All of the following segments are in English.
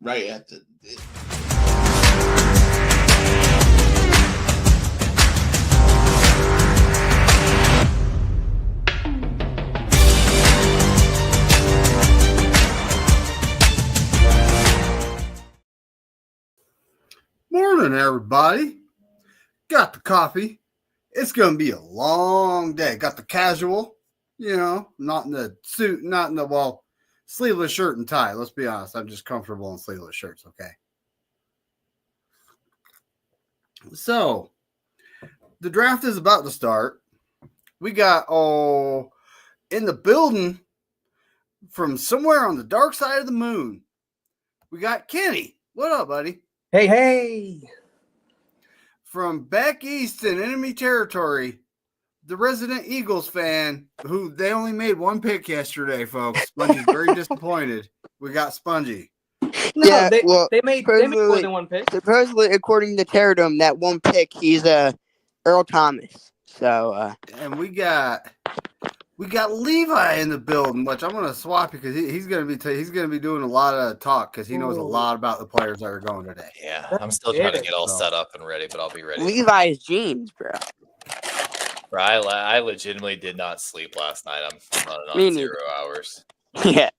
right at the. Morning, everybody. Got the coffee. It's going to be a long day. Got the casual, not in the suit, not in the, sleeveless shirt and tie. Let's be honest. I'm just comfortable in sleeveless shirts, okay? So, the draft is about to start. We got, in the building from somewhere on the dark side of the moon, we got Kenny. What up, buddy? Hey. From back east in enemy territory, the resident Eagles fan, who they only made one pick yesterday, folks. Spongie's very disappointed. We got Spongy. No, they made more than one pick. Supposedly, according to Terradome, that one pick, he's Earl Thomas. So, and we got Levi in the building, which I'm gonna swap because he's gonna be doing a lot of talk because he knows a lot about the players that are going today. Yeah, I'm still trying to get all set up and ready, but I'll be ready. Levi's jeans, bro. Bro, I legitimately did not sleep last night. I'm running on 0 hours. Yeah,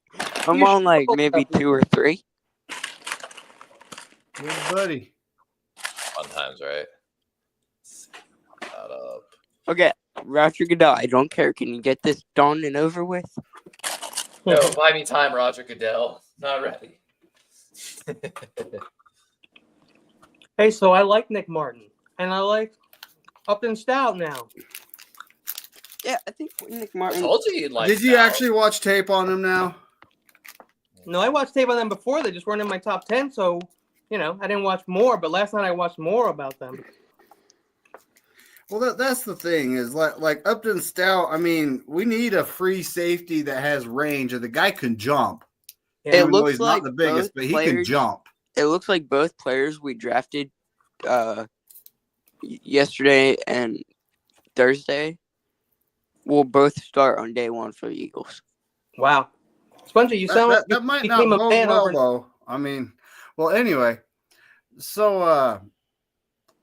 I'm on like maybe 2 or 3. Good buddy. Fun times, right? Shut up. Okay, Roger Goodell, I don't care. Can you get this done and over with? No, buy me time, Roger Goodell. Not ready. Hey, so I like Nick Martin, and I like Upton Stout now. Yeah, I think Nick I Martin. told you you'd like Did you Stout. actually watch tape on him now? No, I watched tape on them before. They just weren't in my top 10, so, I didn't watch more. But last night I watched more about them. Well, that's the thing is like Upton Stout. I mean, we need a free safety that has range, and the guy can jump. Yeah. It looks he's like not the biggest, but he can players- jump. It looks like both players we drafted yesterday and Thursday will both start on day 1 for the Eagles. Wow. Spongy, you sound like that you might not became a bode fan well, over. though. I mean, well, anyway, so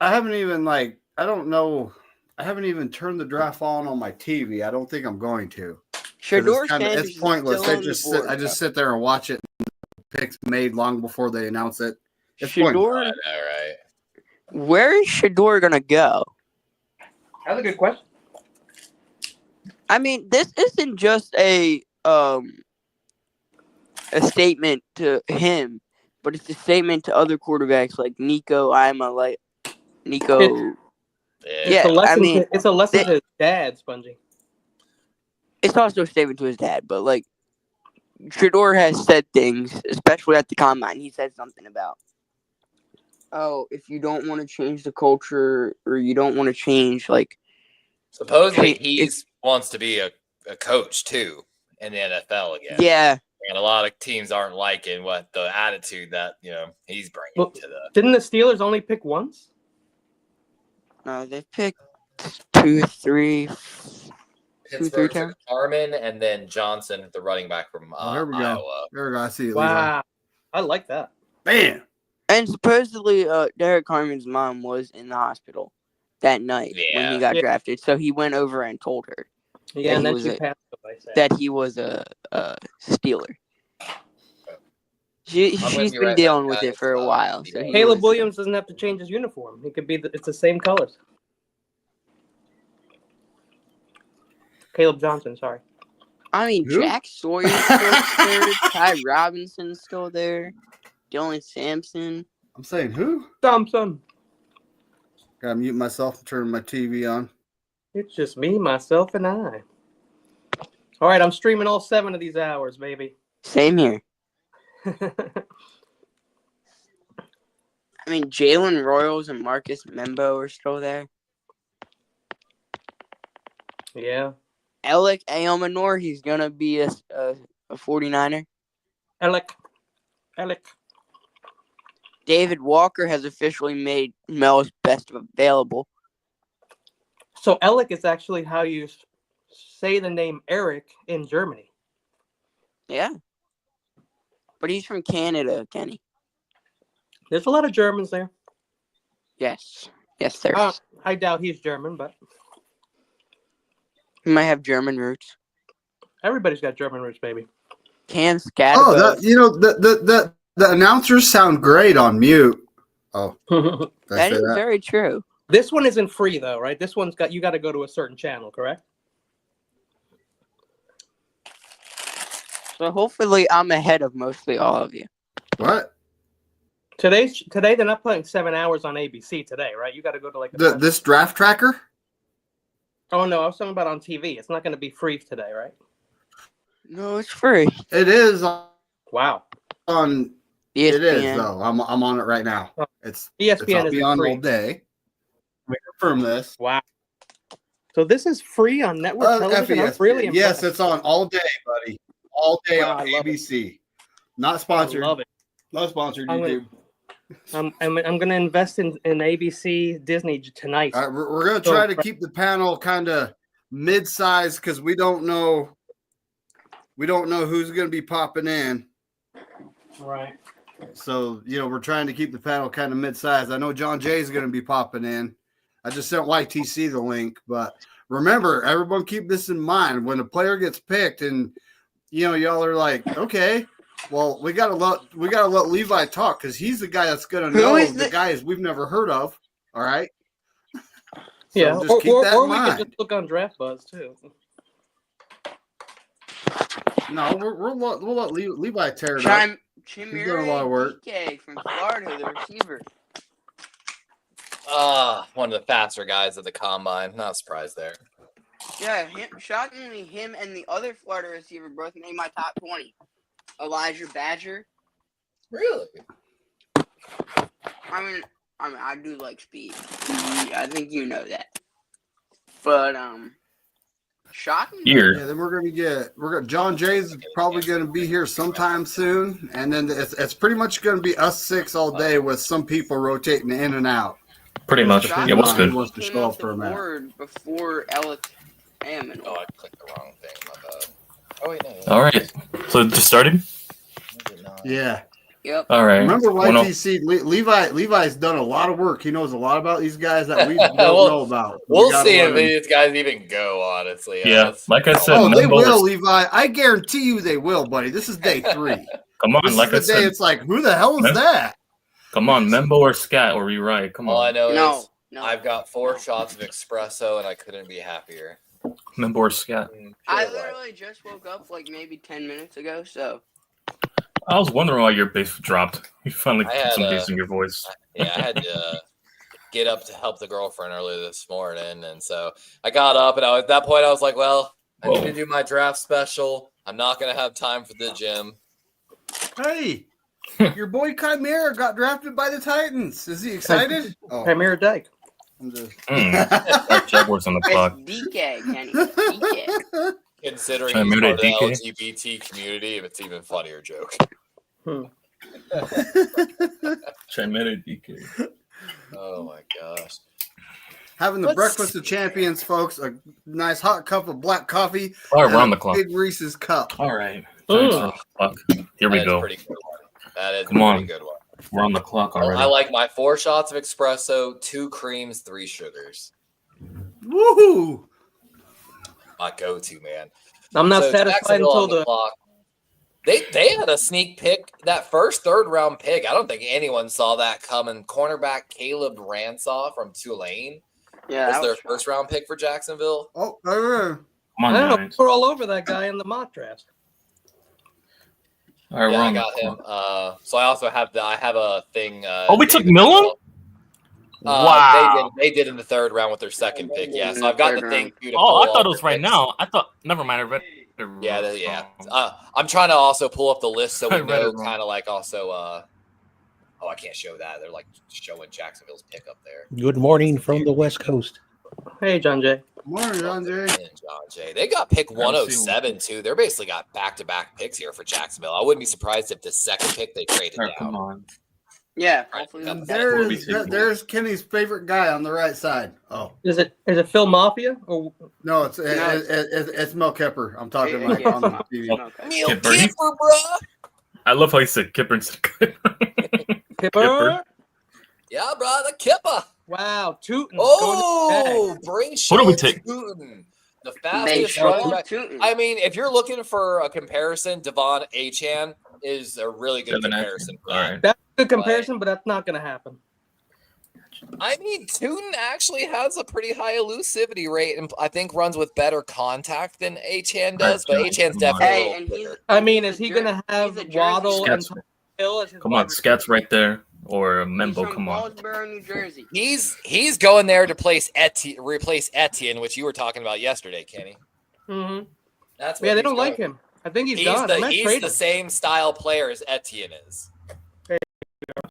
I haven't even I don't know. I haven't even turned the draft on my TV. I don't think I'm going to. Shador Sanders It's pointless. is still on the board. I just sit there and watch it. Picks made long before they announce it. It's Shador, pointless. I know, right? where is Shador gonna go? That's a good question. I mean, this isn't just a statement to him, but it's a statement to other quarterbacks like Nico. Nico. It's a lesson to his dad, Spongy. It's also a statement to his dad, but Shador has said things, especially at the combine. He said something about, if you don't want to change the culture or you don't want to change, Supposedly he wants to be a coach too in the NFL again. Yeah. And a lot of teams aren't liking what the attitude that he's bringing to the. Didn't the Steelers only pick once? No, they picked 2, 3. Pittsburgh took Harmon and then Johnson, the running back from Here we Iowa. go. There we go. I see it. Wow. I like that. Bam. And supposedly, Derek Harmon's mom was in the hospital that night when he got drafted. So he went over and told her Yeah, and then she passed away. that he was a Steeler. She's been dealing with it for a while. So Caleb Williams doesn't have to change his uniform. He could be. It's the same colors. Caleb Johnson, sorry. I mean, Who? Jack Sawyer's still there. Ty Robinson's still there. Dylan Sampson. I'm saying who? Thompson. Gotta mute myself and turn my TV on. It's just me, myself, and I. All right, I'm streaming all 7 of these hours, baby. Same here. I mean, Jalen Royals and Marcus Membo are still there. Yeah. Alec Ayomanor, he's going to be a 49er. Alec. David Walker has officially made Mel's best available. So Alec is actually how you say the name Eric in Germany. Yeah. But he's from Canada, Kenny. There's a lot of Germans there. Yes, there's. I doubt he's German, but He might have German roots. everybody's got German roots, baby. Cam Scatterbo. Oh, the announcers sound great on mute. Oh, did I That say is that? very true. This one isn't free though, right? This one's got you got to go to a certain channel, correct? So hopefully I'm ahead of mostly all of you. What? Today they're not playing 7 hours on ABC today, right? You got to go to like This draft tracker? Oh no, I was talking about on TV. It's not going to be free today, right? No, it's free. It is on Wow. ESPN. It is though. I'm on it right now. It's ESPN it's is on free. all day. Let me confirm this. Wow. So this is free on network television. I'm really impressed. Yes, it's on all day, buddy. All day Wow, on I love ABC. Not sponsored. I love it. Not sponsored. I'm YouTube. I'm going to invest in ABC Disney tonight. All right, we're going to try to keep the panel kind of mid-sized because we don't know who's going to be popping in. Right. So, we're trying to keep the panel kind of mid-sized. I know John Jay is going to be popping in. I just sent YTC the link, but remember, everyone keep this in mind. When a player gets picked and, y'all are like, okay, well, we gotta let Levi talk because he's the guy that's going to know the guys we've never heard of. All right? So Yeah, just keep that or in we mind. could just look on Draft Buzz too. No, we'll let Levi tear it up. He's doing a lot of work. DK from Florida, the receiver. One of the faster guys at the combine. Not surprised there. Yeah, shockingly, him and the other Florida receiver both made my top 20. Elijah Badger. Really? I mean, I do like speed. I think you know that. But shocking. Yeah, then we're gonna John Jay's probably gonna be here sometime soon, and then it's pretty much gonna be us six all day with some people rotating in and out. Pretty much. Yeah, what's good? Wants to show up for a minute. Word before Alex Hammond. Oh, I clicked the wrong thing. My bad. Oh wait, no. All right. So it just started? Yeah. Yep. All right. Remember YTC Levi's done a lot of work. He knows a lot about these guys that we don't know about. We'll see if these guys even go, honestly. Yeah. Like I said, oh, they Membo will, Levi. I guarantee you they will, buddy. This is day 3. Come on, this like is I the day said. it's like, who the hell is that? Come on, Membo or Scat or Rewrite. Come All I on. know is No. I've got 4 shots of espresso and I couldn't be happier. Membo or Scat. I literally just woke up like maybe 10 minutes ago, so. I was wondering why your bass dropped. You finally I put had, some bass in your voice. Yeah, I had to get up to help the girlfriend earlier this morning, and so I got up, and at that point I was like, well, I need to do my draft special. I'm not going to have time for the gym. Hey, your boy Chimera got drafted by the Titans. Is he excited? Oh, Chimera Dyke. I'm just... Like Jaguars on the clock. It's DK, Kenny. DK. Considering Chimera he's part of the DK. LGBT community, it's even funnier joke. Chimera DK. Oh my gosh. Having the breakfast of champions, folks. A nice hot cup of black coffee. All right, and we're on a the clock. Big Reese's cup. All right. Ugh. Here we That is go. a pretty good one. That is Come a on. pretty good one. We're on the clock already. I like my 4 shots of espresso, 2 creams, 3 sugars. Woohoo! My go-to, man. I'm not So satisfied Jacksonville until on the clock. They had a sneak pick, that first 3rd round pick. I don't think anyone saw that coming. Cornerback Caleb Ransaw from Tulane Yeah, was that their was first round pick for Jacksonville. Oh, Come I on, don't know. Giants. We're all over that guy in the mock draft. All right, Yeah, we're I on the got him. clock. So I also have I have a thing. Oh, we took David Millen? Bell. Wow. They did in the 3rd round with their 2nd pick. Yeah, so I've got the thing. too, to Oh, pull I thought up it was their right picks. now. I thought. Never mind. I read. Yeah, yeah. I'm trying to also pull up the list so I we read it know wrong. kind of like also. Oh, I can't show that. They're like showing Jacksonville's pick up there. Good morning from the West Coast. Hey, John Jay. morning, John Jay. And John Jay. They got pick 107 too. They're basically got back-to-back picks here for Jacksonville. I wouldn't be surprised if the 2nd pick they traded All right, come down. on. Yeah, Right. hopefully And There's Kenny's favorite guy on the right side. Oh Is it Phil Mafia? Or no, it's Mel Kepper. I'm talking like on the TV. Okay. Neil Kipper. Kipper, bruh. I love how he said Kipper instead of Kipper. Kipper. Yeah, brother, Kipper. Wow, Tootin. Oh, bring What do we Sean take? Tootin, the They fastest running showed back. Tootin. I mean, if you're looking for a comparison, Devon Achane is a really good Devin comparison. For All that. right. That's a good comparison, but that's not going to happen. I mean, Tootin actually has a pretty high elusivity rate, and I think runs with better contact than Achane does. But Alright, Achane's come on. definitely a Hey, little and quicker. I mean, is he's he a going to have he's a Jersey Waddle and Scats. Hill as his Come wide on, receiver? Scats right there or He's Membo. from Come on. Paulsboro, New Jersey. He's going there to replace Etienne, which you were talking about yesterday, Kenny. Mm-hmm. That's what Yeah, they he's don't like going. him. I think he's gone. I might He's trade the him. same style player as Etienne is.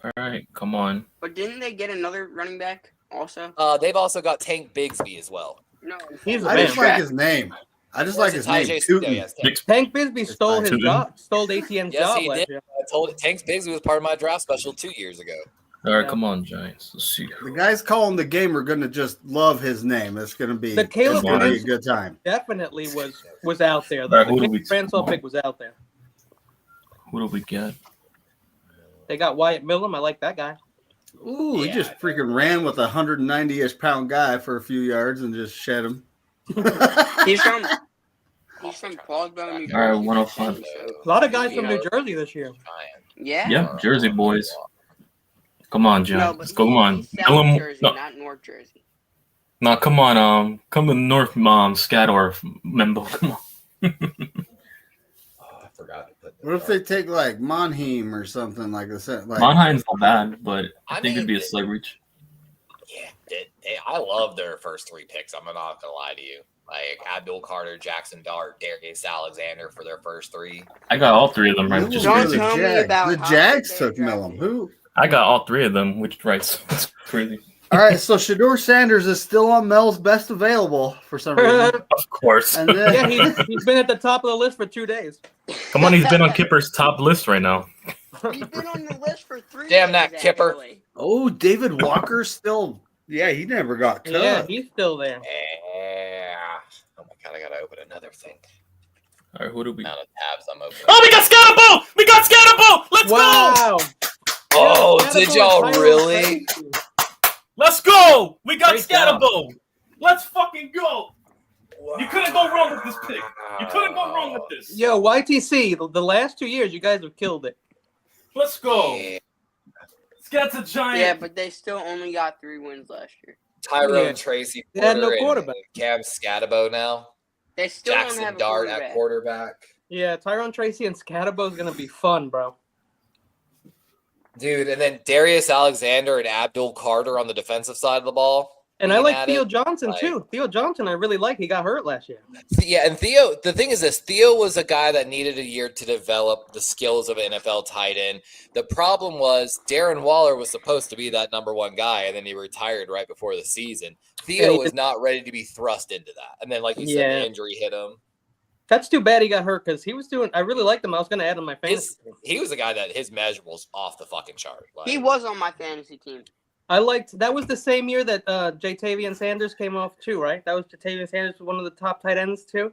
All right, come on. But didn't they get another running back also? They've also got Tank Bigsby as well. No. He's a I man. just like his name. I just like his name. Tootin. Yes, Tank. Tank Bisbee stole his Tootin. job, stole ATN's Yes, job he last did. year. I told it. Tank Bigsby was part of my draft special 2 years ago. All right, Yeah. come on, Giants. Let's see. The guys calling the game are going to just love his name. It's going to be, The Caleb it's gonna be a Williams good time. definitely was out there. Though. Alright, who The do we- Francois pick was out there. Who do we get? They got Wyatt Millum. I like that guy. Ooh, he Yeah. just freaking ran with a 190-ish pound guy for a few yards and just shed him. He's from Paulsboro, New Jersey. All right, 105. A lot of guys from New Jersey this year. Yeah. Yeah, Jersey boys. Come on, No, Giants. but Let's go. Come on. he's Tell South him. Jersey, No, not North Jersey. no, come on. Come to North, Scadorf, Membo. Come on. I forgot to put. What if they take like Monheim or something like this? Like, Monheim's not bad, but I I think it'd be a mean, slight reach. Yeah, I love their first 3 picks. I'm not gonna lie to you. Like Abdul Carter, Jackson Dart, Darius Alexander for their first 3. I got all 3 of them right. Millum Which is to Don't the crazy. tell me Jags. about The how Jags they took drafted. Millum. Who? I got all 3 of them, which right. That's crazy. All right, so Shador Sanders is still on Mel's best available for some reason. Of course. And then, Yeah, he's been at the top of the list for 2 days. Come on, he's been on Kipper's top list right now. He's been on the list for 3 Damn days, that Kipper. actually. oh, David Walker still. Yeah, he never got cut. Yeah, he's still there. Yeah. Oh my god, I gotta open another thing. All right, who do we? Amount of tabs I'm opening. Oh, we got Scatterbo! We got Scatterbo! Let's go! Wow. Oh, Yeah, did Scatterbo y'all and Tyrone really? Tracy. Let's go! We got Great job. Scatterbo! Let's fucking go! You couldn't go wrong with this pick. You couldn't go wrong with this. Yo, YTC, the last 2 years, you guys have killed it. Let's go. Yeah. Scat's a giant. Yeah, but they still only got 3 wins last year. Tyrone Yeah. Tracy They had no Porter and quarterback. Cam Scatabo now. They still don't Jackson have a Dart quarterback. at quarterback. Yeah, Tyrone Tracy and Scatabo is going to be fun, bro. Dude, and then Darius Alexander and Abdul Carter on the defensive side of the ball. And I Being like at Theo it, Johnson, too. Theo Johnson, I really like. He got hurt last year. Yeah, and Theo, the thing is this, Theo was a guy that needed a year to develop the skills of an NFL tight end. The problem was Darren Waller was supposed to be that number 1 guy, and then he retired right before the season. Theo was not ready to be thrust into that. And then, like you said, Yeah. the injury hit him. That's too bad he got hurt because he was doing. I really liked him. I was going to add him my fantasy team. He was a guy that his measurables off the fucking chart. Like, He was on my fantasy team. I liked that was the same year that Jatavian Sanders came off too, right? That was Jatavian Sanders was one of the top tight ends too.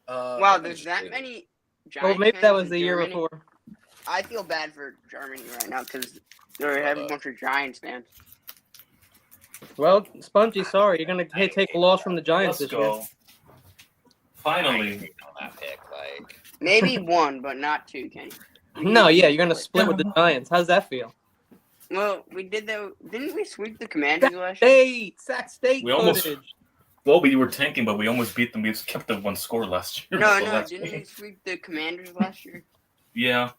Wow, there's that many Giants Well, maybe that fans was in the year Germany. before. I feel bad for Germany right now because they have a bunch of Giants fans. Well, Spongy, sorry, you're gonna take a loss from the Giants Let's this year. go. Finally. on that pick, like Maybe 1, but not 2, Kenny. No, yeah, you're gonna split with the Giants. How's that feel? Well, we did that. Didn't we sweep the Commanders last year? Sac State We almost- footage. Well, we were tanking, but we almost beat them. We just kept the 1 score last year. No, So no, that's- didn't we sweep the Commanders last year? Yeah.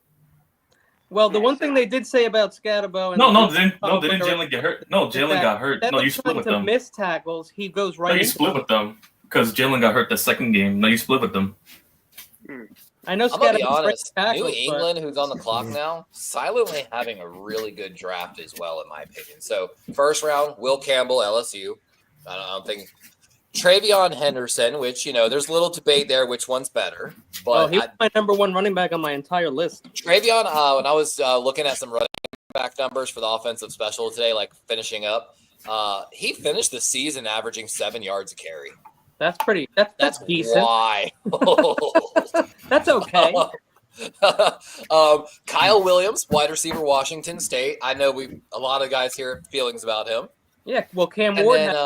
Well, the Yeah, one so- thing they did say about Scatabo and No, didn't Jalen get hurt? No, Jalen got hurt. instead No, of you split trying with to them. miss tackles, he goes No, right you into split them. with them because Jalen got hurt the second game. No, you split with them. I know I'm gonna be Scatabo's great honest. tackles, New but- England, who's on the clock now, silently having a really good draft as well, in my opinion. So first round, Will Campbell, LSU. I don't think Travion Henderson, which there's a little debate there, which one's better. But he was my number 1 running back on my entire list. Travion, when I was looking at some running back numbers for the offensive special today, like finishing up, he finished the season averaging 7 yards a carry. That's pretty. That's decent. Why? That's okay. Kyle Williams, wide receiver, Washington State. I know a lot of guys here have feelings about him. Yeah, well, Cam And Ward. then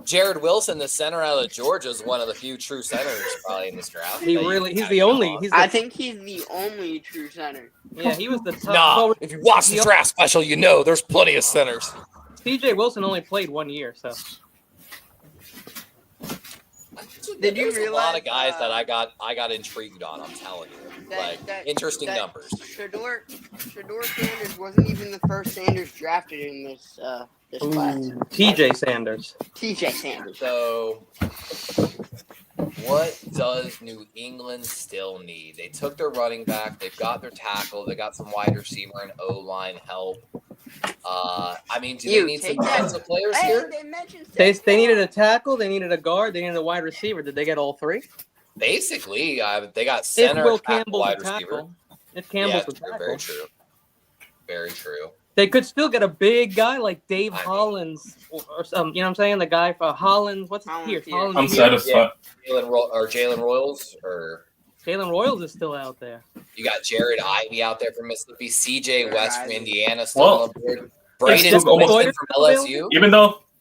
Jared Wilson, the center out of Georgia, is one of the few true centers probably in this draft. he's the only. I think he's the only true center. Yeah, he was the top. Nah, if you watch the draft special, you know there's plenty of centers. CJ Wilson only played 1 year, so. Did you There's realize a lot of guys that I got intrigued on? I'm telling you, interesting numbers. Shador Sanders wasn't even the first Sanders drafted in this class. TJ Sanders. TJ Sanders. So, what does New England still need? They took their running back. They've got their tackle. They got some wide receiver and O-line help. I mean, do they need some defensive players here? They needed a tackle. They needed a guard. They needed a wide receiver. Did they get all three? Basically, they got center, Will tackle, Campbell's wide the receiver. tackle. If Campbell's the tackle. Very true. Very true. They could still get a big guy like Dave Hollins or some. You know what I'm saying? The guy for Hollins. What's his Pierce? I'm satisfied. Jalen Royals or Jalen Royals is still out there. You got Jared Ivey out there from Mississippi. CJ West from Indiana still on board. Braden still Smith from LSU.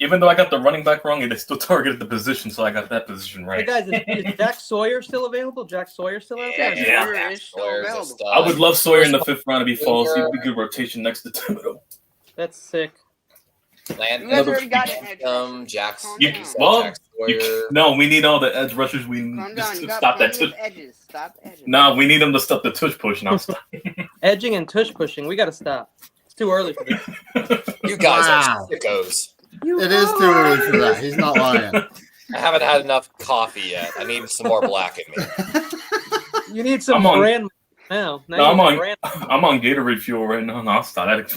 Even though I got the running back wrong, they still targeted the position, so I got that position right. Hey guys, is Jack Sawyer still available? Jack Sawyer still out there? Yeah. Is still available. I would love Sawyer in the 5th round if he falls. He'd be good rotation next to Thibodeau. That's sick. You guys already got an edge. Jackson. No, we need all the edge rushers. We just stop that tush. No, we need them to stop the tush push. Now stop. Edging and tush pushing. We got to stop. It's too early for this. You guys are sickos. It is too early for that. He's not lying. I haven't had enough coffee yet. I need some more black in me. You need some brand now. I'm on Gatorade fuel right now. No, I'll stop that.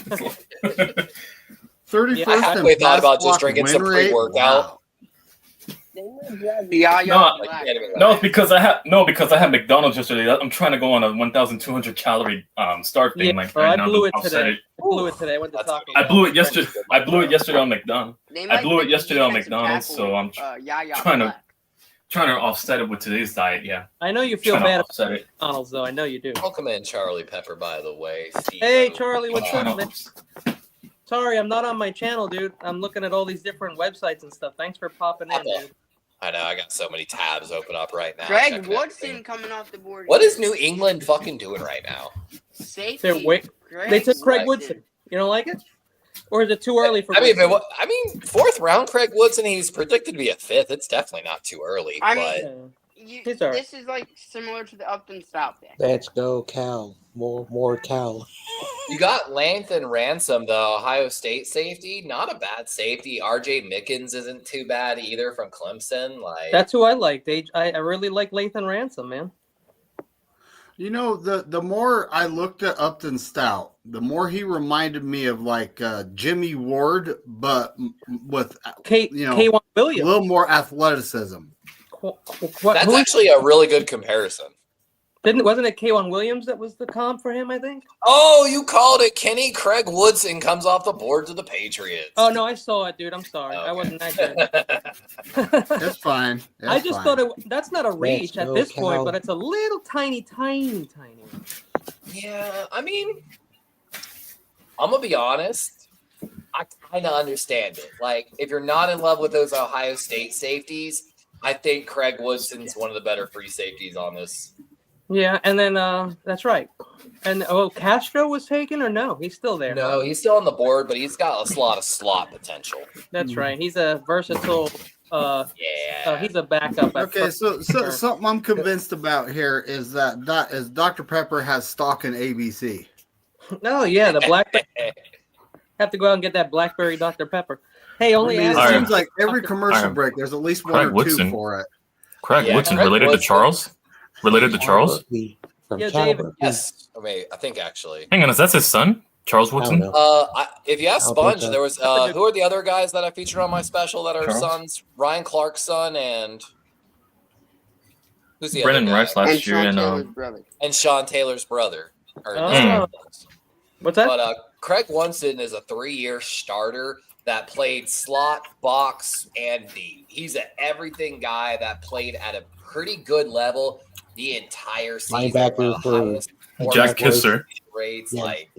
31st I halfway thought about just drinking some pre-workout. No, it's because I had McDonald's yesterday. I'm trying to go on a 1,200 calorie start thing. Yeah, I blew it today. I went to Taco Bell. I blew it yesterday on McDonald's. So I'm trying to offset it with today's diet. Yeah. I know you feel bad about McDonald's, though. I know you do. Welcome in, Charlie Pepper. By the way. Hey, Charlie, what's up, man? Sorry, I'm not on my channel, dude. I'm looking at all these different websites and stuff. Thanks for popping in, dude. I know. I got so many tabs open up right now. Craig Woodson coming off the board. What is New England fucking doing right now? Safety. They took Craig Woodson. You don't like it? Or is it too early for Woodson? 4th round, Craig Woodson. He's predicted to be a 5th. It's definitely not too early. This is like similar to the Upton Stout pick. Let's go, Cal. More Cal. You got Lathan Ransom, the Ohio State safety. Not a bad safety. RJ Mickens isn't too bad either from Clemson. That's who I like. I really like Lathan Ransom, man. You know, the more I looked at Upton Stout, the more he reminded me of like Jimmy Ward, but with K1 Williams. A little more athleticism. That's actually a really good comparison. Wasn't it K1 Williams that was the comp for him, I think? Oh, you called it. Kenny Craig Woodson comes off the board to the Patriots. Oh, no, I saw it, dude. I'm sorry. Okay. I wasn't that good. That's fine. I just thought that's not a reach at this point, but it's a little tiny. Yeah, I mean, I'm going to be honest. I kind of understand it. Like, if you're not in love with those Ohio State safeties, I think Craig Woodson's one of the better free safeties on this. Yeah, and then that's right. And Castro was taken or no? He's still there. No, he's still on the board, but he's got a lot of slot potential. That's right. He's a versatile. He's a backup. Okay, so something I'm convinced about here is that Dr. Pepper has stock in ABC. No, yeah, the blackberry. Have to go out and get that blackberry Dr. Pepper. Hey, it seems like every commercial break there's at least one or two for it. Craig Woodson related to Charles? Related to Charles? Yeah, David. Yes. I think actually. Hang on, is that his son? Charles Woodson? If you ask Sponge, there was who are the other guys that I featured on my special that are sons? Ryan Clark's son and who's the Brennan other guy? Rice last year and Sean Taylor's brother. What's that? But Craig Woodson is a 3-year starter that played slot, box, and deep. He's an everything guy that played at a pretty good level. the entire season. Linebacker for Jack Kisser. Rates, Yeah. like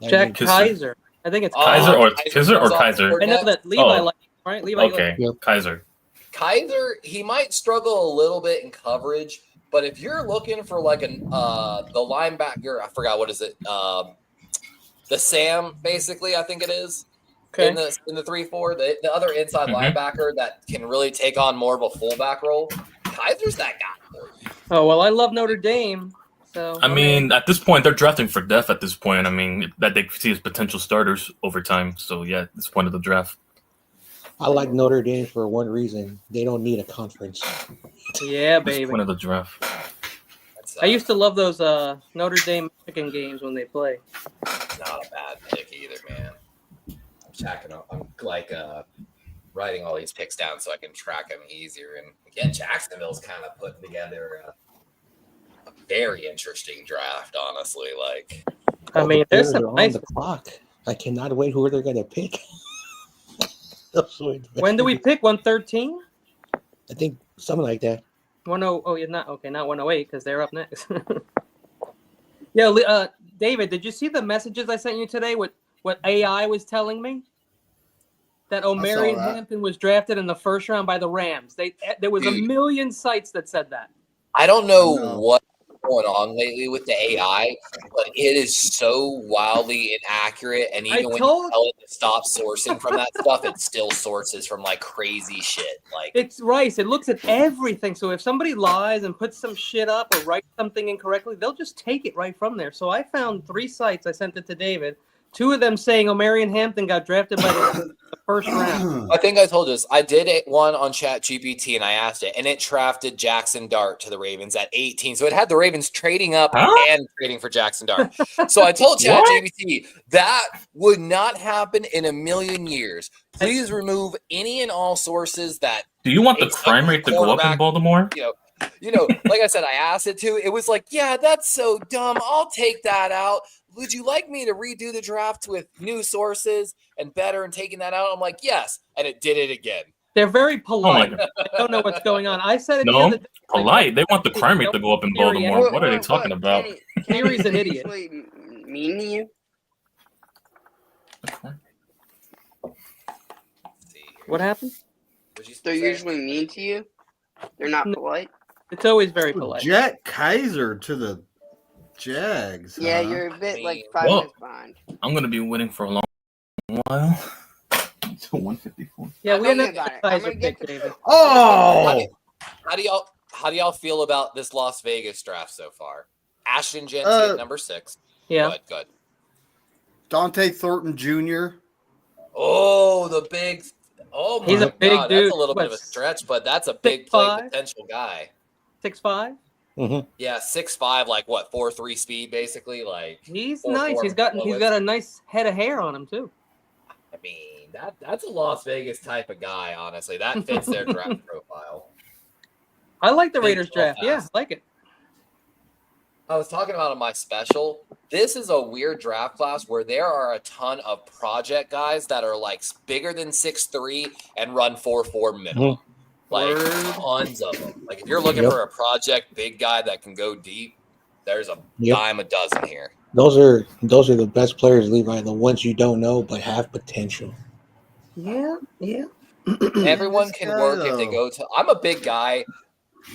Jack Kisser. Kaiser. I think it's Kaiser or Kaiser Kisser or comes off Kaiser? board I know next. that Levi Oh. likes him, right? Levi Okay, Yep. Kaiser. Kaiser, he might struggle a little bit in coverage, but if you're looking for like the linebacker, I forgot what is it, the Sam, basically, I think it is. Okay. In the 3-4, the other inside linebacker that can really take on more of a fullback role, Kaiser's that guy. Oh well, I love Notre Dame. So I mean, at this point, they're drafting for depth. At this point, I mean, that they see as potential starters over time. So yeah, at this point of the draft. I like Notre Dame for one reason. They don't need a conference. yeah, This baby. point of the draft. That's, I used to love those Notre Dame Michigan games when they play. not a bad pick either, man. I'm checking up. I'm like writing all these picks down so I can track them easier. And again, Jacksonville's kind of putting together a very interesting draft, honestly. Like, I mean, the there's Bears some are on nice. the clock. I cannot wait who they're going to pick. When do we pick 113? I think something like that. 10. Oh, yeah, not 108 because they're up next. Yeah, David, did you see the messages I sent you today? What AI was telling me that Omarion Hampton was drafted in the first round by the Rams. There was a million sites that said that. I don't know what's going on lately with the AI, but it is so wildly inaccurate. And even when you tell it to stop sourcing from that stuff, it still sources from like crazy shit. Like, it's right. It looks at everything. So if somebody lies and puts some shit up or writes something incorrectly, they'll just take it right from there. So I found 3 sites. I sent it to David. 2 of them saying Omarion Hampton got drafted by the first round. I think I told you this. I did one on ChatGPT and I asked it, and it drafted Jackson Dart to the Ravens at 18. So it had the Ravens trading up and trading for Jackson Dart. So I told ChatGPT that would not happen in a million years. Please remove any and all sources that. Do you want the crime rate to go up in Baltimore? You know, like I said, I asked it to. It was like, yeah, that's so dumb. I'll take that out. Would you like me to redo the draft with new sources and better and taking that out? I'm like, yes. And it did it again. They're very polite. I don't know what's going on. I said it the other day. Polite. They want the crime rate to go up in Baltimore. What are they talking about? Theory's an idiot. Mean to you? What happened? They're usually mean to you. They're not polite. It's always very polite. Jack Kaiser to the Jags. Yeah, you're a bit like 5 minutes behind. I'm gonna be winning for a long while. 154. Yeah, we had Kaiser pick, David. Oh! How do y'all feel about this Las Vegas draft so far? Ashton Genty at number 6. Yeah. Good. Dante Thornton Jr. Oh, the big. Oh my He's a big God, dude. that's a little bit of a stretch, but that's a big play potential guy. 6'5"? Mm-hmm. Yeah, 6'5", like what, 4.3 speed, basically. Like he's nice. He's got a nice head of hair on him too. I mean, that's a Las Vegas type of guy. Honestly, that fits their draft profile. I like the Raiders draft. Yeah, I like it. I was talking about in my special. This is a weird draft class where there are a ton of project guys that are like bigger than 6'3" and run 4.4 minimum. Like tons of them. Like if you're looking for a project big guy that can go deep, there's a dime a dozen here. Those are the best players, Levi. The ones you don't know but have potential. Yeah. Everyone can work if they go to. I'm a big guy.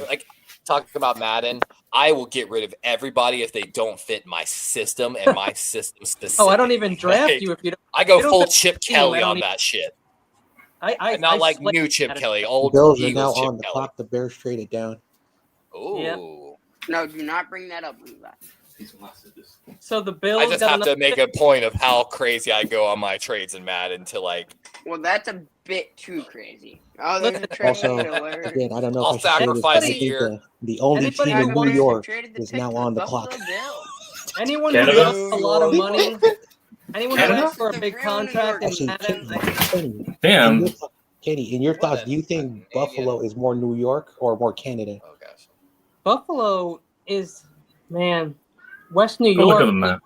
Like talking about Madden, I will get rid of everybody if they don't fit my system and my system specific. Oh, I don't even draft you if you don't. I go full Chip Kelly on that shit. Not like new Chip Kelly, old Bills are Eagles now Chip on the Kelly. clock. The Bears traded down. Ooh. Yep. No, do not bring that up, Levi. So the Bills. I just have to make a point of how crazy I go on my trades in Madden to like. Well, that's a bit too crazy. Oh, there's a trade Also, alert. again, I don't know I'll if I should sacrifice say this, a but I year. think the only Anybody team in who New York traded the is pick now to on the Buffalo clock. Bills. Anyone who Canada? asks a lot of money, anyone who Canada? asks for a big contract in Actually, Madden, Damn. Katie, in your thoughts, do you think Buffalo is more New York or more Canada? Oh gosh. Buffalo is, man, West New Go look York. at the map.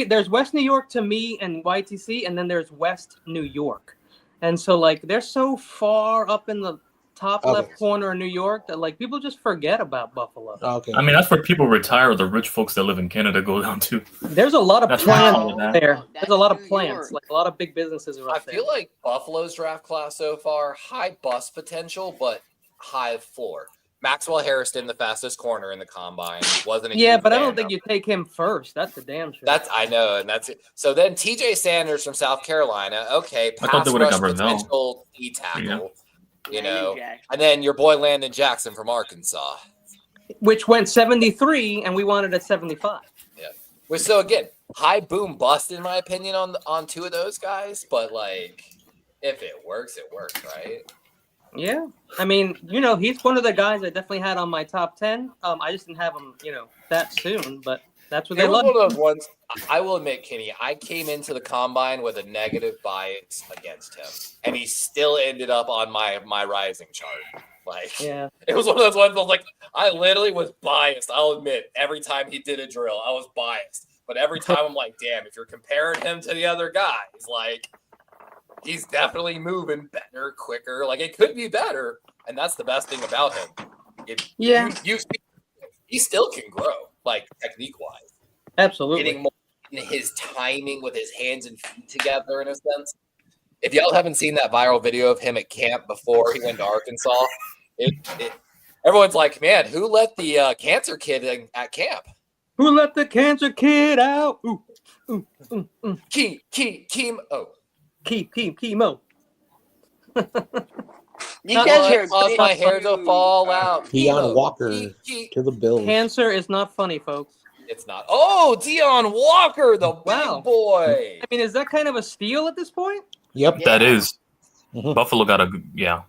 There's West New York to me and YTC, and then there's West New York. And so, like, they're so far up in the top left corner in New York that like people just forget about Buffalo. Okay. I mean, that's where people retire, or the rich folks that live in Canada go down to. There's a lot of That's plants why there. That's There's a lot of New plants, York. like a lot of big businesses are I up there. feel like Buffalo's draft class so far, high bust potential, but high floor. Maxwell Harrison, the fastest corner in the combine, wasn't a huge but I fan don't think of you take him first. That's the damn sure. I know, and that's it. So then TJ Sanders from South Carolina, okay, I thought pass they would've rush got Ravel. potential D tackle, you know, Jackson. and then your boy Landon Jackson from Arkansas. Which went 73, and we wanted at 75. Which, so again, high boom bust in my opinion on two of those guys, but like if it works, right? Yeah, I mean, he's one of the guys I definitely had on my top 10. I just didn't have him, that soon, but that's what It they was love. one of those ones. I will admit, Kenny, I came into the combine with a negative bias against him, and he still ended up on my rising chart. Like, Yeah, it was one of those ones. I was like, I literally was biased. I'll admit, every time he did a drill, I was biased. But every time I'm like, damn, if you're comparing him to the other guys, like, he's definitely moving better, quicker. Like, it could be better, and that's the best thing about him. He still can grow, like, technique-wise. absolutely. Getting more in his timing with his hands and feet together, in a sense. If y'all haven't seen that viral video of him at camp before he went to Arkansas, everyone's like, man, who let the cancer kid at camp? Who let the cancer kid out? Ooh, ooh, ooh, ooh. Chemo. Chemo. You Not guys like- hear Cause my hair to fall out. Deion Chemo. Walker Chemo. to the Bills. Cancer is not funny, folks. It's not. Oh, Deion Walker, the Wow. big boy. I mean, is that kind of a steal at this point? Yep. That is. Mhm. Buffalo got a I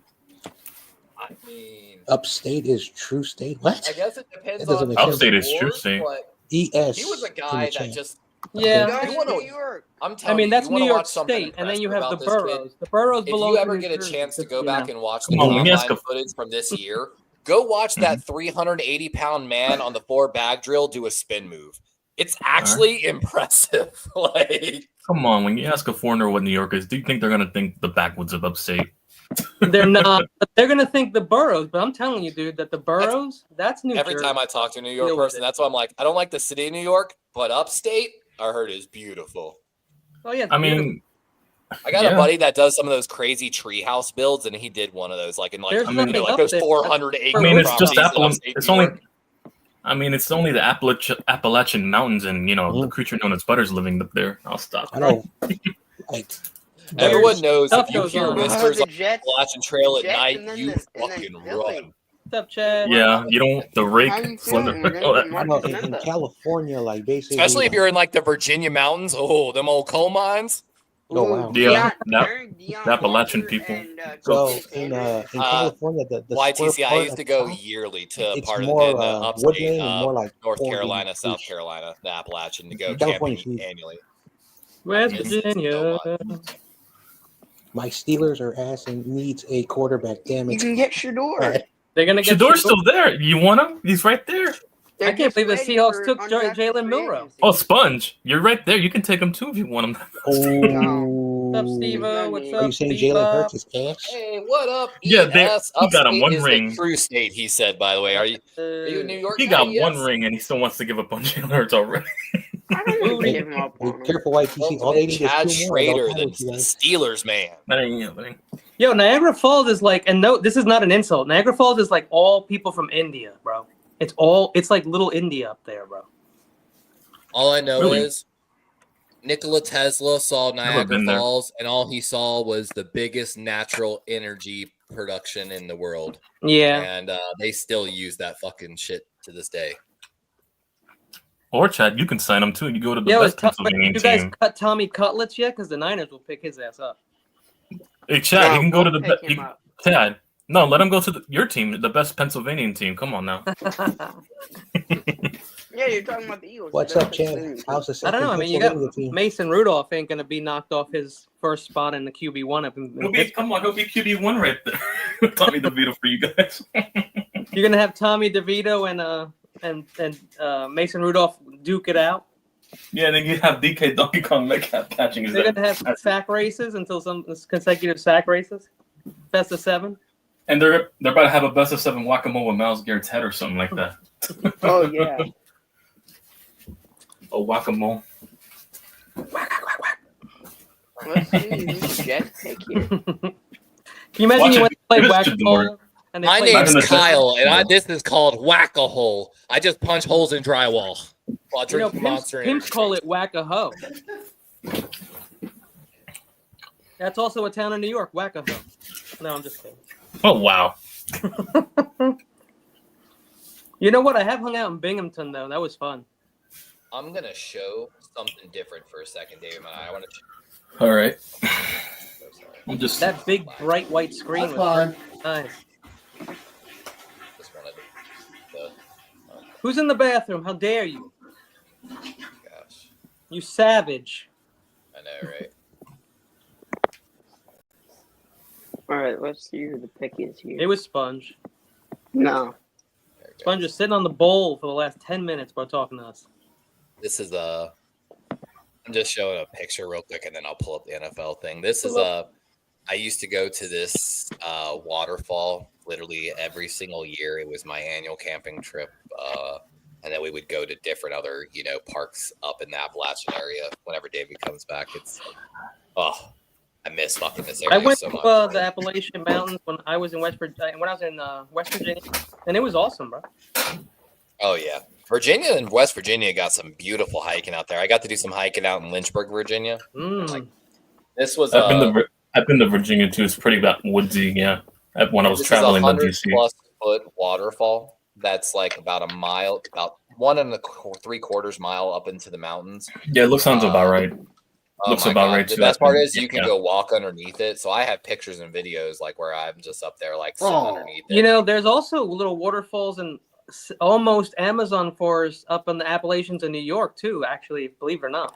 mean, Upstate is true state. What? I guess it depends It doesn't on make sense. Upstate is true awards, state. but ES. he was a in guy the that chat. just. Yeah. Guys You wanna- in New York. I'm I telling mean, you, that's you wanna New York watch something State, and then you impressive have the about this kid? boroughs. The boroughs If belong you to ever New get a Jersey, chance to just, go back and watch the Come on, when you ask combine a- footage from this year, go watch that 380-pound man on the 4 bag drill do a spin move. It's actually impressive. Like, Come on, when you ask a foreigner what New York is, do you think they're gonna think the backwoods of upstate? They're not. But they're gonna think the boroughs. But I'm telling you, dude, that the boroughs, that's New every Jersey. time I talk to a New York Deal with person, it. that's why I'm like, I don't like the city of New York, but upstate, I heard is beautiful. Oh yeah. I mean, I got Yeah. a buddy that does some of those crazy treehouse builds, and he did one of those, like in like, There's nothing like up those there. 400 acre I mean, it's just properties in upstate It's New only. York. I mean, it's only the Appalachian Mountains, and the Mhm. creature known as Butter's living up there. I'll stop. I know. Like, Everyone knows Stuff if you goes hear on. whispers the on the Jets. Appalachian Trail at Jets night, and then you and then fucking Philly. run. What's up, Chad? Yeah, you don't. The rake, How you slender. feeling? We're gonna Oh, get that, I know Marcus in Mendoza. California, like basically, Especially if you're in like the Virginia mountains. Oh, them old coal mines. Oh, wow. Yeah, Deion the Appalachian Walker people. and, So TJ Sanders. in California, the YTC, square I part used to at go the top, yearly to it's part more of in upstate, woodland and more like North corn Carolina, beef. South Carolina, the Appalachian to go California's camping huge. annually. West Miss it Virginia. so much. My Steelers are ass and needs a quarterback. Damn You it! can get Shador. Right. They're gonna get. Shador's still there. You want him? He's right there. They're I can't just believe the waiting Seahawks for took undrafted Jalen free Milrow. agency. Oh, Sponge, you're right there. You can take him too if you want him. Oh, What's up, Steve-O? What's Are up, you saying Bebop? Jalen Hurts is ass? Hey, what up? Yeah, ES? he got him Upstate one is ring. the true state. He said. By the way, are you in New York? He now? got Yes. one ring, and he still wants to give up on Jalen Hurts already. I don't want to Hey, give him up Be on him. careful, YTC. All they need Chad is 2 more. and they'll Schrader, tie the with you guys. Steelers man. That ain't. Yo, Niagara Falls is like, and no, this is not an insult. Niagara Falls is like all people from India, bro. It's like little India up there, bro. All I know Really? is Nikola Tesla saw Niagara been there. Falls, and all he saw was the biggest natural energy production in the world. Yeah. And they still use that fucking shit to this day. Or Chad, you can sign him too. You go to the Yo, best Pennsylvania you guys team. cut Tommy Cutlets yet? Because the Niners will pick his ass up. Hey, Chad, No, you can go to we'll the pick him up. Chad. No, let him go to your team, the best Pennsylvanian team. Come on now. Yeah, you're talking about the Eagles. What's They're up, Chad? Pennsylvania. How's the I second don't know. I mean, you got Pennsylvania team? Mason Rudolph ain't gonna be knocked off his first spot in the QB1 up in Come on, he'll be QB1 right there. Tommy DeVito for you guys. You're gonna have Tommy DeVito and Mason Rudolph duke it out. Yeah, and then you have DK Donkey Kong Metcalf catching his They're ass. gonna have sack races until some consecutive sack races. Best of 7. And they're about to have a best of 7 whack-a-mole with Myles Garrett's head or something like that. Oh yeah. A whack-a-mole. Let's see who's Jets pick here. Can you imagine you went to play whack-a-mole? My name's Kyle, and this is called whack-a-hole. I just punch holes in drywall while drinking Monster Energy. Pimps call it whack-a-hoe. That's also a town in New York, whack-a-hoe. No, I'm just kidding. Oh, wow. You know what? I have hung out in Binghamton, though. That was fun. I'm going to show something different for a second, David. I want to. All right. I'm just that big bright white screen was nice. Just wanted Who's in the bathroom? How dare you? Gosh. You savage. I know, right? All right, let's see who the pick is here. It was Sponge. No. Sponge is sitting on the bowl for the last 10 minutes while talking to us. This is I'm just showing a picture real quick, and then I'll pull up the NFL thing. This is I used to go to this waterfall literally every single year. It was my annual camping trip, and then we would go to different other parks up in the Appalachian area. Whenever David comes back, I miss fucking this area. I went so to much. The Appalachian Mountains when I was in West Virginia, and it was awesome, bro. Oh yeah, Virginia and West Virginia got some beautiful hiking out there. I got to do some hiking out in Lynchburg, Virginia. This was. I've been to Virginia too. It's pretty woodsy. Yeah, when I was traveling to DC. 100+ foot waterfall that's like about a mile, about 1 3/4 mile up into the mountains. Yeah, it sounds about right. Looks about right too. The best part is you can go walk underneath it. So I have pictures and videos like where I'm just up there like sitting underneath it. There's also little waterfalls and almost Amazon forests up in the Appalachians in New York too. Actually, believe it or not.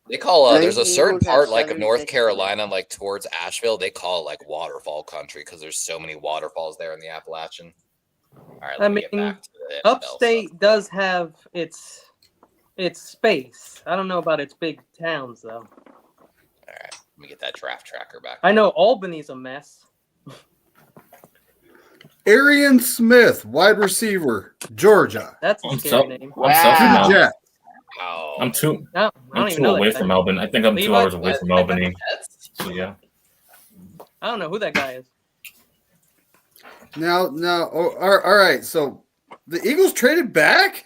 They call there's a certain part like of North Carolina, like towards Asheville. They call it like waterfall country because there's so many waterfalls there in the Appalachian. All right, let me get back to the upstate does have its space. I don't know about its big towns though. All right, let me get that draft tracker back. I know Albany's a mess. Arian Smith, wide receiver, Georgia. That's a scary name. I'm too away from Albany. I think I'm 2 hours away from Albany. So yeah. I don't know who that guy is. Now, all right. So the Eagles traded back?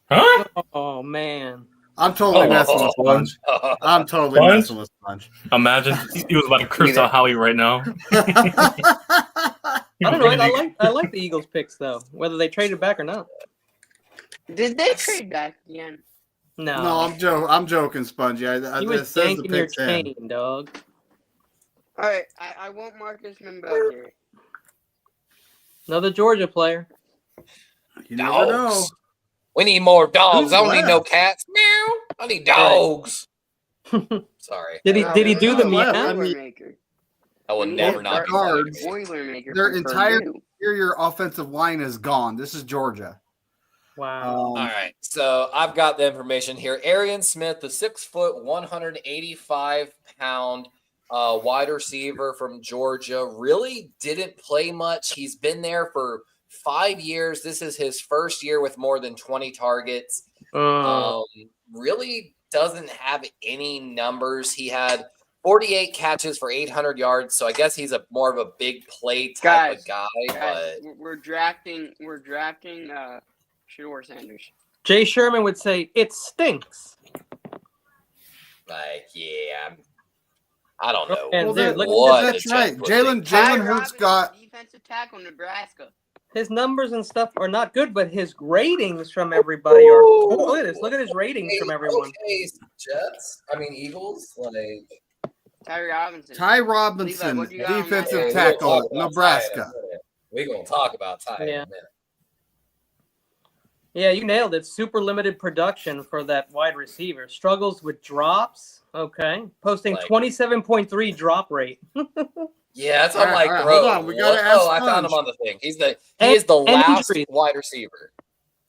Huh? Oh man. I'm totally messing with Sponge. I'm totally messing with Sponge. Imagine he was about to curse out Howie right now. I don't know. I like the Eagles picks though, whether they traded back or not. Did they trade back again? No, I'm joking, Spongy. He was yanking your chain, dog. All right, I want Marcus Mambo here. Another Georgia player. You never know. We need more dogs. I don't need no cats. Meow. I need dogs. Sorry. Did he do the meow? I will never not be guards. Their entire interior offensive line is gone. This is Georgia. Wow. All right. So I've got the information here. Arian Smith, the 6 foot, 185 pound wide receiver from Georgia, really didn't play much. He's been there for 5 years. This is his first year with more than 20 targets. Really doesn't have any numbers. He had 48 catches for 800 yards. So I guess he's more of a big play type of guy. But we're drafting Shador Sanders. Jay Sherman would say it stinks. Like, yeah, I don't know. And that's right. Jalen Hurts got defensive tackle Nebraska. His numbers and stuff are not good, but his ratings from everybody are. Look at this. Look at his ratings from everyone. Okay, Eagles, like Ty Robinson, Levi, defensive tackle, Nebraska. We're gonna talk about Ty in a minute. Yeah, you nailed it. Super limited production for that wide receiver. Struggles with drops. Okay. Posting 27.3 drop rate. Yeah, that's what I'm like, bro. Hold on, we gotta ask I found him on the thing. He is the last injuries. wide receiver.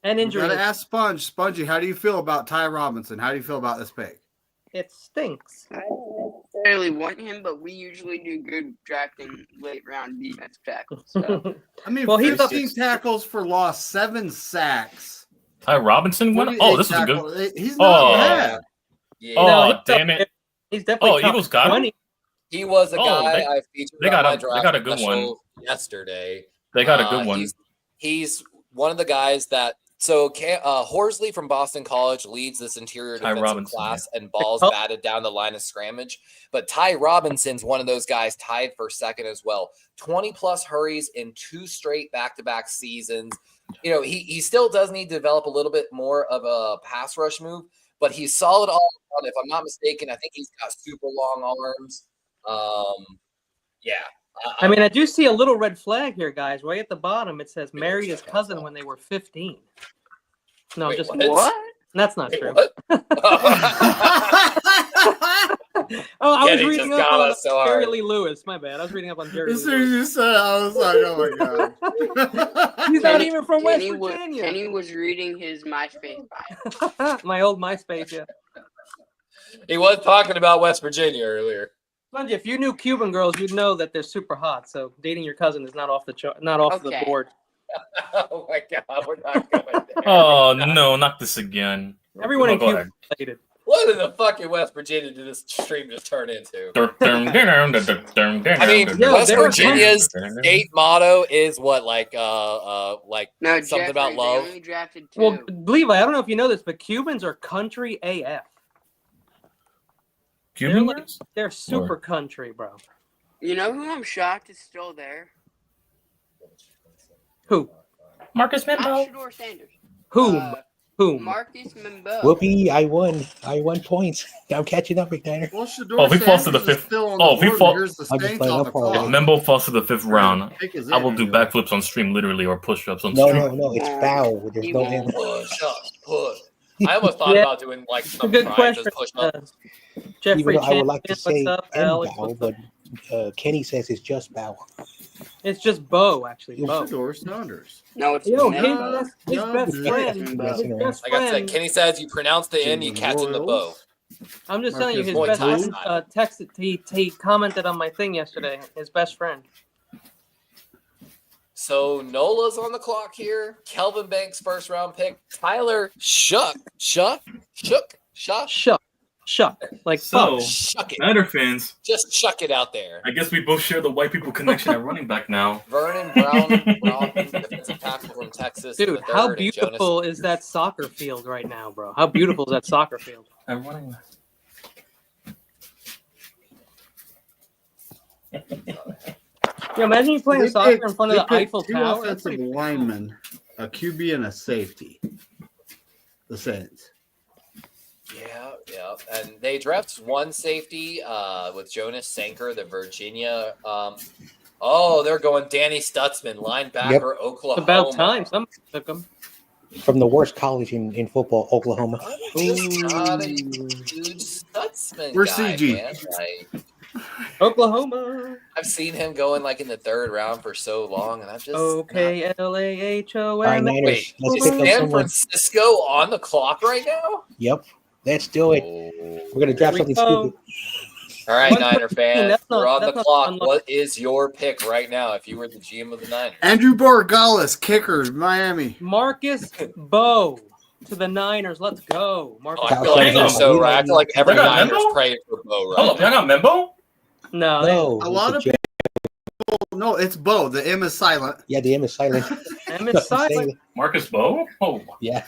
And injuries. We gotta ask Spongy, how do you feel about Ty Robinson? How do you feel about this pick? It stinks. necessarily want him, but we usually do good drafting late round defense tackles. So. I mean, Well, he's 15 tackles for loss, 7 sacks. Ty Robinson went. Oh, this is a good. Tackles. He's not bad. Yeah. Oh, damn it! He's definitely. Oh, Eagles got him. He was a guy they- I featured they got on my a- they draft got a good special yesterday. They got a good one. He's one of the guys that. So Horsley from Boston College leads this interior Ty defensive Robinson, class and balls batted down the line of scrimmage. But Ty Robinson's one of those guys tied for second as well. 20-plus hurries in 2 straight back-to-back seasons. You know, he still does need to develop a little bit more of a pass rush move, but he's solid all around. If I'm not mistaken, I think he's got super long arms. Yeah. I mean, I do see a little red flag here, guys. Right at the bottom, it says married his cousin when they were 15. No, Wait, just what? That's not Wait, true. what? Oh, I was Kenny reading just up got on us so Jerry hard. Lee Lewis. My bad. I was reading up on Jerry As Lee soon as Lewis. you said it, I was like, oh my god. He's not even from West Kenny Virginia. Kenny was reading his MySpace bio. My old MySpace, yeah. He was talking about West Virginia earlier. Spongy, if you knew Cuban girls, you'd know that they're super hot. So dating your cousin is not off the the board. Oh my God, we're not going there. Oh no, not this again. Everyone in Go Cuba ahead. related. What in the fucking West Virginia did this stream just turn into? I I mean, Yeah, West they were Virginia's state motto is what, like No, something Jeffrey, about love. They only drafted 2. Well, Levi, I don't know if you know this, but Cubans are country AF. Cuban They're, guys? they're super country, bro. You know who I'm shocked is still there? Who? Marcus Not Membo. Shador Sanders. Whom? Whom? Marcus Membo. Whoopee! I won points. I'm catching up, McDiner. Well, Shador Oh, if he falls to the Sanders is fifth- still on oh, the if he board, fall- and here's the I'm just Saints playing on up the for it. clock. If Membo falls to the 5th round, Pick is I will in do anyway. backflips on stream, literally, or push-ups on No, stream. no, it's foul. There's He no won't. hand. Push up, push. I almost thought Yeah. about doing like It's a some good tries, question. just push up. Jeffrey Even though I would like to Champion, say what's up? Alex, bow, what's but up? Kenny says it's just bow. It's just Bo, actually. You Bo. Shador Sanders. No, it's Yo, Membo. his best Yeah, friend. Membo. His best Like I said, friend. Kenny says you pronounce the N, you catch in the bow. Royals. I'm just telling you, his Marcus best Boyd friend texted. He commented on my thing yesterday. His best friend. So Nola's on the clock here. Kelvin Banks, 1st round pick. Tyler Shuck. Shuck. Like So, fuck. Shuck it. Niner fans, Just chuck it out there. I guess we both share the white people connection at running back now. Vernon Brown, defensive tackle from Texas. in Dude, the how third, and Jonas beautiful is that soccer field right now, bro? How beautiful is that soccer field? At running back. Yeah, imagine you playing They soccer picked- in front of they the picked Eiffel 2 Tower. That's offensive pretty linemen, a QB and a safety. The Saints. Yeah. And they drafted 1 safety with Jonas Sanker, the Virginia. They're going Danny Stutzman, linebacker, Yep. Oklahoma. It's about time somebody took him. From the worst college in football, Oklahoma. I'm just not a huge Stutzman Where's guy, CG? man. Oklahoma. I've seen him going like in the 3rd round for so long, and I'm just All right, OKLAHOM. Niners. Wait, Let's is pick up San someone. Francisco on the clock right now? Yep. Let's do it. We're gonna draft Here we something go. stupid. All right, 113, Niner fans, that's not- we're on the that's not clock. unlucky. What is your pick right now if you were the GM of the Niners? Andrew Borregales, kickers, Miami. Marcus Bo to the Niners. Let's go. Marcus Oh, I feel like Bo. you're so right. I feel like every They got Niner's Membo? praying for Bo right Oh, now. they're not Membo? No, No, A lot of it's people. No, it's Bo. The M is silent. yeah, the M is silent. Emmett Silent. Marcus Bo? Oh, Yeah.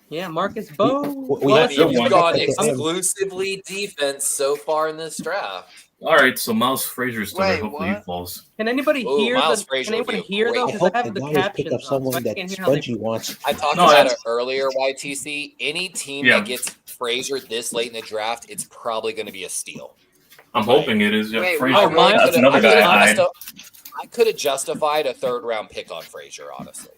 Yeah, Marcus Bo. We I have mean, good you've one. gone That's the M. exclusively defense so far in this draft. all right. So Miles Frazier's still there. Wait, Hopefully he what? falls. Can anybody Ooh, hear Miles the? Frazier Can would be anybody a hear great though? I Because hope I the have the Niners pick captions up up, so someone I that can't hear how they. Spongy wants. I talked No, about that's- it earlier, YTC. Any team Yeah. that gets Frazier this late in the draft, it's probably going to be a steal. I'm hoping it is. Yeah, Wait, Frazier. I really Miles- That's another guy I hide. I could have justified a 3rd round pick on Frazier, honestly.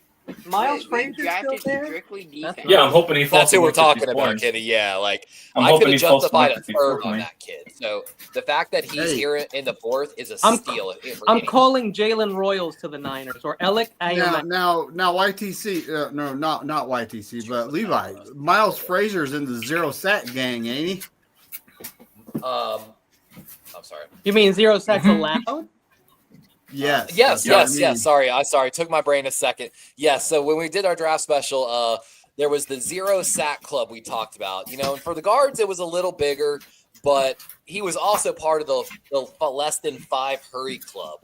Miles We Frazier still drafted there? strictly defense. Yeah, I'm hoping he falls. That's who to we're talking 154. about, Kenny. Yeah, like I'm I hoping could he have falls to justified a 154 3rd on for me. that kid. So the fact that he's Hey. here in the 4th is a I'm- steal. for I'm any- calling Jalen Royals to the Niners or Alec Ayman. Now, YTC. No, not YTC, but Levi. Miles Frazier's in the 0 sack gang, ain't he? sorry. You mean 0 sacks allowed? Yes. Yes. Sorry. Took my brain a second. Yes. So when we did our draft special, there was the 0 sack club we talked about. And for the guards, it was a little bigger, but he was also part of the less than 5 hurry club.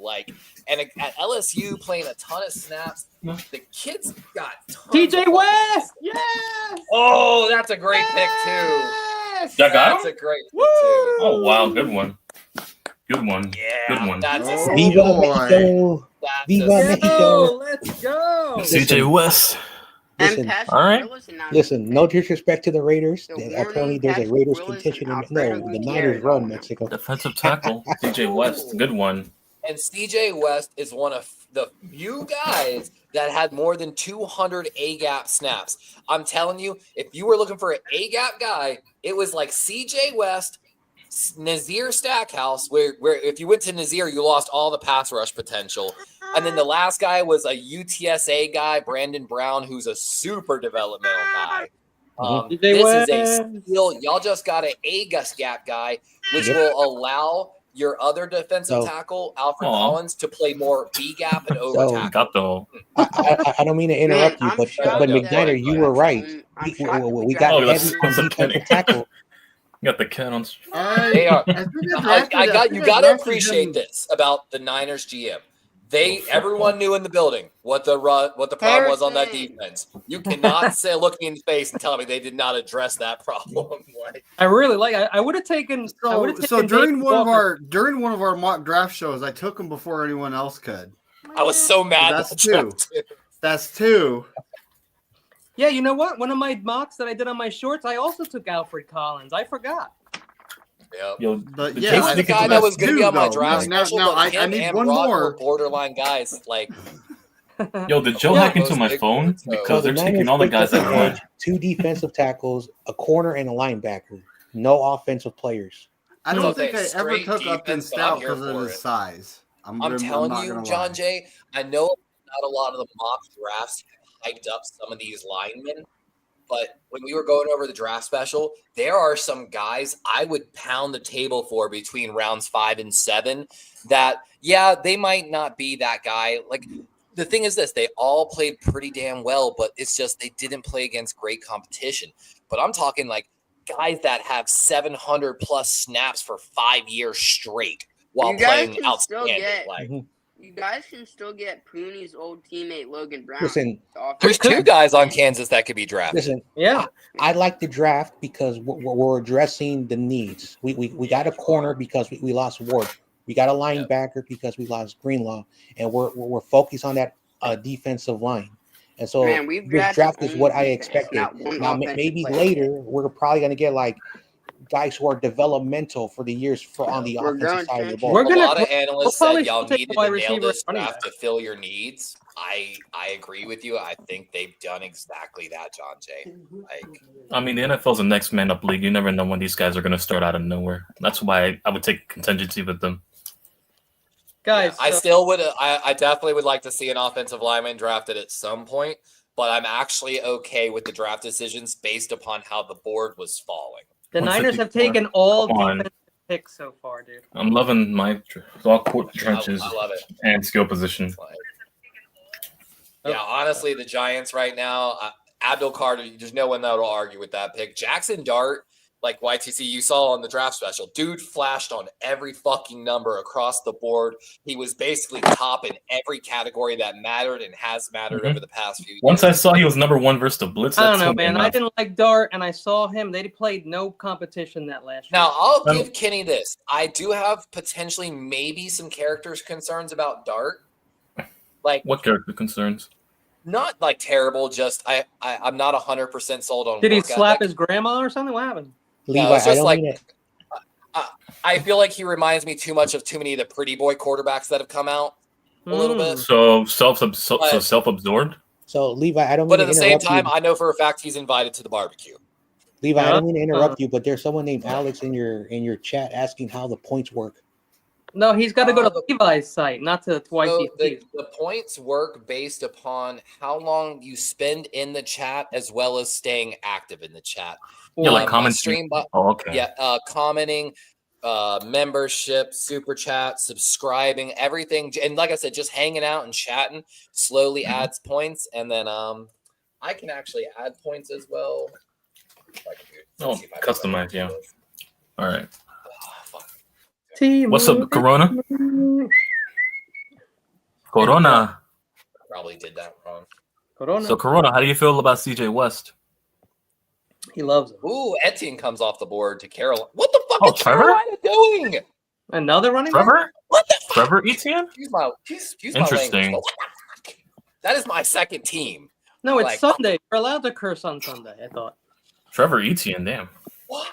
And at LSU playing a ton of snaps, the kids got tons TJ of West. Yes. Oh, that's a great pick too. Yes. That's a great pick too. Oh wow, good one. Good one. Yeah, Good one. That's a Oh, Viva boy. Mexico! Viva Mexico! Let's go. CJ West. Listen, all right. Listen, no disrespect to the Raiders. The Apparently, warning, there's a Patrick Raiders Willis contention. and No, Alfredo the Gutierrez Niners run on him. Mexico. Defensive tackle, CJ West. Good one. And CJ West is one of the few guys that had more than 200 A-gap snaps. I'm telling you, if you were looking for an A-gap guy, it was like CJ West, Nazir Stackhouse, where if you went to Nazir, you lost all the pass rush potential. And then the last guy was a UTSA guy, Brandon Brown, who's a super developmental guy. This is a steal. Y'all just got an A-gap guy, which will allow your other defensive tackle, Alfred Collins, to play more B-gap and over tackle. I don't mean to interrupt you, but McNider, you were right. We got heavy defensive tackle. You got the cat on. They are. You got to appreciate this about the Niners GM. Everyone knew in the building what the problem was on that defense. You cannot look me in the face and tell me they did not address that problem. I really I would have taken. So during one of our mock draft shows, I took him before anyone else could. I was so mad. That's two. That's two. Yeah, you know what? One of my mocks that I did on my shorts, I also took Alfred Collins. I forgot. Yep. Yo, but he was the guy that was going to be on my draft special, but him and Brock were borderline guys. Yo, did Joe hack into my phone? Because they're taking all the guys that won. 2 defensive tackles, a corner, and a linebacker. No offensive players. I don't think I ever took Upton Stout because of his size. I'm telling you, John Jay, I know not a lot of the mock drafts hyped up some of these linemen, but when we were going over the draft special, there are some guys I would pound the table for between rounds 5 and 7 that, they might not be that guy. The thing is this, they all played pretty damn well, but it's just they didn't play against great competition. But I'm talking guys that have 700 plus snaps for 5 years straight while playing outstanding. You guys can still get Pooney's old teammate Logan Brown. Listen, there's 2 guys on Kansas that could be drafted. Listen, I like the draft because we're addressing the needs. We got a corner because we lost Ward. We got a linebacker because we lost Greenlaw, and we're focused on that defensive line. And so this draft is what I expected. Now maybe later we're probably going to get guys who are developmental for the years on the offensive side of the ball. A lot of analysts said y'all needed to nail this draft to fill your needs. I agree with you. I think they've done exactly that, John Jay. I mean, the NFL's a next man up league. You never know when these guys are going to start out of nowhere. That's why I would take contingency with them. Guys, I still would. I definitely would like to see an offensive lineman drafted at some point, but I'm actually okay with the draft decisions based upon how the board was falling. The Niners have taken all defensive picks so far, dude. I'm loving my all court trenches I love it. and skill position. Yeah, honestly, the Giants right now, Abdul Carter, there's no one that will argue with that pick. Jackson Dart, YTC you saw on the draft special, dude flashed on every fucking number across the board. He was basically top in every category that mattered and has mattered over the past few years. Once I saw he was number 1 versus the Blitz. I don't know, man. I didn't like Dart, and I saw him. They played no competition that last year. Now, I'll give Kenny this. I do have potentially maybe some characters concerns about Dart. What character concerns? Not terrible, just I'm not 100% sold on. Did he slap his grandma or something? What happened? No, it's just I feel like he reminds me too much of too many of the pretty boy quarterbacks that have come out a little bit. So self-absorbed. So Levi, I don't. But at the same time, I know for a fact he's invited to the barbecue. Levi, I don't mean to interrupt you, but there's someone named Alex in your chat asking how the points work. No, he's got to go to Levi's site, not to YTC. So the points work based upon how long you spend in the chat as well as staying active in the chat. Yeah, commenting. commenting. membership, super chat, subscribing, everything. And like I said, just hanging out and chatting slowly adds points. And then I can actually add points as well. Customize, yeah. All right. Team What's up, Corona? Corona. Probably did that wrong. Corona. So, Corona, how do you feel about CJ West? He loves him. Ooh, Etienne comes off the board to Carolina. What the fuck is Trevor? Carolina doing? Another running back? Trevor? What the fuck? Trevor Etienne? Excuse my Interesting. language, but what the fuck? That is my second team. No, it's Like- Sunday. You're allowed to curse on Sunday, I thought. Trevor Etienne, damn. Why?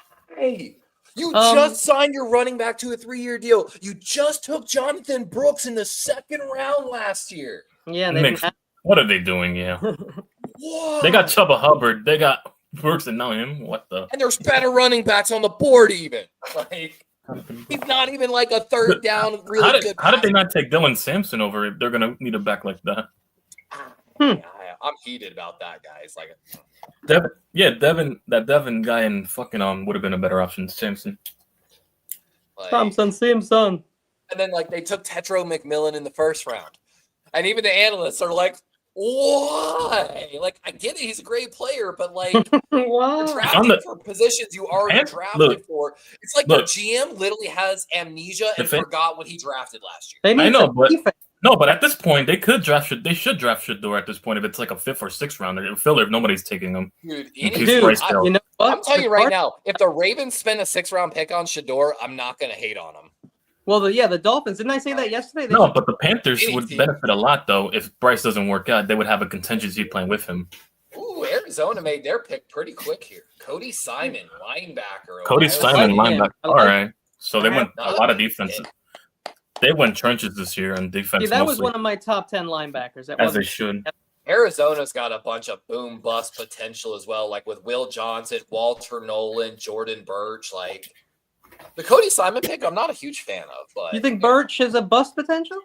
You just signed your running back to a 3-year deal. You just took Jonathan Brooks in the second round last year. Yeah, they Mixed. What are they doing? Yeah. What? They got Chuba Hubbard. They got Brooks and now him. What the? And there's better running backs on the board even. Like, he's not even like a third down really good. How did they not take Dylan Sampson over if they're going to need a back like that? I'm heated about that, guys. Like, Devin guy in fucking would have been a better option. Sampson. Thompson, Simpson. And then like they took Tetro McMillan in the first round, and even the analysts are like, "Why?" Like, I get it, he's a great player, but like, you're drafting for positions you already drafted for. It's like the GM literally has amnesia and forgot what he drafted last year. I know, but at this point, they should draft Shador at this point if it's like a 5th or 6th rounder. Filler if nobody's taking him. Dude, you know what? I'm telling you right now, if the Ravens spend a 6th-round pick on Shador, I'm not going to hate on him. Well, the Dolphins. Didn't I say that yesterday? But the Panthers would benefit a lot, though. If Bryce doesn't work out, they would have a contingency playing with him. Ooh, Arizona made their pick pretty quick here. Cody Simon, linebacker. All right. So they went a lot of defense. They went trenches this year on defense. That was one of my top 10 linebackers. As they should. Arizona's got a bunch of boom bust potential as well, like with Will Johnson, Walter Nolan, Jordan Birch. Like the Cody Simon pick, I'm not a huge fan of. But you think Birch has a bust potential?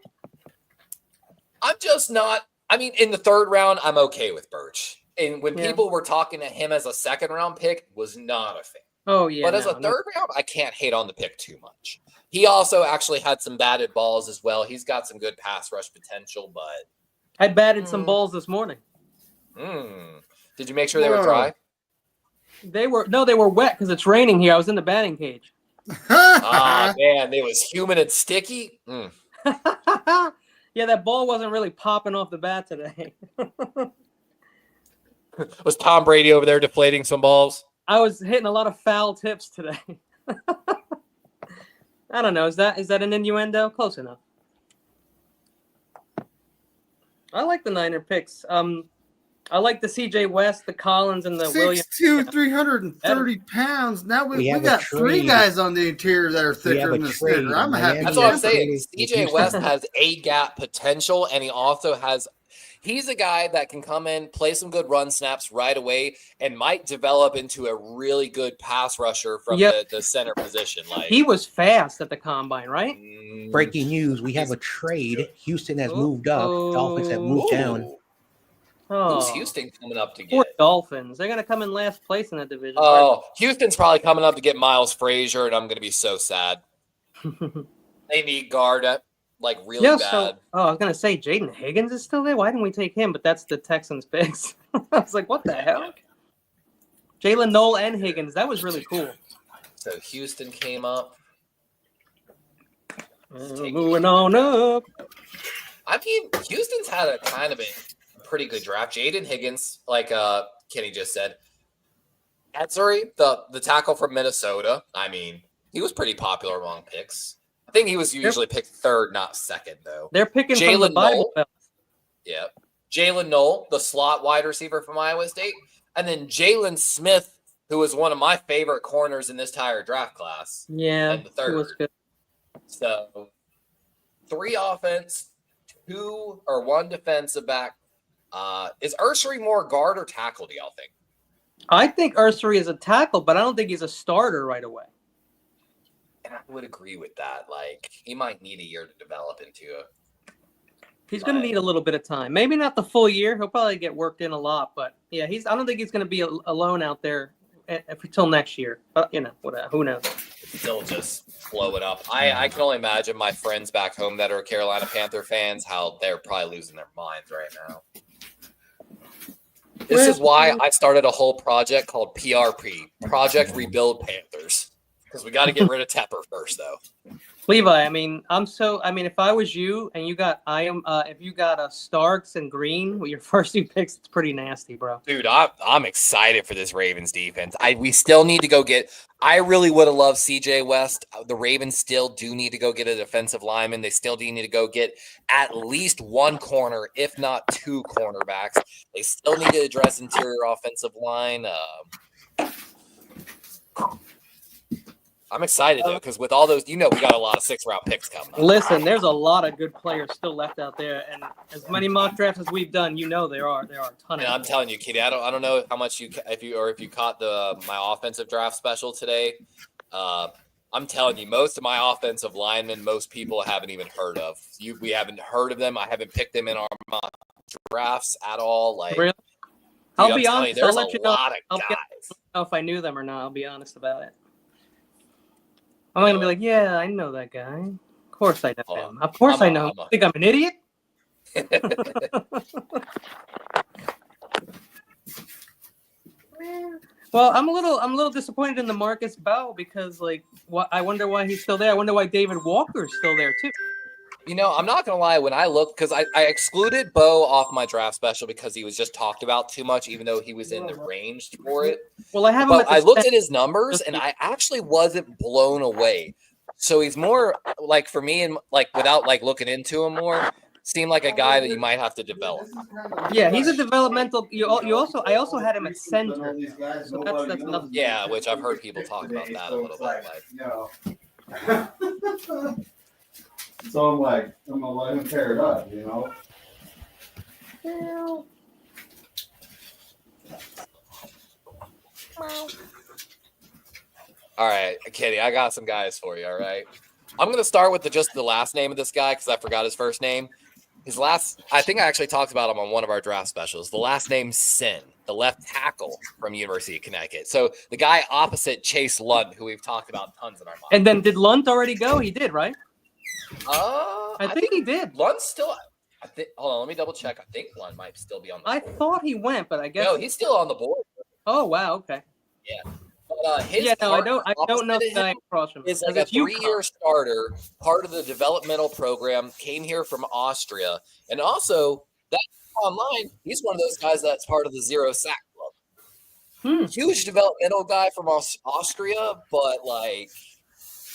I'm just not. I mean, in the 3rd round, I'm okay with Birch. And when people were talking to him as a 2nd-round pick, was not a fan. Oh yeah. But as a 3rd round, I can't hate on the pick too much. He also actually had some batted balls as well. He's got some good pass rush potential, but I batted some balls this morning. Did you make sure they were dry? They were wet because it's raining here. I was in the batting cage. Oh man, it was humid and sticky. Yeah, that ball wasn't really popping off the bat today. Was Tom Brady over there deflating some balls? I was hitting a lot of foul tips today. I don't know. Is that an innuendo? Close enough. I like the Niner picks. I like the CJ West, the Collins, and the Williams. 6'2", 330 pounds. Now we got 3 guys on the interior that are thicker than the sticker. I'm happy. That's what I'm saying. CJ West has A-gap potential, and he also has. He's a guy that can come in, play some good run snaps right away, and might develop into a really good pass rusher from the center position. Like he was fast at the combine, right? Breaking news: we have a trade. Houston has moved up. Dolphins have moved down. Who's Houston coming up to get? Poor Dolphins. They're going to come in last place in that division. Oh, Houston's probably coming up to get Miles Frazier, and I'm going to be so sad. They need guard at really bad. I was going to say Jaden Higgins is still there. Why didn't we take him? But that's the Texans' picks. I was like, what the hell? Jalen Noel and Higgins. That was really cool. So Houston came up. Moving on up. I mean, Houston's had a kind of a pretty good draft. Jaden Higgins, like Kenny just said. Etzuri, the tackle from Minnesota. I mean, he was pretty popular among picks. I think he was usually picked 3rd, not 2nd, though. They're picking from the Bible Belt. Yeah. Jalen Noel, the slot wide receiver from Iowa State. And then Jalen Smith, who was one of my favorite corners in this entire draft class. Yeah, in the 3rd. He was good. So 3 offense, 2 or 1 defensive back. Is Ursary more guard or tackle, do y'all think? I think Ursary is a tackle, but I don't think he's a starter right away. And I would agree with that. Like, he might need a year to develop into a. He's going to need a little bit of time. Maybe not the full year. He'll probably get worked in a lot, but yeah, I don't think he's going to be alone out there until next year. But whatever. Who knows? still just blowing up. I can only imagine my friends back home that are Carolina Panther fans, how they're probably losing their minds right now. This is why I started a whole project called PRP, Project Rebuild Panthers, because we got to get rid of Tepper first, though. Levi, I mean, if I was you and you got if you got Starks and Green with your first 2 picks, it's pretty nasty, bro. Dude, I'm excited for this Ravens defense. We still need to go get. I really would have loved CJ West. The Ravens still do need to go get a defensive lineman. They still do need to go get at least 1 corner, if not 2 cornerbacks. They still need to address interior offensive line. I'm excited, though, because with all those, we got a lot of 6th-round picks coming up. Listen, there's a lot of good players still left out there, and as many mock drafts as we've done, there are a ton of. I'm telling you, Katie, I don't know how much if you caught my offensive draft special today. I'm telling you, most of my offensive linemen, most people haven't even heard of. We haven't heard of them. I haven't picked them in our mock drafts at all. Like, really? Dude, I'll be honest. There's I'll let you know. lot of guys. I don't know if I knew them or not. I'll be honest about it. I'm not gonna be like, yeah, I know that guy. Of course I know him. Of course I know him. Think I'm an idiot? Well, I'm a little disappointed in the Marcus Bow because I wonder why he's still there. I wonder why David Walker's still there too. I'm not going to lie. When I looked, because I excluded Bo off my draft special because he was just talked about too much, even though he was in the range for it. Well, I looked at his numbers, and I actually wasn't blown away. So he's more like, for me, and without looking into him more, seemed like a guy that you might have to develop. Yeah, he's a developmental. I also had him at center. So that's nothing. Yeah, which I've heard people talk about that a little bit. So I'm gonna let him tear it up, All right, Kitty, I got some guys for you. All right, I'm gonna start with just the last name of this guy because I forgot his first name. I think I actually talked about him on one of our draft specials. The last name Sin, the left tackle from University of Connecticut. So the guy opposite Chase Lunt, who we've talked about tons in our mind. And then did Lunt already go? He did, right? I think he did. Lunt's still. Hold on, let me double check. I think Lunt might still be on the board. I thought he went, but I guess no, he's still on the board. Oh wow, okay. Yeah. I don't know the guy across from him. Is like a 3-year starter, part of the developmental program, came here from Austria, and also that online, he's one of those guys that's part of the 0 sack club. Huge developmental guy from Austria, but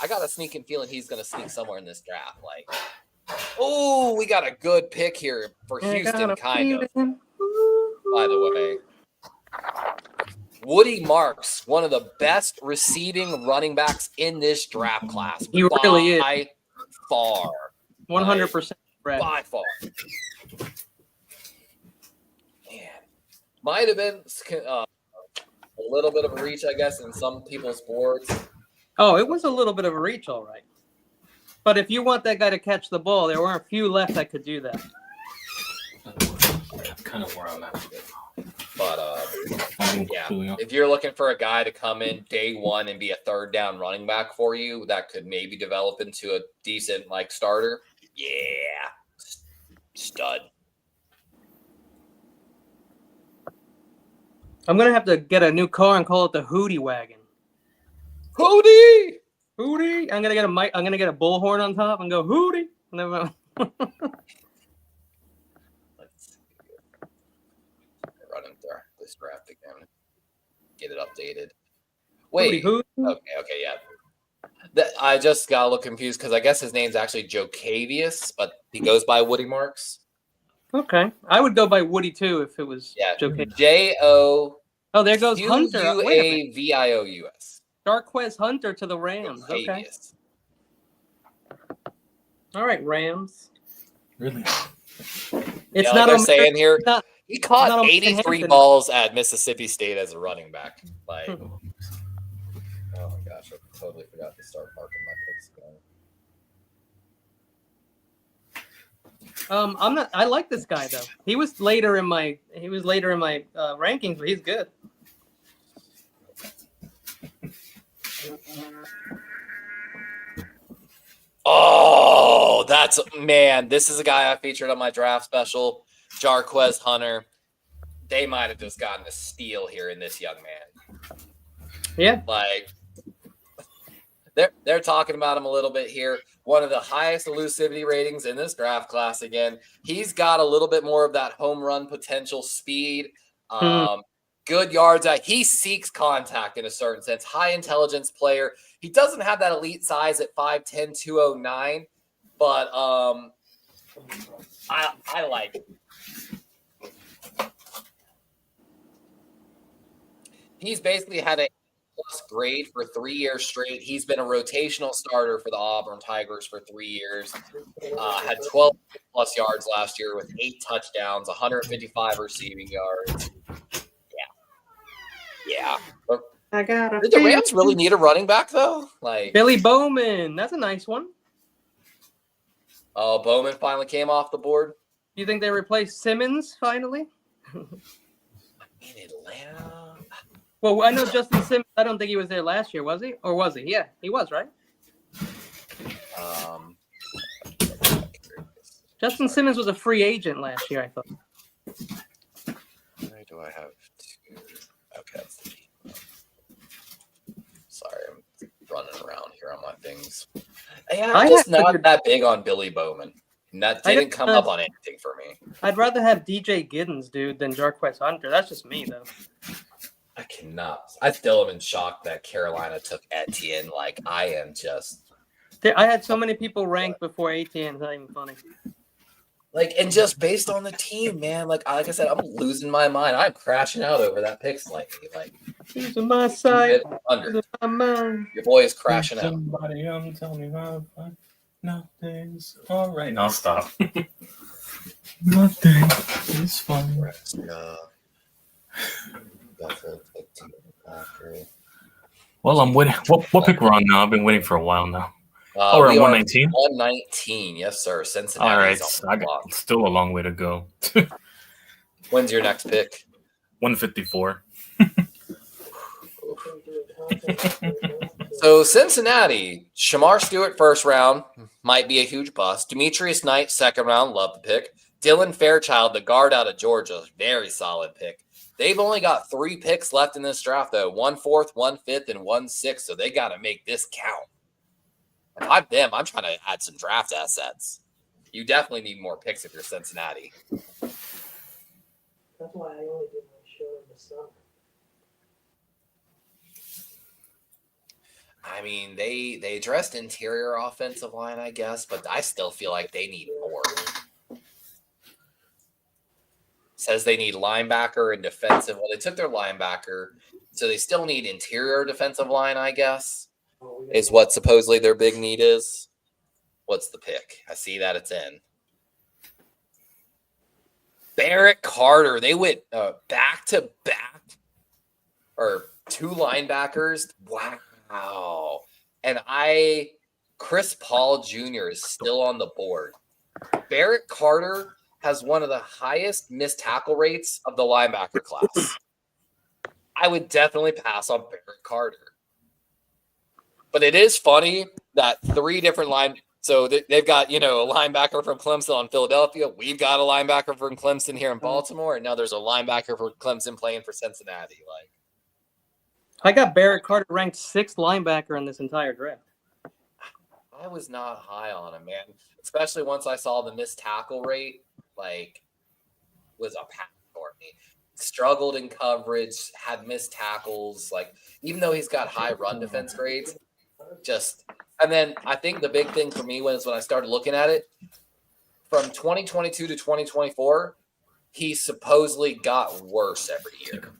I got a sneaking feeling he's going to sneak somewhere in this draft. Oh, we got a good pick here for Houston, kind of. By the way, Woody Marks, one of the best receiving running backs in this draft class. He really is. By far. 100%. By far. Man. Might have been a little bit of a reach, I guess, in some people's boards. Oh, it was a little bit of a reach, all right. But if you want that guy to catch the ball, there weren't a few left that could do that. That's kind of where I'm at. But, if you're looking for a guy to come in day one and be a 3rd down running back for you that could maybe develop into a decent, starter, stud. I'm going to have to get a new car and call it the Hootie Wagon. Hootie! I'm gonna get a mic. I'm gonna get a bullhorn on top and go Hootie. Let's run this draft again. Get it updated. Wait. Hootie. Okay, yeah. I just got a little confused because I guess his name's actually Jocavius, but he goes by Woody Marks. Okay, I would go by Woody too if it was Jocavius. J-O. Oh, there goes Hunter. Uavious. Darquez Hunter to the Rams. Okay. All right, Rams. Really? It's not like I'm saying here. He caught not 83 balls at Mississippi State as a running back. Oh my gosh, I totally forgot to start marking my picks again. I'm not. I like this guy though. He was later in my rankings, but he's good. This is a guy I featured on my draft special, Jarquez Hunter. They might have just gotten a steal here in this young man. Yeah. Like, they're talking about him a little bit here. One of the highest elusivity ratings in this draft class again. He's got a little bit more of that home run potential, speed, good yards. He seeks contact in a certain sense. High intelligence player. He doesn't have that elite size at 5'10", 209, but I like it. He's basically had a plus grade for 3 years straight. He's been a rotational starter for the Auburn Tigers for 3 years. Had 12 plus yards last year with 8 touchdowns, 155 receiving yards. Yeah. Did the Rams really need a running back though? Like Billy Bowman, that's a nice one. Oh, Bowman finally came off the board. You think they replaced Simmons finally? In Atlanta. Well, I know Justin Simmons. I don't think he was there last year, was he? Or was he? Yeah, he was, right? Justin Simmons was a free agent last year, I thought. Where do I have two? Okay, that's the team. Sorry, I'm running around here on my things. Yeah, I'm just not that big on Billy Bowman. And that didn't come up on anything for me. I'd rather have DJ Giddens, dude, than Jarquez Hunter. That's just me, though. I cannot. I still am in shock that Carolina took Etienne. Like, I am just. I had so many people ranked before Etienne. It's not even funny. Like, and just based on the team, man. Like I said, I'm losing my mind. I'm crashing out over that pick slightly. Like, he's on my side. Under. Your boy is crashing out. Somebody tell me how nothing's all right. No, stop. Nothing is fun. Well, I'm waiting. What pick we're on now? I've been waiting for a while now. We're on 119? 119, yes, sir. Cincinnati. All right, I got still a long way to go. When's your next pick? 154. So Cincinnati, Shamar Stewart, first round, might be a huge bust. Demetrius Knight, second round, love the pick. Dylan Fairchild, the guard out of Georgia, very solid pick. They've only got 3 picks left in this draft, though. 1 4th, 1 5th, and 1 6th. So they got to make this count. If I'm them, I'm trying to add some draft assets. You definitely need more picks if you're Cincinnati. That's why I only did my show in the summer. I mean, they addressed interior offensive line, I guess, but I still feel like they need more. Says they need linebacker and defensive. Well, they took their linebacker, so they still need interior defensive line, I guess, is what supposedly their big need is. What's the pick? I see that it's in. Barrett Carter. They went back-to-back or 2 linebackers. Wow. And Chris Paul Jr. is still on the board. Barrett Carter has one of the highest missed tackle rates of the linebacker class. I would definitely pass on Barrett Carter. But it is funny that 3 different so they've got, a linebacker from Clemson on Philadelphia. We've got a linebacker from Clemson here in Baltimore, and now there's a linebacker for Clemson playing for Cincinnati. Like, I got Barrett Carter ranked 6th linebacker in this entire draft. I was not high on him, man. Especially once I saw the missed tackle rate, was a pack for me. Struggled in coverage, had missed tackles. Like, even though he's got high run defense grades, and then I think the big thing for me was when I started looking at it, from 2022 to 2024, he supposedly got worse every year.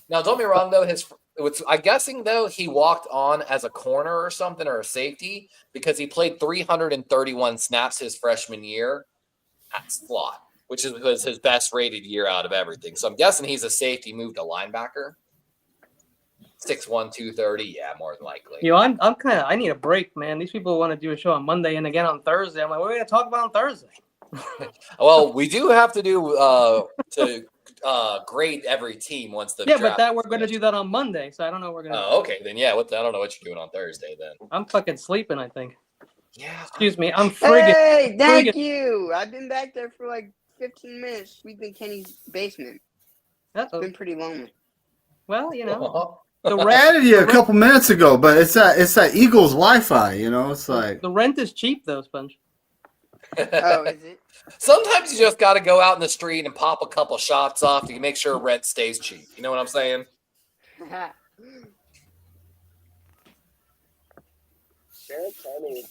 Now don't be wrong though, I'm guessing though he walked on as a corner or something or a safety because he played 331 snaps his freshman year at slot, which was his best rated year out of everything. So I'm guessing he's a safety, moved to linebacker. 6'1", 230, yeah, more than likely. I need a break, man. These people want to do a show on Monday and again on Thursday. I'm like, what are we going to talk about on Thursday? Well, we do have to do grade every team once the draft. But that we're going to do that on Monday, so I don't know what we're going to do. Okay, then yeah, I don't know what you're doing on Thursday then. I'm fucking sleeping, I think. Yeah. Excuse me, I'm friggin'. Hey, thank you. I've been back there for like 15 minutes sleeping in Kenny's basement. It's been pretty lonely. Well, you know, I added you a couple minutes ago, but it's that Eagles Wi-Fi. You know, it's like the rent is cheap though, Sponge. Oh, is it? Sometimes you just got to go out in the street and pop a couple shots off to make sure rent stays cheap. You know what I'm saying?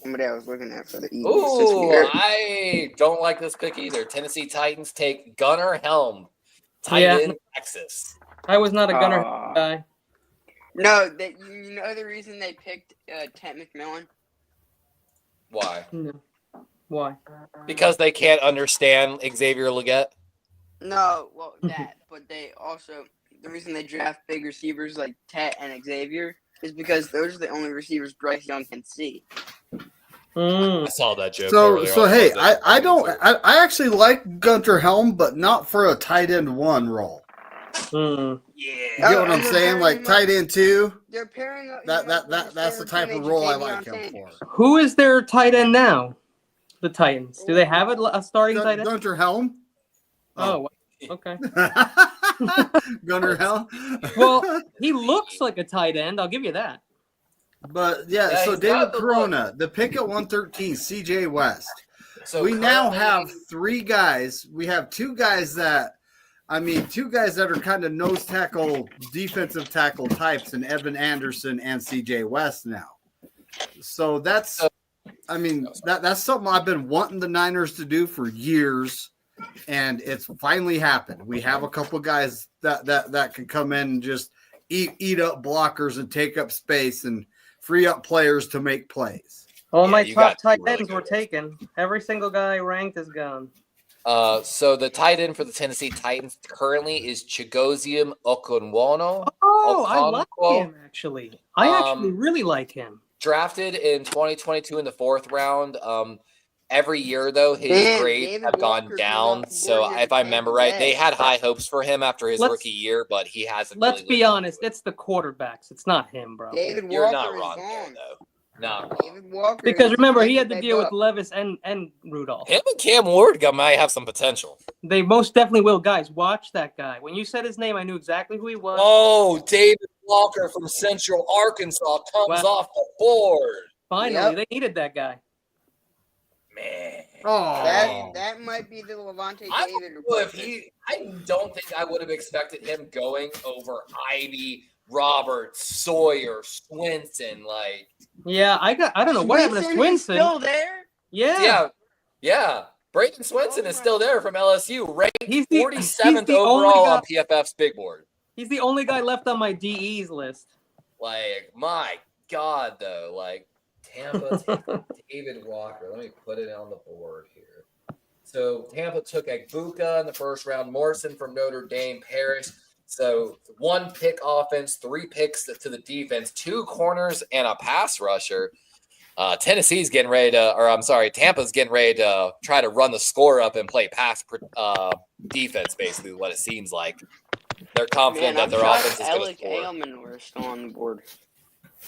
Somebody I was looking at for the Eagles. Ooh, I don't like this pick either. Tennessee Titans take Gunnar Helm, tight end, Texas. I was not a Gunnar guy. No, you know the reason they picked Ted McMillan? Why? No. Why? Because they can't understand Xavier Leggett? No, well, that. But they also, the reason they draft big receivers like Ted and Xavier is because those are the only receivers Bryce Young can see. I saw that joke. So hey, I actually like Gunter Helm, but not for a tight end 1 role. Yeah, you get what I'm saying? Like tight end 2. They're pairing up. That's the type of role I like him for. Who is their tight end now? The Titans. Do they have a starting tight end? Gunter Helm. Oh, okay. Gunner Helm. Well, he looks like a tight end. I'll give you that. But yeah, so David Corona, the pick at 113, CJ West. So we now have 3 guys. We have 2 guys that are kind of nose tackle, defensive tackle types, in Evan Anderson and CJ West now. So that's something I've been wanting the Niners to do for years, and it's finally happened. We have a couple guys that can come in and just eat up blockers and take up space and free up players to make plays. All my top tight ends were taken. Every single guy ranked is gone. So the tight end for the Tennessee Titans currently is Chigozium Okonwono. Oh, I like him, actually. I actually really like him. Drafted in 2022 in the 4th round. Every year, though, his grades have gone down. So if I remember right, they had high hopes for him after his rookie year, but he hasn't. Let's be honest. It's the quarterbacks. It's not him, bro. You're not wrong there, though. Not wrong. Because remember, he had to deal with Levis and Rudolph. Him and Cam Ward might have some potential. They most definitely will. Guys, watch that guy. When you said his name, I knew exactly who he was. Oh, David Walker from Central Arkansas comes off the board. Finally, they needed that guy. Man. Oh, that might be the Levante David. I don't think I would have expected him going over Ivy, Roberts, Sawyer, Swinson. Yeah, I don't know what happened to Swinson. Still there? Yeah. Brayton Swinson is still there from LSU, ranked 47th the overall on PFF's big board. He's the only guy left on my DEs list. My God, though, Tampa David Walker. Let me put it on the board here. So Tampa took Egbuka in the 1st round, Morrison from Notre Dame, Parrish. So 1 pick offense, 3 picks to the defense, 2 corners, and a pass rusher. Tampa's getting ready to try to run the score up and play pass defense, basically, what it seems like. They're confident that their offense is going to score. Ailman were still on the board.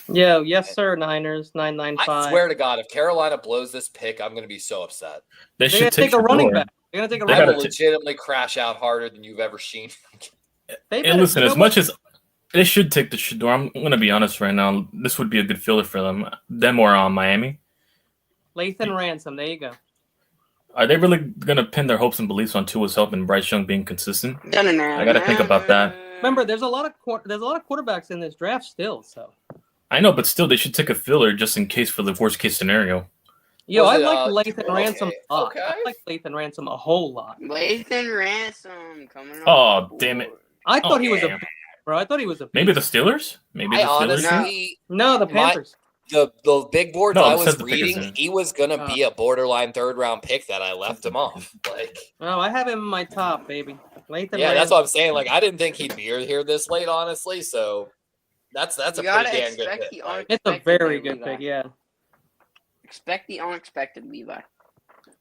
Yeah, yes, sir, Niners, 995. I swear to God, if Carolina blows this pick, I'm going to be so upset. They should take a running back. They're going to take a running I back. will legitimately crash out harder than you've ever seen. And listen, as much as they should take the Shador, I'm going to be honest right now. This would be a good filler for them or on Miami. Lathan Ransom, there you go. Are they really going to pin their hopes and beliefs on Tua's help and Bryce Young being consistent? I got to think about that. Remember, there's a lot of quarterbacks in this draft still. So I know, but still, they should take a filler just in case for the worst case scenario. Yo, I like Lathan Ransom a lot. I like Lathan Ransom a whole lot. Lathan Ransom coming on. Oh, damn it. I thought he was a bro. I thought he was a maybe the Steelers? Maybe the Steelers? Honestly, no, the Panthers. The big boards I was the reading, he was going to be a borderline 3rd round pick that I left him off. No, I have him in my top, baby. Lathan yeah, that's what I'm saying. I didn't think he'd be here this late, honestly. So that's a pretty damn good pick. It's a very good pick, yeah. Expect the unexpected, Levi.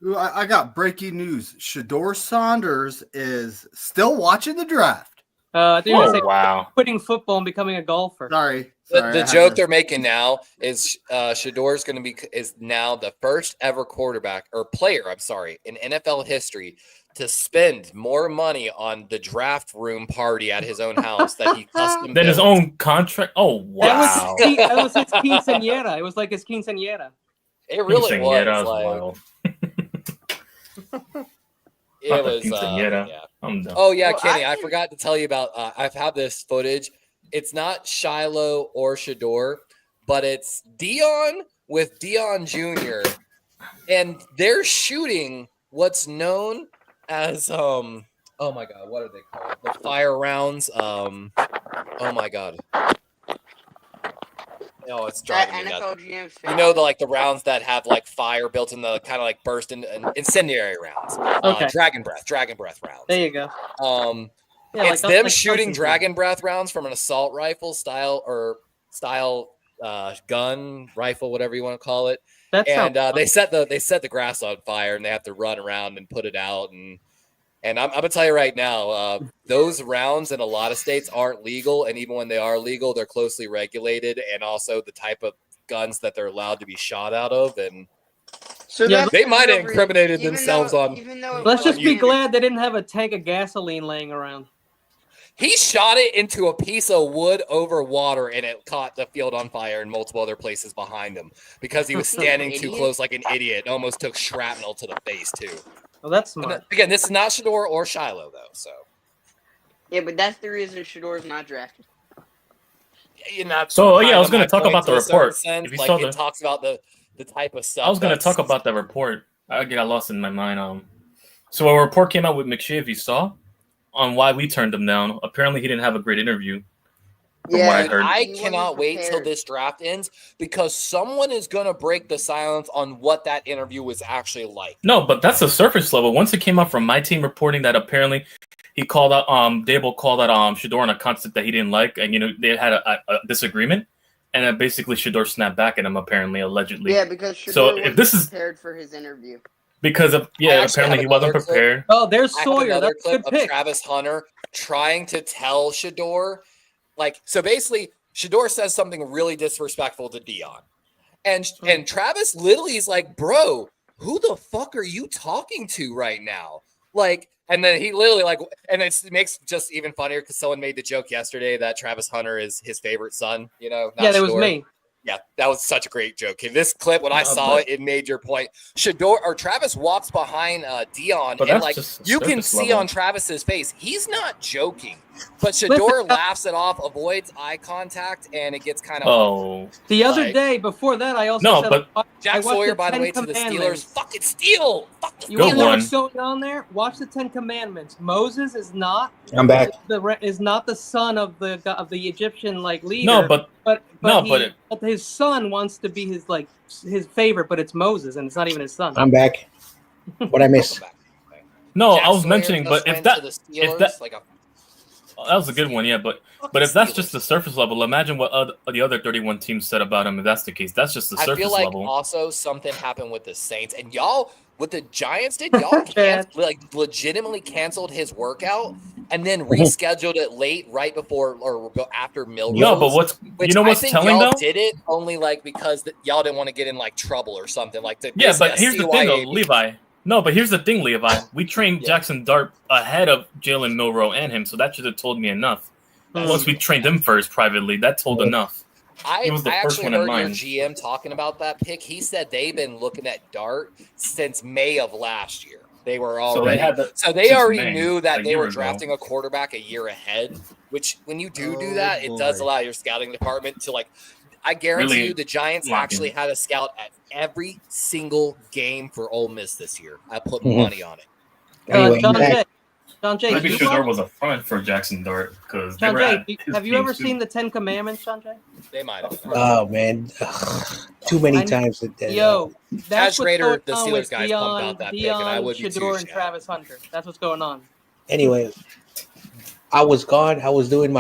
Ooh, I got breaking news. Shador Saunders is still watching the draft. Wow. Quitting football and becoming a golfer. Sorry. The joke they're making now is Shador's going to is now the first ever quarterback or player, I'm sorry, in NFL history to spend more money on the draft room party at his own house that he custom Than his built. own contract. Oh wow. That was his quinceañera. It was like his quinceañera. It really was. Quinceañera Like, wild. it was. Quinceañera. Yeah. I'm done. Oh yeah, Kenny, I forgot to tell you about. I've had this footage. It's not Shiloh or Shador, but it's Dion with Dion Jr. and they're shooting what's known as oh my god, what are they called? The fire rounds. Oh my god. Oh, it's driving me nuts. You know the rounds that have like fire built in the kind of like burst in incendiary rounds. Okay. Dragon breath rounds. There you go. Yeah, it's them shooting dragon breath rounds from an assault rifle style gun, rifle, whatever you want to call it. And they set the grass on fire and they have to run around and put it out. And I'm gonna tell you right now, those rounds in a lot of states aren't legal, and even when they are legal, they're closely regulated, and also the type of guns that they're allowed to be shot out of. And so they might have incriminated themselves on. Let's just be glad they didn't have a tank of gasoline laying around. He shot it into a piece of wood over water, and it caught the field on fire and multiple other places behind him because he was standing too close like an idiot. It almost took shrapnel to the face, too. Well, that's smart. Again, this is not Shador or Shiloh, though. So. Yeah, but that's the reason Shador's not drafted. I was going to talk about the report. If you saw it talks about the type of stuff. I was going to talk about the report. I got lost in my mind. So a report came out with McShea, if you saw, on why we turned him down. Apparently, he didn't have a great interview. Yeah, I cannot wait till this draft ends because someone is going to break the silence on what that interview was actually like. No, but that's the surface level. Once it came out from my team reporting that apparently he called out, Dable called out Shador on a concept that he didn't like, and they had a disagreement, and then basically Shador snapped back at him, apparently, allegedly. Yeah, because Shador if this is prepared for his interview. Because of apparently he wasn't prepared. Oh, there's Sawyer. Another That's a clip good of pick. Travis Hunter trying to tell Shador. So basically, Shador says something really disrespectful to Dion. And Travis literally is like, bro, who the fuck are you talking to right now? And then he literally and it makes just even funnier because someone made the joke yesterday that Travis Hunter is his favorite son, not that Shador. was me. Yeah, that was such a great joke. In this clip, when I saw it made your point. Travis walks behind Dion, and you can see on Travis's face, he's not joking. But Shador laughs it off, avoids eye contact, and it gets kind of. The other day before that, I also said, Jack Sawyer, by the way, to the Steelers, fucking steal. Fuck the Steelers. You want to know what's going on there? Watch the Ten Commandments. Moses is not. I'm back. Is not the son of the Egyptian leader. No, but his son wants to be his favorite, but it's Moses, and it's not even his son. I'm back. What I miss? No, Jack I was Sawyer mentioning, but if that was a good one, yeah. But if that's just the surface level, imagine what the other 31 teams said about him. If that's the case, that's just the surface level. I feel like also something happened with the Saints, and y'all, what the Giants did, y'all legitimately canceled his workout and then rescheduled it late, right before or after Milrose. No, but what's telling y'all though? Did it only because y'all didn't want to get in trouble or something but here's the thing though, Levi. No, but here's the thing, Levi. We trained Jackson Dart ahead of Jalen Milroe and him, so that should have told me enough. Once we trained him first privately, that told enough. I actually heard your GM talking about that pick. He said they've been looking at Dart since May of last year. They were already so they already knew that they were drafting a quarterback a year ahead. Which, when you do that, it does allow your scouting department to I guarantee you, the Giants actually had a scout at every single game for Ole Miss this year. I put money on it. John Jay, maybe Shador was a front for Jackson Dart because John Jay, have you ever seen the Ten Commandments, John Jay? They might have. Oh man, too many times. Yo, that's what's going the on Steelers with guys pumped out that pick, and I would Shador and Travis Hunter. That's what's going on. Anyway, I was gone. I was doing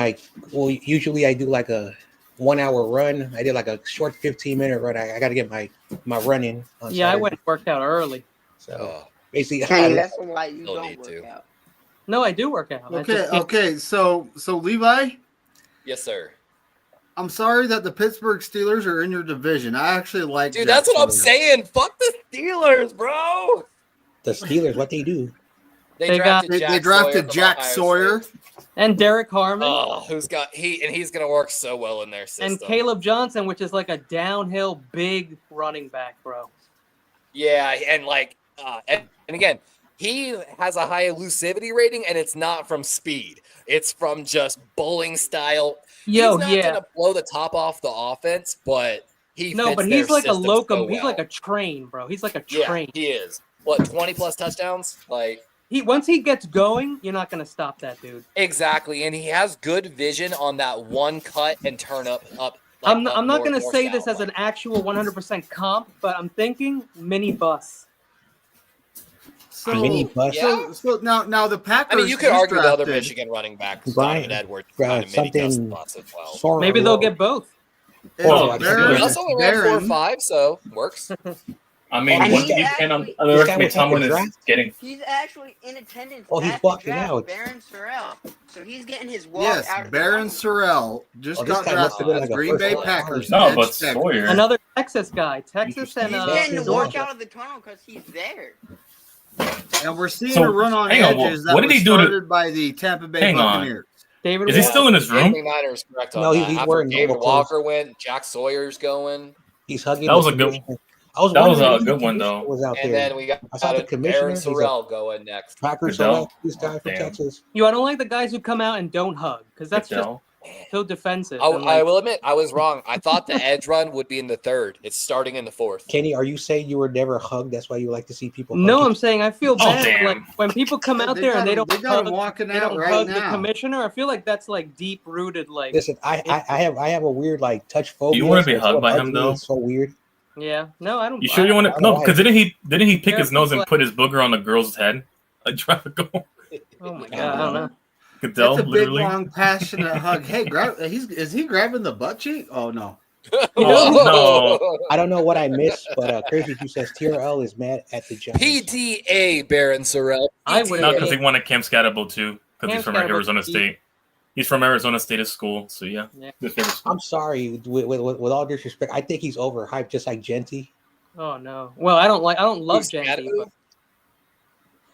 usually I do a 1 hour run. I did a short 15-minute run. I got to get my run in. I went and worked out early. So basically, Kenny, that's why you don't work out. No, I do work out. Okay. So Levi, Yes, sir. I'm sorry that the Pittsburgh Steelers are in your division. I actually like. Dude, that's what I'm saying. Fuck the Steelers, bro. The Steelers, what they do? They drafted Jack Sawyer. And Derek Harmon. Oh, he's gonna work so well in their system. And Caleb Johnson, which is like a downhill big running back, bro. Yeah, and and again, he has a high elusivity rating, and it's not from speed. It's from just bowling style. He's not gonna blow the top off the offense, but he's like a locomotive. He's like a train, bro. He's like a train. Yeah, he is. What, 20 plus touchdowns? Once he gets going, you're not gonna stop that dude. Exactly, and he has good vision on that one cut and turn up. I'm not gonna say this as an actual 100% comp, but I'm thinking mini bus. Mini bus. Yeah. So now the Packers. I mean, you could argue the other Michigan running back, Donovan Edwards, kind of mini bus as well. Maybe they'll get both. Well, that's only ran 4 or 5, so works. I mean, what you can underestimate Tomlin is getting. He's actually in attendance. Oh, he's walking out. Baron Sorrell. So he's getting his walk out. Yes, Baron Sorrell just got drafted by the Green Bay Packers. No, but Sawyer. Another Texas guy. Texas and he's getting the walk out of the tunnel because he's there. And we're seeing a run on edges that was started by the Tampa Bay Buccaneers. David, is he still in his room? No, he's wearing David Walker went. Jack Sawyer's going. He's hugging. That was a good. That was a good one though. And then we got Baron Sorrell going next. Packers select this guy from Texas. I don't like the guys who come out and don't hug because that's just so defensive. I will admit I was wrong. I thought the edge run would be in the 3rd. It's starting in the 4th. Kenny, are you saying you were never hugged? That's why you like to see people hug? No, I'm saying I feel bad like when people come out there and they don't hug right the commissioner. I feel like that's like deep rooted. Like, listen, I have a weird like touch phobia. You want to be hugged by him though? It's so weird. Yeah, no, I don't. You sure you want to? No, because didn't he pick his nose and put his booger on the girl's head? Like trying to go. Oh my god, I don't know. That's a big, long, passionate hug. Hey, is he grabbing the butt cheek? Oh no. No. I don't know what I missed, but Crazy Q says TRL is mad at the Giants. PTA Baron Sorrell. I would not because he wanted Cam Scatterbo too, because he's from Arizona State. He's from Arizona State at school, so yeah. I'm sorry, with all disrespect, I think he's overhyped, just like Genty. Oh no. Well, I don't love Genty.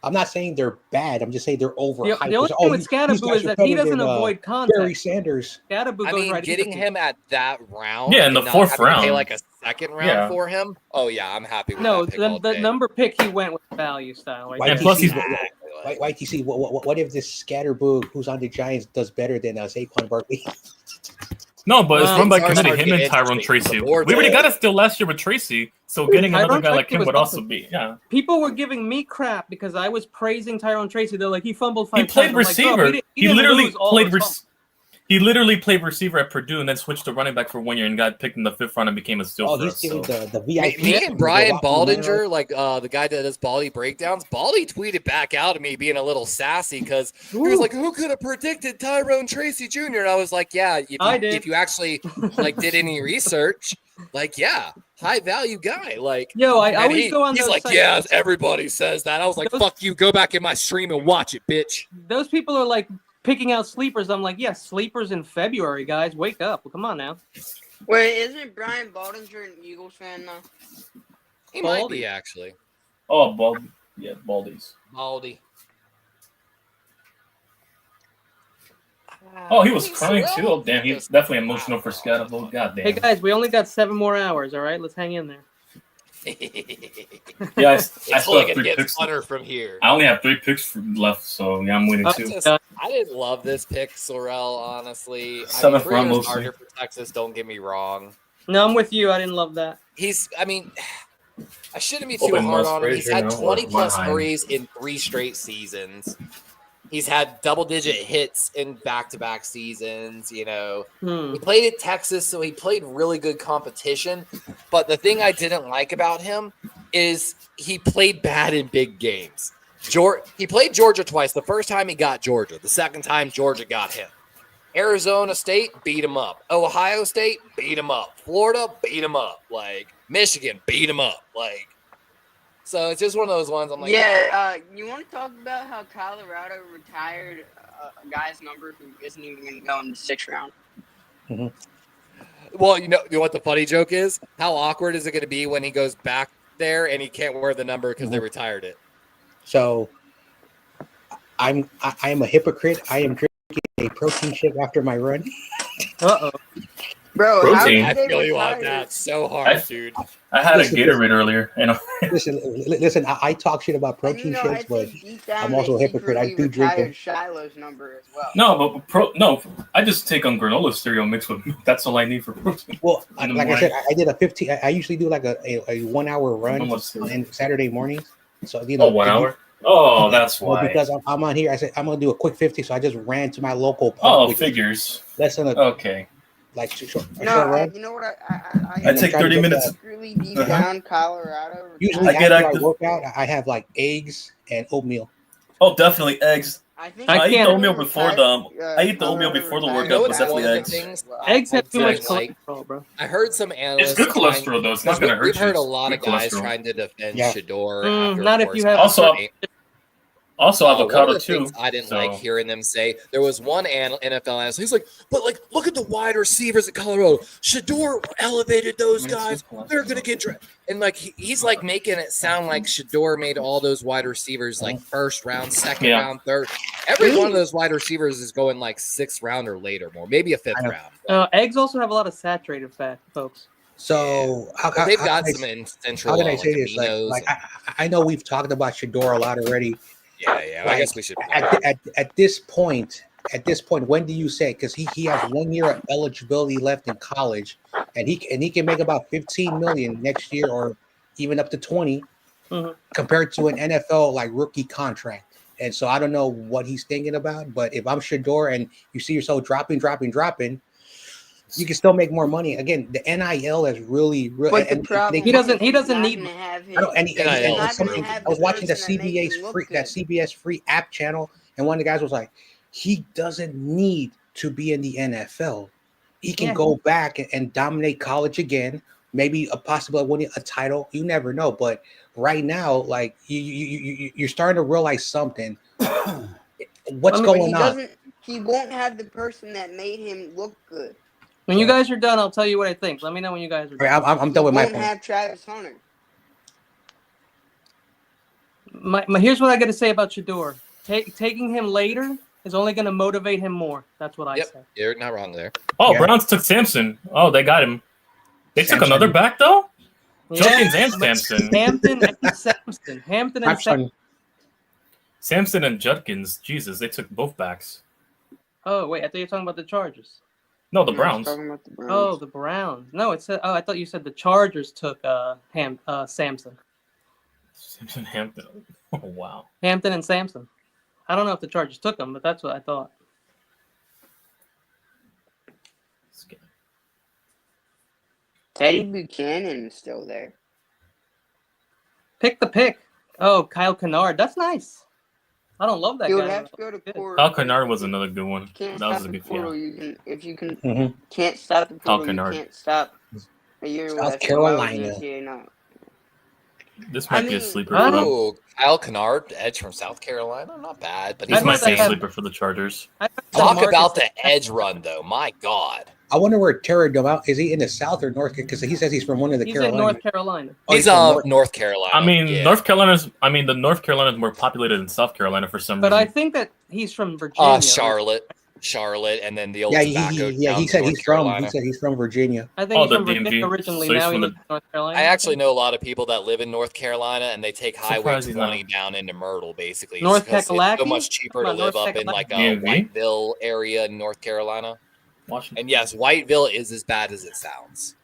I'm not saying they're bad. I'm just saying they're overhyped. The only thing with Scatterbo is that he doesn't avoid contact. Barry Sanders. Scatterbo goes right getting him at that round. Yeah, in the 4th round. Pay like a 2nd round for him. Oh yeah, I'm happy with that. The number pick he went with value style. Right? And plus he's YTC. What if this Scatterboo who's on the Giants does better than Saquon Barkley? No, but it's run by committee. Him and Tyrone Tracy. We already got a steal last year with Tracy, so getting another guy like him would also be. Yeah. People were giving me crap because I was praising Tyrone Tracy. They're like, he fumbled 5 times. He played receiver. He literally played receiver. He literally played receiver at Purdue and then switched to running back for 1 year and got picked in the 5th round and became a steal for us. So. The VIP. Me and Brian Baldinger, the guy that does Baldy breakdowns, Baldy tweeted back out at me being a little sassy because he was like, "Who could have predicted Tyrone Tracy Jr.?" And I was like, "Yeah, if you actually did any research, high value guy." I always go on. He's like, "Yeah, everybody says that." I was like, "Fuck you! Go back in my stream and watch it, bitch." Those people are like picking out sleepers. I'm like, sleepers in February, guys. Wake up. Well, come on now. Wait, isn't Brian Baldinger an Eagles fan now? He might be, actually. Oh, Baldy. Yeah, Baldies. Baldy. Oh, he was crying too. Oh, damn. He's definitely emotional for Scatterbo. God damn. Hey, guys, we only got 7 more hours, all right? Let's hang in there. Yeah, I still have 3 picks. From here. I only have 3 picks left, so yeah, I'm winning 2. I didn't love this pick, Sorrell, honestly. 7th round mostly. For Texas, don't get me wrong. No, I'm with you. I didn't love that. I shouldn't be too hard on him. He's had 20-plus hurries in 3 straight seasons. He's had double-digit hits in back-to-back seasons, He played at Texas, so he played really good competition. But the thing I didn't like about him is he played bad in big games. He played Georgia twice. The first time he got Georgia. The second time, Georgia got him. Arizona State beat him up. Ohio State beat him up. Florida beat him up. Michigan beat him up. So it's just one of those ones. I'm like, you want to talk about how Colorado retired a guy's number who isn't even going to go in the 6th round? Mm-hmm. Well, you know what the funny joke is? How awkward is it going to be when he goes back there and he can't wear the number because they retired it? So I am a hypocrite. I am drinking a protein shake after my run. Uh-oh. Bro, Protein. I feel you on that so hard, dude. I had a Gatorade earlier. Listen. I talk shit about protein shakes, but I'm also a hypocrite. I do drink them. Shiloh's number as well. No, I just take on granola cereal mixed with milk. That's all I need for protein. Well, like I said, I did a 15. I usually do like a 1 hour run on Saturday mornings. So 1 hour. Oh, that's why. Because I'm on here. I said I'm gonna do a quick 50, so I just ran to my local pub. Oh, figures. Less than okay. Like short you know what? I take 30 minutes. Really deep down Colorado. Usually after I work out, I have like eggs and oatmeal. Oh, definitely eggs. I eat the oatmeal before the oatmeal before the workout, but definitely eggs. Eggs have too much like, cholesterol, bro. I heard some analysts. It's good cholesterol, though. It's not going to hurt you. We've heard a lot of guys trying to defend Shedeur. Not if you have Also, avocado one of the too. Things I didn't like hearing them say. There was one NFL analyst. He's like, "But like, look at the wide receivers at Colorado. Shedeur elevated those guys. They're gonna get drafted." And like, he's like making it sound like Shedeur made all those wide receivers like 1st round, 2nd round, 3rd. Every one of those wide receivers is going like 6th round or later, more maybe a 5th round. Eggs also have a lot of saturated fat, folks. So they've got some essential. How can I say this? Like I know we've talked about Shedeur a lot already. Yeah. Like, I guess we should. At this point, when do you say? Because he has 1 year of eligibility left in college, and he can make about 15 million next year, or even up to 20, compared to an NFL like rookie contract. And so I don't know what he's thinking about. But if I'm Shedeur and you see yourself dropping, you can still make more money. Again, the NIL is really. But the problem he doesn't need. I was watching the CBS free app channel, and one of the guys was like, he doesn't need to be in the NFL. He can go back and dominate college again. Maybe a possibility of winning a title. You never know. But right now, like you're starting to realize something. What's going on? He won't have the person that made him look good. When you guys are done, I'll tell you what I think. Let me know when you guys are done. I'm done with my point. Have Travis Hunter. Here's what I got to say about Shedeur. Taking him later is only going to motivate him more. That's what I say. You're not wrong there. Oh, Browns took Sampson. Oh, they got him. They took another back though. Judkins and Sampson. Hampton and Sampson. Sampson and Judkins. Jesus, they took both backs. Oh wait, I thought you were talking about the Chargers. No, the Browns. Oh, the Browns. No, it said. Oh, I thought you said the Chargers took Sampson. Sampson Hampton. Oh wow. Hampton and Sampson. I don't know if the Chargers took them, but that's what I thought. Teddy Buchanan is still there. Pick the pick. Oh, Kyle Kennard. That's nice. I don't love that guy. Have to go to court. Kyle Kennard was another good one. That was a good portal. If you can't stop the portal, you can't stop a year South Carolina. This might be a sleeper. Oh, Kyle Kennard, edge from South Carolina, not bad. But this might be a sleeper for the Chargers. Talk about the edge run, though. My God. I wonder where Terry Domal is. He in the South or North? Because he says he's from one of the Carolinas. He's in North Carolina. He's North Carolina. I mean, North Carolina's. I mean, the North Carolina is more populated than South Carolina for some reason. But I think that he's from Virginia. Charlotte, and then the old tobacco. He said he's from. He said he's from Virginia. I think he's from Virginia originally. Now he's in North Carolina. I actually know a lot of people that live in North Carolina, and they take Highway 20 down into Myrtle, basically. North Kakalaki. It's so much cheaper to live up in like a Whiteville area in North Carolina. Washington. And yes, Whiteville is as bad as it sounds.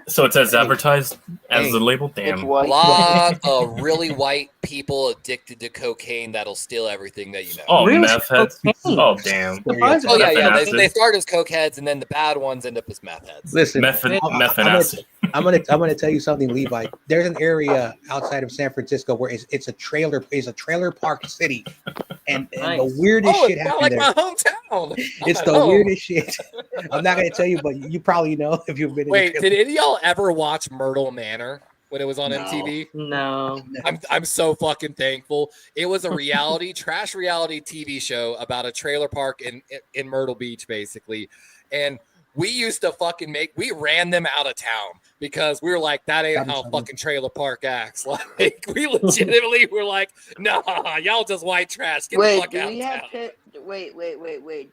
So it's as advertised as the label. Damn. A lot of really white people addicted to cocaine that'll steal everything that you know. Oh, really? Meth heads. Oh, damn. Oh, yeah. They start as coke heads, and then the bad ones end up as meth heads. Listen, meth and acid. I'm gonna tell you something, Levi. There's an area outside of San Francisco where it's a trailer park city, and the weirdest shit happened like there. My hometown. It's the weirdest shit. I'm not gonna tell you, but you probably know if you've been. Wait, did any of y'all ever watch Myrtle Manor? when it was on No. MTV? No. I'm so fucking thankful. It was a trash reality TV show about a trailer park in Myrtle Beach, basically. And we used to we ran them out of town because we were like, that ain't how a fucking trailer park acts. Like, we legitimately were like, nah, y'all just white trash. Get the fuck out of town. Wait.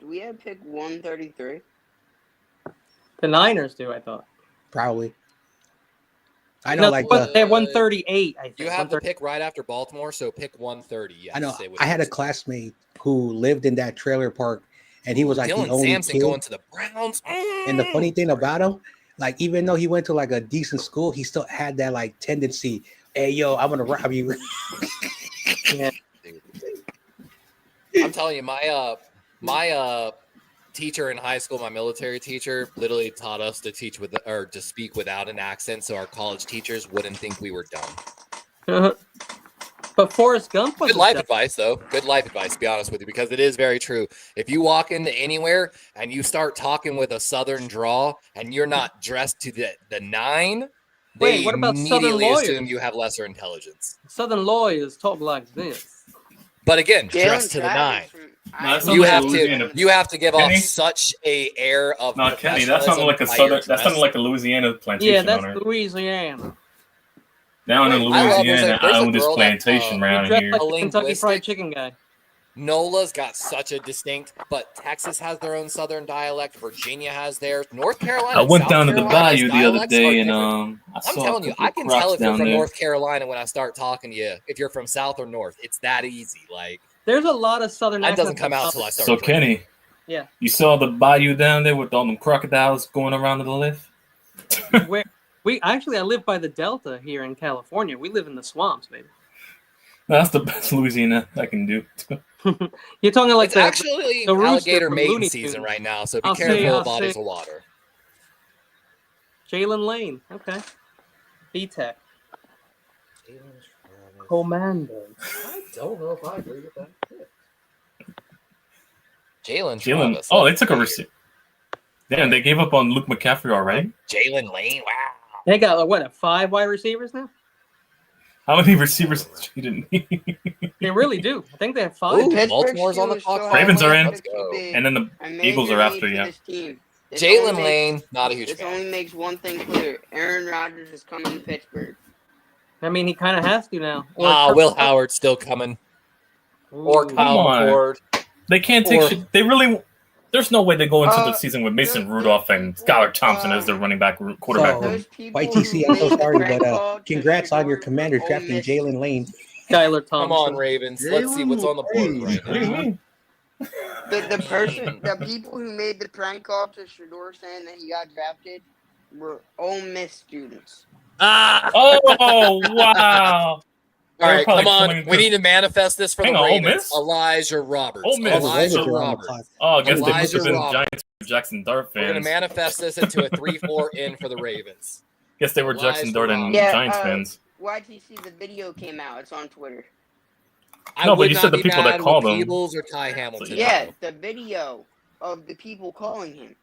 Do we have pick 133? The Niners do, I thought. Probably. I know, they have 138. I think you have the pick right after Baltimore, so pick 130. Yes, I know. I had a classmate who lived in that trailer park, and he was like Dylan the only Sampson kid. going to the Browns. And the funny thing about him, like, even though he went to like a decent school, he still had that like tendency. Hey, yo, I'm gonna rob you. Yeah. I'm telling you, my teacher in high school, my military teacher, literally taught us to to speak without an accent, so our college teachers wouldn't think we were dumb. But Forrest Gump was good life advice, though. Good life advice, to be honest with you, because it is very true. If you walk into anywhere and you start talking with a Southern drawl and you're not dressed to the nine, they what about Southern immediately lawyers? assume you have lesser intelligence. Southern lawyers talk like this. But again, dressed to the nine. You have to give off such a air of Kenny, that sounded like a Louisiana plantation. Yeah, that's owner. Louisiana. Down in Louisiana, I own this plantation around here. Like the Kentucky Fried Chicken guy. NOLA's got such a distinct, but Texas has their own Southern dialect. Virginia has theirs. North Carolina. I went down to the bayou the other day, and I'm telling you, I can tell if you're from North Carolina when I start talking to you. If you're from South or North, it's that easy. Like, there's a lot of Southern. That doesn't come out till I start. So Kenny, yeah, you saw the bayou down there with all them crocodiles going around to the left. Where I live by the Delta here in California. We live in the swamps, baby. That's the best Louisiana I can do. You're talking like the alligator mating season right now, so be careful of bodies of water. Jalen Lane, okay. B-Tech. Commander. I don't know if I agree with that. Jalen. Oh, they took a receiver. Damn, they gave up on Luke McCaffrey already. Jalen Lane. Wow. They got 5 wide receivers now? How many receivers did you need? They really do. I think they have 5. Ooh, Baltimore's on the clock. Ravens are in. And then the Eagles are after, yeah. Jalen Lane, not a huge fan. This only makes one thing clear. Aaron Rodgers is coming to Pittsburgh. I mean, he kind of has to now. Will Howard's still coming. Ooh. Or Kyle McCord. They can't take shit. They really... There's no way they go into the season with Mason Rudolph and Skylar Thompson as their running back quarterback room. YTC, I'm so sorry, but congrats on your commander drafting Jalen Lane. Skylar Thompson. Come on, Ravens. Let's see what's on the board right now. The people who made the prank call to Shedeur saying that he got drafted were Ole Miss students. Oh, wow. All right, come on. We need to manifest this for the Ravens. Elijah Roberts. Elijah Roberts. Oh, I guess they must have been Giants or Jackson Dart fans. We're going to manifest this into a 3-4 in for the Ravens. Guess they were Jackson Dart and Giants fans. YTC, the video came out. It's on Twitter. No, but you said the people that called him. Peebles or Ty Hamilton. Yeah, the video of the people calling him.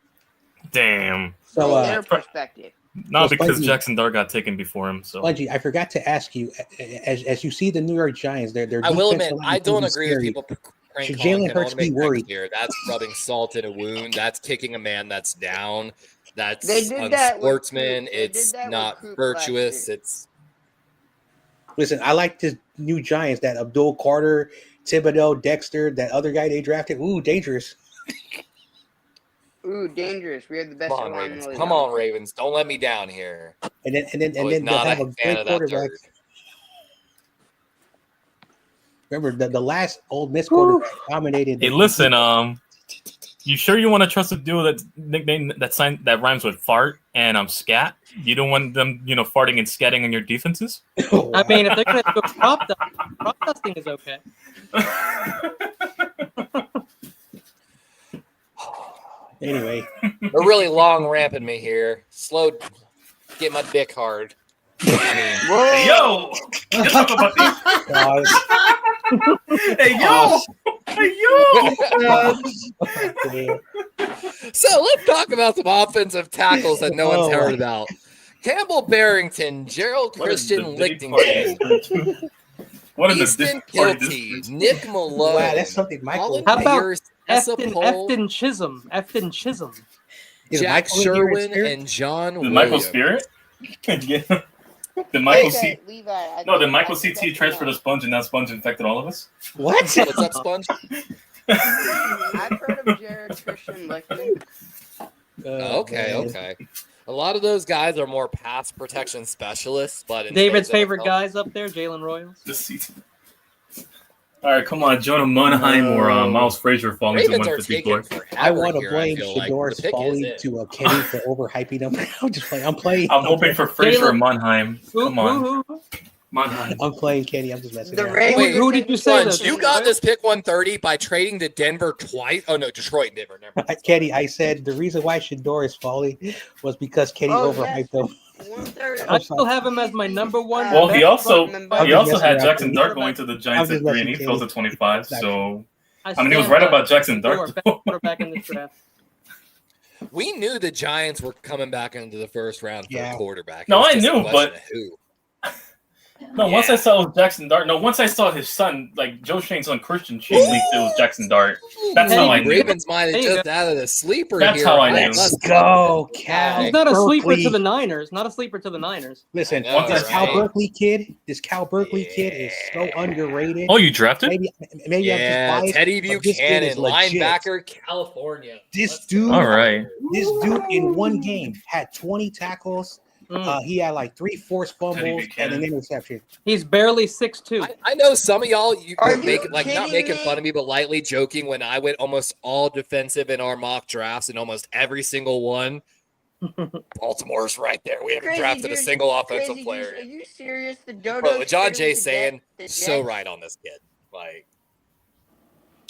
Damn. So their perspective. Not because Jackson Dart got taken before him. So, Bungie, I forgot to ask you, as you see the New York Giants, their I will admit, I don't agree with people. Should Jalen Hurts be worried? Here. That's rubbing salt in a wound. That's kicking a man that's down. That's unsportsman. It's not virtuous. It's. Listen, I like the new Giants. That Abdul Carter, Thibodeau, Dexter, that other guy they drafted. Ooh, dangerous. Ooh, dangerous. We have the best. Come on, Ravens. Come on, Ravens. Don't let me down here. And then they'll have a great quarterback. Remember, the last Ole Miss quarterback dominated. Hey, listen, you sure you want to trust a duo that nickname that rhymes with fart and scat? You don't want them, farting and scatting on your defenses? I mean, if they're going to go crop dusting is okay. Anyway, they're really long ramping me here. Slow, get my dick hard. Hey, yo, let's talk about these. Hey, yo, So let's talk about some offensive tackles that no one's heard about. Campbell Barrington, Gerald What is Christian the big party Lichtenstein, this week? What is the Easton big party this Kilty, week? Nick Malone. Wow, that's something Michael. Colin How about Pierce, Tessa Pohl, Efton Chisholm? Efton Chisholm. Is Jack Michael in here in Sherwin, spirit? and John The Williams. Michael Spirit? Yeah. Did Michael Okay, C? Levi, No, did Michael CT transfer to Sponge and that Sponge infected all of us? What? What's up, Sponge? I've heard of Jared Christian Lichtman. Okay. A lot of those guys are more pass protection specialists, but in David's today's favorite NFL guys up there, Jalen Royals. The CT. All right, come on, Jonah Munheim or Miles Frazier falling to Ravens are taking 154. forever I want to here, blame feel like. Shador's The pick folly is to Kenny for overhyping him. I'm just playing. I'm playing. I'm hoping for Frazier or Jalen- Munheim. Come on, Who? Munheim. I'm playing Kenny. I'm just messing The around. Ravens. Wait, Who did you say Sponge, that? you got this pick 130 by trading to Denver twice. Oh no, Detroit, Denver. Never mind. Kenny, I said the reason why Shador is falling was because Kenny overhyped him. 130. I still have him as my number one. Well, he best also quarterback. he also messing had around, Jackson Kenny. Dart going to the Giants I'm at just 3, and he messing, fell to Kenny. 25. It's not So I mean, he was stand right by about Jackson Shador, Dart. best quarterback in this draft. We knew the Giants were coming back into the first round for a quarterback. It No, was I just a knew, question but- of who. No, once I saw it was Jackson Dart. No, once I saw his son, like Joe Shane's son, Christian Shane, leaked it was Jackson Dart. That's how I knew. Ravens might have There you just added a sleeper That's here. how I knew. Let's go, Cal. He's not a sleeper Berkeley. to the Niners. Not a sleeper to the Niners. Listen, I know, this Cal right? Berkeley kid, is so underrated. Oh, you drafted? Maybe I'm Yeah, just biased. Teddy but this kid is Buchanan, legit. linebacker, California. This Let's dude, go. All right. this dude in one game had 20 tackles. Mm. He had like 3 forced fumbles and Buchanan. an interception. He's barely 6'2". I know some of y'all Are were you making not kidding making me? fun of me, but lightly joking when I went almost all defensive in our mock drafts and almost every single one. Baltimore's right there. We haven't Crazy, drafted a dude. single offensive Crazy, player. Are you serious? The Dodo. But what John traded Jay's the saying, Jets- the so Jets- right on this kid. Like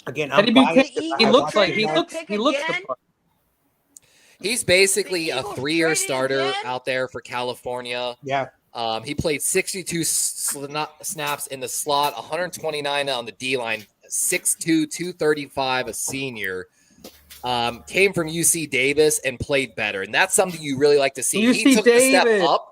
Again, Teddy I'm Buchanan, biased. he he I looks watched like the he guy. looks Pick he looks the again? part. he's basically The a Eagles 3-year traded starter again? out there for California. Yeah, He played 62 snaps in the slot, 129 on the D line, 6'2", 235, a senior. Came from UC Davis and played better, and that's something you really like to see. He UC took a step Davis. up.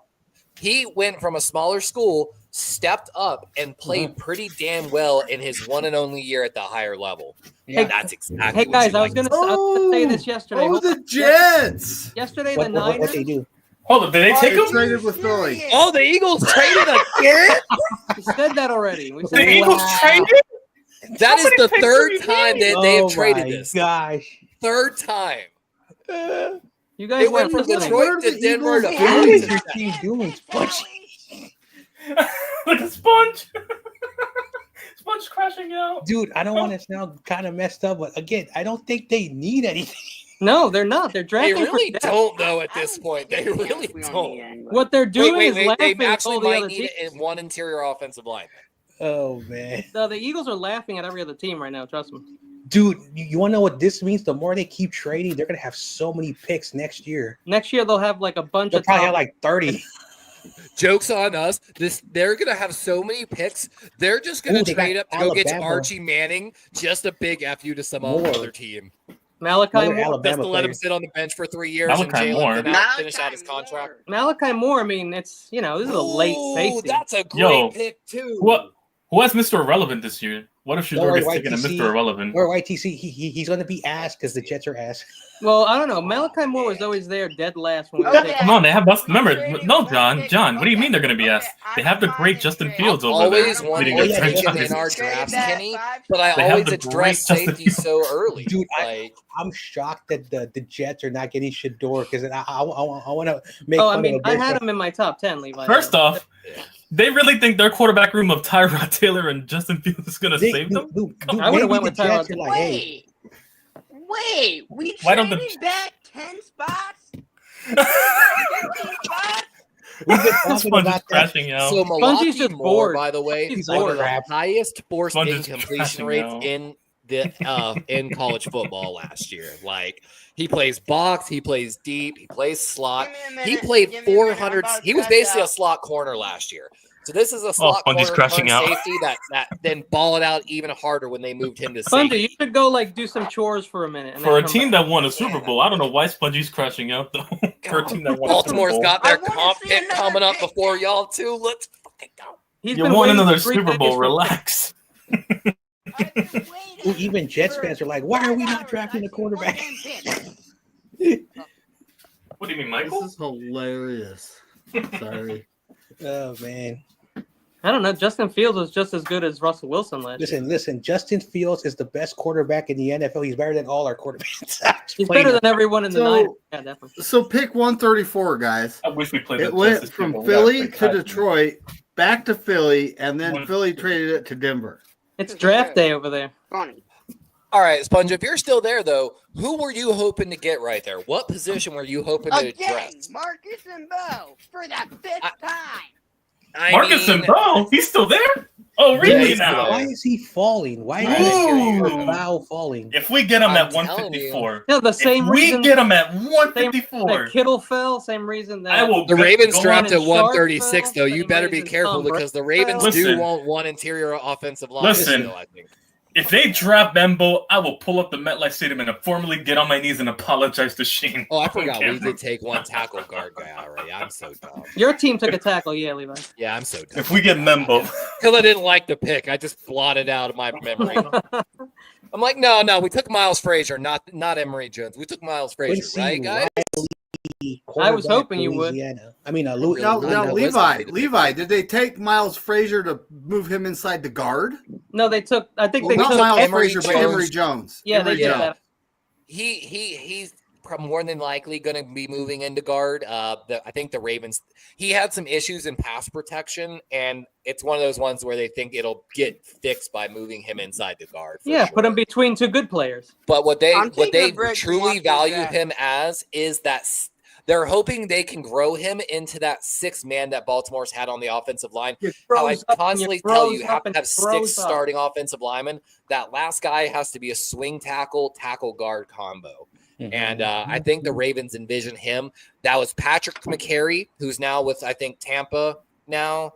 He went from a smaller school, stepped up, and played pretty damn well in his one and only year at the higher level. yeah. And that's exactly Hey what guys, you I was like. gonna say this yesterday. Oh, the Jets. Yesterday, What, the what, Niners. what they do? Hold on, did they take They him? traded with Philly. Oh, the Eagles traded again? We said that already. We The said Eagles traded? That is the Somebody third picked time that Oh they've traded my this. gosh. Third time. you guys They went weren't from listening. Detroit What are to the Denver to Eagles What Philly is to your team doing, Sponge? Look at Sponge. Sponge crashing out. Dude, I don't want to sound kind of messed up, but again, I don't think they need anything. No, they're not. They're They drafting really for depth. don't know at this point. They really don't. What they're doing is They laughing at actually all the might other need teams. one interior offensive lineman. Oh man, The Eagles are laughing at every other team right now. Trust me. dude, you want to know what this means? The more they keep trading, they're gonna have so many picks next year. Next year they'll have like a bunch They'll of probably top. have like 30. Joke's on us. They're gonna have so many picks. They're just gonna Ooh, they got trade up to go get Alabama. Archie Manning. Just a big fu to some More. other team. Malachi Another Moore. Alabama Just to let him player. sit on the bench for 3 years and Malachi Moore. Jalen finish out his contract. Malachi Moore. I mean, it's this is a late Ooh, safety. that's a great Yo, pick too. Who has Mr. Irrelevant this year? What if Shador Don't worry, gets taken to YTC. Mr. Irrelevant? Or YTC, he's gonna be ass because the Jets are ass. Well, I don't know. Malachi Moore was always there, dead last when we Okay. were Come on, they have bust. Remember, Trading no, one John, pick. John. What do you mean they're going to be Okay, ass? They have the I'm great fine Justin with Fields trading. over there, Always wanted leading Oh, to their yeah, take him franchise. in our Trade drafts, that Kenny, 5 but I They have always the address great Justin safety Fields. so early. Dude, Like, I'm shocked that the Jets are not getting Shador because I want to make Oh, fun I mean, of a I good had guy. him in my top 10, Levi. First off, they really think their quarterback room of Tyrod Taylor and Justin Fields is going to They- save them? dude, I would've maybe went the with Jets Tyrod. are like, hey, Wait, we Why don't traded the- back 10 spots? 15 spots? we've been talking Sponge is about that. crashing out. so Spongy's Milwaukee just Moore, bored. by the way, He's one bored. of the highest forced Sponge is incompletion crashing rates out. in the in college football last year. Like, he plays box, he plays deep, he plays slot. Give me a He minute, played give me a minute, I'm 400. about to He was crash basically a out. slot corner last year. So this is a slot Spongy's corner crashing turn out. safety that then balled out even harder when they moved him to Spongy, safety. you should go like do some chores for a minute. And For then a come team back. that won a Super Bowl, I don't know why Spongy's crashing out though. For a team that won a Super Baltimore's Bowl. got their I wanna comp see pick another coming up pick. before y'all too. Let's fucking go. He's You been won waiting another 3 Super days Bowl. for- Relax. I've been waiting Ooh, even Jets for fans are like, why are we not 5 drafting a hours. I've seen one quarterback? damn pick. What do you mean, This Michael? is hilarious. Sorry. Oh man. I don't know. Justin Fields was just as good as Russell Wilson last year. Listen. Justin Fields is the best quarterback in the NFL. He's better than all our quarterbacks. He's better than everyone in the So- Niners. Yeah, definitely. So pick 134, guys. I wish we played. It the went Justice from People. Philly That's to like- Detroit, back to Philly, and then Philly traded it to Denver. It's draft day over there. Funny. All right, Sponge, if you're still there, though, who were you hoping to get right there? What position were you hoping to Again, address? Marcus and Bo for the 5th time. Marcus and Bo, he's still there? Oh, Yeah, really he's still now? there. Why is he falling? Why I didn't hear you. is Bow falling? If we get him I'm at telling 154, Yeah, the same if we reason get him at that 154, Kittle fell, same reason that I will. The Ravens go dropped on at and 136, Sharp though. You fell, better be and careful Tom because the Brady Ravens fell. do Listen. want one interior offensive line. Listen. Still, I think. If they draft Bembo, I will pull up the MetLife Stadium and formally get on my knees and apologize to Shane. Oh, I on forgot we camera. did take one tackle guard guy already. I'm so dumb. Your team took a tackle, yeah, Levi. Yeah, I'm so dumb. If we get Membo, Because I didn't like the pick. I just blotted out of my memory. I'm like, no, we took Miles Frazier, not Emory Jones. We took Miles Frazier, Quincy right, guys? Riley, I was quarterback hoping you would. Louisiana. I mean, Really? Now, No, now no, Levi, listen. Levi, did they take Miles Frazier to move him inside the guard? No, they took. I think Well, they not took. Miles Emory Frazier, but Jones. Emory Jones. Yeah, Emory they did Yeah. that. He's more than likely going to be moving into guard. I think the Ravens. He had some issues in pass protection, and it's one of those ones where they think it'll get fixed by moving him inside the guard. for Yeah, sure. put him between two good players. But what they I'm taking a break from truly watching value that. him as is that they're hoping they can grow him into that 6 man that Baltimore's had on the offensive line. You How I froze up and constantly tell you, froze you have up to and have 6 froze up. starting offensive linemen. That last guy has to be a swing tackle guard combo. And I think the Ravens envision him. That was Patrick McCary, who's now with, I think, Tampa now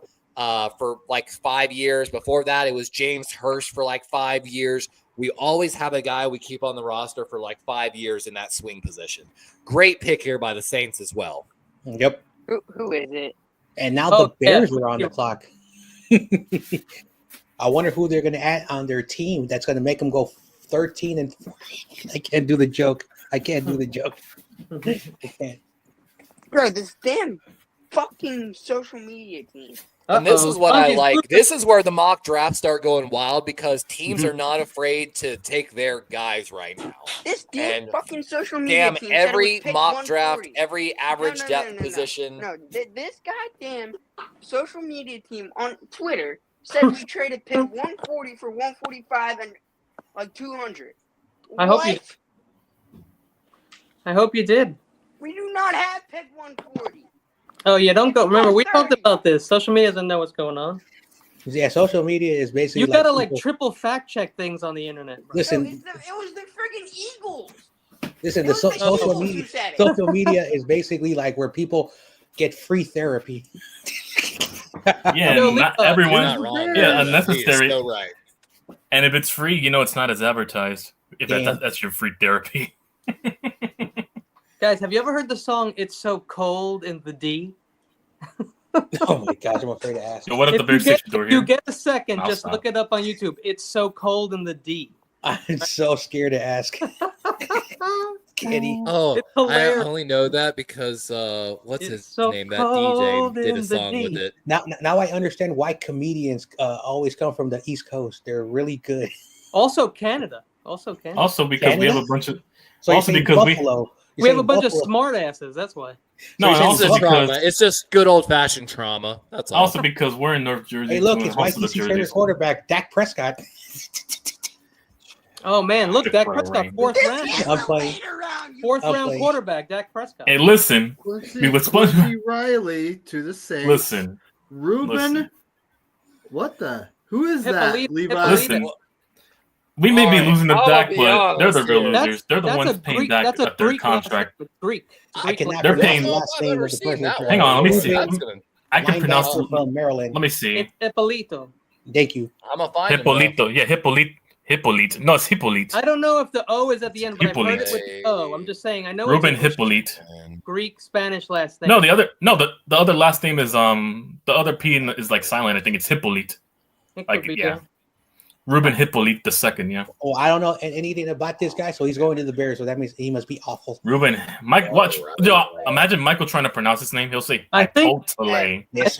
for like 5 years. Before that, it was James Hurst for like 5 years. We always have a guy we keep on the roster for like 5 years in that swing position. Great pick here by the Saints as well. Yep. Who is it? And now Oh, the Bears yeah. are on the clock. I wonder who they're going to add on their team that's going to make them go 13 and 14. I can't do the joke. I can't. I can't. Bro, this damn fucking social media team. And this is what I Spongy's like. good. This is where the mock drafts start going wild because teams are not afraid to take their guys right now. This damn And fucking social media Damn, team. said it every was pick mock draft, 140. every average No, depth position. No, this goddamn social media team on Twitter said we traded pick 140 for 145 and like 200. I hope you- What? I hope you did. We do not have pick 140. Oh yeah, don't go. Remember, we talked 130. about this. Social media doesn't know what's going on. Yeah, social media is basically. You gotta like people- triple fact check things on the internet. Bro. Listen, No, it was the friggin' Eagles. listen. It The was the social Eagles media, who said it. social media is basically like where people get free therapy. yeah, No, not Levi, everyone. You're not wrong. Yeah, He is unnecessary. so right. And if it's free, it's not as advertised. If Damn. that's your free therapy. Guys, have you ever heard the song "It's So Cold in the D"? Oh my gosh, I'm afraid to ask. So what if the If Bears you get, take the door if you here? get a second, I'll just stop. look it up on YouTube. It's so cold in the D. I'm so scared to ask. Kitty. Oh, It's I hilarious. only know that because what's It's his so name? That cold DJ did in a the song with D. it. Now I understand why comedians always come from the East Coast. They're really good. Also Canada. Also Canada. Also because we have a Canada? bunch of So Also you're saying because we- Buffalo. we have a bunch of smart asses. That's why. no, and it's also just trauma. because It's just good old fashioned trauma. That's all. also because we're in North Jersey. Hey, look, too, it's and most of the Mikey's favorite jerseys. quarterback, Dak Prescott. Oh man, look, Dak For a Prescott, ring. fourth This round, is I'm the playing. later round, you fourth I'm round playing. quarterback, Dak Prescott. Hey, listen, Quincy, was Quincy Riley to the Saints. listen. Ruben. listen. What the? Who is that? Hippolyta- Levi. Hippolyta. Listen. We may be Alright, losing to I'll Dak, be but they're the honest real here. losers. They're the That's ones a paying Greek. Dak That's a a third Greek contract. last name. Greek. I Greek cannot last They're pronounce paying- the last name of the I've never person. seen that one. Hang on, let me see. That's gonna- I can pronounce. linebacker from Maryland. Let me see. It's Hippolito. Thank you. I'm gonna find him. Hippolito. Yeah, Hippolyte. No, it's Hippolyte. I don't know if the O is at the end, but I've heard it Hippolyte. with the O. I'm just saying. I know Ruben it's Hippolyte. Greek, Spanish last name. No, the other last name is the other P is like silent. I think it's Hippolyte. Like yeah. Ruben Hippolyte II, yeah. Oh, I don't know anything about this guy, so he's going to the Bears, so that means he must be awful. Ruben, Mike, watch. Imagine Michael trying to pronounce his name. He'll say, I think totally. the H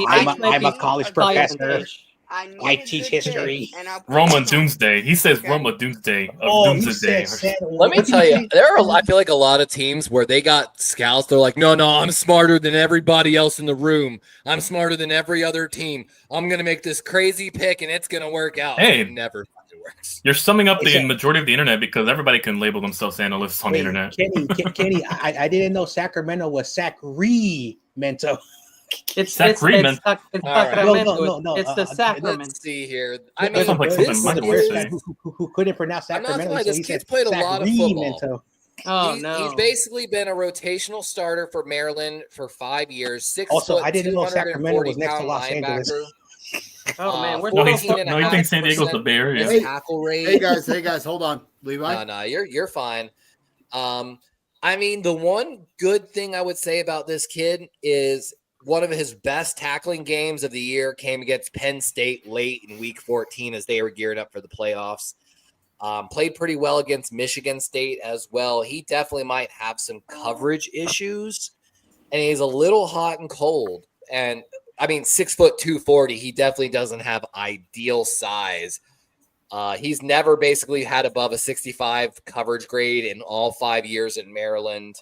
I'm a college professor. I teach good history. pick, and I'll put Roma it on. Doomsday. He says Okay. Roma Doomsday. Oh, Doomsday. Let me tell you, I feel like a lot of teams where they got scouts. They're like, no, I'm smarter than everybody else in the room. I'm smarter than every other team. I'm gonna make this crazy pick, and it's gonna work out. Hey, it never fucking works. You're summing up the majority of the internet because everybody can label themselves analysts on the internet. Kenny, I didn't know Sacramento was Sacramento. It's Sacramento. Sacramento. No. It's the Sacrament. Let's see here. I mean, who couldn't pronounce Sacramento? So this kid's played a lot of football. He's basically been a rotational starter for Maryland for 5 years. Also, I didn't know Sacramento was next to Los Angeles. Oh man, we're he thinks San Diego's the Bay Area. Tackle rate. Hey guys, hold on, Levi. No, you're fine. I mean, the one good thing I would say about this kid is one of his best tackling games of the year came against Penn State late in Week 14 as they were gearing up for the playoffs. Played pretty well against Michigan State as well. He definitely might have some coverage issues, and he's a little hot and cold. And I mean, 6 foot 240, he definitely doesn't have ideal size. He's never basically had above a 65 coverage grade in all 5 years in Maryland.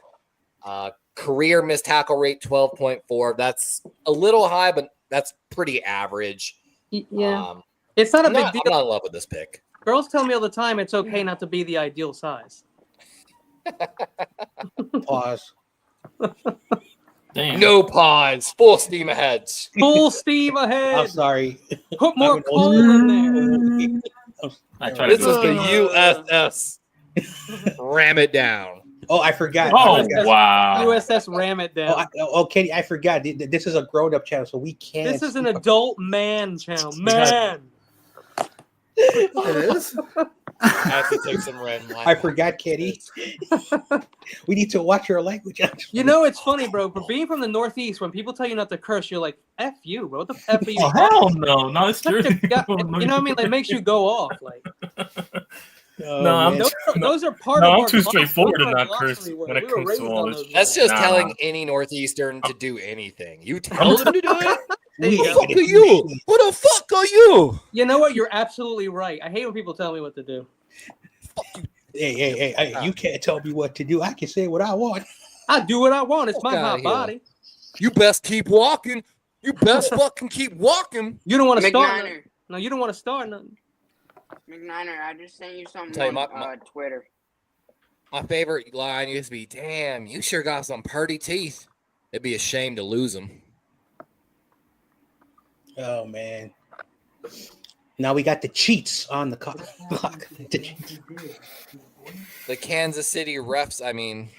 Career missed tackle rate 12.4. That's a little high, but that's pretty average. Yeah, it's not a big deal. I'm not in love with this pick. Girls tell me all the time it's okay not to be the ideal size. Pause. Damn. No pause. Full steam ahead. Full steam ahead. I'm sorry. Put more coal in there. This is the USS. Ram it down. Oh, I forgot. Wow. USS Ram it down. Kenny, I forgot. This is a grown-up channel, so we can't. This is an adult man channel. Man. It is. I have to take some red wine. I forgot, Kenny. We need to watch your language. You know, it's funny, bro. For being from the Northeast, when people tell you not to curse, you're like, F you, bro. What the F are you? Oh, hell no. No, it's true. You know what I mean? Like, it makes you go off. Like, those are part of I'm too straightforward to not curse when it comes to all this. That's just telling any Northeastern to do anything. You tell them to do it. Who the fuck are you? Who the fuck are you? You know what? You're absolutely right. I hate when people tell me what to do. Hey, you can't tell me what to do. I can say what I want. I do what I want. It's my hot body. You best keep walking. You best fucking keep walking. You don't want to start. No, you don't want to start nothing. McNiner, I just sent you something Tell you on Twitter. My favorite line used to be, damn, you sure got some purty teeth. It'd be a shame to lose them. Oh, man. Now we got the cheats on the clock. The Kansas City refs, I mean.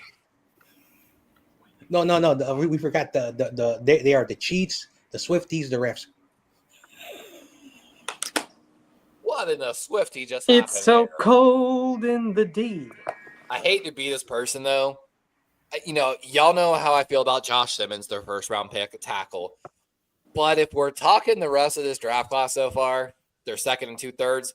No. We forgot they are the cheats, the Swifties, the refs. What in the Swifty just happened? It's so cold in the D. I hate to be this person, though. You know, y'all know how I feel about Josh Simmons, their first round pick, a tackle. But if we're talking the rest of this draft class so far, their second and 2/3,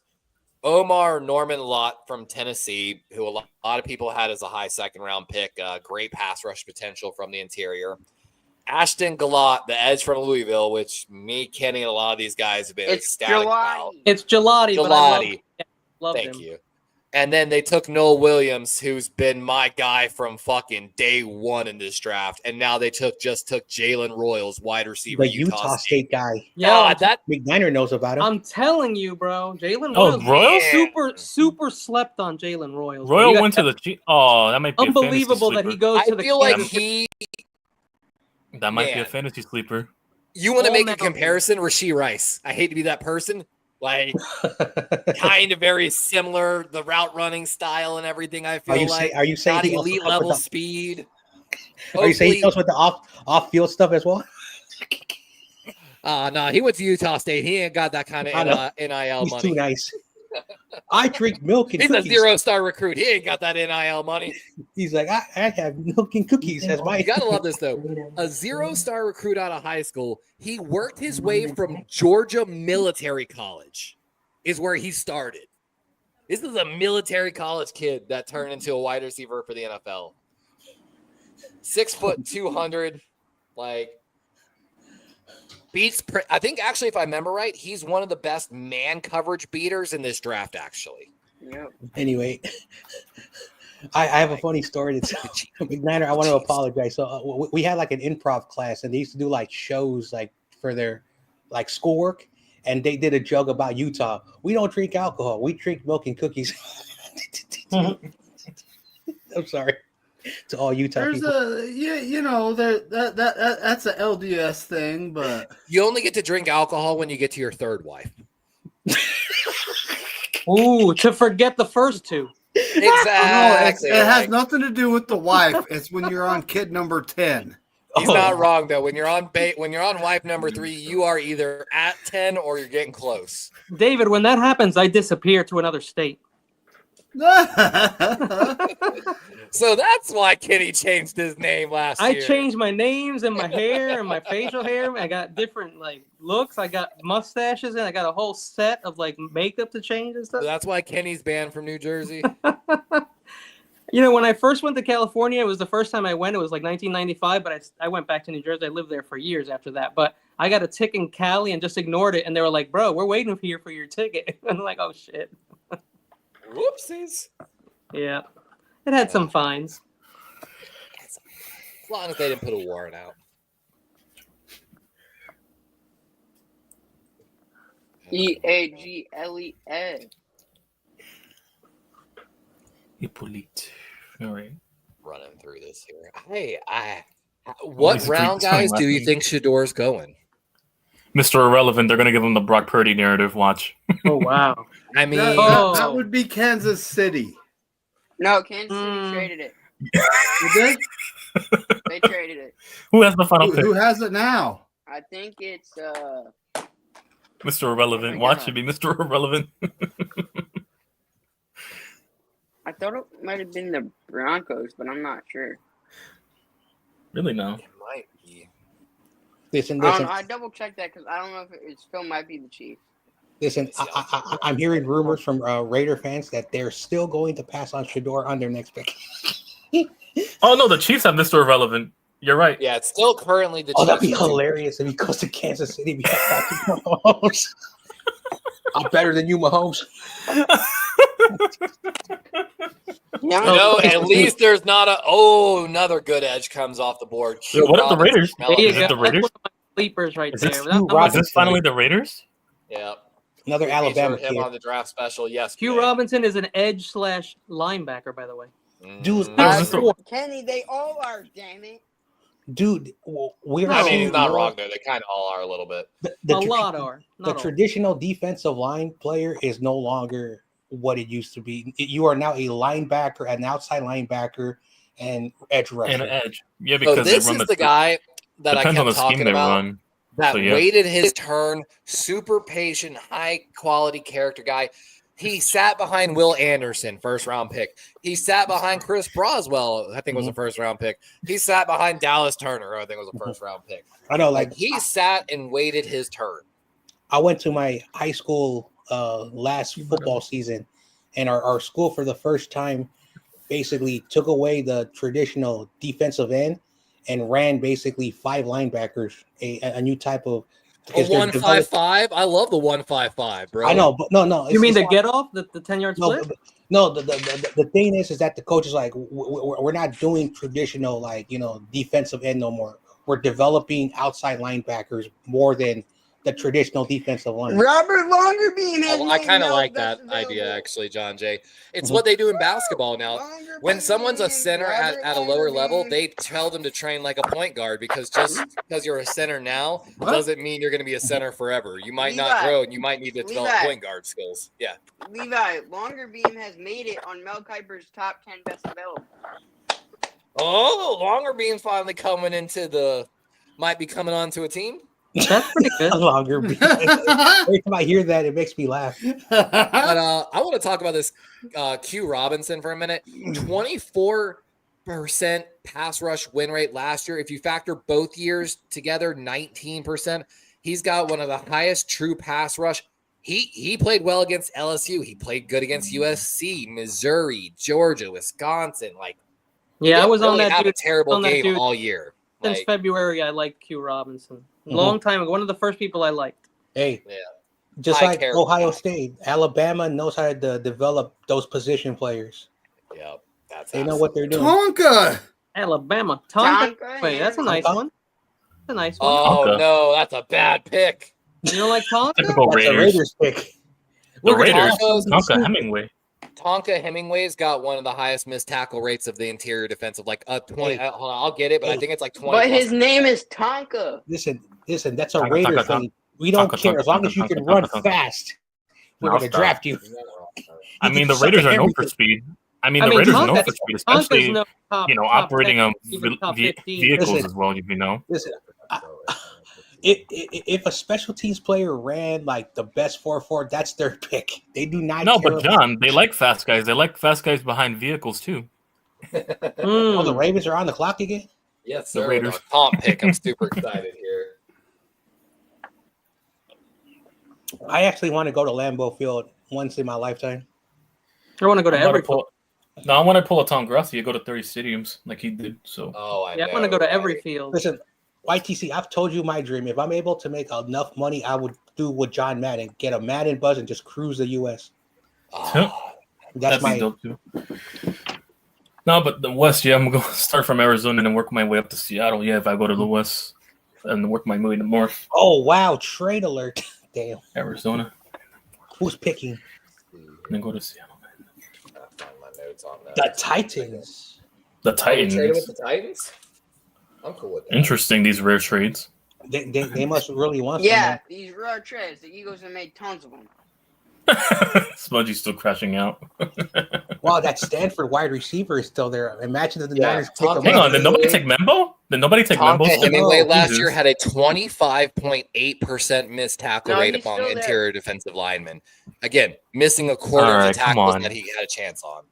Omar Norman Lott from Tennessee, who a lot of people had as a high second round pick, great pass rush potential from the interior. Ashton Gallot, the edge from Louisville, which me, Kenny, and a lot of these guys have been ecstatic about. It's Gelati. Thank you. And then they took Noel Williams, who's been my guy from fucking day one in this draft. And now they just took Jalen Royals, wide receiver, the Utah State guy. Yeah, that McNiner knows about him. I'm telling you, bro. Jalen Royals? Super slept on Jalen Royals. Royal went to the that might be unbelievable that he goes to the. I feel like he. That might be a fantasy sleeper. You want to make a comparison? Rasheed Rice. I hate to be that person. Like, kind of very similar, the route running style and everything. I feel are you saying not elite level speed? Are you saying he goes with the off field stuff as well? No, he went to Utah State. He ain't got that kind of NIL He's money. too nice. I drink milk and He's cookies. a 0-star recruit. He ain't got that NIL money. He's like, I have milk and cookies as my. You gotta love this though. A 0-star recruit out of high school. He worked his way from Georgia Military College, is where he started. This is a military college kid that turned into a wide receiver for the NFL. 6 foot 200, like. Beats. I think actually, if I remember right, he's one of the best man coverage beaters in this draft. Actually. Yep. Anyway, I have a funny story to tell. McNair, I want to apologize. So we had like an improv class, and they used to do like shows like for their like schoolwork, and they did a joke about Utah. We don't drink alcohol. We drink milk and cookies. I'm sorry. To all Utah There's people. that's a LDS thing, but You only get to drink alcohol when you get to your third wife. Ooh, to forget the first two. Exactly. it has nothing to do with the wife. It's when you're on kid number 10. He's not wrong though. When you're on wife number 3, you are either at 10 or you're getting close. David, when that happens, I disappear to another state. So that's why Kenny changed his name last year. I changed my names and my hair and my facial hair. I got different like looks. I got mustaches and I got a whole set of like makeup to change and stuff. So that's why Kenny's banned from New Jersey. When I first went to California, it was the first time I went. It was like 1995, but I went back to New Jersey. I lived there for years after that. But I got a ticket in Cali and just ignored it. And they were like, bro, we're waiting here for your ticket. And I'm like, oh, shit. Whoopsies. Yeah. It had some fines. As long as they didn't put a warrant out. EAGLES. Hippolyte. All right. Running through this here. Hey, what round, guys, do you think Shador's going? Mr. Irrelevant, they're going to give him the Brock Purdy narrative. Watch. Oh, wow. I mean, that would be Kansas City. No, Kansas City traded it. You did? They traded it. Who has the final pick? Who has it now? I think it's Mr. Irrelevant. Watch it be Mr. Irrelevant. I thought it might have been the Broncos, but I'm not sure. Really, no. it might be. Listen. I double checked that because I don't know if it still might be the Chiefs. Listen, I'm hearing rumors from Raider fans that they're still going to pass on Shador on their next pick. Oh, no, the Chiefs have Mr. Irrelevant. You're right. Yeah, it's still currently the Oh, that'd be Chiefs. hilarious if he goes to Kansas City behind Patrick Mahomes. I'm better than you, Mahomes. No, at least there's not another good edge comes off the board. Yeah, what if the Raiders? There you Is go. it the Raiders? That's one of my sleepers right Is there. this- That's Is this finally the Raiders? Yeah. Another We Alabama featured him kid. on the draft special yesterday. Hugh Robinson is an edge / linebacker, by the way. Dude, Kenny, they all are, damn it. Dude, we're I mean, seeing he's not more- wrong there. They kind of all are a little bit. The A lot are. The Not all. traditional defensive line player is no longer what it used to be. You are now a linebacker, an outside linebacker, and edge rusher. And an edge. Yeah, So because this they run is the guy that I depends on kept the scheme talking they about. run. That So, yeah. waited his turn, super patient, high quality character guy. He sat behind Will Anderson, first round pick. He sat behind Chris Broswell, I think was a first round pick. He sat behind Dallas Turner, I think was a first round pick. I know, Like he sat and waited his turn. I went to my high school last football season, and our school for the first time basically took away the traditional defensive end and ran basically 5 linebackers, a new type of A because they're 155. I love the 155, bro. I know, but no. You mean it's the get off, the 10-yard split? No, the thing is that the coach is like, we're not doing traditional defensive end no more. We're developing outside linebackers more than the traditional defensive line. Robert Longerbeam has I kind of no like that best idea, available. actually, John Jay. It's what they do in basketball now. When someone's a center at a lower level, they tell them to train like a point guard because just because you're a center now doesn't mean you're going to be a center forever. You might not Levi. grow and you might need to develop Levi. point guard skills. Yeah. Levi, Longerbeam has made it on Mel Kiper's top 10 best available. Oh, longer beams finally coming might be coming onto a team. That's pretty good. Longer beard. Every time I hear that, it makes me laugh. But I want to talk about this Q Robinson for a minute. 24% pass rush win rate last year. If you factor both years together, 19%. He's got one of the highest true pass rush. He played well against LSU. He played good against USC, Missouri, Georgia, Wisconsin. Like, Yeah, I was on that have dude. a terrible on that game dude all year. Since Like, February, I liked Q Robinson. Long time ago. One of the first people I liked. Hey, yeah. just High like character Ohio guy. State, Alabama knows how to develop those position players. Yep, that's They know what they're doing. Tonka. Alabama. Tonka, Tonka. Wait, that's a nice Tonka? one. That's a nice one. Oh Tonka. no, that's a bad pick. You don't like Tonka? Typical That's a Raiders. Raiders pick. The We're gonna Raiders. talk something Tonka stupid. Hemingway. Tonka Hemingway's got one of the highest missed tackle rates of the interior defensive. Like 20. Hey. Hold on, I'll get it, but I Hey. think it's like 20. But plus. his name is Tonka. Listen. That's a Tonka, Raiders Tonka, thing. We don't Tonka, care as long Tonka, as you Tonka, can Tonka, run Tonka. fast. We're No, gonna stop. draft you. I You mean, can the suck Raiders at are known for everything. speed. I mean, I the mean, Raiders are known Tonka- for speed, Tonka's especially no top, top operating 10, on even top 15. vehicles Listen. as well. You know, Listen, if a special teams player ran like the best 4-4, that's their pick. They do not no, care but about- John, they like fast guys. They like fast guys behind vehicles too. Oh, the Hmm. Ravens are on the clock again? Yes, The sir. Raiders. Our comp pick. I'm super excited here. I actually want to go to Lambeau Field once in my lifetime. I want to go to I wanna every. pull- No, I want to pull a Tom Grassi. You go to 30 stadiums like he did. So Oh, I Yeah, know. I want to go to right? every field. Listen, YTC, I've told you my dream. If I'm able to make enough money, I would do what John Madden, get a Madden buzz and just cruise the U.S. Oh, That's that'd be my dope too. No, but the West, yeah, I'm going to start from Arizona and then work my way up to Seattle. Yeah, if I go to the West and work my way to North Oh wow, trade alert. Damn. Arizona, Who's picking? and then go to Seattle. I'll find my notes on that. The Titans. The Oh, we Titans. traded with the Titans? I'm cool with that. Interesting, these rare trades. They must really want Yeah, these rare trades. The Eagles have made tons of them. Smudgy's still crashing out. someone. Wow, that Stanford wide receiver is still there. Imagine if the Yeah, Niners pick Tom him Hang up. on, did nobody take Membo? Did nobody take Membo? Tonka Hemingway Oh, last Jesus. year had a 25.8% missed tackle No, rate he's among still there. interior defensive linemen. Again, missing a quarter All of right, the come tackles on. that he had a chance on.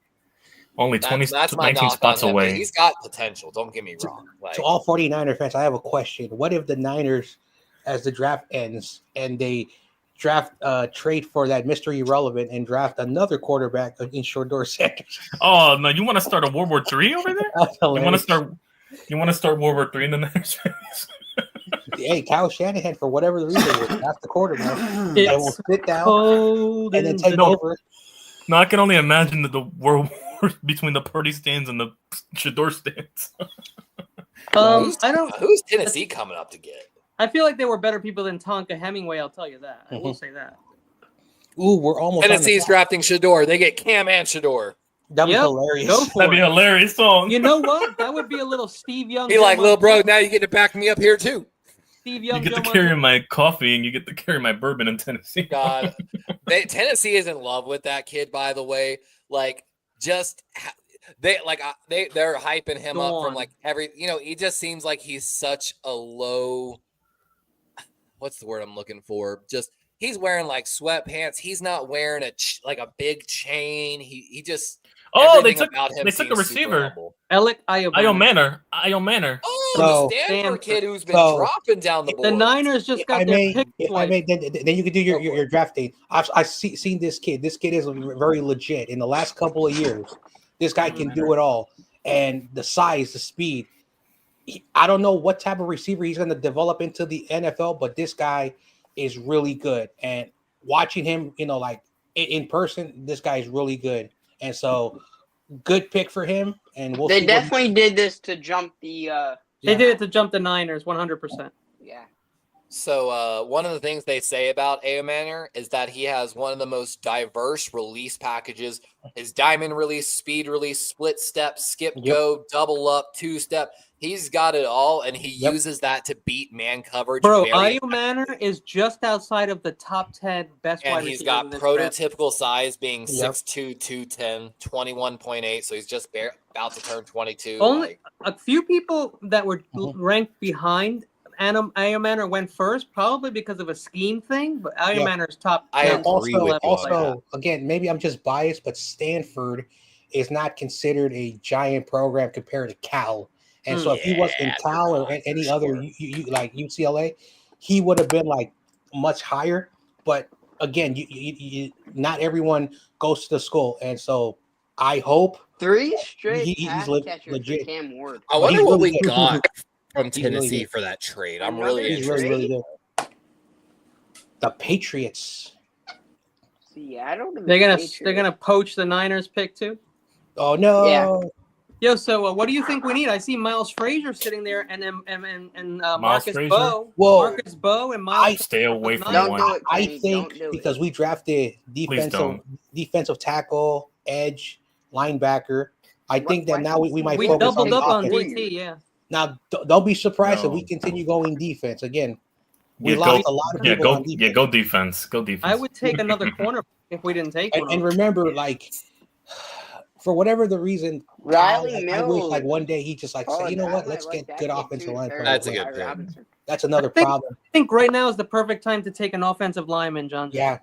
Only 20, That's my 19 knock spots on him, but away. he's got potential. Don't get me wrong. Like, To all 49er fans, I have a question. What if the Niners, as the draft ends, and they draft trade for that Mr. Irrelevant and draft another quarterback in Shador Sanders? Oh no, you want to start a World War III over there? That's You want hilarious. to start World War III in the Niners? Hey, Kyle Shanahan, for whatever the reason, that's the quarterback. They will It's sit down cold and then in take the- over. No, I can only imagine that the world war between the Purdy stands and the Shador stands. I don't. who's Tennessee coming up to get? I feel like there were better people than Tonka Hemingway. I'll tell you that. I will say that. Ooh, we're almost on the Tennessee's clock. drafting Shador. They get Cam and Shador. That'd be Yep, hilarious. Go for That'd be a it. hilarious song. You know what? That would be a little Steve Young. Be Joe like, little bro, Montana. now you get to back me up here too. Steve You Young. get Joe to carry Montana. my coffee and you get to carry my bourbon in Tennessee. God, Tennessee is in love with that kid. By the way, like just they're hyping him Go up from on. like every. He just seems like he's such a low. What's the word I'm looking for? Just he's wearing like sweatpants. He's not wearing a big chain. He just. Oh, they everything took about him they took a seems super receiver. humble. Alec Io Iobana. Manor. Oh, So- the Stanford Stanford. kid who's been So- dropping down the board. The Niners just got their pick if I twice. may, then you can do your drafting. I've seen this kid. This kid is very legit. In the last couple of years, this guy can do it all. And the size, the speed. I don't know what type of receiver he's going to develop into the NFL, but this guy is really good. And watching him, like in person, this guy is really good. And so, good pick for him. And we'll They see. definitely did this to jump the. They did it to jump the Niners 100%. Yeah. So one of the things they say about Aomanor is that he has one of the most diverse release packages. His diamond release, speed release, split step, skip go, double up, two-step. He's got it all, and he uses that to beat man coverage. Bro, very Io Manor is just outside of the top 10 best wide and he's receivers got in this draft. prototypical size being Yep. 6'2", 210, 21.8, so he's just about to turn 22. Only like- a few people that were Mhm. ranked behind Ayamaner went first, probably because of a scheme thing. But Ayamaner's top. I agree with you on also, again, maybe I'm just biased, but Stanford is not considered a giant program compared to Cal. And so if he was in Cal or any other like UCLA, he would have been like much higher. But again, not everyone goes to the school, and so I hope 3 straight he's catchers legit. for Cam Ward. I wonder what we good. got from He's really Tennessee good. for that trade. I'm Another really He's interested. really good. The Patriots. Seattle. They're gonna poach the Niners pick too. Oh no! Yeah. Yo, so what do you think we need? I see Miles Frazier sitting there, and Marcus Frazier? Bowe. Whoa. Marcus Bowe and Miles. Stay away from Don't one. do it, I Kenny. think Don't do because it. we drafted don't. defensive tackle, edge, linebacker. I think that now we might We focus doubled up on offense. DT, yeah. Now don't be surprised if No. we continue going defense again. We Yeah, lost a lot of people on defense. go defense. Go defense. I would take another corner if we didn't take one. And remember, like, for whatever the reason, Riley I wish Mills. like one day he just like say, you know what, let's get good offensive line players. That's a good pick. That's another I think- problem. I think right now is the perfect time to take an offensive lineman, John. Yeah.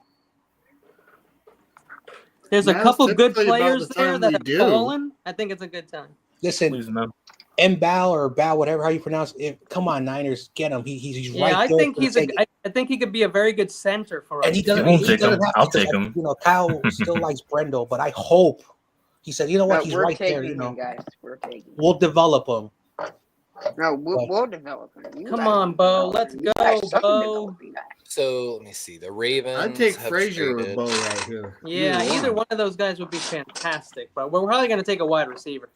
There's a That's couple good typically about players the there time that we have do. fallen. I think it's a good time. Listen, Please, man. Mbal or Bow, whatever how you pronounce it. Come on, Niners, get him. He's Yeah, right I there. think for the he's a. taking. I think he could be a very good center for us. And he doesn't. won't He take doesn't him. have to I'll because, take him. You know, Kyle still likes Brendel, but I hope he said, you know what, he's we're right taking there. You him, know, guys. We're taking him. we'll develop him. No, we'll develop him. You Come guys on, will Bo. develop Let's him. You go, guys suck at Bo. developing guys. So let me see. The Ravens. I'd take have Frazier or traded- Bo right here. Yeah, either one of those guys would be fantastic. But we're probably going to take a wide receiver.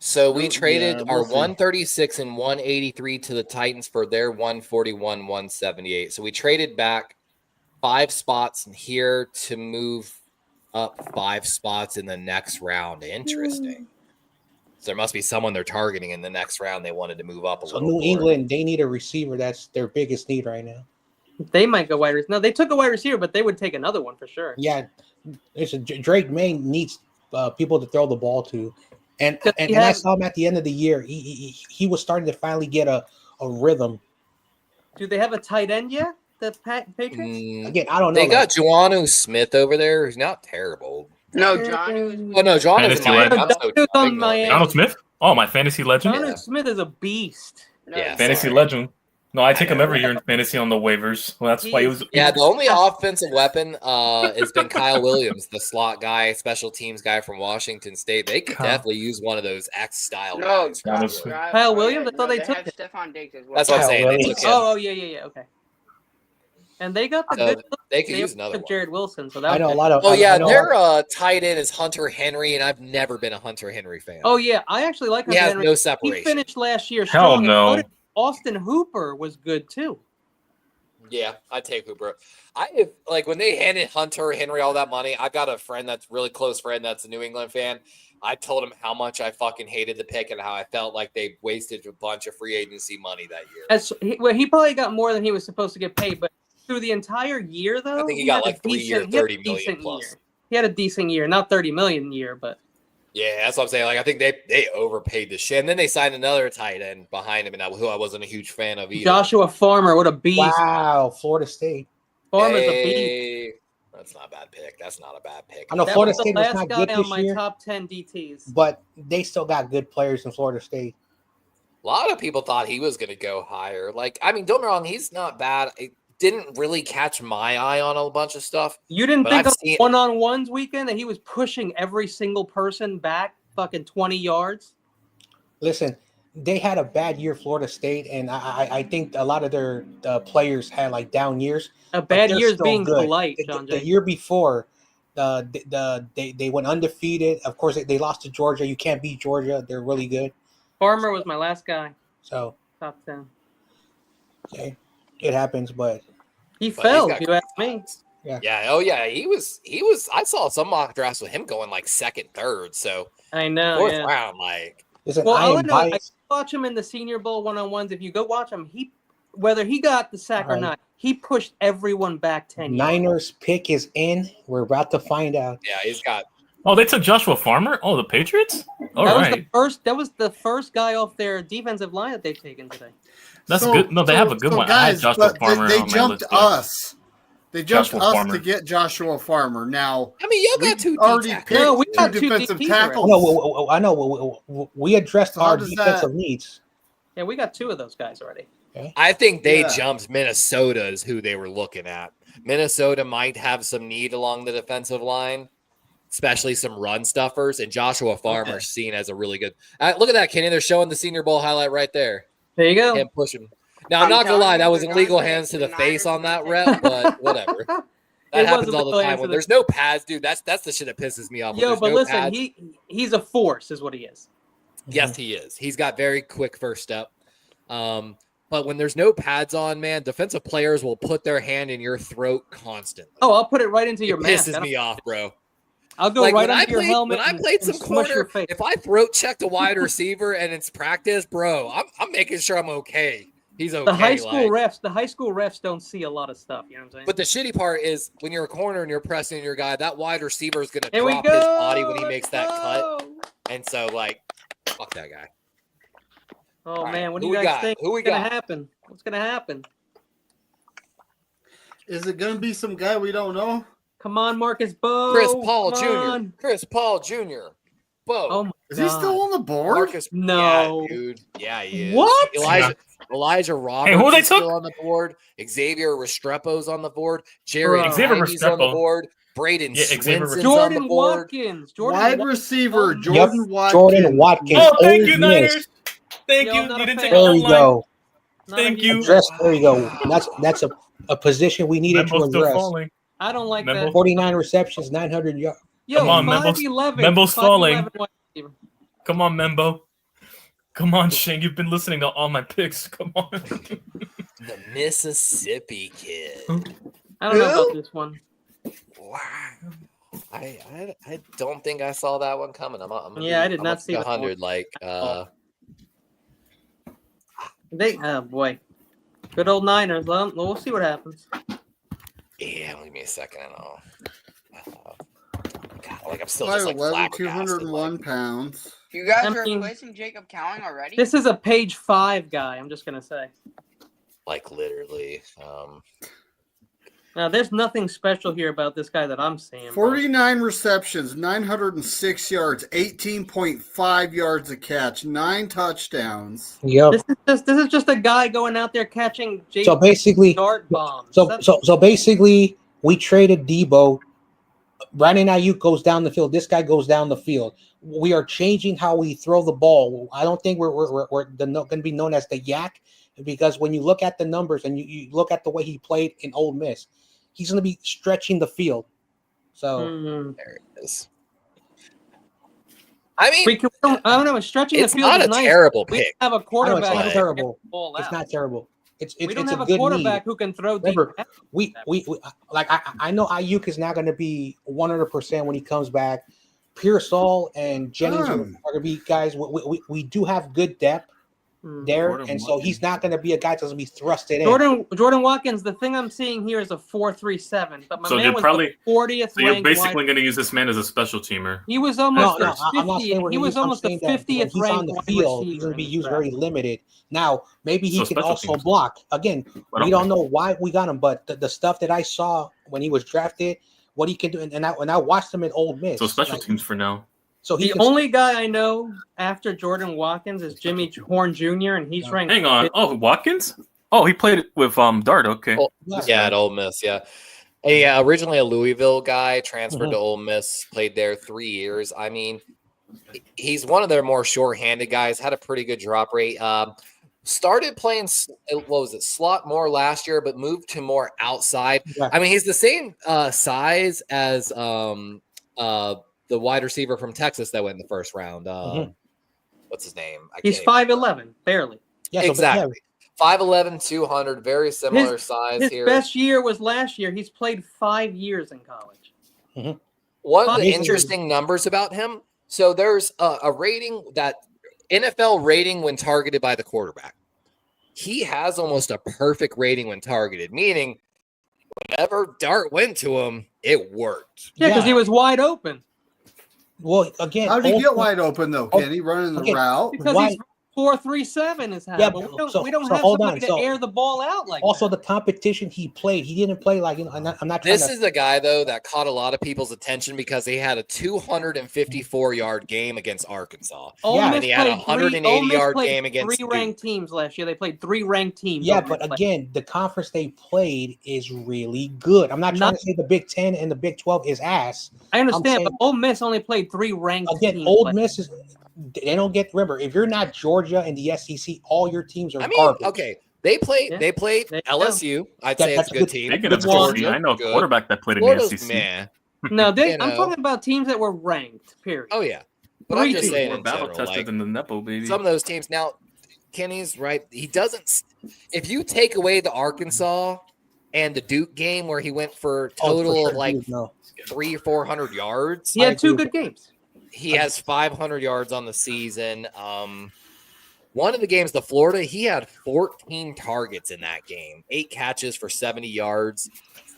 So we Yeah, traded we'll our see. 136 and 183 to the Titans for their 141, 178. So we traded back 5 spots in here to move up 5 spots in the next round. Interesting. So there must be someone they're targeting in the next round. They wanted to move up a So little New more. England, they need a receiver. That's their biggest need right now. They might go wide receiver. No, they took a wide receiver, but they would take another one for sure. Yeah, Drake May needs people to throw the ball to, and Does and, he and I have- saw him at the end of the year. He was starting to finally get a rhythm. Do they have a tight end yet? The Patriots? Again, I don't know. They got Joanu Smith over there, who's not terrible. No, John. Oh no, John is Fantasy Miami. legend. I'm so Jonu's on ignoring Miami. it. Donald Smith? Oh, my fantasy legend. Jonnu Smith is a beast. No, Yeah, Fantasy sorry. legend. No, I take him every year in fantasy on the waivers. Well, that's why he was. Yeah, the only offensive weapon has been Kyle Williams, the slot guy, special teams guy from Washington State. They could Kyle. definitely use one of those X style No, guys. Donald Smith. Kyle Williams? I thought they took have it. Stephon Diggs as well. That's what I'm Kyle saying. They Williams. took him. Oh, yeah. Okay. And they got the So good. they could use another took one. Jared Wilson, so that I know a was lot of. Oh I yeah, know a their lot- tight end is Hunter Henry, and I've never been a Hunter Henry fan. Oh yeah, I actually like he Hunter has Henry. no He separation. finished last year Hell strong. no. So did Austin Hooper was good too. Yeah, I'd take Hooper. Like when they handed Hunter Henry all that money, I've got a friend that's really close friend that's a New England fan. I told him how much I fucking hated the pick and how I felt like they wasted a bunch of free agency money that year. He probably got more than he was supposed to get paid, but through the entire year though, I think he got had a like 3 years, decent- he had a 30 million decent plus. year. He had a decent year, not 30 million year, but Yeah, that's what I'm saying. Like I think they overpaid the shit, and then they signed another tight end behind him, and who I wasn't a huge fan of either. Joshua Farmer, what a beast! Wow, Florida State. Farmer's a beast. Hey, that's not a bad pick. That's not a bad pick. I know That Florida was the State was last not guy good on this my year, top 10 DTs. but they still got good players in Florida State. A lot of people thought he was going to go higher. Like, I mean, don't get me wrong, he's not bad. It didn't really catch my eye on a bunch of stuff. You didn't But think I've on seen- one-on-ones weekend that he was pushing every single person back fucking 20 yards? Listen, they had a bad year, Florida State, and I think a lot of their players had like down years. A but bad they're year's still being good. polite, The- John the Jay. year before, they went undefeated. Of course, they lost to Georgia. You can't beat Georgia; they're really good. Farmer was my last guy, So, top 10. okay, it happens, but He But fell, he's if got you ask me. Yeah. Oh, yeah. He was. I saw some mock drafts with him going like second, third. So I know, fourth yeah. round, like. listen, Well, I all I am know, I biased. watch him in the Senior Bowl one-on-ones. If you go watch him, whether he got the sack or Right. not, he pushed everyone back 10 yards. Niners pick is in. We're about to find out. Yeah, he's got Oh, they took Joshua Farmer? Oh, the Patriots? All right. That was the first guy off their defensive line that they've taken today. That's good. No, they have a good one. Guys, I had Joshua Farmer they on my jumped list. us. They jumped Joshua us Farmer. to get Joshua Farmer. Now, I mean, y'all got two already D-tackles. picked No, we got two two defensive DTs tackles. No, I know. We addressed So how our does defensive that- needs. Yeah, we got two of those guys already. I think they Yeah. jumped Minnesota is who they were looking at. Minnesota might have some need along the defensive line, especially some run stuffers, and Joshua Farmer seen as a really good. Look at that, Kenny. They're showing the Senior Bowl highlight right there. There you go. Him pushing. Now, I'm not going to lie. That was an illegal hands to the face on that rep, but whatever. That happens all the time. When there's no pads, dude, that's the shit that pisses me off. Yo, but no listen, pads, he's a force is what he is. yes, he is. He's got very quick first step. But when there's no pads on, man, defensive players will put their hand in your throat constantly. Oh, I'll put it right into your It mask. pisses me off, bro. I'll go Like, right when under your helmet. When I played some smush your corner, face. if I throat checked a wide receiver and it's practice, bro, I'm making sure I'm okay. He's okay. The high school refs don't see a lot of stuff. You know what I'm saying? But the shitty part is when you're a corner and you're pressing your guy, that wide receiver is going to Here we drop go. his body when he makes that cut. Go. And so, like, fuck that guy. Oh All man, right, what do who you we guys got? think? Who we What's gonna got? happen? What's gonna happen? Is it going to be some guy we don't know? Come on, Marcus Bo. Chris Paul Come Jr. on. Chris Paul Jr. Bo. Oh my Is God. he still on the board? Marcus. No. Yeah, dude. Yeah, he is. What? Elijah Roberts who they is still took? on the board. Xavier Restrepo's on the board. Jared Xavier Ivey's on the Restrepo. board. Braden Yeah, Xavier Swenson's on the Jordan board. Watkins. Wide Watkins. receiver Oh, Jordan Watkins. Jordan Watkins. Oh, thank you, Ole Miss. Niners. Thank Yo, you. I'm not You a didn't fan. take There a we line. go. Not a Thank huge- you. Address. There you go. That's a position we needed to Membo's still address. falling. I don't like Membo. that. 49 receptions, 900 yards. Yo, Come on, Membo's- 5'11". Membo's 5'11" falling. wide receiver. Come on, Membo. Come on, Shane. You've been listening to all my picks. Come on. The Mississippi kid. I don't know about this one. Wow. I don't think I saw that one coming. I did not see that 100. Like, oh boy, good old Niners. Well, we'll see what happens. yeah, give me a second. I know. God, like I'm still just like 5'11", flabbergasted. 201 pounds. You guys I are mean, replacing Jacob Cowling already? This is a page 5 guy. I'm just gonna say. Like literally. Now, there's nothing special here about this guy that I'm seeing. bro. 49 receptions, 906 yards, 18.5 yards a catch, 9 touchdowns. Yep. This is just a guy going out there catching So basically, dart bombs. so basically, we traded Debo. Brandon Ayuk goes down the field. This guy goes down the field. We are changing how we throw the ball. I don't think we're going to be known as the Yak, because when you look at the numbers and you look at the way he played in Ole Miss, he's going to be stretching the field. So There it is. I mean, I don't know. Stretching it's the field not is a nice. terrible We pick. don't have a I know quarterback. it's not who can terrible. get the ball it's out. not terrible. It's We don't it's have a a good quarterback need. who can throw deep. Remember, we like I know Ayuk is not going to be 100% when he comes back. Pearsall and Jennings are going to be guys. We do have good depth there, Jordan and so he's Watkins. not going to be a guy that's going to be thrusted in. Jordan Watkins. The thing I'm seeing here is a 4.37, but my So man you're was probably- the 40th So you're ranked basically wide. going to use this man as a special teamer. He was almost No, the I'm not 50th. saying we're He gonna was use- I'm almost the saying that when 50th he's on ranked the wide field. He's receiver going to be in used this draft. very limited. Now, maybe he So can special also teams. block. Again, But we don't know why we got him, but the stuff that I saw when he was drafted, what he can do, and I watched him at Ole Miss. So special like, teams for now. So he The can, only guy I know after Jordan Watkins is Jimmy Horn Jr., and he's ranked. Hang on. Oh, Watkins? Oh, he played with Dart. Okay. Oh, Yeah. yeah, at Ole Miss, yeah. Yeah, originally a Louisville guy, transferred Mhm. to Ole Miss, played there 3 years. I mean, he's one of their more sure-handed guys, had a pretty good drop rate. Started playing, what was it, slot more last year, but moved to more outside. Yeah. I mean, he's the same size as the wide receiver from Texas that went in the first round. Mhm. What's his name? He's can't 5'11", barely. yeah, so, exactly. 5'11", 200, very similar size His here. best year was last year. He's played 5 years in college. One of the Amazing. interesting numbers about him, so there's a rating, that NFL rating when targeted by the quarterback. He has almost a perfect rating when targeted, meaning whenever Dart went to him, it worked. Yeah, because Yeah. he was wide open. Well, again, How did he get wide open though, Kenny? Running the route because he's 4-3-7 is how. Yeah, but so- we don't so have hold somebody on, so- to air the ball out like Also, that. the competition he played, he didn't play like I'm not trying This to. is the guy though that caught a lot of people's attention because he had a 254-yard game against Arkansas. Ole Yeah, Miss and he had a played Ole Miss 180-yard played game against three ranked teams last year. They played 3 ranked teams. Yeah, Ole Miss but played. again, the conference they played is really good. I'm not trying to say the Big 10 and the Big 12 is ass. I understand, saying- but Ole Miss only played 3 ranked Again, teams. Old Miss is they don't get. Remember, if you're not Georgia and the SEC, all your teams are I mean, garbage. okay, they played Yeah. they There you LSU. I'd That- say that's it's a good good. team. Speaking of Good SEC, Georgia, I know a good. quarterback that played in the Florida's SEC. meh. No, You I'm know. talking about teams that were ranked. Period. Oh yeah, but I'm 3 just teams. saying More in battle general, tested like, than the Nepo baby. some of those teams. Now, Kenny's right. He doesn't. If you take away the Arkansas and the Duke game where he went for total of like no. 300 or 400 yards, He had I 2 agree good games. he has 500 yards on the season. One of the games, the Florida, he had 14 targets in that game, 8 catches for 70 yards.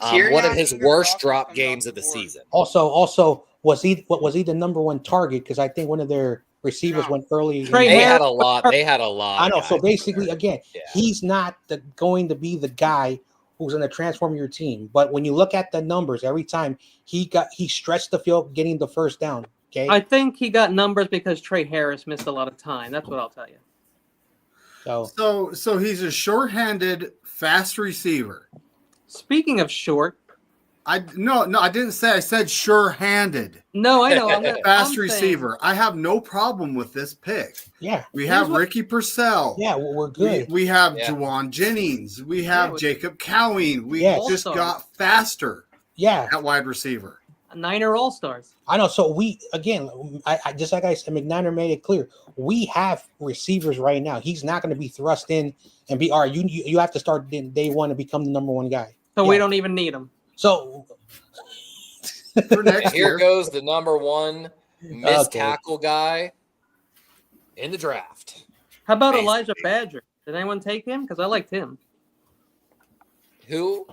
One of his worst drop games of the season. Also, was he the number one target? Because I think one of their receivers went early. Trey They Harris- had a lot. They had a lot. I know. of So guys basically, there. again, Yeah. he's not going to be the guy who's going to transform your team. But when you look at the numbers, every time he stretched the field, getting the first down. Okay. I think he got numbers because Trey Harris missed a lot of time. That's what I'll tell you. So he's a short-handed, fast receiver. Speaking of short, No, I didn't say. I said sure-handed. no, I know. Fast I'm receiver. I have no problem with this pick. Yeah. We have Ricky Purcell. Yeah, we're good. We have Yeah. Juwan Jennings. We have we- Jacob Cowing. We Yes. just All-stars. got faster Yeah. at wide receiver. Niner All-Stars. I know. So we again, I just like I said, McNair made it clear. We have receivers right now. He's not going to be thrust in and be all right. You have to start day one to become the number one guy. So Yeah. we don't even need him. So For next Here year. goes the number one missed Okay. tackle guy in the draft. How about Basically. Elijah Badger? Did anyone take him? Because I liked him. Who?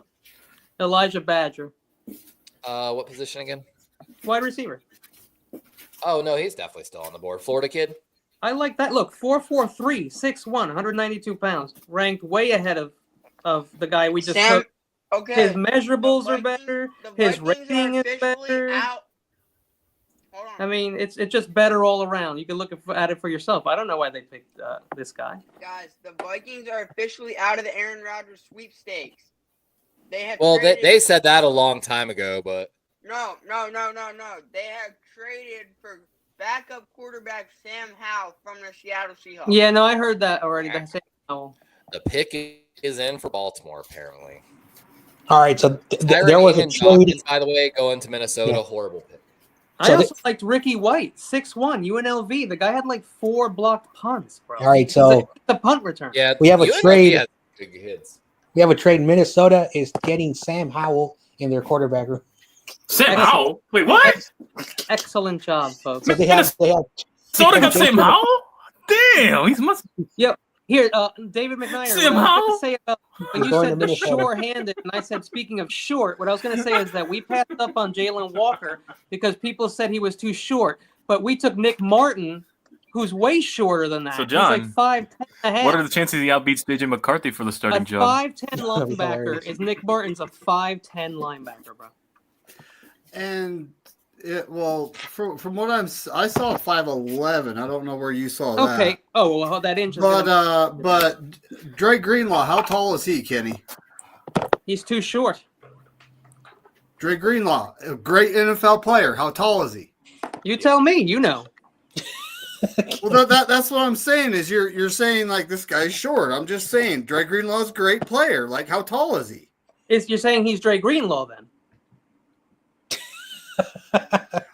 Elijah Badger, What position again? wide receiver. Oh no, he's definitely still on the board. Florida kid. I like that. Look, 4'3", 6'1", 192 pounds, ranked way ahead of the guy we just Sam, took. okay. His measurables the are Vikings- better. the His Vikings are rating is officially better. out. Hold on. I mean, it's just better all around. You can look at it for yourself. I don't know why they picked this guy. Guys, the Vikings are officially out of the Aaron Rodgers sweepstakes. They have Well, traded, they said that a long time ago, but no. They have traded for backup quarterback Sam Howell from the Seattle Seahawks. Yeah, no, I heard that already. They say, oh, the pick is in for Baltimore apparently. all right. So Tyron there was a Eamon trade. Dawkins, by the way, going to Minnesota. Yeah. Horrible pick. I So also liked Ricky White, 6'1", UNLV. The guy had like 4 blocked punts, bro. All right, so the punt return. Yeah, We have a UNLV trade. has good kids. we have a trade. Minnesota is getting Sam Howell in their quarterback room. Sam Howell? Wait, what? Excellent job, folks. So they have Soda got Sam Howell? Damn, he's must. Here, David McNair. Sam what I was Howell? gonna say about when you Going said to the Minnesota. sure-handed, and I said speaking of short, what I was going to say is that we passed up on Jalen Walker because people said he was too short, but we took Nick Martin, who's way shorter than that. So, He's John, like 5'10" and a half. What are the chances he outbeats JJ McCarthy for the A starting job? 5'10" That'd be linebacker hilarious. is Nick Martin's a 5'10" linebacker, bro. And from what I saw 5'11". I don't know where you saw that. Okay. Oh, well, that inch is gonna- But Dre Greenlaw, how tall is he, Kenny? he's too short. Dre Greenlaw, a great NFL player. How tall is he? You tell me. You know. Well, that's what I'm saying. Is you're saying like this guy's short. I'm just saying Dre Greenlaw's a great player. Like how tall is he? You're saying he's Dre Greenlaw then?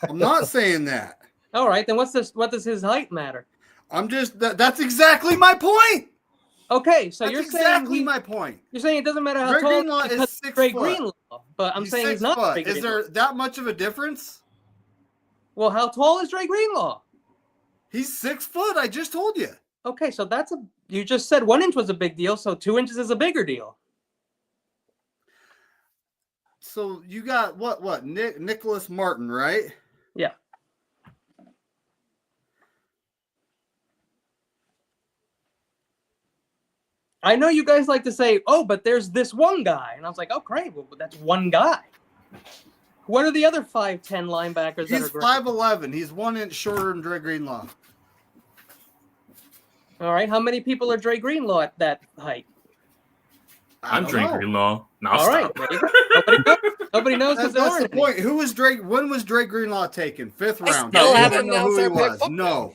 I'm not saying that. All right, then what does his height matter? I'm just that's exactly my point. Okay, so That's you're exactly saying my point. you're saying it doesn't matter how Dre tall Greenlaw is because 6 Dre foot. Greenlaw, but I'm saying he's 6 not foot. Dre Is Greenlaw. there that much of a difference? Well, how tall is Dre Greenlaw? He's 6 foot. I just told you. Okay, so you just said 1 inch was a big deal, so 2 inches is a bigger deal. So you got what? Nicholas Martin, right? Yeah. I know you guys like to say, "Oh, but there's this one guy," and I was like, "Oh, great, well, that's one guy." What are the other 5'10" linebackers that He's are great? 5'11". He's 1 inch shorter than Dre Greenlaw. All right, how many people are Dre Greenlaw at that height? I'm Dre Greenlaw. No, All right, there you go. Nobody knows because there That's aren't the any. point. Who was Dre? When was Dre Greenlaw taken? 5th round. still Does haven't anyone know who announced he our pick was? for him. No.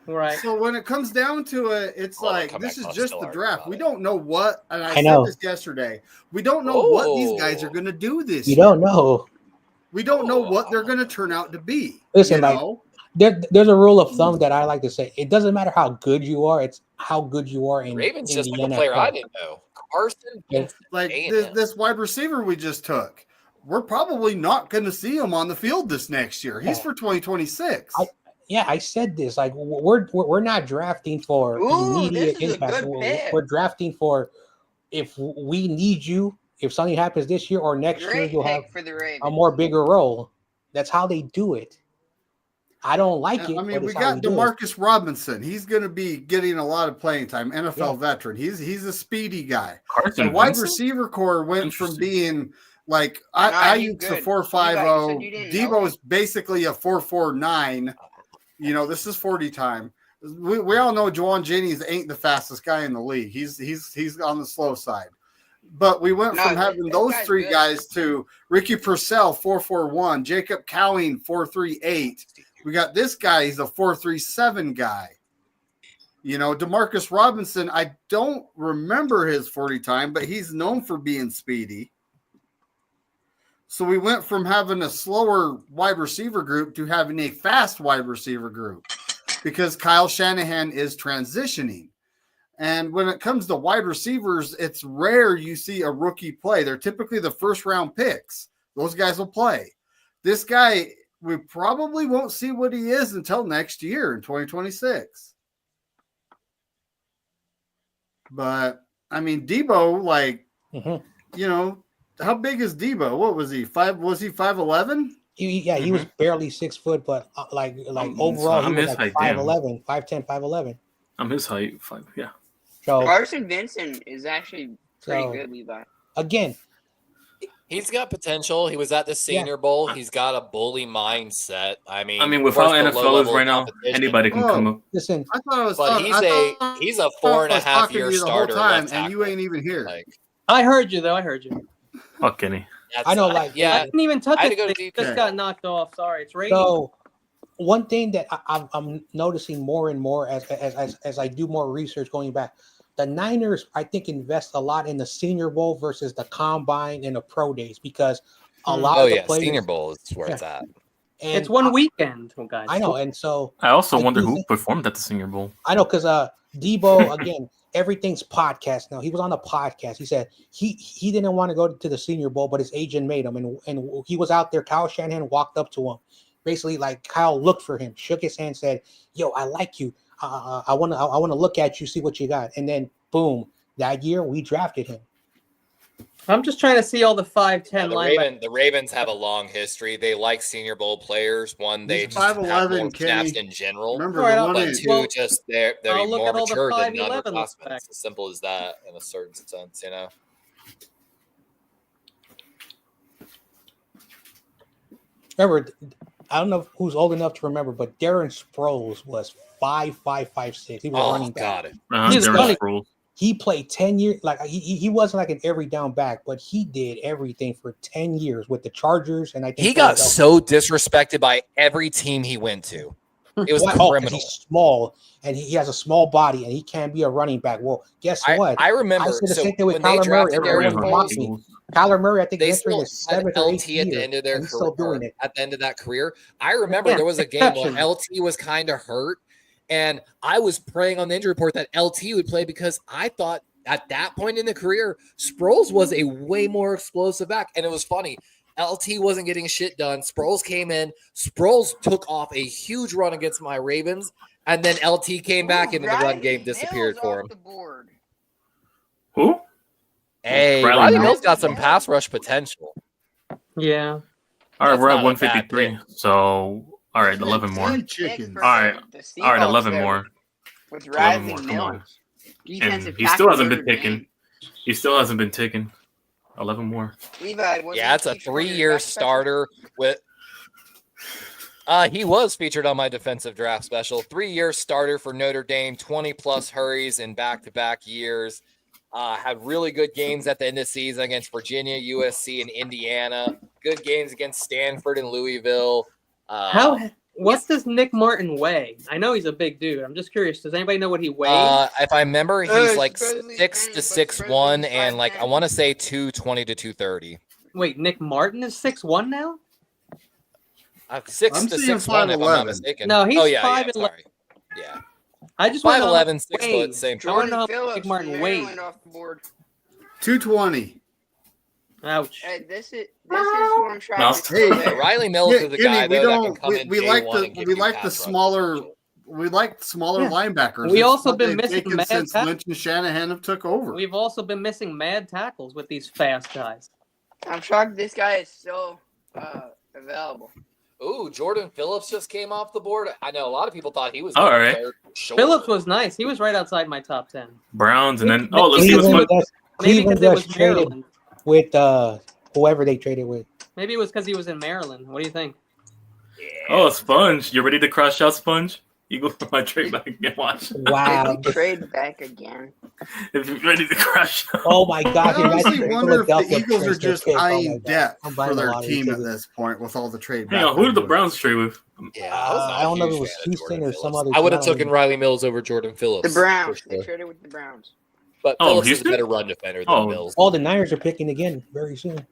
Right. So when it comes down to it, it's Well, like come this back, is I'll just still the argue draft. about We it. don't know what, and I know. said this yesterday. We don't know what these guys are going to do this You year. don't know. We don't know what they're going to turn out to be. Listen, you like know? there's a rule of thumb that I like to say. It doesn't matter how good you are; it's how good you are in Ravens in just the like a NFL. player I didn't know. Carson Wentz, Like A&M. this wide receiver we just took. We're probably not going to see him on the field this next year. He's for 2026. I said this. Like we're not drafting for Ooh, immediate this is a impact. good pick. We're drafting for if we need you. If something happens this year or next year, Great you'll have pick for the Ravens. a more bigger role. That's how they do it. I don't like it. I mean, but we it's how got we do it. Demarcus Robinson. He's going to be getting a lot of playing time. NFL veteran. He's a speedy guy. Carson The wide Wentz? receiver core went from Interesting. being like he's Ayuk's a good. 4.50. You didn't know Debo's basically a 4.49. You know, this is 40 time. We all know Juwan Jennings ain't the fastest guy in the league. He's on the slow side. But we went from having those three guys to Ricky Purcell 4.41, Jacob Cowing 4.38. We got this guy. He's a 4.37 guy. You know, Demarcus Robinson, I don't remember his 40 time, but he's known for being speedy. So we went from having a slower wide receiver group to having a fast wide receiver group because Kyle Shanahan is transitioning. And when it comes to wide receivers, it's rare you see a rookie play. They're typically the first round picks. Those guys will play. This guy, we probably won't see what he is until next year in 2026. But, I mean, Debo, like, you know, how big is Debo? What was he? Was he 5'11"? He was barely 6 foot, but like overall, he was like 5'11", 5'10", 5'11". I'm his height. Yeah. So Carson Vincent is actually pretty good, Levi. Again, he's got potential. He was at the Senior Bowl. He's got a bully mindset. I mean, with how NFL is right now, anybody can come up. Listen, I thought I was. But he's a 4.5 year starter. Time, and you ain't even here. I heard you though. I heard you. Fuck Kenny. I know, like I didn't even touch I had it. to go It just got knocked off. Sorry, it's raining. So one thing that I'm noticing more and more as I do more research going back, the Niners, I think, invest a lot in the Senior Bowl versus the Combine and the Pro Days because a lot of the players. Senior Bowl is where it's at. And it's one weekend, guys. I know, and so I also wonder who performed at the Senior Bowl. I know because Debo again, everything's podcast now. He was on a podcast. He said he didn't want to go to the Senior Bowl, but his agent made him, and he was out there. Kyle Shanahan walked up to him, basically like Kyle looked for him, shook his hand, said, "Yo, I like you. I want to look at you, see what you got." And then boom, that year we drafted him. I'm just trying to see all the 5'10" linebackers. The Ravens have a long history. They like Senior Bowl players. One, they just have 5'11", more snaps Kenny. in general. Remember But two, just they're I'll look more at all the mature than 5'11" underclassmen. It's as simple as that in a certain sense, you know. Remember, I don't know who's old enough to remember, but Darren Sproles was 5'5", 5'6". He was running back. He's running. He played 10 years. Like he wasn't like an every down back, but he did everything for 10 years with the Chargers. And I think he got so disrespected by every team he went to. It was criminal. He's small and he has a small body and he can't be a running back. Well, guess what? I remember. I said the so same thing with when they Kyler Murray. drafted Everyone Darren mocked me. Kyler Murray, I think, they entering still his had 7th or 8th LT year, at the end of their and he's still career. doing it. At the end of that career, I remember there was a game where LT was kind of hurt, and I was praying on the injury report that LT would play because I thought at that point in the career, Sproles was a way more explosive back, and it was funny. LT wasn't getting shit done. Sproles came in. Sproles took off a huge run against my Ravens, and then LT came back and the run game disappeared for him. Who? Hey, Riley Mills got some pass rush potential. Yeah. All right, we're at not a bad 153. So, all right, 11 more. All right, 11 more. With 11 Riley more. Come on. Mills. Defensive And he still hasn't tackle been taken. He still hasn't been taken. 11 more. Levi, was Yeah, it's a 3-year starter with. He was featured on my defensive draft special. 3-year starter for Notre Dame, 20-plus hurries in back-to-back years. Had really good games at the end of the season against Virginia, USC, and Indiana. Good games against Stanford and Louisville. What does Nick Martin weigh? I know he's a big dude. I'm just curious. Does anybody know what he weighs? If I remember, he's like supposedly 6 to Spanish, but 6'1", and like 5'10". I want to say 220 to 230. Wait, Nick Martin is 6'1" now? 6 I'm to seeing 6'1", if I'm 5'11". not mistaken. No, he's oh yeah, 5'11". sorry. Yeah, I just want to know how 5'11", much 6 he foot, weighs. same. I want to know how Jordan much Nick Phillips Martin from weighs. Maryland off the board. 220. Ouch. Hey, this is what I'm trying Mouse. to Hey, say. Yeah, Riley Mills is a guy though that can come in we day like one the and give we you like the pass rush smaller potential. we like smaller Yeah. linebackers. We It's also what been they've missing taken mad since tackles. Lynch and Shanahan have took over. We've also been missing mad tackles with these fast guys. I'm shocked this guy is still available. Ooh, Jordan Phillips just came off the board. I know a lot of people thought he was All going right. third. Sure. Phillips was nice. He was right outside my top 10. Browns, and then let's see what's Cleveland going. just, Maybe Cleveland because it was just traded Maryland. with whoever they traded with. Maybe it was because he was in Maryland. What do you think? Oh, Sponge, you ready to crush out Sponge? You go for my trade back and watch. Wow. If we trade back again. If you're ready to crush out. Oh my I gosh. honestly imagine wonder if the Philadelphia Eagles are trades their just pick. Oh my eyeing God. depth I'm buying for a their lottery team at ticket. this point with all the trade Hang back. on, who did the they're doing. Browns trade with? Yeah, I was not I don't know if a it huge was fan of Houston Jordan or some Phillips. other I would have team. taken Riley Mills over Jordan Phillips. The Browns. for They sure. traded with the Browns. But Oh, Phillips is a Houston? better run defender than Oh. Mills. All the Niners are picking again very soon.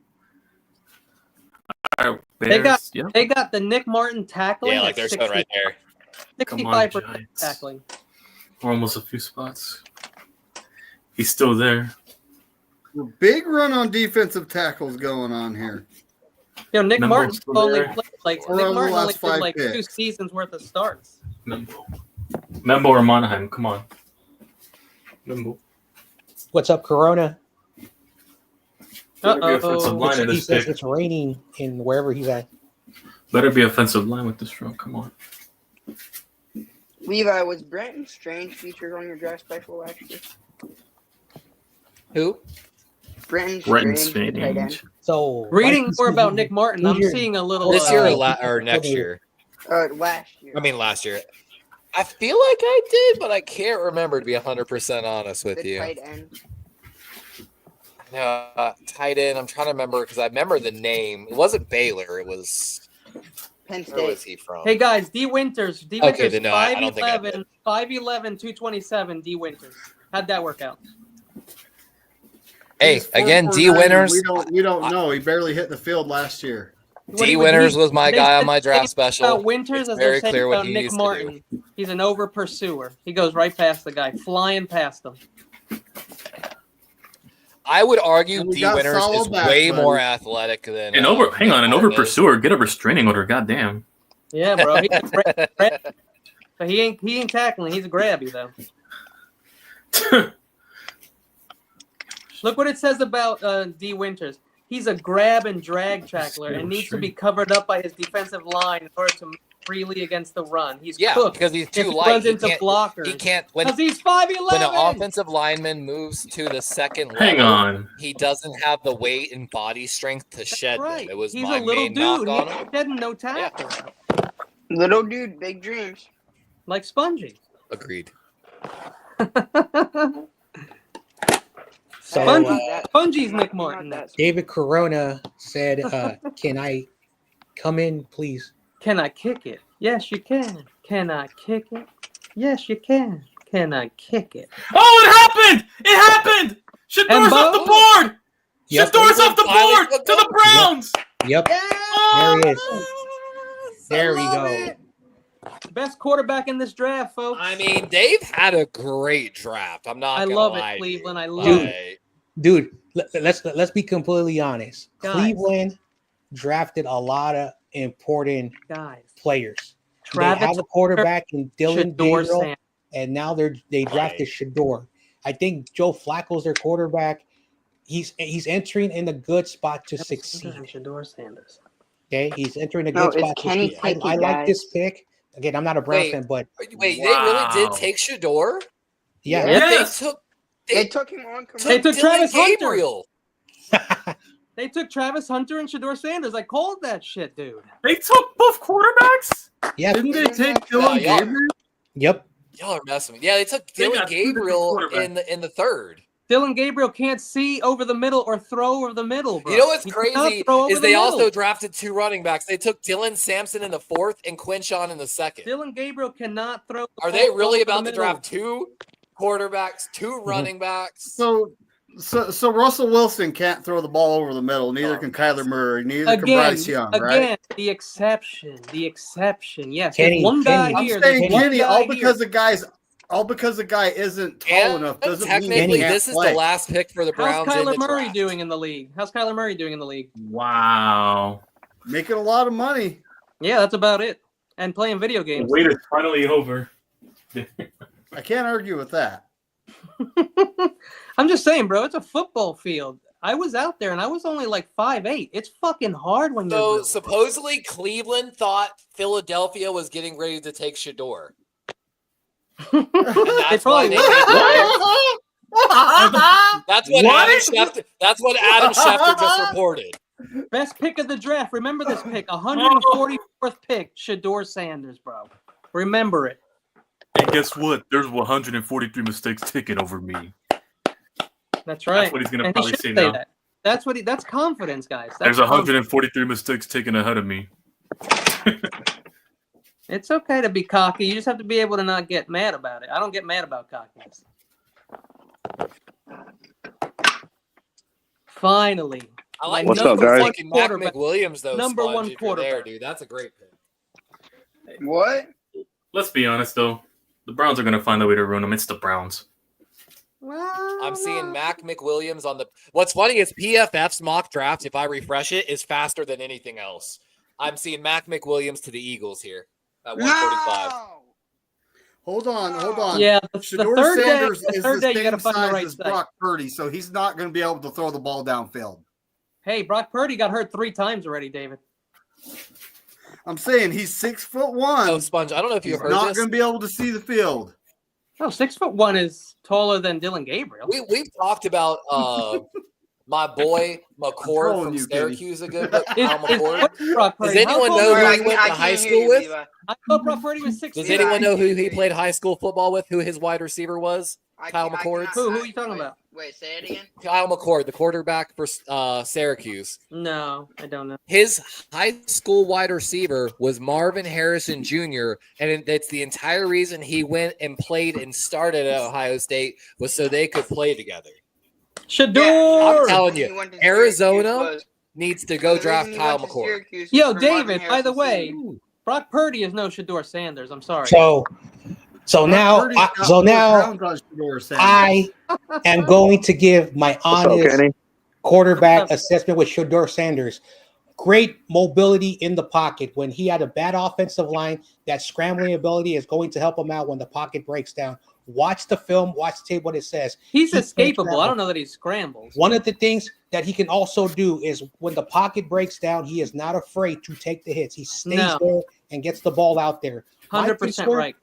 All right, They got Bears, yeah. they got the Nick Martin tackling. Yeah, like at they're showing right there. Come on, 65% Giants. tackling. We're almost a few spots. He's still there. Big run on defensive tackles going on here. Yo, Nick Membo Martin still only there. played like Or Nick on the Martin only last did 5 like 2 picks. seasons worth of starts. Membo or Monahan, come on. Membo. What's up, Corona? Better be offensive Uh-oh. line in He this says pick. it's raining in wherever he's at. Better be offensive line with this round. Come on. Levi, was Brenton Strange featured on your draft special last year? Who? Brenton Brenton Strange, the tight end. Strange. So Reading why- more about Nick Martin, I'm who's your- seeing a little. This year or next Hold on. year? Last year. I mean, last year. I feel like I did, but I can't remember, to be 100% honest with the you. tight end. No, tight end. I'm trying to remember because I remember the name. It wasn't Baylor. It was. Penn Where was State. he from? Hey guys, D Winters, Okay, then no, I don't think I 5'11", 5'11", 227. D Winters. How'd that work out? Hey, He's again, 4'9", D and Winners. We don't know. He barely hit the field last year. D Winners was my They guy said on my the same draft thing special. About Winters, It's as very they're saying clear what about he Nick used to Martin. He's an over pursuer. He goes right past the guy, flying past him. I would argue And we D got Winners Salo is back, way buddy. more athletic than. An over Martin is. pursuer. Get a restraining order. Goddamn. Yeah, bro. He's a grab. But he ain't tackling. He's a grabby though. Look what it says about D Winters. He's a grab and drag tackler and needs to be covered up by his defensive line in order to move freely against the run. He's Yeah, cooked because he's if too he light. runs He into can't. blockers. He can't. When Because he's 5'11". an offensive lineman moves to the second level, Hang on. he doesn't have the weight and body strength to shed Right. them. It was He's my a little main knock dude. on He's him. shedding no tackle. Little dude, big dreams. Like Spongy. Agreed. So Spongy's Nick Martin. David Corona said, "Can I come in, please?" Can I kick it? Yes, you can. Can I kick it? Yes, you can. Can I kick it? Oh, it happened! It happened! Shador's off the board! Yep. Shador's off the board to the Browns! Yep. Oh, There he is. There we go. Best quarterback in this draft, folks. I mean, they've had a great draft. I'm not. I gonna love lie it, to you, Cleveland. I but- love it. Dude, let's be completely honest. Guys. Cleveland drafted a lot of important Guys. players. Travis they have a quarterback in Dylan Shador Gabriel, Sanders. and now they drafted Shador. I think Joe Flacco's their quarterback. He's entering in a good spot to succeed. Shador Sanders. Okay, he's entering a No, good it's spot to Kenny succeed. Pickett, I like this guys. pick. Again, I'm not a Browns Wait. fan, but Wait, they really did take Shador? Yeah. Yes. They took him on commercial. They took Travis Gabriel. They took Travis Hunter and Shador Sanders. I called that shit, dude. They took both quarterbacks? Yeah. Didn't they take Dylan Gabriel? Yep. Y'all are messing with me. Yeah, they took They Dylan got two different Gabriel quarterbacks. in the third. Dylan Gabriel can't see over the middle or throw over the middle, bro. You know what's He crazy cannot throw over is the they middle. also drafted 2 running backs. They took Dylan Sampson in the 4th and Quinshawn in the 2nd. Dylan Gabriel cannot throw. Are they really over the about to middle. draft 2 quarterbacks, 2 running backs? So Russell Wilson can't throw the ball over the middle. Neither can Kyler Murray. Neither can Bryce Young. Right? Again, the exception. Yes, Kenny, there's one guy I'm here. saying, there's one Kenny, guy all here. because the guy isn't tall And enough doesn't mean technically, he can't this is play. the last pick for the How's Browns in Kyler the Murray draft. doing in the league? Wow. Making a lot of money. Yeah, that's about it. And playing video games. The wait is finally over. I can't argue with that. I'm just saying, bro, it's a football field. I was out there and I was only like 5'8". It's fucking hard when you're So little. supposedly Cleveland thought Philadelphia was getting ready to take Shador. And that's why they That's what Adam Schefter just reported. Best pick of the draft. Remember this pick. 144th pick, Shador Sanders, bro. Remember it. And guess what? There's 143 mistakes taken over me. That's right. That's what he's gonna And he probably should say say now. that. That's confidence, guys. That's There's confidence. 143 mistakes taken ahead of me. It's okay to be cocky. You just have to be able to not get mad about it. I don't get mad about cockiness. Finally. I like What's number up, guys? fucking Mac McWilliams though. Number Sponge, one if you're quarterback. there, dude. That's a great pick. What? Let's be honest, though. The Browns are going to find a way to ruin them. It's the Browns. Well, I'm seeing Mac McWilliams on the. What's funny is PFF's mock draft, if I refresh it, is faster than anything else. I'm seeing Mac McWilliams to the Eagles here at 145. No! Hold on. Yeah, the Shador third Sanders day, the is third the day you got to same find the size right as side. Brock Purdy, so he's not going to be able to throw the ball downfield. Hey, Brock Purdy got hurt 3 times already, David. I'm saying he's 6'1". Oh, Sponge, I don't know if you He's heard not this. going to be able to see the field. No, 6'1" is taller than Dylan Gabriel. We've talked about my boy McCord trolling from you, Kenny. Syracuse a good bit. Kyle McCord. What's Brock Does Purdy? How anyone tall know is who he? he went to high school with? I thought Brock Purdy was 6'6". Does anyone know who he played high school football with? Who his wide receiver was? Kyle McCord. Who are you talking about? Wait, say it again. Kyle McCord, the quarterback for Syracuse. No, I don't know. His high school wide receiver was Marvin Harrison Jr., and that's the entire reason he went and played and started at Ohio State was so they could play together. Shador! I'm telling you, Arizona needs to go draft Kyle McCord. Yo, David, by the way, Brock Purdy is no Shador Sanders. I'm sorry. So now I am going to give my honest quarterback assessment with Shador Sanders. Great mobility in the pocket. When he had a bad offensive line, that scrambling ability is going to help him out when the pocket breaks down. Watch the film, watch the tape, what it says. He's escapable. I don't know that he scrambles. One of the things that he can also do is when the pocket breaks down, he is not afraid to take the hits. He stays there and gets the ball out there. 100% right.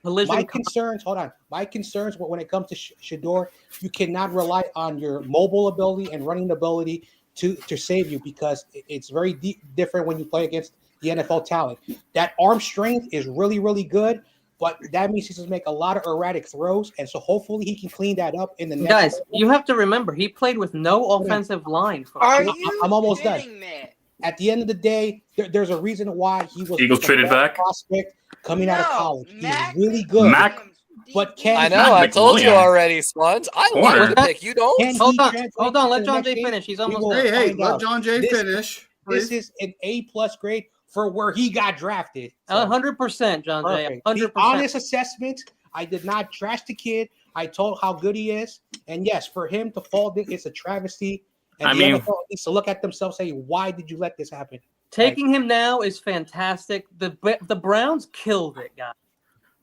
My concerns when it comes to Shador, you cannot rely on your mobile ability and running ability to save you because it's very different when you play against the NFL talent. That arm strength is really, really good, but that means he's going to make a lot of erratic throws, and so hopefully he can clean that up in the next. Guys, you have to remember, he played with no offensive line. I'm almost done. At the end of the day, there's a reason why he was Eagles traded back prospect coming out of college. He's really good. But I know. I told you already, Sponge. I like the pick. You don't. Hold on. Let John Jay finish. He's almost done. Hey, let John Jay finish. This is an A+ grade for where he got drafted. 100%, John Jay. 100%. The honest assessment. I did not trash the kid. I told how good he is, and yes, for him to fall, it's a travesty. And the NFL needs to look at themselves, and say, "Why did you let this happen?" Taking him now is fantastic. The Browns killed it, guys.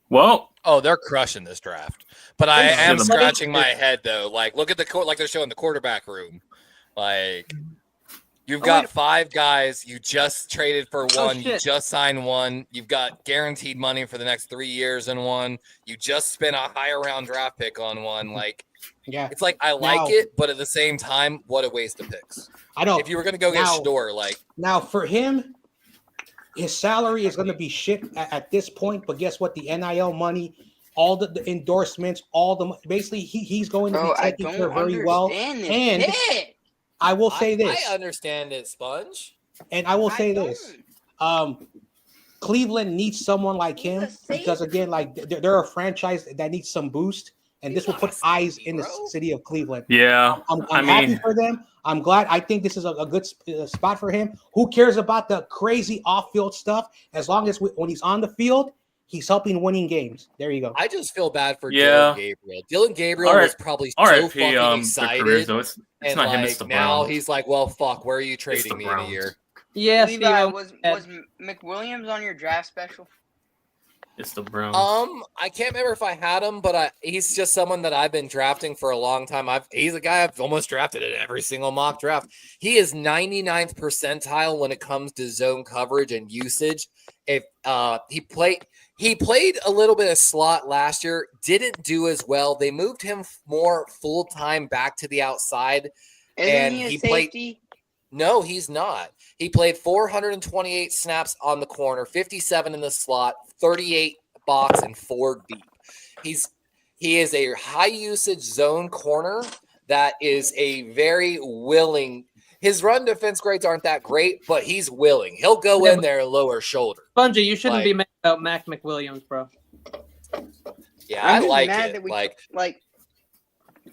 Well, they're crushing this draft. But I am scratching my head though. Like, look at like they're showing the quarterback room. Like, You've got 5 guys. You just traded for one. You just signed one. You've got guaranteed money for the next 3 years in one. You just spent a higher round draft pick on one. Like, it's like I like it, but at the same time, what a waste of picks. I know. If you were going to go get Shador, like now for him, his salary is going to be shit at this point. But guess what? The NIL money, all the endorsements, basically he's going to be taken care very well. And I will say this. I understand it, Sponge. And I will say this. Cleveland needs someone like him because, again, like they're a franchise that needs some boost. And this will put eyes in the city of Cleveland. Yeah. I'm happy for them. I'm glad. I think this is a good spot for him. Who cares about the crazy off-field stuff? As long as when he's on the field, he's helping winning games. There you go. I just feel bad for Dylan Gabriel. Dylan Gabriel was probably so fucking excited. It's not him, it's the now Browns. He's like, well, fuck, where are you trading me in a year? Yeah, Levi, was McWilliams on your draft special? It's the Browns. I can't remember if I had him, but he's just someone that I've been drafting for a long time. He's a guy I've almost drafted in every single mock draft. He is 99th percentile when it comes to zone coverage and usage. If he played a little bit of slot last year, didn't do as well. They moved him more full-time back to the outside. Isn't he a safety? No, he's not. He played 428 snaps on the corner, 57 in the slot, 38 box, and 4 deep. He is a high usage zone corner that is a very willing. His run defense grades aren't that great, but he's willing. He'll go in there and lower shoulder. Spongy, you shouldn't be mad about Mac McWilliams, bro. Yeah, I like it.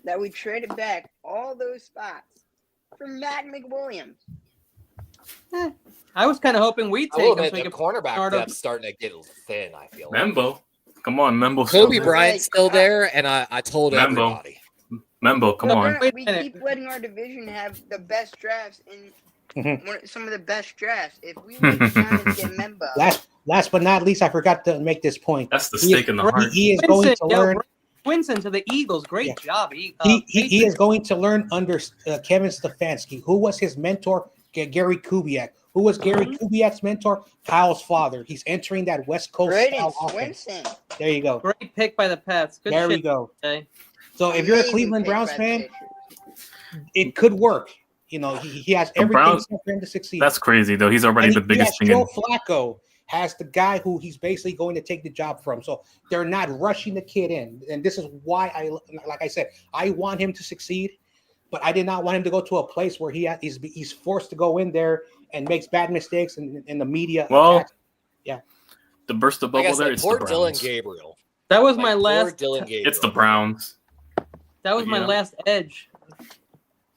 That we traded back all those spots for Mac McWilliams. I was kind of hoping we'd take him. So the cornerback depth's starting to get thin, I feel like. Membo. Come on, Membo. Kobe Bryant's still there, and I told everybody. Membo, come on. We keep letting our division have the best drafts in some of the best drafts. If we were trying to get Membo. Last but not least, I forgot to make this point. That's the stake in the heart. He is going to learn. Quinson to the Eagles. Great job. He is going to learn under Kevin Stefanski. Who was his mentor? Gary Kubiak. Who was Gary Kubiak's mentor? Kyle's father. He's entering that West Coast style offense. There you go. Great pick by the Pats. Good there shit. We go. Okay. So if you're a Cleveland Browns fan, it could work. You know, he has everything for him to succeed. That's crazy, though. He's already the biggest thing. Joe Flacco has the guy who he's basically going to take the job from. So they're not rushing the kid in. And this is why like I said, I want him to succeed. But I did not want him to go to a place where he's forced to go in there and makes bad mistakes and the media. Well, yeah. The burst of bubble there. It's the Browns. Dylan Gabriel. That was my last. Dylan Gabriel. It's the Browns. That was my last edge.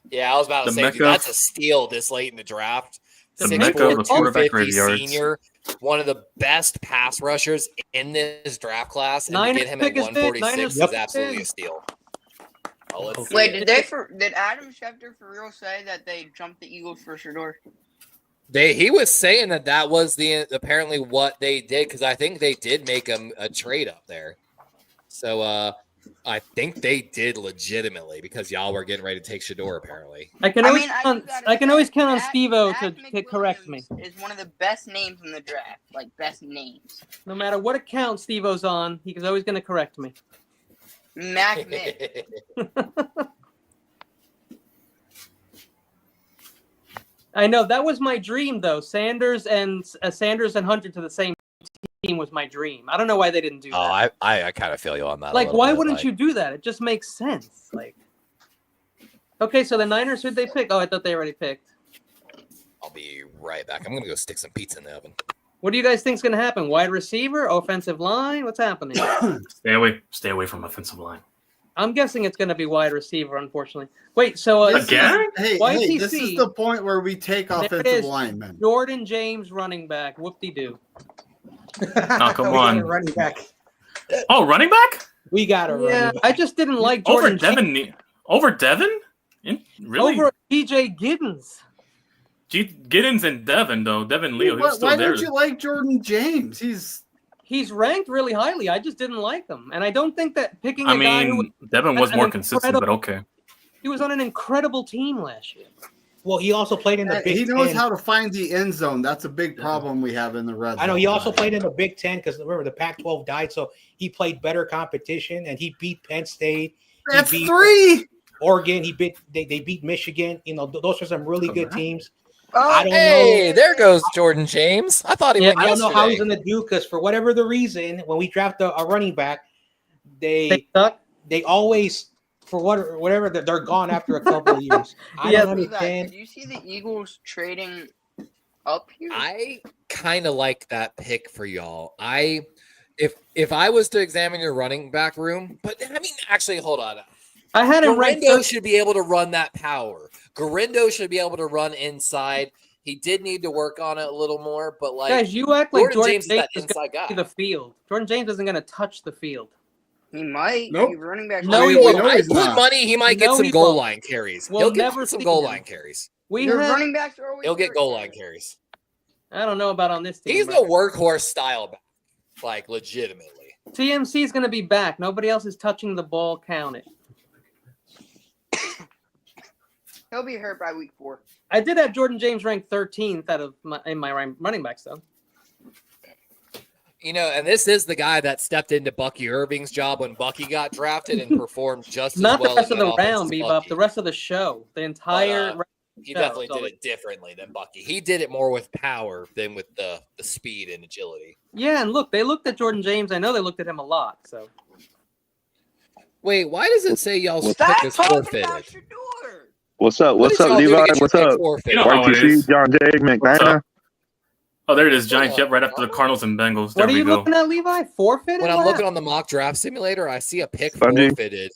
Yeah, I was about to say, dude, that's a steal this late in the draft. The Mecca of the quarterback graveyards. Senior, one of the best pass rushers in this draft class, and to get him at 146 is absolutely a steal. Wait, did Adam Schefter for real say that they jumped the Eagles for Shador? He was saying that was apparently what they did, because I think they did make a trade up there. So I think they did legitimately, because y'all were getting ready to take Shador apparently. I can always count on Steve-O to correct me. Is one of the best names in the draft, like best names. No matter what account Steve-O's on, he's always going to correct me. Mac Mick. I know that was my dream, though. Sanders and Hunter to the same team was my dream. I don't know why they didn't do that. Oh, I kind of feel you on that. Like, why wouldn't you do that? It just makes sense. Like, okay, so the Niners, who'd they pick? Oh, I thought they already picked. I'll be right back. I'm gonna go stick some pizza in the oven. What do you guys think's gonna happen? Wide receiver, offensive line? What's happening? Stay away from offensive line. I'm guessing it's gonna be wide receiver, unfortunately. Wait, so again? Hey, this is the point where we take offensive linemen. Jordan James, running back. Whoop-de-doo. Oh, come on. Running back. Oh, running back? We got a running back. I just didn't like Jordan James. Over Devin? Really? Over T.J. Giddens. Giddens and Devin, though. Devin Leo, he's still why there. don't you like Jordan James? He's ranked really highly. I just didn't like him. And I don't think that picking a guy who Devin was more consistent, but okay. He was on an incredible team last year. Well, he also played in the Big He knows 10. how to find the end zone. That's a big problem we have in the red zone. I know he also played in the Big 10 because remember the Pac-12 died, so he played better competition and he beat Penn State. That's he beat 3. Oregon. They beat Michigan. You know, those are some really good teams. Oh, I don't Hey, know. there goes Jordan James. I thought he went I don't know how he's yesterday. going to do because for whatever the reason, when we draft a running back, they always for whatever they're gone after a couple of years. I don't understand. Did you see the Eagles trading up here? I kind of like that pick for y'all. If I was to examine your running back room, but I mean, actually, hold on. I had him ranked. Garindo should be able to run that power. Garindo should be able to run inside. He did need to work on it a little more, but like Guys, you act like Jordan James is that inside guy. The field. Jordan James isn't going to touch the field. He might. Nope. He's running back. No, he won't. I he's put not. money. He might get No, some he goal won't. line carries. We'll He'll get never some see goal him. line carries. Your running backs are always. He'll get hurt, goal man. line carries. I don't know about on this team. He's bro. the workhorse style back, like legitimately. TMC is going to be back. Nobody else is touching the ball. Count it. He'll be hurt by week 4. I did have Jordan James ranked 13th in my running backs, though. You know, and this is the guy that stepped into Bucky Irving's job when Bucky got drafted and performed just Not as well. the rest in of that the offense round, as Bebop. Bucky. The rest of the show. The entire. He show, definitely so did it differently than Bucky. He did it more with power than with the speed and agility. Yeah, and look, they looked at Jordan James. I know they looked at him a lot. So Wait, why does it say y'all's Stop pick is talking forfeited? about Shador. What's up? What What's did up, y'all do to Levi? get your What's pick up? forfeited? You know how it YTC, is. John J, What's McMahon. up? Oh, there it is. Giants. Yep, right after the Cardinals and Bengals. There what are we you go. looking at, Levi? Forfeited? When I'm What looking happened? on the mock draft simulator, I see a pick Bungie. forfeited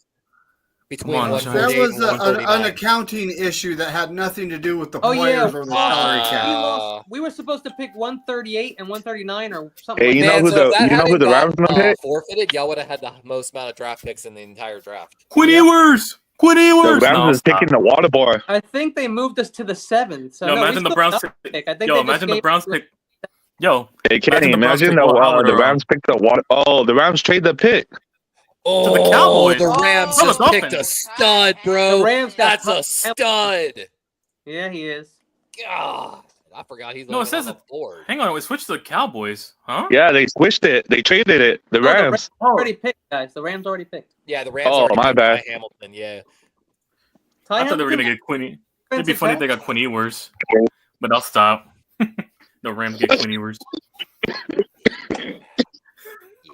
between Come on, That 148 was and an 149. accounting issue that had nothing to do with the Oh, yeah. players or the salary cap. We were supposed to pick 138 and 139 or something. Hey, like you that. know who so if that the hadn't Rams got, gonna pick? forfeited, y'all would have had the most amount of draft picks in the entire draft. Quinn Ewers. Quinn The Ewers. Rams No, is stop. picking the water boy. I think they moved us to the 7th. So Yo, no, we imagine the still Browns got the pick. I think Yo, they just imagine the gave Browns us- pick. Yo, Hey, Kenny, Browns imagine pick Will Howard the or, Rams picked the water. Oh, the Rams trade the pick. Oh, the Cowboys. the Rams Oh, just the picked a Dolphins. stud, bro. The Rams got That's a stud. Yeah, he is. God, I forgot he's No, on it says the board. hang on. We switched to the Cowboys, huh? Yeah, they switched it. They traded it. The No, the Rams. Rams already picked, guys. The Rams already picked. Yeah, the Rams. Oh, already my picked bad. Ty Hamilton. Yeah. I thought they were gonna get Quinn. It'd be funny if they got Quinn Ewers, but I'll stop. The Rams get Quinn Ewers.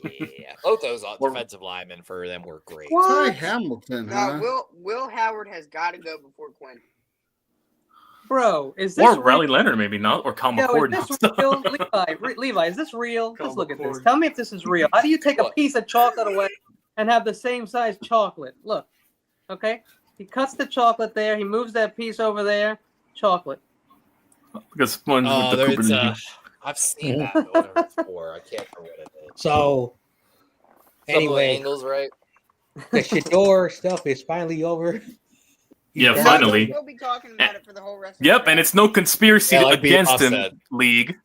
Yeah, both those defensive linemen for them were great. Ty Hamilton, huh? Will Howard has got to go before Quinn. Bro, is this Or real? Riley Leonard, maybe not, or Kyle Yo, McCord. is this real? Levi, is this real? Kyle Let's look at this. McCord. Tell me if this is real. How do you take a What? piece of chocolate away and have the same size chocolate? Look, okay? He cuts the chocolate there. He moves that piece over there. Chocolate. Because sponge Oh, with the Cooper there's League. I've seen that owner before. I can't remember what it is. So Some of the anyway, angles, right? the Shador stuff is finally over. Yeah, He's finally. We'll be talking about it for the whole rest. Yep, and it's no conspiracy Yeah, like against Bebop him. said. League,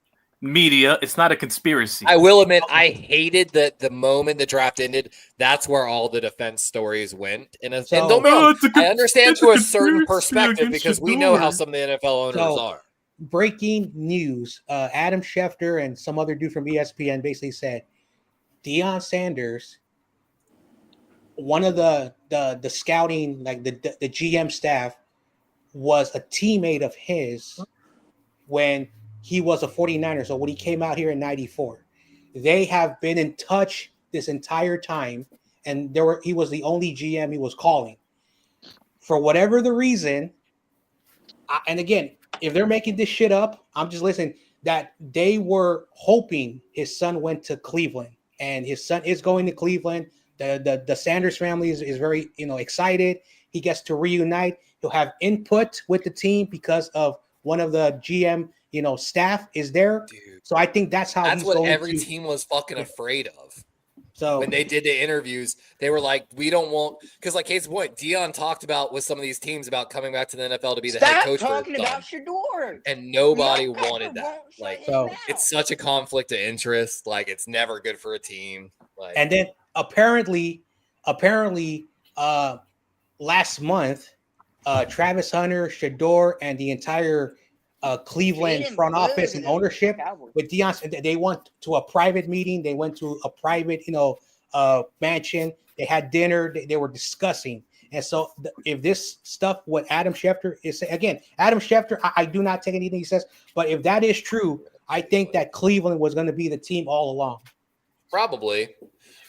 media. It's not a conspiracy. I will admit, I hated that the moment the draft ended. That's where all the defense stories went. And don't get me wrong, I understand to a certain perspective because we know how some of the NFL owners So- are. Breaking news: Adam Schefter and some other dude from ESPN basically said Deion Sanders, one of the scouting, like the GM staff, was a teammate of his when he was a 49er. So when he came out here in '94, they have been in touch this entire time, and he was the only GM he was calling. For whatever the reason, and again, if they're making this shit up, I'm just listening, that they were hoping his son went to Cleveland, and his son is going to Cleveland. The Sanders family is very, excited. He gets to reunite. He'll have input with the team because of one of the GM, staff is there. Dude, So I think that's how that's he's what going every to. team was fucking afraid of. So When they did the interviews, they were like, we don't want, because like case in point, Deion talked about with some of these teams about coming back to the NFL to be the head Stop coach for talking his son, about Shador. and nobody Motherfucker wanted that. won't shut Like, his So- mouth. it's such a conflict of interest. Like, it's never good for a team. Like, and then apparently, last month, Travis Hunter, Shador, and the entire Cleveland Jaden front Wood office and and ownership Cowboys. with Deion. They went to a private meeting. They went to a private, mansion. They had dinner. They were discussing. And so, if this stuff, what Adam Schefter is again, Adam Schefter, I do not take anything he says, but if that is true, I think that Cleveland was going to be the team all along. Probably.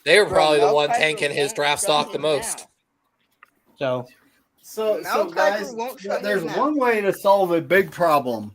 They were Bro, probably the Mel one Kiper tanking his won't draft shut stock the him most. down. So So Mel guys, Kiper won't shut there's him down. one way to solve a big problem,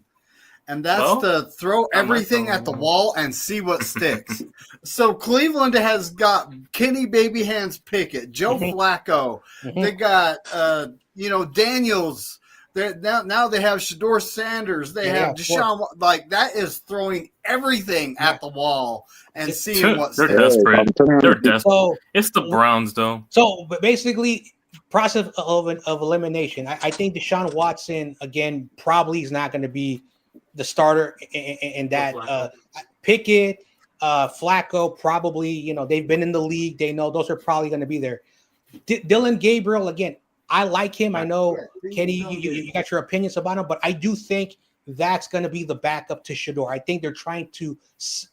and that's Well, to throw not my everything at the problem. wall and see what sticks. So Cleveland has got Kenny Baby Hands Pickett, Joe Mhm. Flacco. Mhm. They got Daniels. Now they have Shador Sanders. They Yeah, have yeah, of Deshaun. Like that is throwing everything at the wall and seeing what They're sticks. desperate. I'm telling They're you. desperate. so It's the Browns, though. but basically, process of elimination. I think Deshaun Watson again probably is not going to be the starter in that. Pickett, Flacco probably. They've been in the league. They know those are probably going to be there. Dylan Gabriel again. I like him. I know Kenny. You got your opinions about him, but I do think that's going to be the backup to Shador. I think they're trying to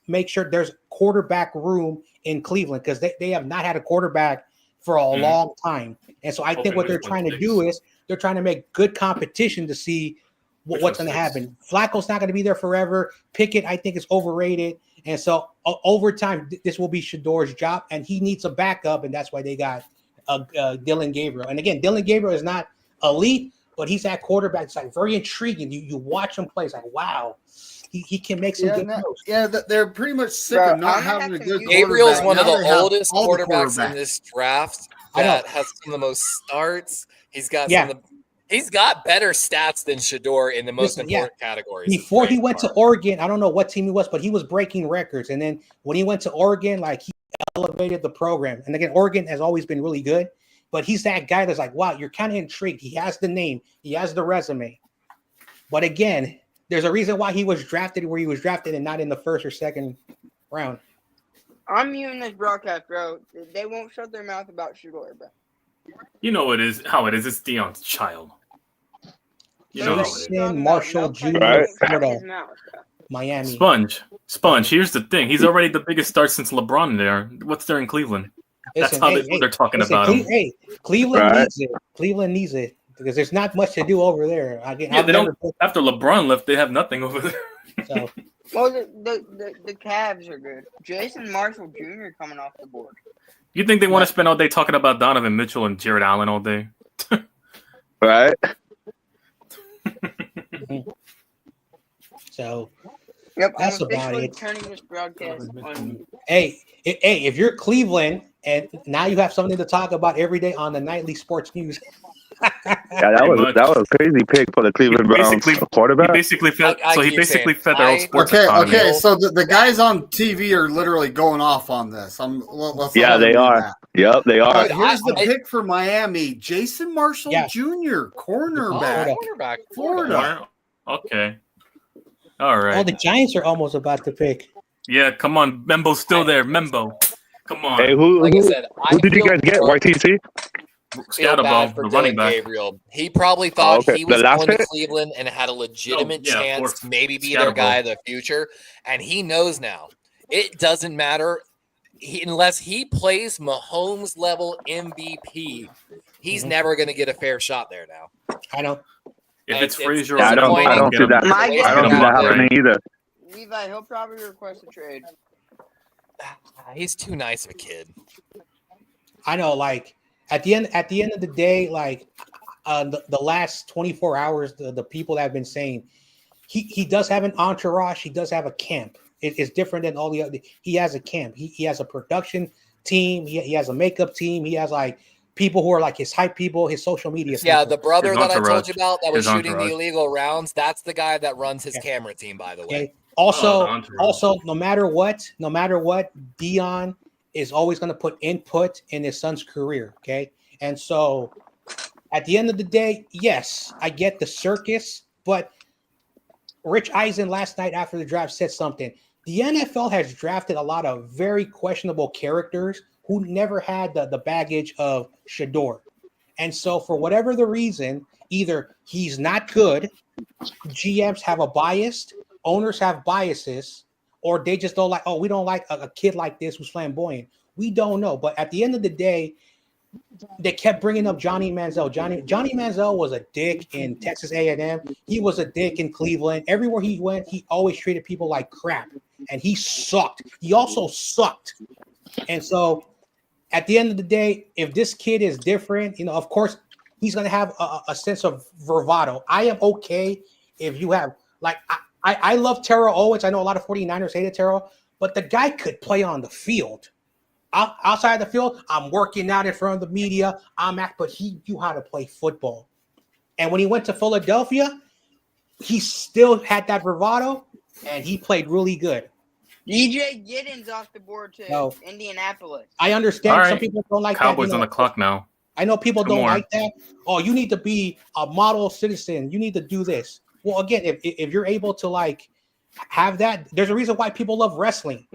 make sure there's quarterback room in Cleveland because they have not had a quarterback for a long time. And so I think what they're trying to do is they're trying to make good competition to see what's going to happen. Flacco's not going to be there forever. Pickett, I think, is overrated. And so over time, this will be Shador's job, and he needs a backup, and that's why they got Dylan Gabriel. And again, Dylan Gabriel is not elite, but he's that quarterback. It's like very intriguing. You watch him play, it's like, wow, he can make some good throws. They're pretty much sick Bro, of not I'm having a having good you- Gabriel's quarterback. one of Now the they have oldest all the quarterbacks in this draft I know. that has some of the most starts. He's got Yeah. he's got better stats than Shador in the most Listen, yeah. important categories. Before he went to Oregon, I don't know what team he was, but he was breaking records. And then when he went to Oregon, like he elevated the program. And again, Oregon has always been really good, but he's that guy that's like, wow, you're kind of intrigued. He has the name, he has the resume. But again, there's a reason why he was drafted where he was drafted and not in the first or second round. I'm muting this broadcast, bro. They won't shut their mouth about Shador, bro. You know how it is. It's Deion's child. You know how it is. Jason Marshall Jr. Right. Florida, Miami. Sponge. Here's the thing. He's already the biggest star since LeBron there. What's there in Cleveland? That's how they're talking about him. Cleveland Right. needs it. Cleveland needs it because there's not much to do over there. Yeah, they don't. After LeBron left, they have nothing over there. So, Well, the Cavs are good. Jason Marshall Jr. coming off the board. You think they want to spend all day talking about Donovan Mitchell and Jared Allen all day? Right? so Yep, That's I'm about officially it. turning this broadcast on. hey, if you're Cleveland and now you have something to talk about every day on the nightly sports news. Yeah, that was a crazy pick for the Cleveland Browns quarterback. He basically fed I keep their saying, whole sports Okay, economy. okay. So the guys on TV are literally going off on this. Yeah, they are. Yep, they are. Here's the pick for Miami: Jason Marshall Jr., cornerback, Cornerback. Florida. Okay. All right. Oh, the Giants are almost about to pick. Yeah, come on. Membo's still there. Membo. Come on. Hey, who Like I said, who did you feel guys get? bad- YTC? feel bad Scatterbo, for the running Dylan back. Gabriel. He probably thought okay. he was The last going to pick? Cleveland and had a legitimate Oh, yeah, of chance course. to maybe be their Scatterbo. guy in the future. And he knows now. It doesn't matter unless he plays Mahomes level MVP. He's never going to get a fair shot there now. I know. If it's It's Frazier, I don't disappointing. see that. My guess I don't see that happening either. Levi, he'll probably request a trade. He's too nice of a kid. I know. Like at the end of the day, like the last 24 hours, the people that have been saying he does have an entourage. He does have a camp. It's different than all the other. He has a camp. He has a production team. He has a makeup team. He has like people who are like his hype people, his social media. Yeah, people. the brother His that I told entourage. you about that was His shooting the entourage. illegal rounds, that's the guy that runs his camera team, by the way. Okay. Also, the entourage. no matter what, Dion is always going to put input in his son's career. Okay, and so at the end of the day, yes, I get the circus, but Rich Eisen last night after the draft said something. The NFL has drafted a lot of very questionable characters who never had the baggage of Shador. And so for whatever the reason, either he's not good, GMs have a bias, owners have biases, or they just don't like, oh, we don't like a kid like this who's flamboyant. We don't know. But at the end of the day, they kept bringing up Johnny Manziel. Johnny Manziel was a dick in Texas A&M. He was a dick in Cleveland. Everywhere he went, he always treated people like crap. And he sucked. He also sucked. And so at the end of the day, if this kid is different, of course, he's going to have a sense of bravado. I am okay if you have, like, I love Terrell Owens. I know a lot of 49ers hated Terrell, but the guy could play on the field. Outside the field, I'm working out in front of the media. But he knew how to play football. And when he went to Philadelphia, he still had that bravado, and he played really good. DJ Giddens off the board to Indianapolis. I understand some people don't like Cowboys that. on the clock now. I know people don't like that. Oh, you need to be a model citizen. You need to do this. Well, again, if you're able to like have that, there's a reason why people love wrestling.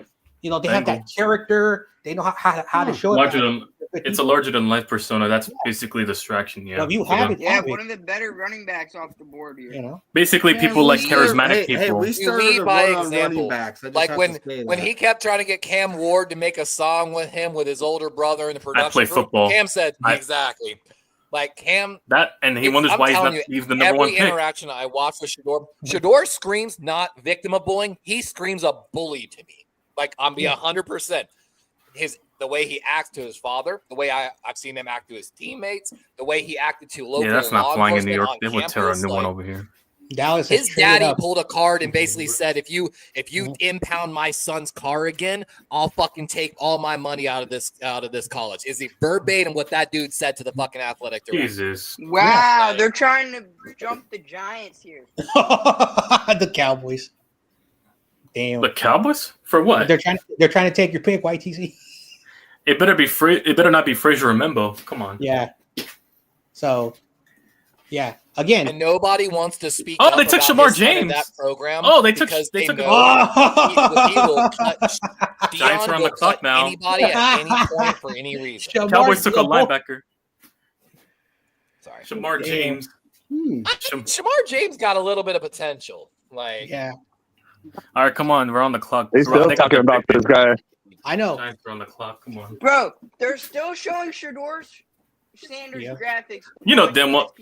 They have that character. They know how to show it. It's a larger than life persona. That's basically the distraction. Yeah. Well, you have it. Yeah, one of the better running backs off the board here. Basically, people like charismatic people. Hey, we started to by run on example. running backs. Like when he kept trying to get Cam Ward to make a song with him with his older brother in the production. I play football. Cam said exactly. Like Cam, and he wonders why he's the number one pick. Every interaction I watch with Shedeur screams not victim of bullying. He screams a bully to me. Like I'm being 100%. The way he acts to his father, the way I've seen him act to his teammates, the way he acted to local. Yeah, that's not flying in New York. On They would tear a new one over here. Dallas. His daddy pulled a card and basically said, "If you impound my son's car again, I'll fucking take all my money out of this college." Is he verbatim what that dude said to the fucking athletic director? Jesus! Wow, they're trying to jump the Giants here. The Cowboys. Damn. The Cowboys for what? They're trying to take your pick, YTC. It better be free. It better not be Frazier or Membo. Come on. Yeah. So, yeah. Again, and nobody wants to speak. Oh, they took Shamar James. That program. Oh, they took. He will cut Giants are on the clock now. Anybody at any point for any reason. Cowboys took a linebacker. Sorry, Shamar James. Shamar James got a little bit of potential. Like, yeah. All right, come on. We're on the clock. They still talking about this guy. I know. Giants are on the clock. Come on, bro. They're still showing Shedeur Sanders graphics. You know them well.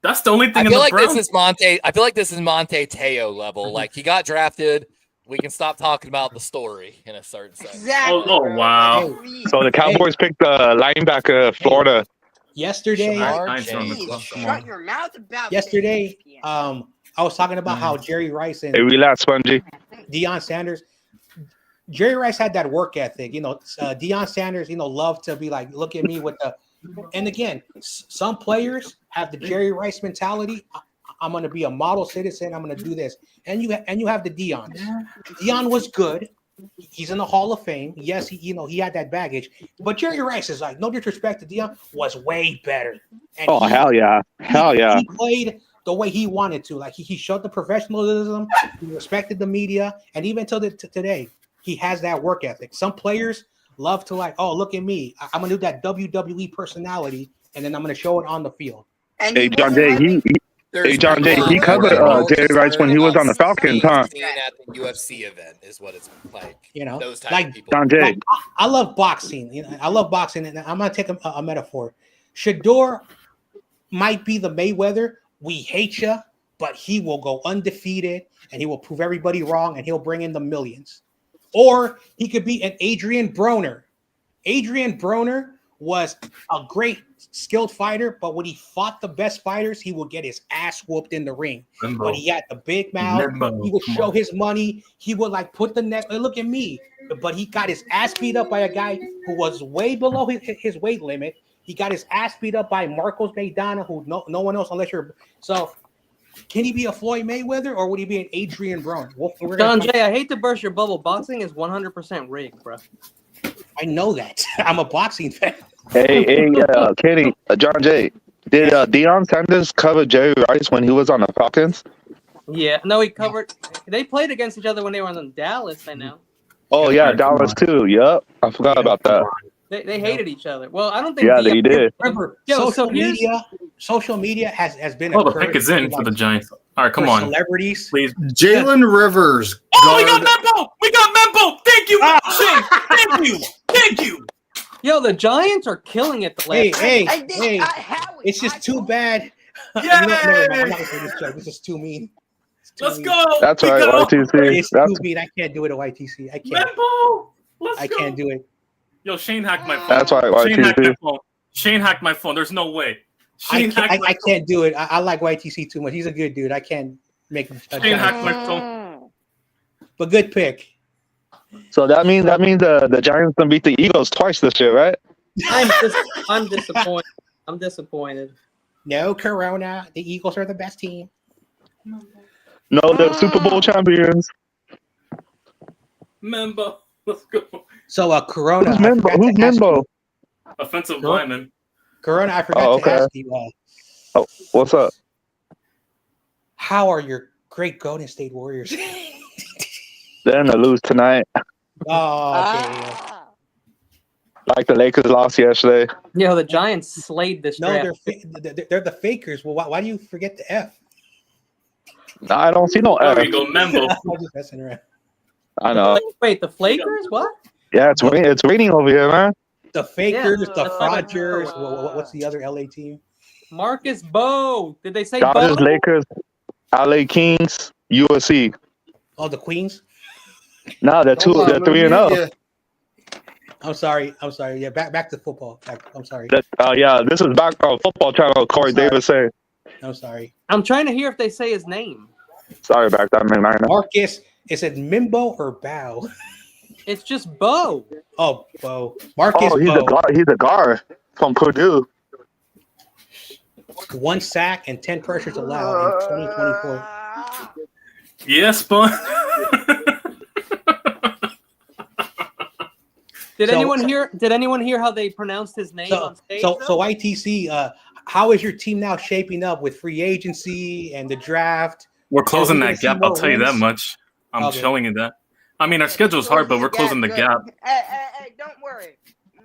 That's the only thing. I feel like this is Monte. I feel like this is Monte Teo level. Like he got drafted. We can stop talking about the story in a certain sense. Exactly. Oh wow. So the Cowboys picked the linebacker, Florida. Yesterday, shut your mouth about. Yesterday, I was talking about how Jerry Rice and relax, Spongy. Deion Sanders. Jerry Rice had that work ethic. Deion Sanders, loved to be like, look at me with the. And again, some players have the Jerry Rice mentality. I'm going to be a model citizen. I'm going to do this. And you have the Deion. Deion was good. He's in the Hall of Fame. Yes, he had that baggage. But Jerry Rice is like, no disrespect to Deion, was way better. And hell yeah. He played the way he wanted to. Like he showed the professionalism. He respected the media. And even till today, he has that work ethic. Some players love to like, oh, look at me. I'm going to do that WWE personality, and then I'm going to show it on the field. And hey, John Jay, he covered Jerry Rice when he was on the Falcons, huh? At the UFC event is what it's like. Those type of people. John Jay. I love boxing. I love boxing, and I'm going to take a metaphor. Shedeur might be the Mayweather. We hate you, but he will go undefeated, and he will prove everybody wrong, and he'll bring in the millions. Or he could be an Adrian Broner. Adrian Broner was a great skilled fighter, but when he fought the best fighters, he would get his ass whooped in the ring. But he had the big mouth. He would show his money. He would like put the neck. Look at me. But he got his ass beat up by a guy who was way below his weight limit. He got his ass beat up by Marcos Maidana, who no one else unless you're so. Can he be a Floyd Mayweather or would he be an Adrian Broner? John Jay, I hate to burst your bubble. Boxing is 100% rigged, bro. I know that. I'm a boxing fan. Hey, Kenny, John Jay, did Deion Sanders cover Jerry Rice when he was on the Falcons? Yeah, no, he covered. They played against each other when they were in Dallas. I know. Oh yeah, Dallas too. Yep, I forgot about that. They hated each other. Well, I don't think. Yeah, they did. Remember, Yo, social media has been. Oh, the pick is in for the Giants. All right, come on, celebrities. please. Jalen Rivers. Oh, we got Membo. We got Membo. Thank you, Shane. Thank you. Thank you. Yo, the Giants are killing it. The last Hey, Howie, it's just too bad. Yeah. I'm not gonna say this joke. This is too mean. Let's go. That's We right, go. YTC. It's That's too mean. I can't do it at YTC. I can't. Membo. Let's I go. can't do it. Yo, Shane hacked my phone. that's right, Shane hacked my YTC. phone. Shane hacked my phone. There's no way. I Shane hacked my phone. can't do it. I like YTC too much. He's a good dude. I can't make him. Shane hacked my phone. But good pick. So that means the Giants can beat the Eagles twice this year, right? I'm disappointed. I'm disappointed. No Corona. The Eagles are the best team. No, the Super Bowl champions. Membo. Let's go. So Corona. Who's Membo? Who's Membo? Offensive Go. lineman. Corona. I forgot to ask you. Oh, what's up? How are your great Golden State Warriors? They're gonna lose tonight, Oh, okay. like the Lakers lost yesterday. Yo, the Giants slayed this No, draft. they're the fakers. Well, why do you forget the F? No, I don't see no F. There you go, Membo. I'm just messing around. I know. Wait, the Flakers? What? Yeah, it's raining over here, man. The fakers, Yeah, the fraudsters. What's the other LA team? Marcus Bowe. Did they say Dodgers, Bowe? Lakers, LA Kings, USC. Oh, the Queens. No, they're Hold on, they're 3-0. I'm sorry. Yeah, back to football. I'm sorry. Yeah, this is back on football channel. Corey Davis say. I'm sorry. I'm trying to hear if they say his name. Sorry about that, man. Marcus, is it Mimbo or Bow? It's just Bowe. Oh, Bo. Marcus Oh, he's Bowe. a guard. He's a guard from Purdue. 1 sack and 10 pressures allowed in 2024. Yes, but Did So- anyone hear? Did anyone hear how they pronounced his name on stage? So though? YTC, how is your team now shaping up with free agency and the draft? we're closing Are we that gonna see gap. more I'll tell you that wins? much. I'm Okay. showing you that. I mean, our schedule's hard, but we're closing the gap. Hey, don't worry.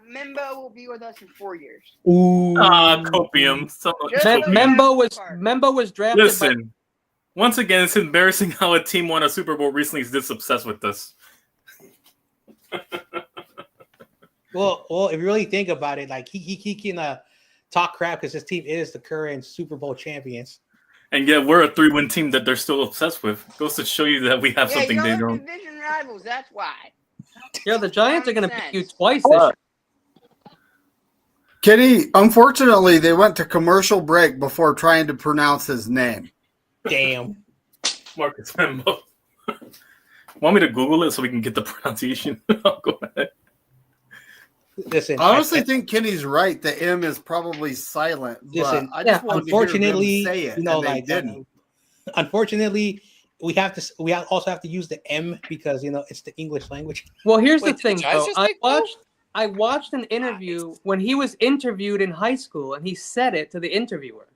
Membo will be with us in 4 years. Ooh. Copium. Just Me- so Membo was drafted. Listen, once again, it's embarrassing how a team won a Super Bowl recently is this obsessed with us. Well, if you really think about it, like he can talk crap because his team is the current Super Bowl champions. And yet we're a 3-win team that they're still obsessed with. Goes to show you that we have something they y'all are don't. division rivals. That's why. Yeah, the Giants are going to beat you Nonsense. twice this year. Kenny, unfortunately, they went to commercial break before trying to pronounce his name. Damn. Marcus Membo. Want me to Google it so we can get the pronunciation? I'll go ahead. Listen, I honestly think Kenny's right. The M is probably silent. But Listen, I just wanted unfortunately, to hear him say it, you know, and they like didn't. unfortunately, we also have to use the M because it's the English language. Well, here's Wait, the thing, did the Giants though. just make Bowe? I watched an interview when he was interviewed in high school, and he said it to the interviewer.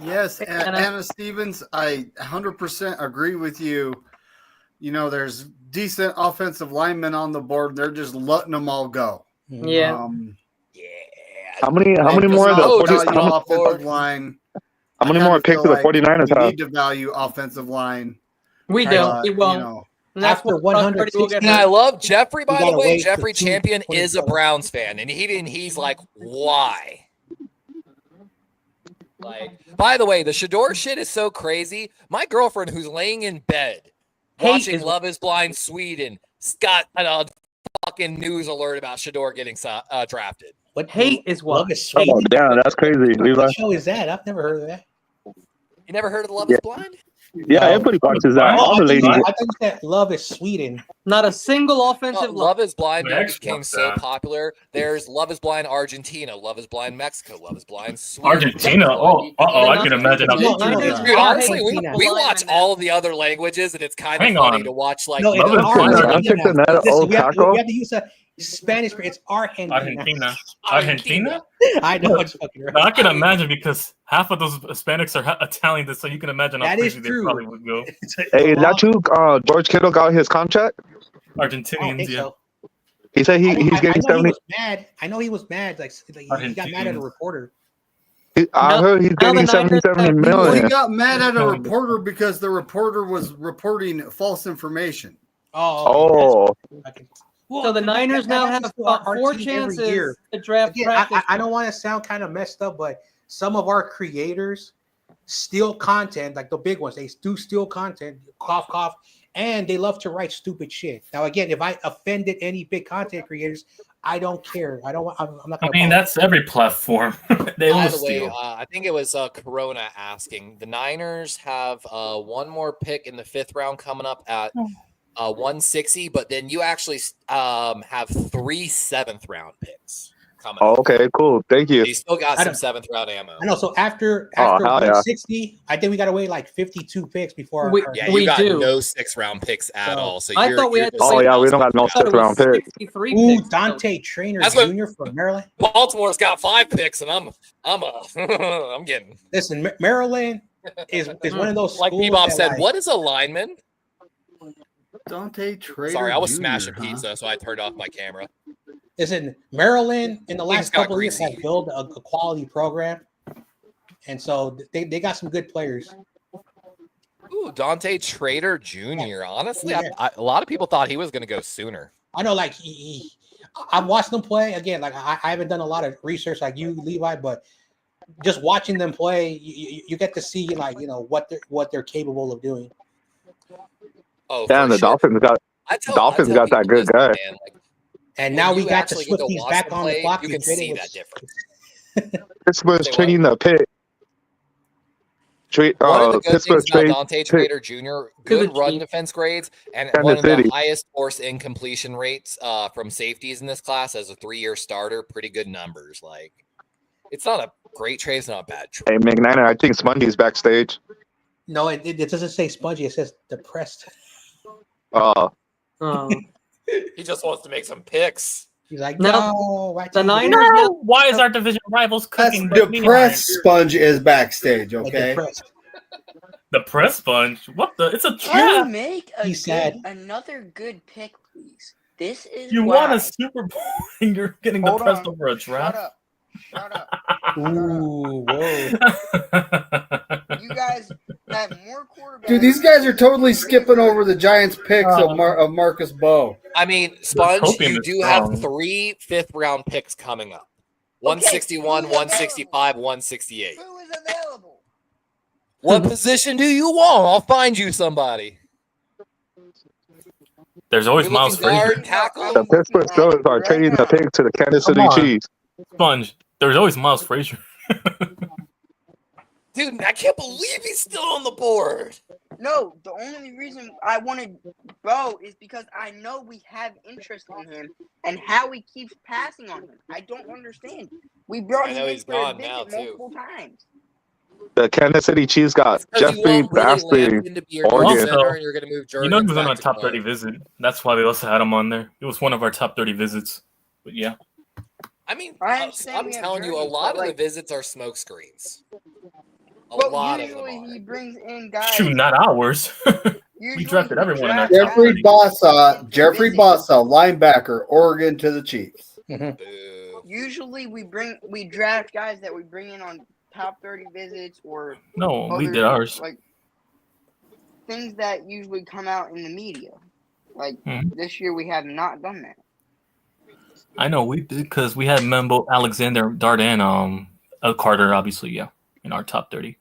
Yes, And I- Anna Stevens, I 100% agree with you. There's decent offensive linemen on the board. They're just letting them all go. Yeah. How many They more? just don't The value 40, offensive line. how many I more kinda picks feel do the 49ers we have? need to value offensive line. We Right. don't. We won't. And that's After what Brock Purdy will get 160 And I hurt. love Jeffrey, by the gotta way. wait Jeffrey till Champion is a 2:27. Browns fan, and he's like, why? Like, by the way, the Shador shit is so crazy. My girlfriend, who's laying in bed Hate watching is- Love Is Blind Sweden, got a fucking news alert about Shador getting drafted. What Hate is what. Love is sweet. Oh, damn, that's crazy, Levi. What show is that? I've never heard of that. You never heard of the Love Is Blind? Yeah, everybody watches that. Oh, All the ladies. I thought you said Love is Sweden. Not a single offensive line. Love Is Blind My ex became watched so that. popular. There's Love Is Blind Argentina, Love Is Blind Mexico, Love Is Blind Sweden. Argentina. Oh, I can imagine. No, Dude, honestly, we Argentina. watch all of the other languages, and it's kind of Hang funny on. to watch. Like, No, it's Love is Argentina. Blind. I'm thinking that Listen, old we have taco. to use a Spanish. It's Argentina. Argentina. I know it's fucking right. No, I can imagine because half of those Hispanics are Italian, so you can imagine how That is crazy they true. probably would go. It's a Hey, is long- that true? George Kittle got his contract? I don't Argentinians, think yeah. so. He said he's I getting know he 70. was mad. I know he was mad. Like he got mad at a Argentinians. reporter. I heard he's now the getting 70 Niners have- Well, he million. got mad at a Oh, reporter because the reporter was reporting false information. Oh, So the Niners now have happens to our 4 team every chances year. to draft Again, practice. I don't want to sound kind of messed up, but some of our creators steal content, like the big ones. They do steal content, cough, cough, and they love to write stupid shit. Now, again, if I offended any big content creators, I don't care. I'm not I going to. mean, that's every platform. They By all the way, steal. I think it was Corona asking. The Niners have one more pick in the 5th round coming up at 160, but then you actually have 3 7th round picks coming up. okay, cool. Thank you. You still got I some don't- 7th round ammo. I know. So after hell yeah. 160, I think we got to wait like 52 picks before. Yeah, We you got do. no 6th round picks at So, all. So I thought we had to Oh wait- yeah, we don't got no I thought it 6th round was pick. 63 Ooh, picks. Dante Trainer That's what- Jr. from Maryland. Baltimore's got 5 picks, and I'm getting. Listen, Maryland is one of those Like schools Bebop that, said, like, what is a lineman? Dante Trader. Sorry, I was Jr., smashing huh? pizza, so I turned off my camera. Listen, Maryland in the Things last got couple of years greasy. have built a quality program, and so they got some good players. Ooh, Dante Trader Jr. Honestly, Yeah. a lot of people thought he was going to go sooner. I know, like I've watched them play again. Like I haven't done a lot of research like you, Levi, but just watching them play, you get to see like what they're capable of doing. Oh, Damn, for the sure. Dolphins got Dolphins got that good guy. Man, like, And when now we you got the actually get to Swifties watch back them on the play, clock. you We can traded see with- that difference. Pittsburgh's Say what? trading the pick. One of the good Pittsburgh things about trade Dante Trader Jr., good run Chiefs. defense grades, and Kansas one of City. the highest force incompletion rates from safeties in this class as a 3-year starter. Pretty good numbers. Like, it's not a great trade. It's not a bad trade. Hey, McNiner, I think Spongy's backstage. No, it doesn't say spongy. It says depressed. Oh, He just wants to make some picks. He's like, Now, no. Why the take Niners it? now Why is our division rivals That's cooking? but me depressed. iron? Sponge is backstage. Like, Okay. depressed. The press sponge. What the? It's a Can trap. you make a He's sad. another good pick, please? This is You why. want a Super Bowl and you're getting Hold depressed on. over a Shut draft? up. Shut up. Ooh, whoa. You guys have more quarterbacks. Dude, these guys are totally skipping over the Giants' picks of Marcus Bowe. I mean, Sponge, copium you is do strong. have 3 5th-round picks coming up. 161, who's 165, 168. Who is available? What position do you want? I'll find you somebody. There's always You're Miles looking guard, Frazier. tackle. the Pittsburgh Steelers are trading the pick to the Kansas City Come on. Chiefs. Sponge. There's always Miles Frazier. Dude, I can't believe he's still on the board. No, the only reason I wanted Bo is because I know we have interest in him and how he keeps passing on him. I don't understand. We brought I him know in he's for gone a visit now, too. multiple times. The Kansas City Chiefs got Because you Jeffrey want Willie Bastry. Lampkin to be your Oregon. new center, and you're going to move Jurgens You know he was on back our to top guard. 30 visit. That's why we also had him on there. It was one of our top 30 visits. But yeah. I mean, I understand I'm we have telling you, a Jurgens, lot but, of like- the visits are smoke screens. A But lot of them usually are. he brings in guys. Shoot, not ours. Usually drafted he everyone in our drafts top guys- Jeffrey Bossa, linebacker, Oregon to the Chiefs. Boo. Usually we draft guys that we bring in on top 30 visits or No, we other, did ours. like things that usually come out in the media. Like Mhm. this year we have not done that. I know we did because we had Membo, Alexander, Darden, Carter, obviously, yeah, in our top 30.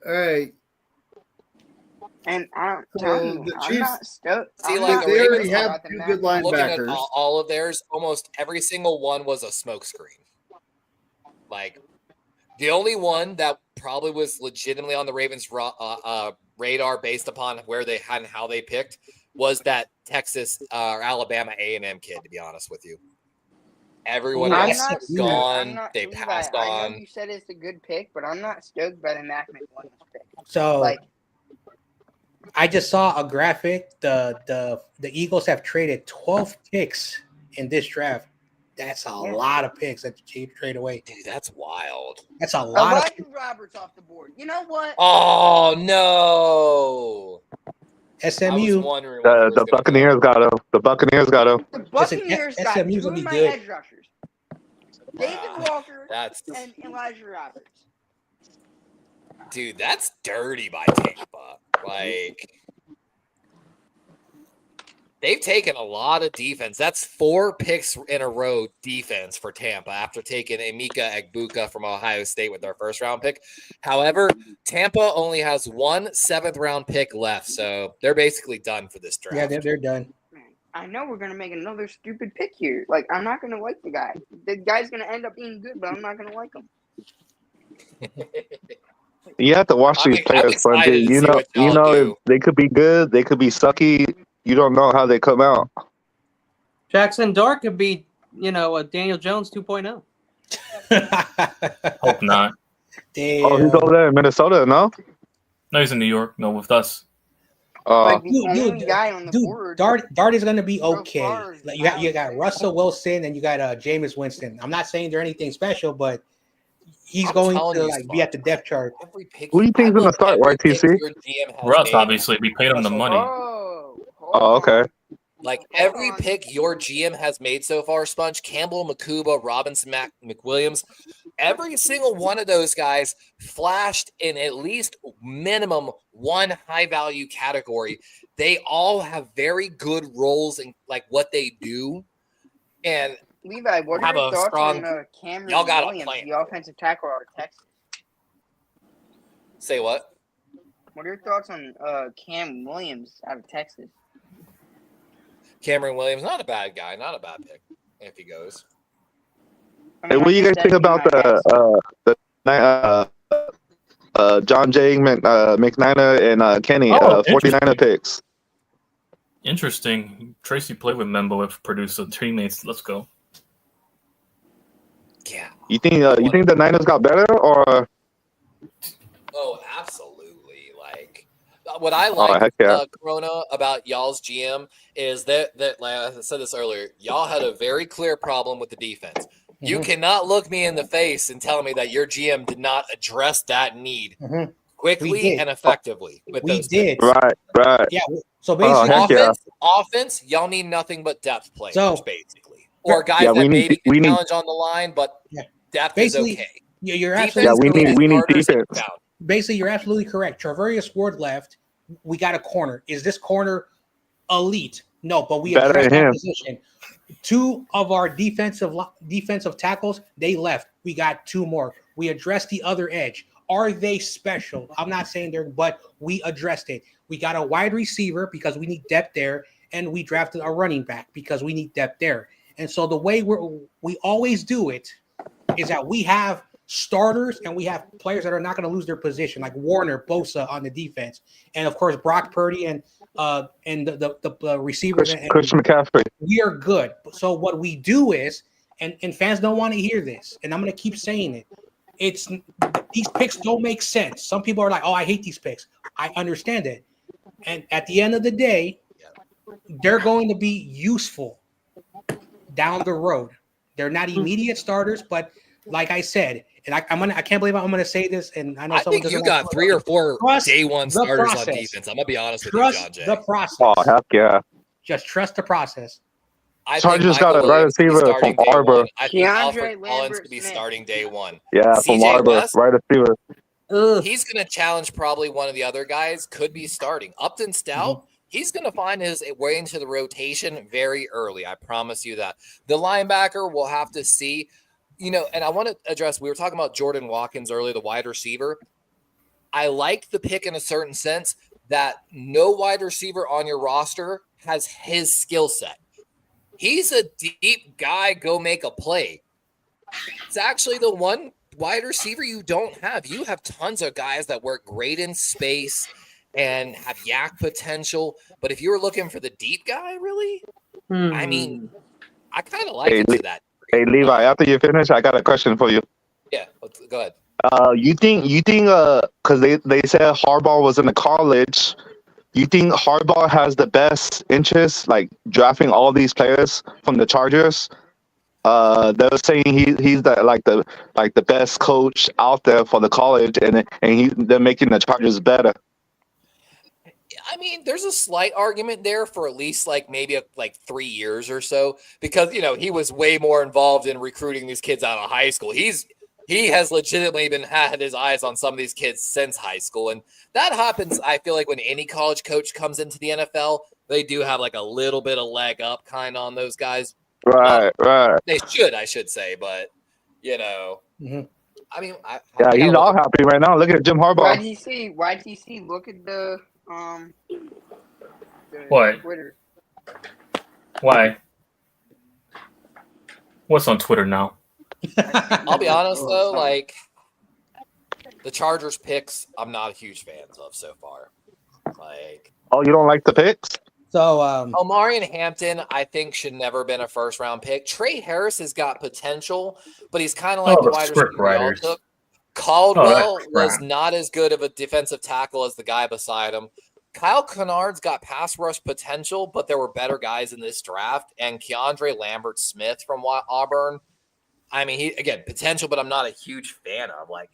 All right. And I'm So telling you, the I'm Chiefs- not stoked. See, I'm like, not the They Ravens already have about the two matchup. good Looking at linebackers. all of theirs, almost every single one was a smoke screen. Like, the only one that probably was legitimately on the Ravens' radar based upon where they had and how they picked was that Texas or Alabama A&M kid, to be honest with you. Everyone Ooh, I'm else not is stoked. gone. I'm not, They Levi, passed I know on. you said it's a good pick, but I'm not stoked by the Mac McWilliams pick. So Like, I just saw a graphic. The Eagles have traded 12 picks in this draft. That's a lot of picks that the Chiefs trade away. Dude, that's wild. That's a lot of Elijah Roberts off the board. You know what? Oh, no. I was SMU. wondering what he was The gonna Buccaneers go. got him. The Buccaneers got him. The Listen, Buccaneers got SMU's two gonna of be my good. edge rushers, David Walker That's and Elijah Roberts. dude, that's dirty by Tampa. Like they've taken a lot of defense. That's 4 picks in a row defense for Tampa after taking Emeka Egbuka from Ohio State with their first round pick. However, Tampa only has 1 7th round pick left, so they're basically done for this draft. Yeah, they're done. I know we're gonna make another stupid pick here. Like, I'm not gonna like the guy. The guy's gonna end up being good, but I'm not gonna like him. You have to watch these players, Spongy. You know, if they could be good, they could be sucky. You don't know how they come out. Jackson Dart could be, a Daniel Jones 2.0. Hope not. Damn. Oh, he's over there in Minnesota, no? No, he's in New York. No, with us. Like the only guy on the board. Dart is going to be okay. far is Like you got Russell Wilson and you got Jameis Winston. I'm not saying they're anything special, but he's going to be at the depth chart. Who do you think is going to start, YTC? Russ, obviously. We paid him the money. Oh, okay. Like every pick your GM has made so far, Sponge, Campbell, Makuba, Robinson, McWilliams, every single one of those guys flashed in at least minimum one high value category. They all have very good roles in like what they do. And Levi, what are your thoughts on Cameron Williams, the offensive tackle out of Texas? Say what? What are your thoughts on Cam Williams out of Texas? Cameron Williams, not a bad guy, not a bad pick if he goes. Hey, what do you guys think about the John Jay McNiner and Kenny 49er picks? Interesting. Tracy played with Membo if produced teammates. Let's go. Yeah. You think the Niners got better or? Oh, absolutely. Like what I like, Corona, about y'all's GM is that like I said this earlier, y'all had a very clear problem with the defense. Mm-hmm. You cannot look me in the face and tell me that your GM did not address that need quickly and effectively. We did. Right. Yeah. So basically, offense, y'all need nothing but depth players, basically, or guys that maybe can challenge on the line, but depth is okay. You're absolutely we need defense. Basically, you're absolutely correct. Travarius Ward left. We got a corner. Is this corner elite? No, but we addressed that position. 2 of our defensive tackles, they left. We got 2 more. We addressed the other edge. Are they special? I'm not saying they're, but we addressed it. We got a wide receiver because we need depth there, and we drafted a running back because we need depth there. And so the way we always do it is that we have starters and we have players that are not going to lose their position, like Warner, Bosa on the defense, and of course Brock Purdy and the receivers. Christian McCaffrey. We are good. So what we do is, and fans don't want to hear this, and I'm going to keep saying it. It's these picks don't make sense. Some people are like, "Oh, I hate these picks." I understand it, and at the end of the day, they're going to be useful down the road. They're not immediate starters, but like I said, and I can't believe I'm gonna say this, and I know think you got 3 or 4 day one starters on defense. I'm gonna be honest with you, John Jay. The process. Oh heck yeah! Just trust the process. I Chargers got a right receiver from Arbor. I think Alfred Collins could be starting day 1. Yeah, from Arbor, right receiver. He's gonna challenge probably one of the other guys. Could be starting. Upton Stout. He's going to find his way into the rotation very early. I promise you that. The linebacker will have to see, and I want to address, we were talking about Jordan Watkins earlier, the wide receiver. I like the pick in a certain sense that no wide receiver on your roster has his skill set. He's a deep guy, go make a play. It's actually the one wide receiver you don't have. You have tons of guys that work great in space and have yak potential. But if you were looking for the deep guy, really, I mean, I kind of like it to that. Hey, Levi, after you finish, I got a question for you. Yeah, go ahead. You think, because they said Harbaugh was in the college, you think Harbaugh has the best interest, like drafting all these players from the Chargers? They're saying he's the best coach out there for the college, and they're making the Chargers better. I mean, there's a slight argument there for at least like maybe like 3 years or so, because he was way more involved in recruiting these kids out of high school. He has legitimately had his eyes on some of these kids since high school, and that happens. I feel like when any college coach comes into the NFL, they do have like a little bit of leg up kind of on those guys. Right. They should, I should say, but Mm-hmm. I mean, He's all happy right now. Look at Jim Harbaugh. YTC, look at the What? Twitter. Why? What's on Twitter now? I'll be honest though, like the Chargers picks, I'm not a huge fan of so far. Like, you don't like the picks? So Omarion Hampton, I think, should never been a first round pick. Trey Harris has got potential, but he's kind of like the wide receiver we all took. Caldwell was not as good of a defensive tackle as the guy beside him. Kyle Kennard's got pass rush potential, but there were better guys in this draft. And Keandre Lambert-Smith from Auburn, I mean, he again potential, but I'm not a huge fan of. Like,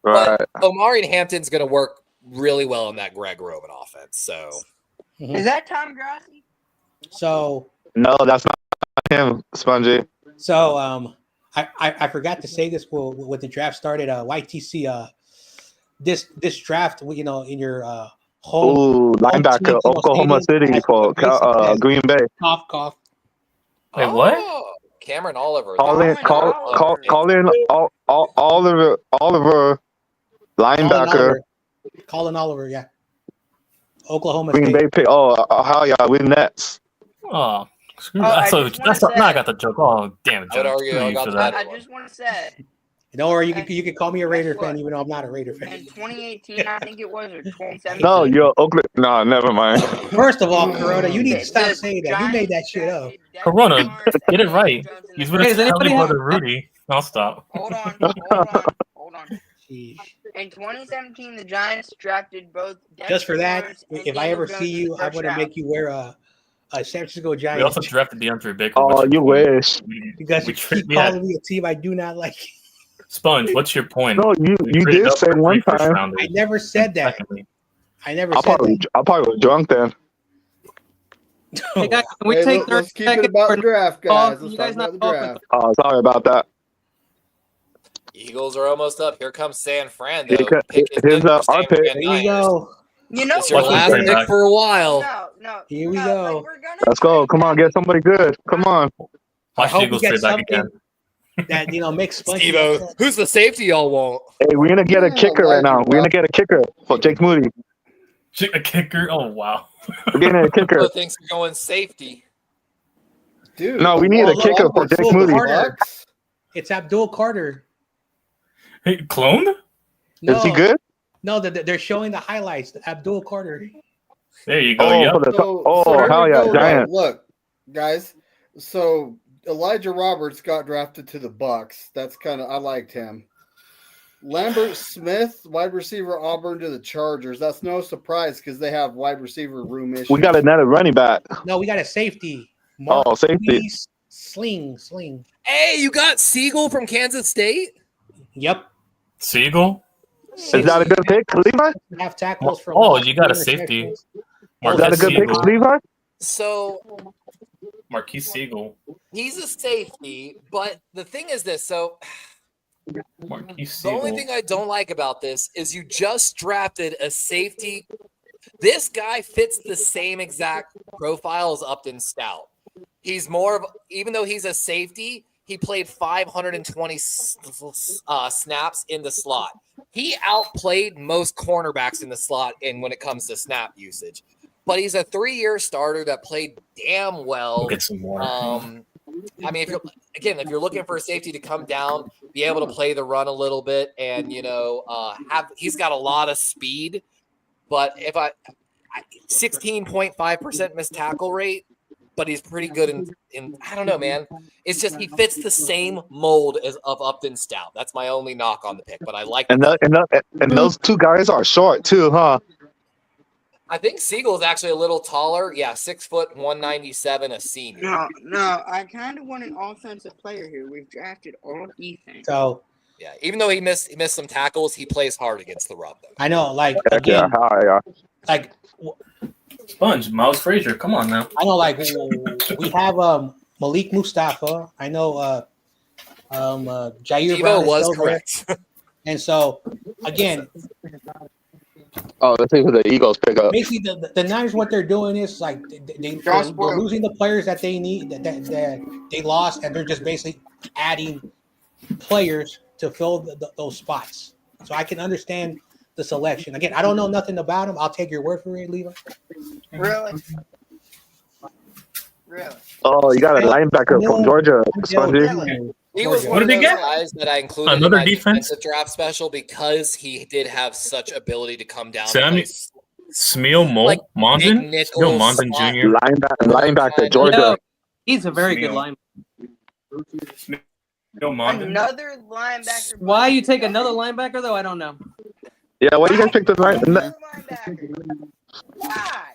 but Omarion Hampton's going to work really well in that Greg Roman offense. So, is that Tom Grassi? So no, that's not him, Spongy. So I forgot to say this when the draft started. YTC, this draft, in your home linebacker, team, Oklahoma City for Green Bay. Cough. Wait, what? Cameron Oliver. Colin Oliver, linebacker. Colin Oliver, yeah. Oklahoma Green State. Bay pick. How y'all win Nets? Oh, screw that. Now I got the joke. Oh, damn it, John. I just want to say. Don't worry, you can call me a Raider fan, even though I'm not a Raider fan. In 2018, I think it was, or 2017. No, you're Oakland. No, never mind. First of all, Corona, you need to stop saying that. You made that shit up. Corona, get it right. He's with his family brother Rudy. I'll stop. Hold on. In 2017, the Giants drafted both. Just for that, if I ever see you, I'm going to make you wear a San Francisco Giants. We also drafted DeAndre Baker. Oh, you wish. You guys keep calling me a team I do not like. Sponge, what's your point? No, you did say one time. I never said that. I never said that. I probably was drunk then. Hey guys, can we take 30 let's keep it seconds about for the draft, guys. you Let's guys talk not about the talking? draft. Oh, sorry about that. Eagles are almost up. Here comes San Fran, though. Here's our pick. Here you go. It's your last pick for a while. No. Here we go. Let's go. Come on, get somebody good. Come on. Watch the Eagles trade back again. That makes Steve-O, who's the safety y'all want? Hey, we're gonna get a kicker right now. We're gonna get a kicker for Jake Moody. A kicker? Oh wow. We're getting a kicker. Thinks we're going safety. Dude, no, we need a kicker for Jake Moody. It's Abdul Carter. Hey, clone? No, is he good? No, they're showing the highlights. Abdul Carter. There you go. Hell yeah, Giant. Look, guys. So Elijah Roberts got drafted to the Bucks. That's I liked him. Lambert-Smith, wide receiver Auburn to the Chargers. That's no surprise because they have wide receiver room issues. We got another running back. No, we got a safety. Safety. Sling. Hey, you got Siegel from Kansas State? Yep. Siegel? Is that a good pick, Levi? Half tackles from. You got a safety. Is that a good pick, Levi? So, Marquise Siegel. He's a safety, but the thing is this. So, Marquise the only thing I don't like about this is you just drafted a safety. This guy fits the same exact profile as Upton Stout. He's more of, even though he's a safety, he played 520 snaps in the slot. He outplayed most cornerbacks in the slot when it comes to snap usage. But he's a 3-year starter that played damn well. We'll get some more. I mean, if you're looking for a safety to come down, be able to play the run a little bit, and he's got a lot of speed. But 16.5% missed tackle rate, but he's pretty good in I don't know, man. It's just he fits the same mold of Upton Stout. That's my only knock on the pick, but I like. And those two guys are short too, huh? I think Siegel is actually a little taller. Yeah, 6 foot, 197, a senior. No. I kind of want an offensive player here. We've drafted all defense. So yeah, even though he missed some tackles, he plays hard against the run. Though. I know, again, like Sponge, Miles Frazier. Come on now. I know, like we have Malik Mustafa. I know Jair Devo Brown is was still correct. there. And so again, let's see who the Eagles pick up. basically the Niners, what they're doing is like they're losing the players that they need that they lost, and they're just basically adding players to fill those spots. So I can understand the selection. Again, I don't know nothing about them. I'll take your word for it, Levi. Really? Really? Oh, you got a linebacker from Georgia, Spongy. Really? He was What one of did those they get? guys that I included Another in my defense? defensive draft special because he did have such ability to come down. Sammy Place. Smeel Like Monson? big Smeel nickel Monson slot. Jr. Linebacker, Georgia. Yo, he's a very good Smeel. linebacker. Smeel Mondon. Another linebacker. Why you take another linebacker though? I don't know. Yeah, why you guys pick the Another linebacker. Why?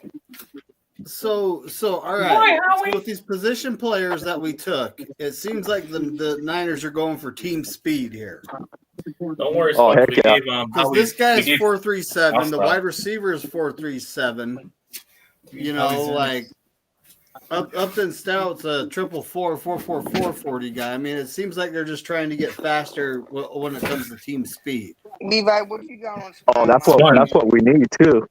So all right. So with these position players that we took, it seems like the Niners are going for team speed here. Don't worry, Oh, Sponge. heck We yeah. gave Because this guy's we gave 4.37, the I'll wide receiver is 4.37. You know, like Upton Stout's a 4.44 guy. I mean, it seems like they're just trying to get faster when it comes to team speed. Levi, what you got on? Oh, that's what we need too.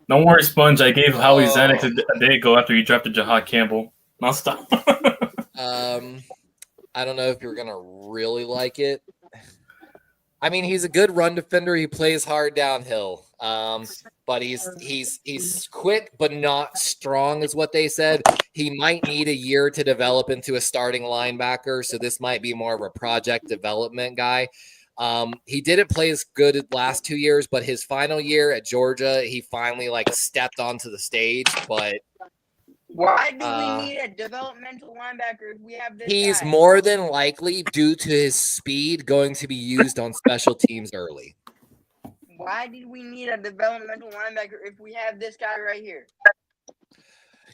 Don't worry, Sponge. I gave Howie Xanax a day ago after he drafted Jahad Campbell. Now stop. I don't know if you're gonna really like it. I mean, he's a good run defender. He plays hard downhill. But he's quick but not strong, is what they said. He might need a year to develop into a starting linebacker, so this might be more of a project development guy. He didn't play as good as last 2 years, but his final year at Georgia, he finally stepped onto the stage. But why do we need a developmental linebacker if we have this he's guy? more than likely, due to his speed, going to be used on special teams early. Why did we need a developmental linebacker if we have this guy right here?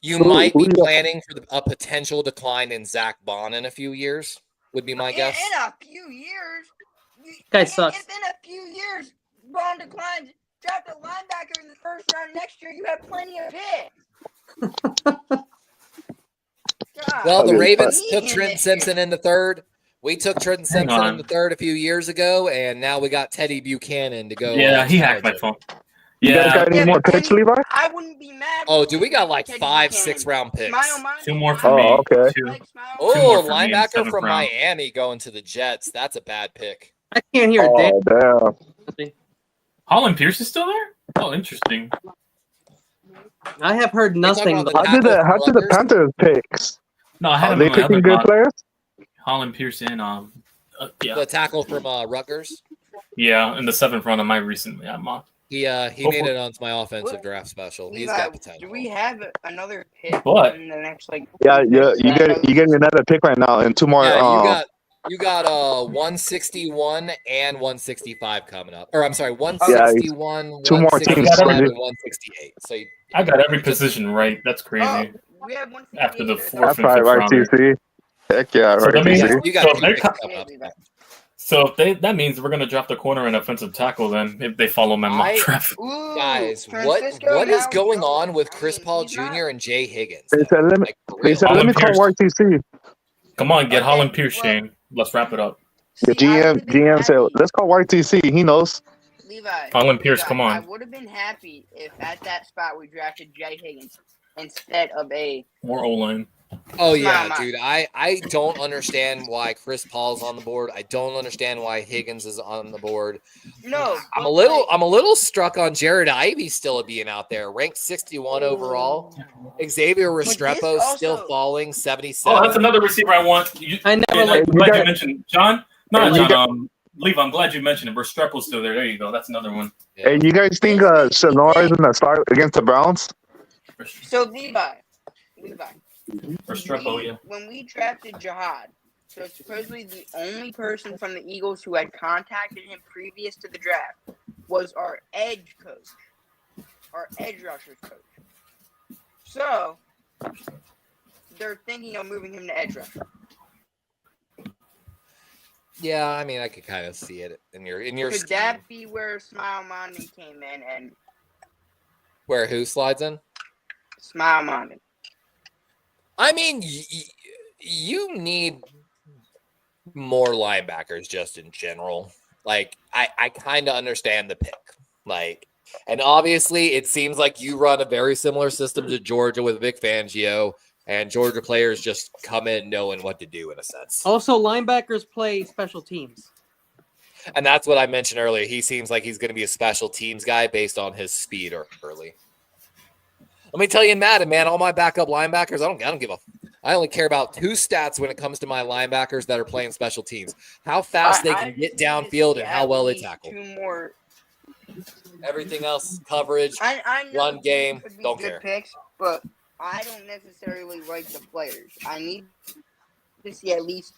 You might be planning for a potential decline in Zach Bond in a few years, would be my guess. In a few years? Guy sucks. If in a few years Bond declines, draft a linebacker in the first round next year, you have plenty of picks. Well, the Ravens took Trenton Simpson in the third. We took Trenton Simpson in the third a few years ago, and now we got Teddy Buchanan to go. Yeah, he hacked my phone. You guys got any more picks, Levi? I wouldn't be mad. Oh, do we got 5-6 round picks? 2 more for me. Okay. Oh, linebacker from Miami going to the Jets. That's a bad pick. I can't hear it. Damn. Holland Pierce is still there? Oh, interesting. I have heard nothing. How did the Panthers picks? No, I had Are they picking good players? Holland Pierce and yeah. The tackle from Rutgers. Yeah, in the 7th round of my recent mock. He made it onto my offensive draft special. He's got potential. Do we have another pick in the next Yeah, you get another pick right now and 2 more. Yeah, you got 161 and 165 coming up. Or I'm sorry, 161, 2 more teams. 168. So I got every position right. That's crazy. We have after the 4th That's and 5th right, round. TC. Heck yeah, So right, that means, TC. so that means we're gonna draft a corner and offensive tackle then if they follow my mock draft. Guys, what is going on with Chris Paul Jr. and Jay Higgins? They said let me call YTC. Come on, get Holland Pierce, Shane. Let's wrap it up. The GM said, let's call YTC. He knows. Levi, Holland Pierce, come on. I would have been happy if at that spot we drafted Jay Higgins instead of more O-line. Oh yeah, dude. I don't understand why Chris Paul's on the board. I don't understand why Higgins is on the board. No, I'm a little struck on Jared Ivey still being out there, ranked 61 overall. Xavier Restrepo still falling 77. Oh, that's another receiver I want. I'm glad you mentioned John. No, John. Leave. I'm glad you mentioned it. Restrepo's still there. There you go. That's another one. Yeah. Hey, you guys think Sonora is in the start against the Browns? So Levi. Restrepo, when we drafted Jihad, so supposedly the only person from the Eagles who had contacted him previous to the draft was our edge coach, our edge rushers coach. So they're thinking of moving him to edge rusher. Yeah, I mean, I could kind of see it in your. Could that be where Smile Monday came in and Where who slides in? Smile Mommy. I mean, you need more linebackers just in general. Like, I kind of understand the pick. Like, and obviously, it seems like you run a very similar system to Georgia with Vic Fangio, and Georgia players just come in knowing what to do in a sense. Also, linebackers play special teams. And that's what I mentioned earlier. He seems like he's going to be a special teams guy based on his speed early. Let me tell you, Madden, man, all my backup linebackers, I don't give a. I only care about 2 stats when it comes to my linebackers that are playing special teams: how fast they can get downfield and how well they tackle. 2 more. Everything else, coverage, I know run game, don't good care. Picks, but I don't necessarily like the players. I need to see at least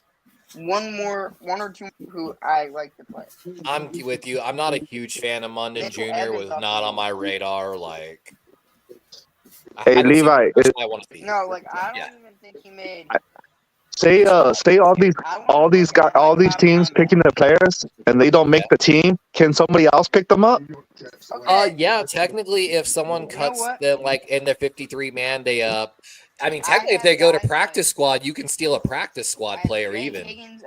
one or two who I like to play. I'm with you. I'm not a huge fan of Munden Jr. Was not on my radar. Like, Hey, Levi. I want to see. No, like I don't even think he made. Say all these teams picking the players and they don't make the team. Can somebody else pick them up? Yeah, technically, if someone cuts them like in their 53 man, they I mean, technically, if they go to practice squad, you can steal a practice squad player even.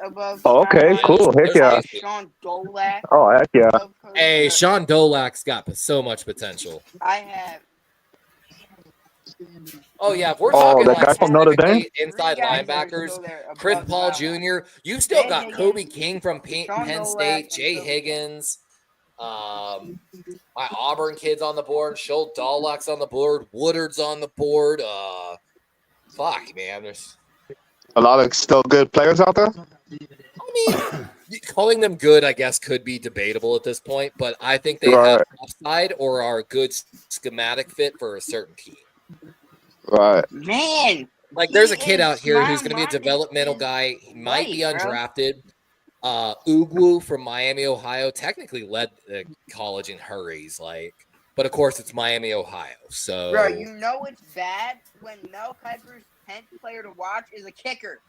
Oh, okay, cool. Heck yeah. Sean Dolak. Oh, heck yeah. Hey, Sean Dolak's got so much potential. I have. Oh yeah, if we're talking that guy from Notre Dame? inside linebackers, Chris Paul Jr., you've still got Kobe King from Penn State, Jay Higgins, my Auburn kids on the board, Schultz Dolak's on the board, Woodard's on the board. Fuck, man, there's a lot of still good players out there. I mean, calling them good, I guess, could be debatable at this point, but I think they have upside or are a good schematic fit for a certain team. Right. Man. Like, there's a kid out here who's going to be a developmental guy. He might be undrafted. Ugwu from Miami, Ohio, technically led the college in hurries. Like, but of course, it's Miami, Ohio. So, bro, you know it's bad when Mel Kiper's 10th player to watch is a kicker.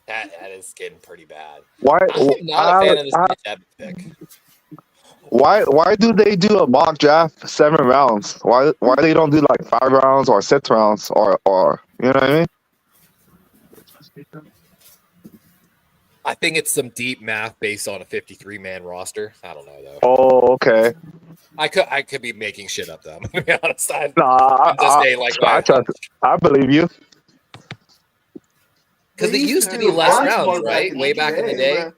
That is getting pretty bad. Why? I'm not a fan of this Mitch Evans pick. Why do they do a mock draft 7 rounds? Why they don't do like 5 rounds or 6 rounds or you know what I mean? I think it's some deep math based on a 53-man roster. I don't know though. Oh, okay. I could be making shit up though. I'm gonna be honest. I'm just saying like I believe you. Because it used to be less rounds, right? Way back in the day.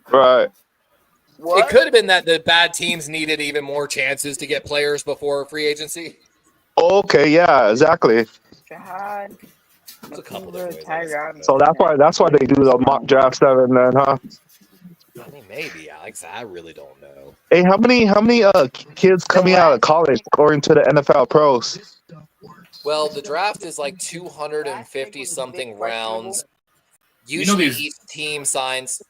Right. What? It could have been that the bad teams needed even more chances to get players before free agency. Okay, yeah, exactly. God. There's a couple different ways. So that's why they do the mock draft 7 then, huh? I mean, maybe, Alex. I really don't know. Hey, how many kids coming out of college going to the NFL pros? Well, the draft is like 250 something rounds. Usually each team signs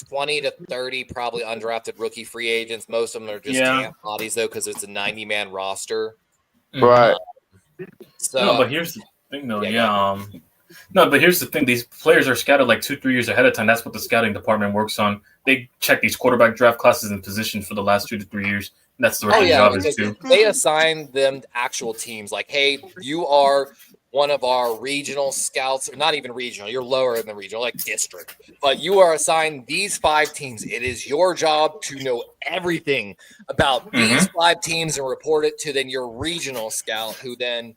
20 to 30 probably undrafted rookie free agents. Most of them are just camp bodies though, because it's a 90-man roster. Right. So, no, but here's the thing though. No, but here's the thing. These players are scouted like 2-3 years ahead of time. That's what the scouting department works on. They check these quarterback draft classes and positions for the last 2 to 3 years. That's what their job is too. They assign them actual teams. Like, hey, you are one of our regional scouts, or not even regional. You're lower in the regional, like district. But you are assigned these 5 teams. It is your job to know everything about these 5 teams and report it to then your regional scout, who then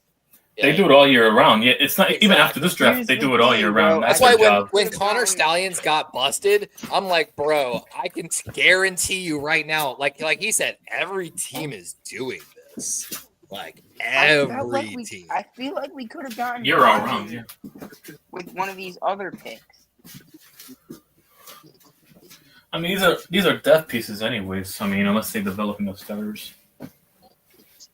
they do it all year round. Yeah, it's not even after this draft. They do it all year round. That's why when Connor Stallions got busted, I'm like, bro, I can guarantee you right now, like he said, every team is doing this. Like every team. I feel like we could have gotten year round with one of these other picks. I mean, these are depth pieces, anyways. I mean, unless they develop enough starters.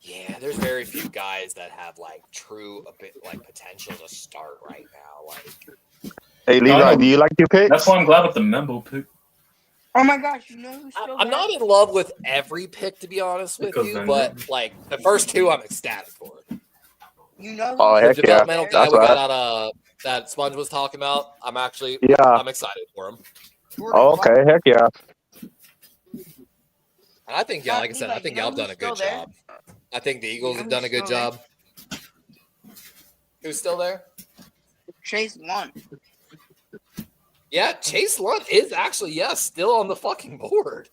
Yeah, there's very few guys that have like true potential to start right now. Like, hey Levi, do you like your pick? That's why I'm glad with the Membo pick. Oh my gosh, you know who's still I'm not in love with every pick, to be honest with you, but like the first 2, I'm ecstatic for. You know, the developmental guy we got out that Sponge was talking about. I'm excited for him. Oh, okay, heck yeah. And I think, like I said, I think y'all have done a good job. I think the Eagles have done a good job. Who's still there? Chase Lunt. Yeah, Chase Lunt is actually, still on the fucking board.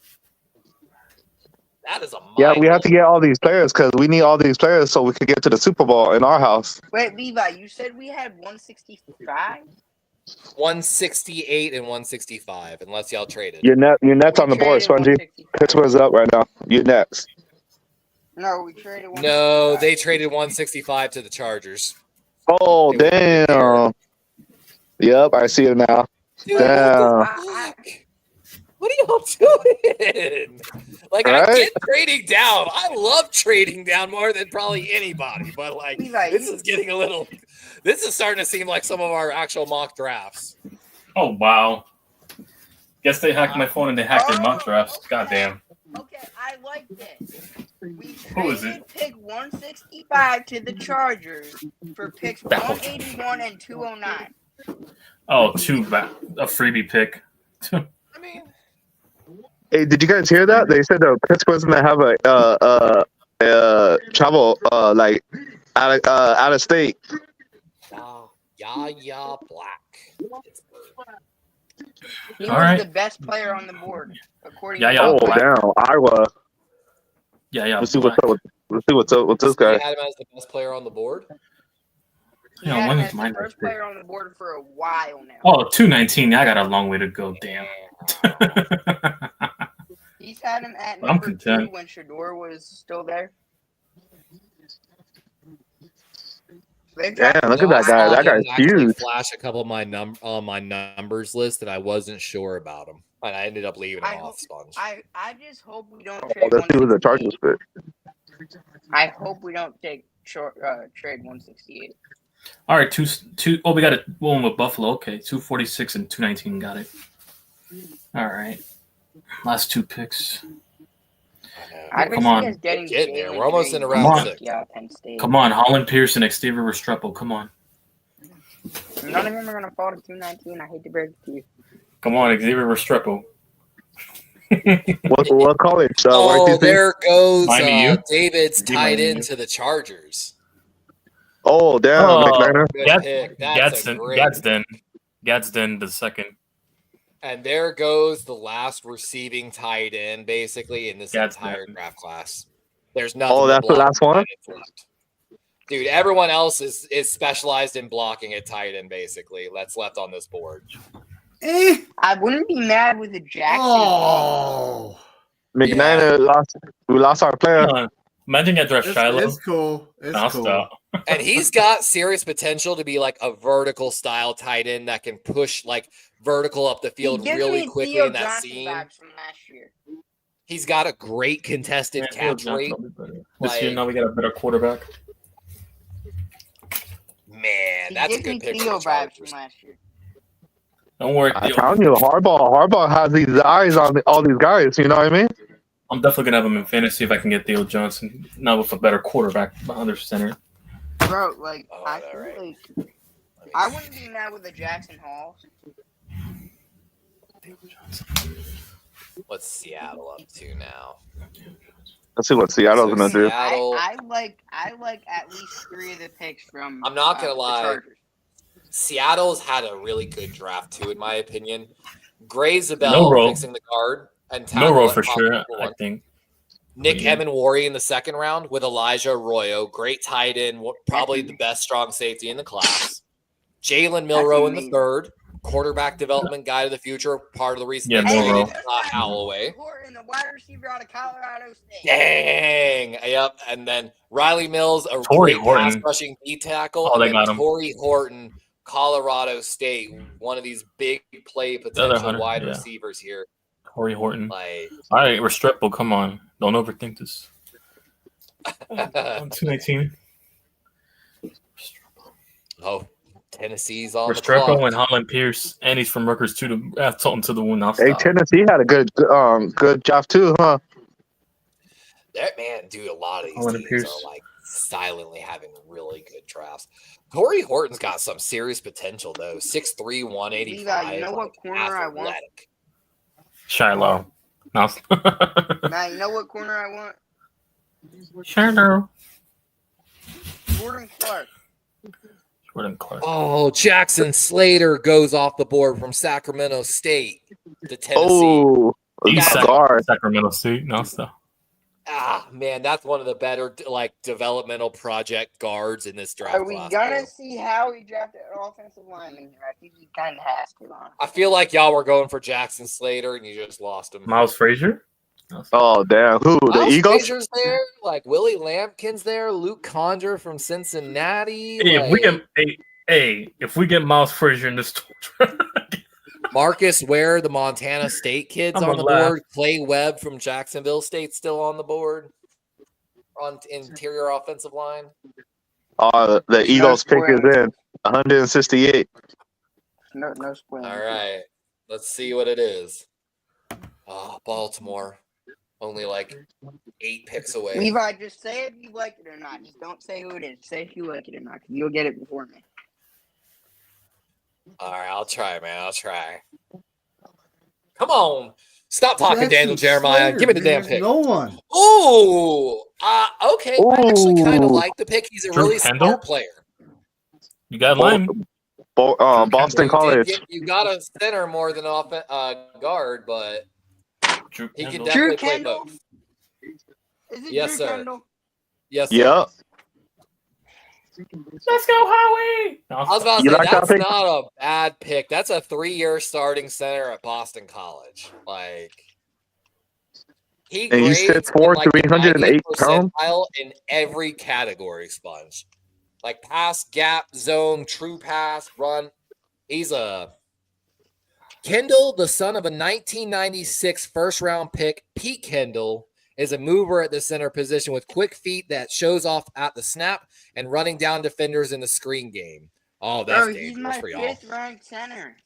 That is a Yeah, we have to get all these players because we need all these players so we could get to the Super Bowl in our house. Wait, Levi, you said we had 165? 168 and 165, unless y'all traded. You're next on the board, Spongy. Pittsburgh's up right now. You're next. No, we traded 165. No, they traded 165 to the Chargers. Oh, damn. Yep, I see it now. Dude, damn. What are y'all doing? Like, right? I get trading down. I love trading down more than probably anybody. But, like, this is getting a little – this is starting to seem like some of our actual mock drafts. Oh, wow. Guess they hacked my phone and they hacked their mock drafts. Goddamn. Okay, I like this. We Who is traded pick 165 to the Chargers for picks 181 and 209. Oh, a freebie pick. I mean, hey, did you guys hear that? They said the Pittsburgh's gonna have a travel like out of state. Yeah, Black. He was the best player on the board, according to damn, Iowa. Yeah. Let's see what's up with this guy. You had him as the best player on the board. He had him as the first player on the board for a while now. Oh, 219. I got a long way to go. Damn. He's had him at number 2 when Shador was still there. Damn, look at that guy. That guy's huge. Flash a couple of my numbers list, and I wasn't sure about him, and I ended up leaving him off. Sponge. I just hope we don't trade. Let's see what the Chargers pick. I hope we don't trade 168. All right, two. Oh, we got one with Buffalo. Okay, 246 and 219. Got it. All right, last 2 picks. Come on. Getting there. We're almost in a round 6. Come on, Holland Pearson, Xavier Restrepo. Come on. None of them are going to fall to 219. I hate to break it to you. Come on, Xavier Restrepo. What college? There goes David's tied into the Chargers. Oh, damn. Gadsden the second. And there goes the last receiving tight end, basically, in this entire draft class. There's nothing. Oh, that's the last one? Dude, everyone else is specialized in blocking at tight end, basically. That's left on this board. I wouldn't be mad with a Jackson. Oh. McNair we lost our player. Imagine get draft Shiloh. It's cool. It's cool. And he's got serious potential to be like a vertical style tight end that can push like vertical up the field really quickly in that scene. He's got a great contested catch rate. This year now we got a better quarterback. Man, that's a good pick for the Chargers. Don't worry. I'm telling you, Harbaugh has these eyes on all these guys. You know what I mean? I'm definitely gonna have him in fantasy if I can get Theo Johnson. Now with a better quarterback behind their center. Bro, like I wouldn't be mad with the Jackson Hall. What's Seattle up to now? Let's see what Seattle's gonna do. I like at least 3 of the picks from. I'm not gonna lie. Seattle's had a really good draft too, in my opinion. Gray Zabel fixing the guard and no for sure. I think Nick Emenwari in the second round with Elijah Arroyo, great tight end, probably the best strong safety in the class. Jalen Milroe in the third, quarterback development guy of the future, part of the reason they traded Holloway. The wide receiver out of Colorado State. Dang, yep. And then Riley Mills, a great pass rushing D tackle. Oh, they got him. Torrey Horton, Colorado State, one of these big play potential wide receivers here. Torrey Horton. All right, Restrepo, come on. Don't overthink this. 219. Oh, Tennessee's on Restrepo and Holland Pierce, and he's from Rutgers too. To told him to the win. Hey, Tennessee had a good draft too, huh? That man, dude, a lot of these teams are like silently having really good drafts. Torrey Horton's got some serious potential though. 6'3", 185. You know what corner I want? Shiloh. No. Matt, you know what corner I want? Sure, no. Jordan Clark. Jordan Clark. Oh, Jackson Slater goes off the board from Sacramento State to Tennessee. Oh, guard. Sacramento State. No, so. Ah, man, that's one of the better like developmental project guards in this draft. Are we gonna see how he drafted an offensive lineman here? I think he kind of has to. I feel like y'all were going for Jackson Slater and you just lost him. Miles Frazier. Oh damn! Who? Miles the Eagles? Frazier's there. Like Willie Lampkin's there. Luke Condor from Cincinnati. Hey, like, if we get Miles Frazier in this draft. Marcus Ware, the Montana State kid's on the board. Clay Webb from Jacksonville State still on the board on interior offensive line. The Eagles pick is in 168. No spoiler. All right, let's see what it is. Oh, Baltimore, only like 8 picks away. Levi, just say if you like it or not. Just don't say who it is. Say if you like it or not, because you'll get it before me. All right, I'll try, man. I'll try. Come on. Stop talking, Daniel Jeremiah. Slater, Give me the damn pick. No one. Ooh. Okay. Ooh. I actually kind of like the pick. He's a really smart player. You got line. Boston College. You got a center more than guard, but he can definitely Drew play Kendall? both. Is it Yes, Drew sir. Kendall? Yes, sir. Yep. Let's go, Howie. I was about to You say, like that that's pick? not a bad pick. That's a 3-year starting center at Boston College. Like, he And he's grades 6'4", in, like, the 308 90th pounds. percentile in every category, Sponge. Like pass, gap, zone, true pass, run. He's a Kendall, the son of a 1996 first-round pick, Pete Kendall, is a mover at the center position with quick feet that shows off at the snap and running down defenders in the screen game. Oh, that's dangerous for y'all. He's my 5th-ranked center.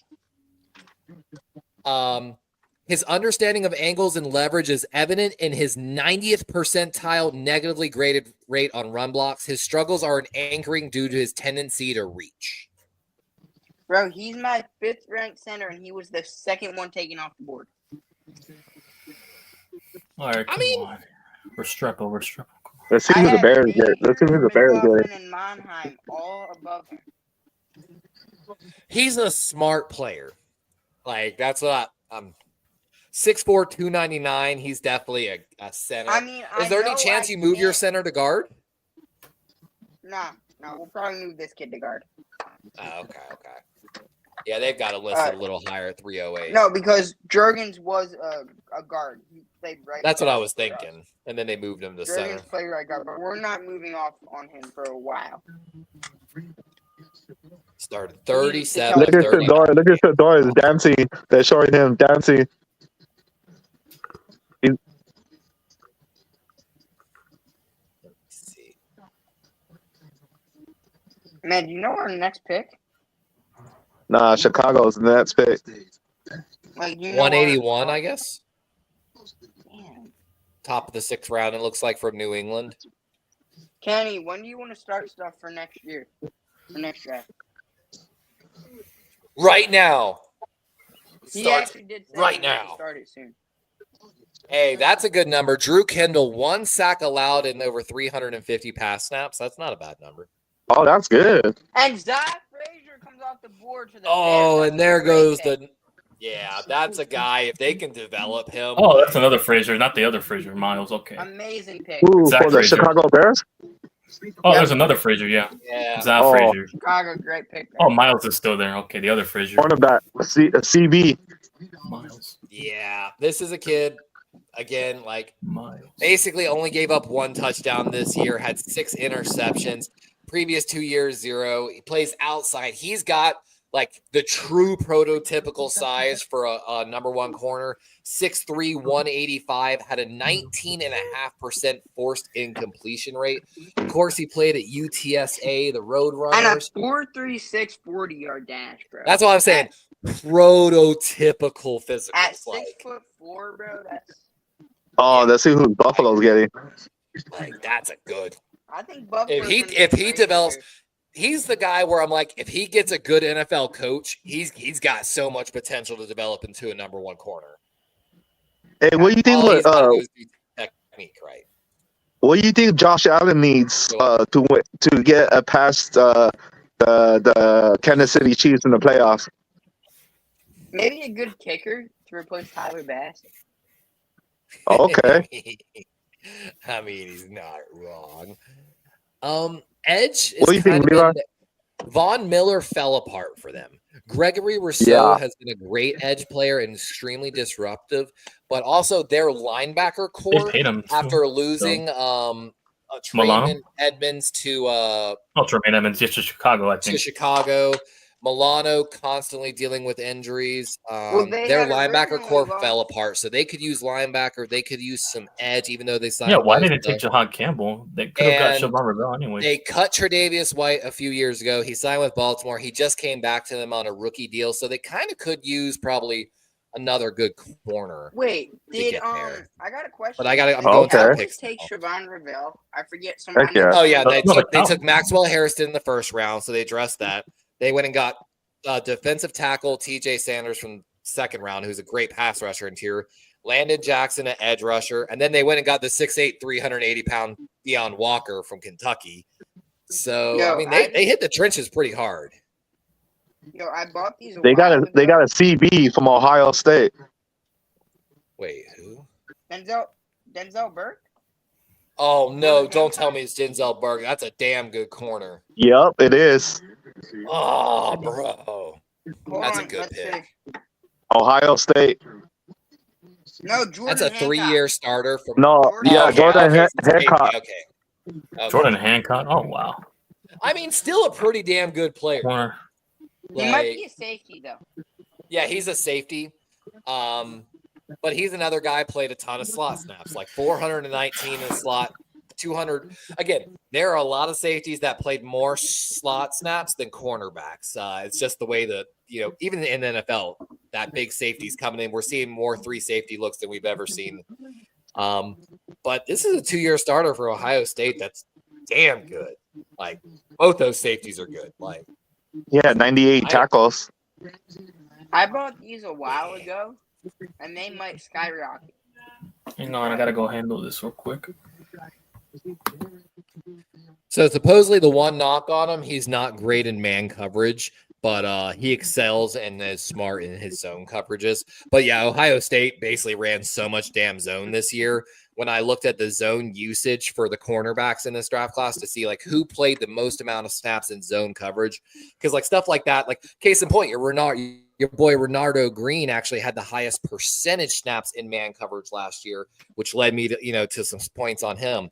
His understanding of angles and leverage is evident in his 90th percentile negatively graded rate on run blocks. His struggles are in anchoring due to his tendency to reach. Bro, he's my 5th-ranked center, and he was the 2nd one taken off the board. All right, come on. Restrepo. Let's see who the Bears get. Let's see who the Bears get. And Monheim all above him. He's a smart player. Like, that's what I'm 6'4", 299. He's definitely a center. I mean, is there any chance you move your center to guard? No, we'll probably move this kid to guard. Oh, okay. Yeah, they've got it listed a little higher at 308. No, because Jurgens was a guard. He played right. That's what I was thinking. And then they moved him to center. Jurgens played right guard, but we're not moving off on him for a while. Started 37. Look at Shador. Look at Shador is dancing. They're showing him dancing. Let's see. Man, do you know our next pick? Nah, Chicago's the next pick. Like 181, I guess. Man. Top of the 6th round, it looks like, from New England. Kenny, when do you want to start stuff for next year? For next draft? Right now. He actually did say right he wanted to now. start it soon. Hey, that's a good number. Drew Kendall, 1 sack allowed in over 350 pass snaps. That's not a bad number. Oh, that's good. And Zach Frazier comes off the board to the Oh, Bears. and there goes the... Yeah, that's a guy. If they can develop him... Oh, that's another Frazier, not the other Frazier. Miles, okay. Amazing pick. Ooh, Zach for the Frazier. Chicago Bears? Oh, there's another Frazier, yeah. Yeah. Zach Oh. Frazier. Chicago, great pick. Oh, Miles is still there. Okay, the other Frazier. Cornerback, CB. Miles. Yeah, this is a kid, again, like, Miles. basically only gave up 1 touchdown this year, had 6 interceptions. Previous 2 years, 0. He plays outside. He's got like the true prototypical size for a number 1 corner. 6'3", 185, had a 19.5% forced incompletion rate. Of course, he played at UTSA, the Roadrunners. And a 4.36 40-yard dash, bro. That's what I'm saying. Prototypical physical. At 6'4", bro, that's... Oh, let's see who Buffalo's getting. Like, that's a good... I think Buffalo. If he develops, he's the guy where I'm like, if he gets a good NFL coach, he's got so much potential to develop into a number 1 corner. Hey, what do you think? All he's got to do is be technique right. What do you think Josh Allen needs to get past the Kansas City Chiefs in the playoffs? Maybe a good kicker to replace Tyler Bass. Okay. I mean, he's not wrong. Edge What do is you think, kind of Levi? Von Miller fell apart for them. Gregory Rousseau has been a great edge player and extremely disruptive, but also their linebacker core after losing Tremaine Edmonds to Tremaine Edmonds, yes, to Chicago, I think. To Chicago. Milano constantly dealing with injuries. Their linebacker core fell apart, so they could use linebacker. They could use some edge, even though they signed. Yeah, why didn't they take Jahan Campbell? They could have got Siobhan Rivell anyway. They cut Tre'Davious White a few years ago. He signed with Baltimore. He just came back to them on a rookie deal, so they kind of could use probably another good corner. Wait, I got a question. But I'm going to take Siobhan Rivell. I forget someone. Oh yeah, they took Maxwell Harrison in the first round, so they addressed that. They went and got defensive tackle TJ Sanders from second round, who's a great pass rusher interior. Landon Jackson, an edge rusher, and then they went and got the 6'8", 380-pound Deion Walker from Kentucky. So they hit the trenches pretty hard. I bought these. They got a CB from Ohio State. Wait, who? Denzel Burke. Oh no! Don't tell me it's Denzel Burke. That's a damn good corner. Yep, it is. Oh, bro, that's a good pick. Ohio State. No, Jordan. That's a 3-year starter from. Jordan Hancock. Okay. Jordan Hancock. Oh wow. I mean, still a pretty damn good player. He might be a safety though. Yeah, he's a safety. But he's another guy played a ton of slot snaps, like 419 in the slot, 200. Again, there are a lot of safeties that played more slot snaps than cornerbacks. It's just the way that, even in the NFL, that big safety's coming in. We're seeing more 3 safety looks than we've ever seen. But this is a 2-year starter for Ohio State. That's damn good. Like, both those safeties are good. Like, 98 tackles. I bought these a while ago. And they might skyrocket. Hang on, I gotta go handle this real quick. So supposedly the one knock on him, he's not great in man coverage, but he excels and is smart in his zone coverages. But yeah, Ohio State basically ran so much damn zone this year. When I looked at the zone usage for the cornerbacks in this draft class to see like who played the most amount of snaps in zone coverage, because like stuff like that, like case in point, your boy Renardo Green actually had the highest percentage snaps in man coverage last year, which led me to to some points on him.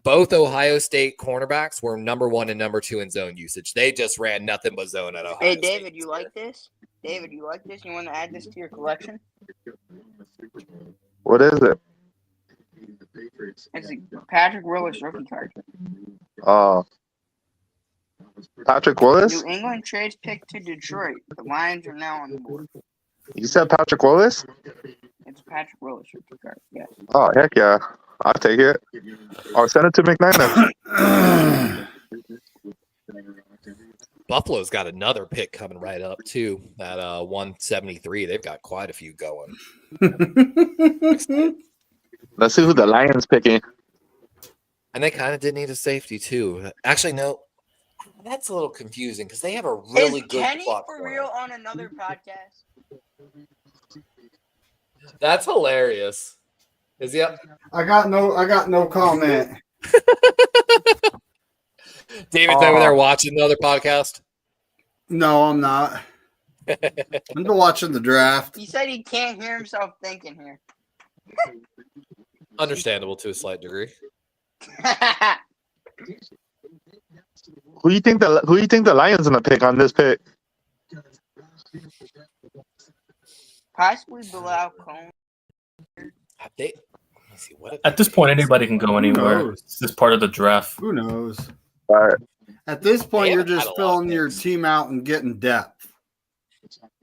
Both Ohio State cornerbacks were number 1 and number 2 in zone usage. They just ran nothing but zone at Ohio State. Hey, David, you like this? You want to add this to your collection? What is it? It's a Patrick Willis rookie card. Patrick Willis? New England trades pick to Detroit. The Lions are now on the board. You said Patrick Willis? It's Patrick Willis rookie card, yes. Oh, heck yeah. I'll take it. Or send it to McManus. Buffalo's got another pick coming right up, too, at 173. They've got quite a few going. Let's see who the Lions picking. And they kind of did need a safety, too. Actually, no. That's a little confusing because they have a really good Kenny clock for corner. real on another podcast? That's hilarious. Is he up? I got no comment. David's over there watching the other podcast. No, I'm not. I'm watching the draft. He said he can't hear himself thinking here. Understandable to a slight degree. Who you think the Lions gonna pick on this pick? Possibly Bilal Cohen. At this point, anybody can go anywhere. It's just part of the draft. Who knows? All right. At this point, you're just filling your team out and getting depth.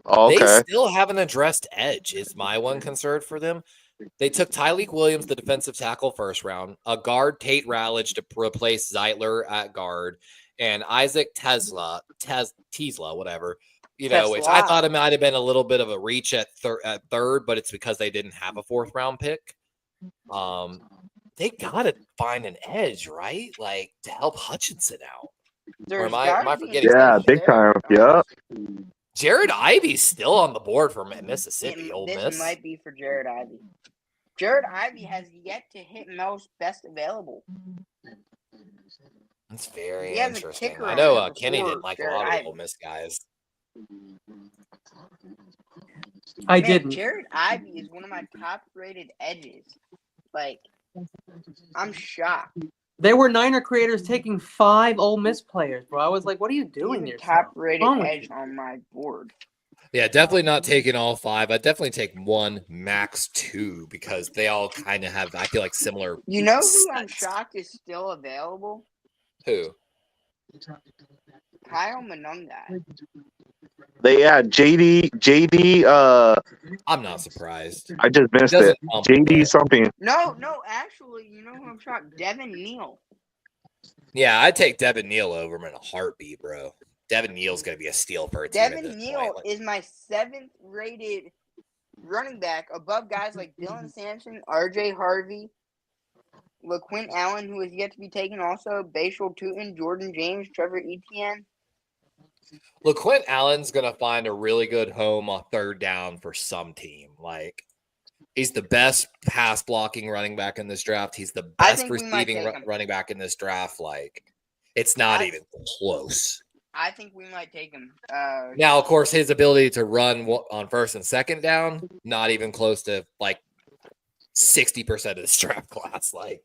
Okay. They still haven't addressed edge, is my one concern for them. They took Tyleik Williams, the defensive tackle, first round, a guard, Tate Rallage, to replace Zeitler at guard, and Isaac Tesla, whatever, which I thought it might have been a little bit of a reach at third, but it's because they didn't have a 4th round pick. They gotta find an edge, right? Like to help Hutchinson out. Or am I forgetting? Yeah, big time. Yeah. Jared Ivey's still on the board for Mississippi. Ole Miss. This might be for Jared Ivey. Jared Ivey has yet to hit Mel's best available. That's very interesting. I know Kenny didn't like a lot of the Ole Miss guys. I didn't. Jared Ivey is one of my top-rated edges. Like, I'm shocked. There were Niner creators taking 5 Ole Miss players, bro. I was like, what are you doing here? Top-rated edge on my board. Yeah, definitely not taking all 5. I'd definitely take 1, max 2, because they all kind of have, I feel like, similar. You know who I'm shocked is still available? Who? Kyle Monungai. They had JD. I'm not surprised. I just missed it. JD something. No, actually, you know who I'm shocked? Devin Neal. Yeah, I'd take Devin Neal over him in a heartbeat, bro. Devin Neal's going to be a steal for a team. Devin Neal is my 7th rated running back above guys like Dylan Sampson, RJ Harvey, LaQuint Allen, who is yet to be taken also, Bashal Tootin, Jordan James, Trevor Etienne. LaQuint Allen's going to find a really good home on 3rd down for some team. Like, he's the best pass blocking running back in this draft. He's the best receiving running back in this draft. Like, it's not even close. I think we might take him. Now, of course, his ability to run on 1st and 2nd down, not even close to like 60% of this draft class. Like,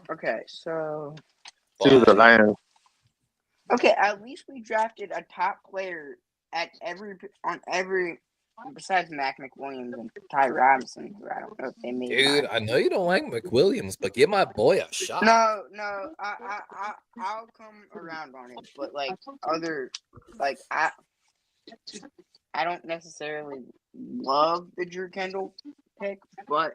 okay, so to the Lions. Okay, at least we drafted a top player on every besides Mac McWilliams and Ty Robinson, who I don't know if they made. Dude, I know you don't like McWilliams, but give my boy a shot. No, I'll come around on it, but like I don't necessarily love the Drew Kendall pick, but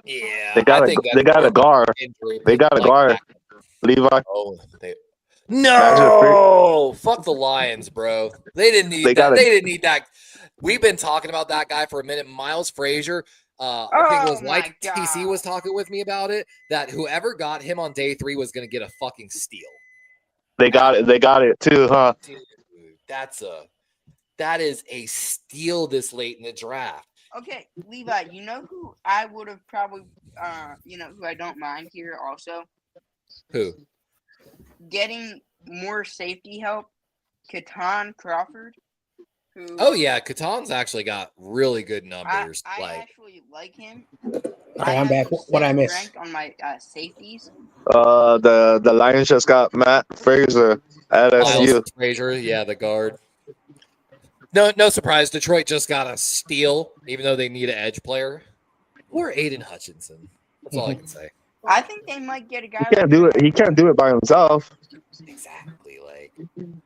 yeah, they got a guard. They got a guard. Levi. Oh, no! Fuck the Lions, bro. They didn't need that. They didn't need that. We've been talking about that guy for a minute. Miles Frazier. I think it was like TC was talking with me about it. That whoever got him on day 3 was going to get a fucking steal. They got it. They got it too, huh? Dude, that is a steal this late in the draft. Okay, Levi, you know who I would have probably, who I don't mind here also? Who? Getting more safety help, Keaton Crawford. Oh, yeah, Keaton's actually got really good numbers. I actually like him. I'm back. What I missed? On my safeties. The Lions just got Matt Frazier at LSU. Frazier, yeah, the guard. No surprise. Detroit just got a steal, even though they need an edge player. Or Aiden Hutchinson. That's all I can say. I think they might get a guy. He can't do it. He can't do it by himself. Exactly.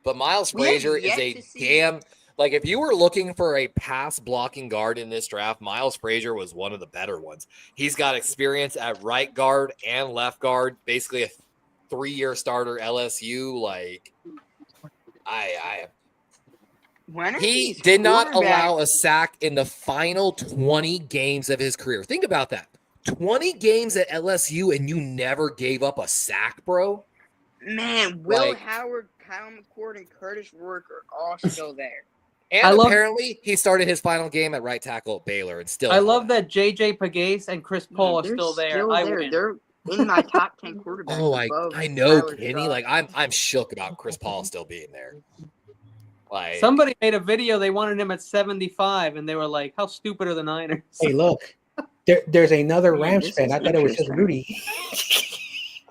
But Miles Frazier is a damn. Like, if you were looking for a pass blocking guard in this draft, Miles Frazier was one of the better ones. He's got experience at right guard and left guard, basically a 3-year starter LSU. Like, he did not allow a sack in the final 20 games of his career. Think about that. 20 games at LSU and you never gave up a sack, bro? Man, Will Howard, Kyle McCord, and Curtis Rourke are all still there. And apparently he started his final game at right tackle at Baylor and still. I love that JJ Pegues and Chris Paul are still there. They're in my top 10 quarterbacks. Oh, I know, Kenny. Like, I'm shook about Chris Paul still being there. Like, somebody made a video. They wanted him at 75, and they were like, "How stupid are the Niners?" Hey, look, there's another Rams fan. I thought it was just Rudy.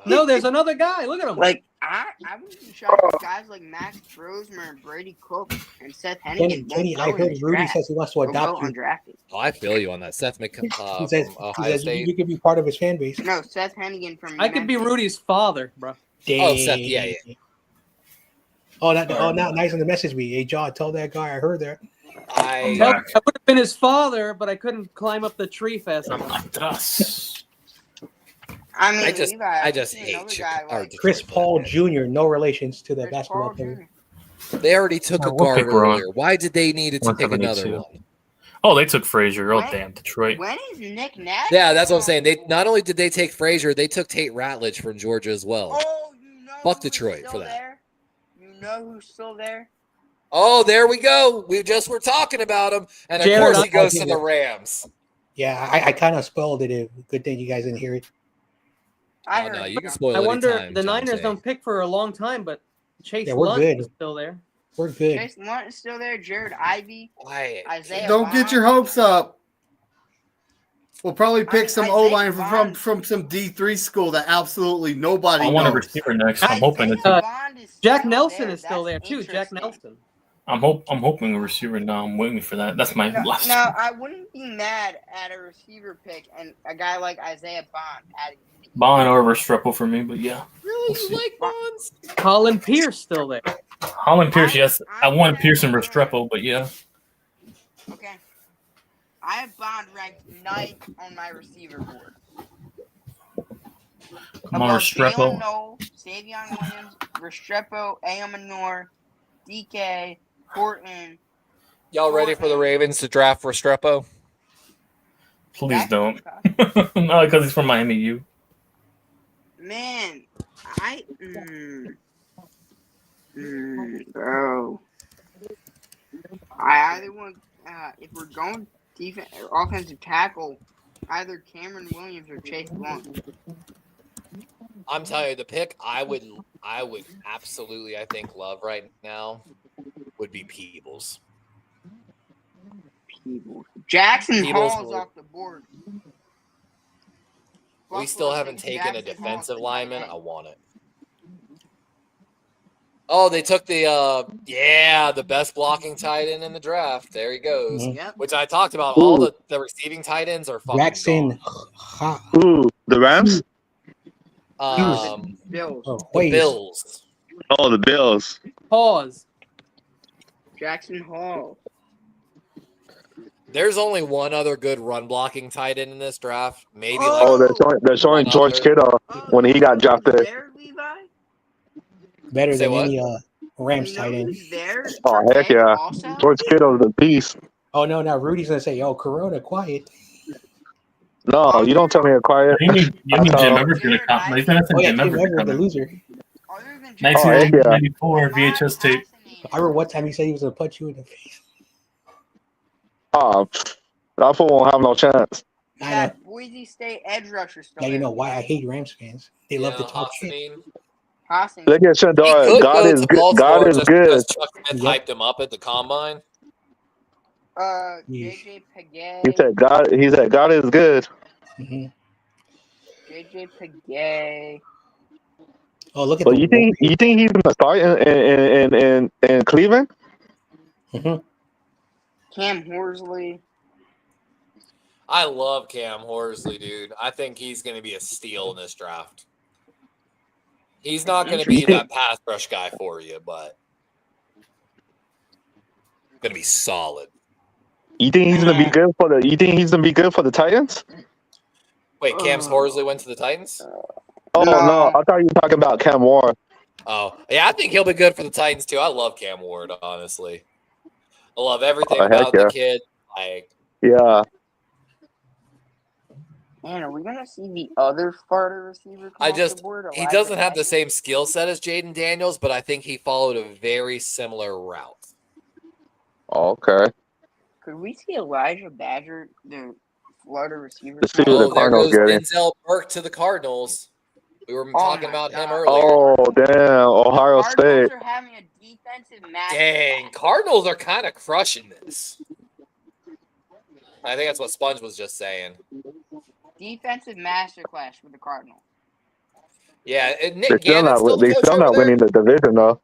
No, there's another guy. Look at him. Like, I was shocked with guys like Max Brosmer and Brady Cook and Seth Hennigan. Kenny, I heard Rudy says he wants to adopt you. Oh, I feel you on that. Seth McCollum. He says you could be part of his fan base. No, Seth Hennigan from. I could be Rudy's father, bro. Dang. Oh, Seth, yeah. Oh, now nice on the message me. Hey, John, tell that guy I heard that. I would have been his father, but I couldn't climb up the tree fast enough. I mean, I just see hate another guy like Chris Paul Jr. No relations to the Chris basketball Paul player. Jr. They already took a What pick guard we're on? earlier. Why did they need to pick another 172. one? Oh, they took Frazier. Oh, When- damn, Detroit. When is Nick Nash? Yeah, that's what I'm saying. They not only did they take Frazier, they took Tate Ratledge from Georgia as well. Oh, you know Fuck who's Detroit still for that. There? You know who's still there? Oh, there we go. We just were talking about him, and of Jared, course he goes to the Rams. Yeah, I kind of spoiled it. Good thing you guys didn't hear it. I Oh, heard no, it. you can spoil I wonder, anytime, the John Niners Jay. don't pick for a long time, but Chase Yeah, we're Lunt good. is still there. We're good. Chase Lunt is still there. Jared Ivey. Why? Isaiah Don't get Bond. your hopes up. We'll probably pick mean, some Isaiah O-line Bond- from some D3 school that absolutely nobody I want a knows. receiver next. I'm Isaiah hoping it's. Bond is Jack still Nelson there. is still there That's too. Jack interesting. Nelson. I'm hoping a receiver now. I'm waiting for that. That's my last. Now, I wouldn't be mad at a receiver pick and a guy like Isaiah Bond adding. Bond or Restrepo for me, but yeah. Really? We'll You like Bonds? Colin Pierce still there. Holland Pierce, yes. I I'm wanted Pierce and saying- Restrepo, but yeah. Okay. I have Bond ranked 9th on my receiver board. Come on, Above Restrepo. Jalen Noel, Savion Williams, Restrepo, Ayamanor, DK, Horton. Y'all ready for the Ravens to draft Restrepo? Please That's don't. okay. No, because he's from Miami U. Man, bro. I either want, if we're going defense or offensive tackle, either Cameron Williams or Chase Blunt. I'm telling you, the pick I would absolutely, I think, love right now would be Peebles. Jackson Peebles Hall's would- off the board. We still Buffalo haven't takes taken a Jackson defensive Hall. lineman. I want it. Oh, they took the best blocking tight end in the draft. There he goes. Mhm. Yep. Which I talked about. All the receiving tight ends are fucking Jackson. gone. Ooh, the Rams? Bills. Oh, The wait. Bills. Oh, the Bills. Pause. Jackson Hall. There's only one other good run blocking tight end in this draft. Maybe Oh, they're showing one George other. Kittle when he got drafted. There, Levi? Better Say than what? any Rams You know tight end. who's there? Oh, heck Tremaine yeah. also? George Kittle's the beast. Oh no, now Rudy's gonna say, "Yo, Corona, quiet." No, you don't tell me to quiet. You mean Jim Everett's going to Jared come? He's going to Oh send yeah, Jim Jim Everett to Everett, come the in. loser. Other than Oh, heck yeah. 1994 VHS tape. I remember one time he said he was gonna punch you in the face. Oh, that fool won't have no chance. I Yeah, know. Boise State edge rusher still Now you there. know why I hate Rams fans. They love to talk shit. Hassan. Look at He Shador. could God go is to good. Baltimore God is just good. because Chuck Smith Yep. hyped him up at the combine. JJ Pagay. He said God is good. Mhm. JJ Pagay. Oh, look at But the you think he's gonna start in Cleveland? Mhm. Cam Horsley. I love Cam Horsley, dude. I think he's going to be a steal in this draft. He's not going to be that pass rush guy for you, but going to be solid. You think he's gonna be good for the? You think he's gonna be good for the Titans? Wait, Cam Horsley went to the Titans? Oh No. no, I thought you were talking about Cam Ward. Oh, yeah, I think he'll be good for the Titans too. I love Cam Ward, honestly. I love everything Oh, heck about yeah. the kid. Like, Yeah. Man, are we gonna see the other Florida receiver come off the board? he doesn't have the same skill set as Jaden Daniels, but I think he followed a very similar route. Okay. Could we see Elijah Badger, the Florida receiver? Let's see come who off the there Cardinals goes getting. Denzel Burke to the Cardinals. We were Oh talking my about him God. earlier. Oh damn, Ohio Cardinals State. are having a defensive match. Dang, Cardinals are kind of crushing this. I think that's what Sponge was just saying. Defensive masterclass for the Cardinals. Yeah, and They're Nick still Gannon's still not. the They coach still over not there. winning the division though.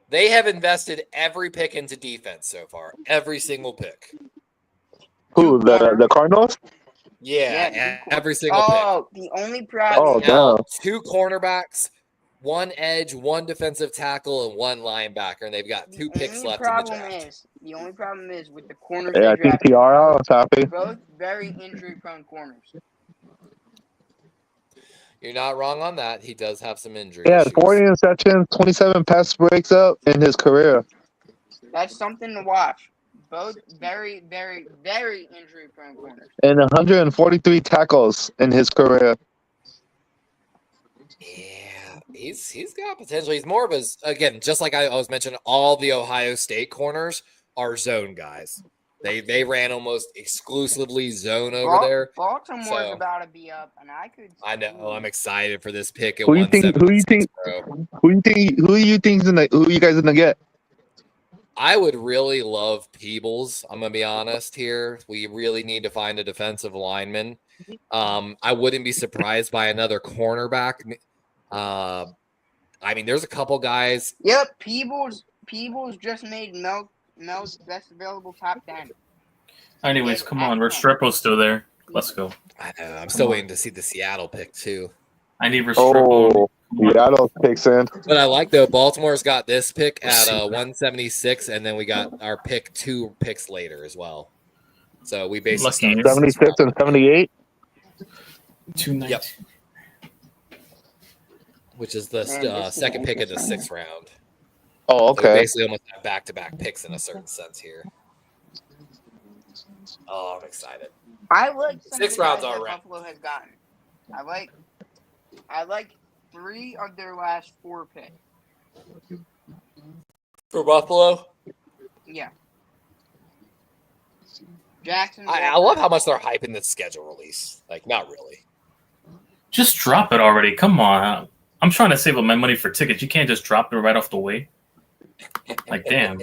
They have invested every pick into defense so far. Every single pick. Who the Cardinals? Yeah, every single pick. Oh, the only problem. Oh Now, damn. 2 cornerbacks, 1 edge, 1 defensive tackle, and 1 linebacker, and they've got 2 picks left in the draft. The only problem is with the corners Yeah, I they think drafted. TR was happy. Both very injury-prone corners. You're not wrong on that. He does have some injury Yeah, issues. 40 interceptions, 27 pass breaks up in his career. That's something to watch. Both very, very, very injury-prone corners. And 143 tackles in his career. Yeah, he's got potential. He's more of a, again, just like I was mentioning, all the Ohio State corners are zone guys. They ran almost exclusively zone over there. Baltimore's about to be up, and I know. I'm excited for this pick at Who you think? Who you guys gonna get? I would really love Peebles. I'm gonna be honest here. We really need to find a defensive lineman. I wouldn't be surprised by another cornerback. I mean, there's a couple guys. Yep, Peebles just made Mel's best available top 10. Anyways, come on, Restrepo's still there. Let's go. I know. I'm still waiting to see the Seattle pick too. I need Restrepo. Seattle picks in. But I like though, Baltimore's got this pick at 176, and then we got our pick 2 picks later as well. So we basically 76 and 78. 290. Yep. Which is the second pick in the 6th round. Oh, okay. So we basically almost have back-to-back picks in a certain sense here. Oh, I'm excited. I like 6 rounds already. Buffalo has gotten. I like 3 of their last 4 picks. For Buffalo? Yeah. Jackson. I love how much they're hyping the schedule release. Like, not really. Just drop it already. Come on. I'm trying to save up my money for tickets. You can't just drop it right off the way. Like, damn.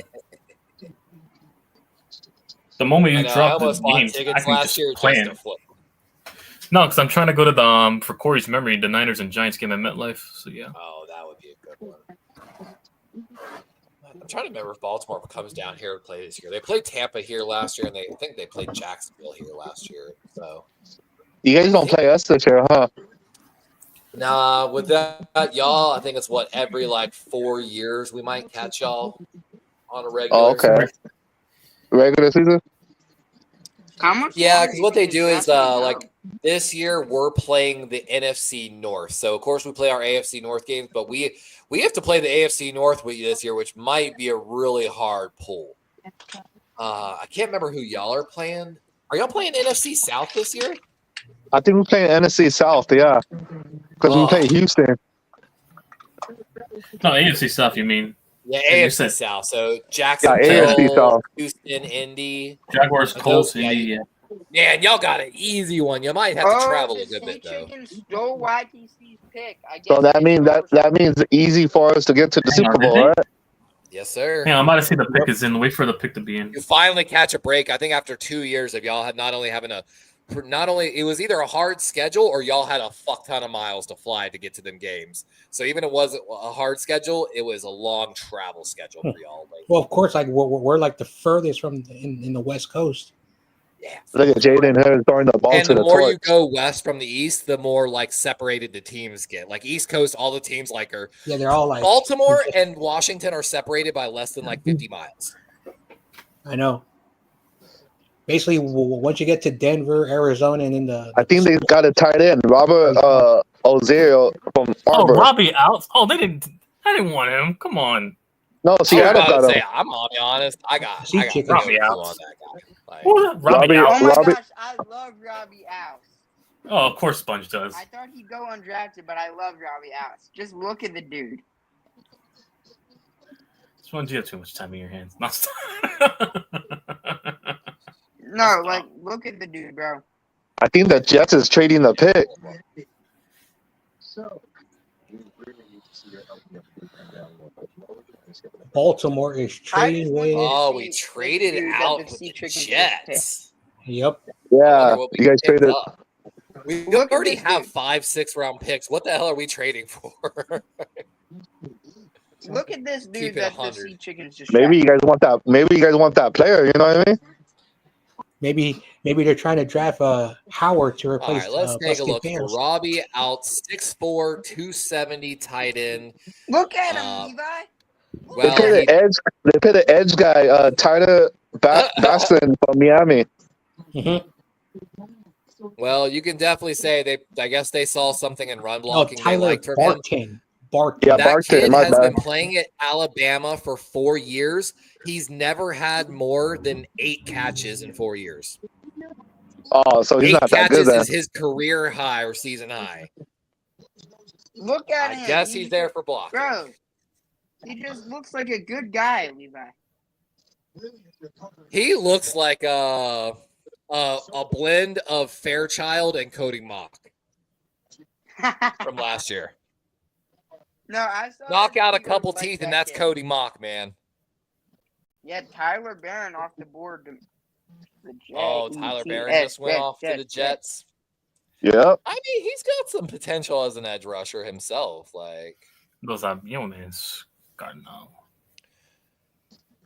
The moment you drop the games, I can just play it. No, because I'm trying to go to the for Corey's memory, the Niners and Giants game at MetLife. So yeah. Oh, that would be a good one. I'm trying to remember if Baltimore comes down here to play this year. They played Tampa here last year, and I think they played Jacksonville here last year. So you guys don't play us this year, huh? Nah, with that, y'all, I think it's every 4 years we might catch y'all on a regular. Oh, okay. Regular season? How much? Yeah, because what they do is this year we're playing the NFC North. So of course we play our AFC North games, but we have to play the AFC North with you this year, which might be a really hard pull. I can't remember who y'all are playing. Are y'all playing NFC South this year? I think we're playing NFC South, yeah. Because we play Houston. No, AFC South, you mean? Yeah, AFC South. So Jacksonville, AFC South. Houston, Indy. Jaguars, Colts, Indy, yeah. Man, y'all got an easy one. You might have to travel a good bit, though. Stole YTC's pick. So that means easy for us to get to the Super Bowl, right? Yes, sir. Yeah, I'm about to see the pick is in. Wait for the pick to be in. You finally catch a break. I think after 2 years of y'all had it was either a hard schedule or y'all had a fuck ton of miles to fly to get to them games. So even if it wasn't a hard schedule, it was a long travel schedule for y'all. Well, of course, we're the furthest from in the West Coast. Yeah. Look at Jaden Hurd throwing the ball and to the the more torch. you go west from the east, the more separated the teams get. East Coast, all the teams are they're all Baltimore and Washington are separated by less than 50 miles. I know. Basically, once you get to Denver, Arizona, and in the I think they got it tied in. Robert Ozario from Arbor. Oh, Robbie out. Oh, I didn't want him. Come on. No, Seattle got him. I'm gonna be honest. I got Robbie out. on that guy. Robbie out. Oh my gosh, I love Robbie out. Oh, of course Sponge does. I thought he'd go undrafted, but I love Robbie out. Just look at the dude. Sponge, you have too much time in your hands. No, look at the dude, bro. I think the Jets is trading the pick. Baltimore is trading with. Oh, we traded out with the Jets. Yep. Yeah, you guys traded. We already have 5 6-round picks. What the hell are we trading for? Look at this dude that the Sea Chickens just. Maybe you guys want that. Maybe you guys want that player. You know what I mean? Maybe they're trying to draft Howard to replace. All right, let's take a look. Bears. Robbie out 6'4", 270 tight end. Look at him, Levi. Well, they put an edge guy, Tyler Baston from Miami. Mm-hmm. Well, you can definitely say I guess they saw something in run No, blocking they Tyler liked from him. Barton. Yeah, That Barton, kid my has bad. been playing at Alabama for 4 years. He's never had more than 8 catches in 4 years. Oh, so he's 8 not that good catches then. is his career high or season high. Look at him. I guess he's there for blocking. Bro, he just looks like a good guy, Levi. He looks like a blend of Fairchild and Cody Mock from last year. No, I saw Knock that out a he couple looks like teeth, that and that's kid. Cody Mock, man. Yeah, Tyler Barron off the board. The Jets. Oh, Tyler Barron just went off to the Jets. Yeah. I mean, he's got some potential as an edge rusher himself. Like, Los aviones, Cardinal.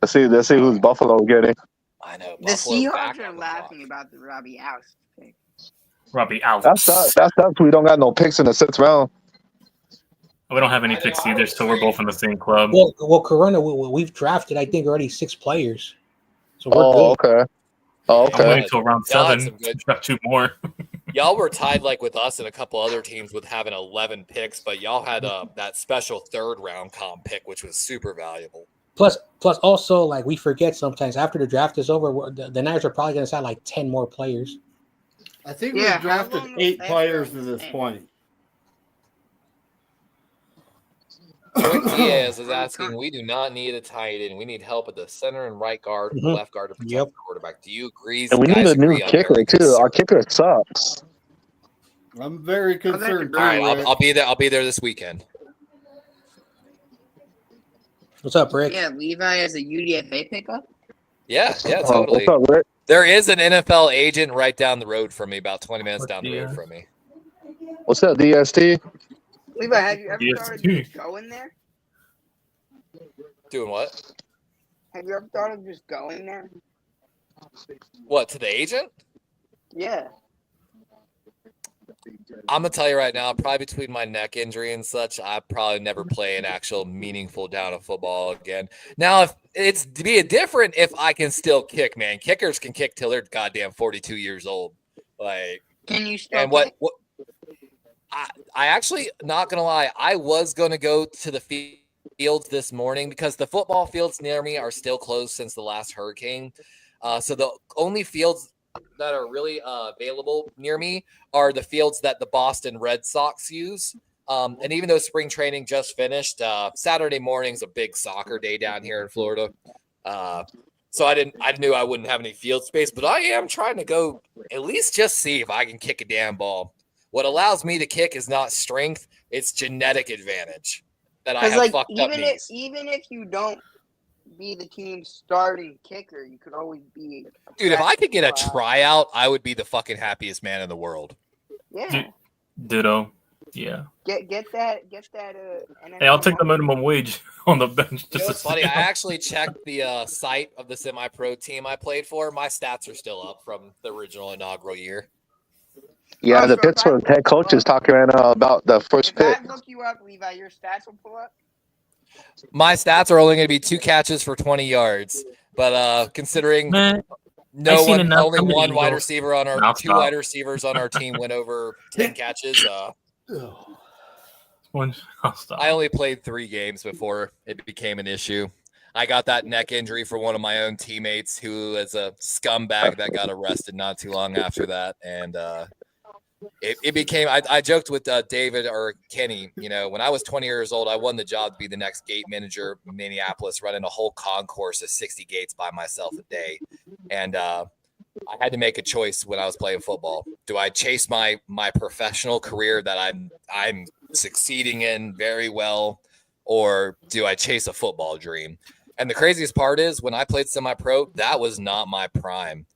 Let's see who's Buffalo getting. I know. The Buffalo's Seahawks back are on the laughing clock. about the Robbie House pick. Robbie out. That's we don't got no picks in the 6th round. We don't have any picks either, so we're both in the same club. Well, Corona, we've drafted, I think, already 6 players. So we're good. Okay. Oh, I'm okay. waiting until round Y'all had 7. some good- Got 2 more. Y'all were tied like with us and a couple other teams with having 11 picks, but y'all had that special 3rd round comp pick, which was super valuable. Plus, also, like, we forget sometimes after the draft is over, the Niners are probably going to sign like 10 more players. I think Yeah, we've drafted how long 8 was players that? to this point. Rick Diaz is asking, we do not need a tight end. We need help at the center and right guard, left guard to protect the quarterback. Do you agree? And we need a new Agree? I'm kicker very too. Our concerned. kicker sucks. I'm very concerned too. All right, Rick. I'll be there. I'll be there this weekend. What's up, Rick? Yeah, Levi as a UDFA pickup. Yeah, totally. What's up, Rick? There is an NFL agent right down the road from me, about 20 minutes down the road from me. What's up, DST? Levi, have you ever thought of just going there? Doing what? Have you ever thought of just going there? What, to the agent? Yeah. I'm gonna tell you right now, probably between my neck injury and such, I probably never play an actual meaningful down of football again. Now, if it's to be different, if I can still kick, man, kickers can kick till they're goddamn 42 years old. Like, can you still? And what I actually, not gonna lie, I was gonna go to the fields this morning because the football fields near me are still closed since the last hurricane. So the only fields that are really available near me are the fields that the Boston Red Sox use. And even though spring training just finished, Saturday morning's a big soccer day down here in Florida. So I knew I wouldn't have any field space, but I am trying to go at least just see if I can kick a damn ball. What allows me to kick is not strength; it's genetic advantage that I have fucked up knees. Even if you don't be the team's starting kicker, you could always be. Dude, if I could get a tryout, I would be the fucking happiest man in the world. Yeah. Ditto. Yeah. Get that. Hey, I'll take the minimum wage on the bench. You know what's funny? I actually checked the site of the semi-pro team I played for. My stats are still up from the original inaugural year. Yeah, the Pittsburgh head coach is talking right now about the first pick. If I look you up, Levi, your stats will pull up. My stats are only going to be 2 catches for 20 yards, but considering only one wide receiver on our two wide receivers on our team went over 10 catches. I only played 3 games before it became an issue. I got that neck injury for one of my own teammates who is a scumbag that got arrested not too long after that. And it became, I joked with David or Kenny, when I was 20 years old, I won the job to be the next gate manager in Minneapolis, running a whole concourse of 60 gates by myself a day. And I had to make a choice when I was playing football. Do I chase my professional career that I'm succeeding in very well, or do I chase a football dream? And the craziest part is when I played semi-pro, that was not my prime.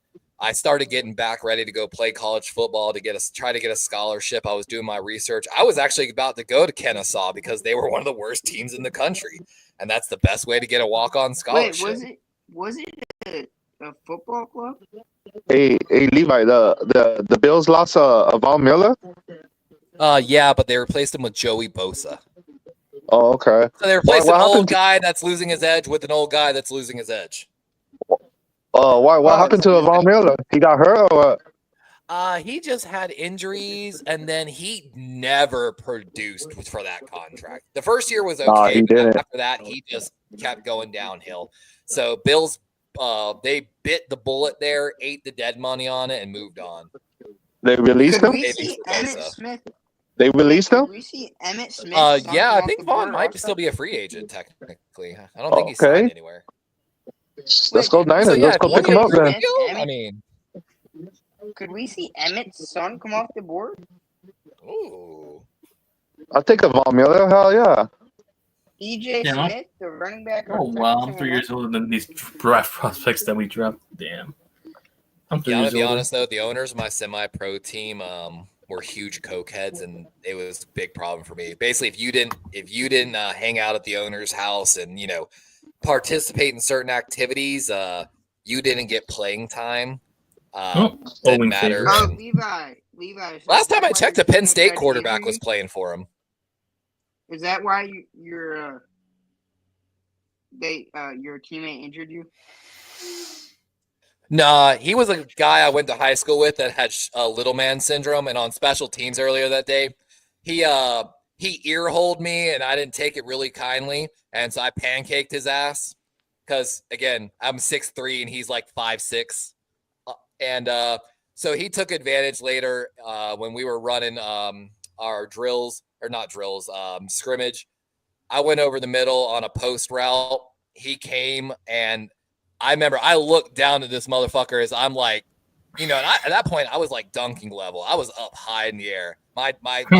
I started getting back ready to go play college football to try to get a scholarship. I was doing my research. I was actually about to go to Kennesaw because they were one of the worst teams in the country, and that's the best way to get a walk-on scholarship. Wait, was it a football club? Hey, Levi, the Bills lost Von Miller. Yeah, but they replaced him with Joey Bosa. Oh, okay. So they replaced an old guy that's losing his edge with an old guy that's losing his edge. What happened to Von Miller? He got hurt or what? He just had injuries, and then he never produced for that contract. The first year was Nah, okay, he but didn't. after that, he just kept going downhill. So Bills, they bit the bullet there, ate the dead money on it, and moved on. They released Could him. we Maybe see for Emmett Bosa. Smith? They released him. Could we see Emmett Smith? Yeah, I think Vaughn might still be a free agent technically. I don't think he's Okay. signed anywhere. Let's go Niners. So yeah, Let's go pick him up then. I mean, could we see Emmett's son come off the board? ooh. I'll take a Von Miller. Hell yeah. EJ Yeah, Smith, the running back. Oh wow, I'm 3 years older than these draft prospects that we draft. Damn. I'm 3 Yeah, I'm years gonna be older. honest though, the owners of my semi-pro team were huge cokeheads, and it was a big problem for me. Basically, if you didn't hang out at the owner's house and participate in certain activities, you didn't get playing time. Didn't matter. Oh, And Levi. last time I checked, a Penn State quarterback was playing for him. Is that why your teammate injured you? Nah, he was a guy I went to high school with that had little man syndrome, and on special teams earlier that day, he ear-holed me, and I didn't take it really kindly, and so I pancaked his ass because, again, I'm 6'3", and he's like 5'6", and so he took advantage later when we were running our scrimmage. I went over the middle on a post route. He came, and I remember I looked down at this motherfucker as I'm like, and at that point I was like dunking level. I was up high in the air. My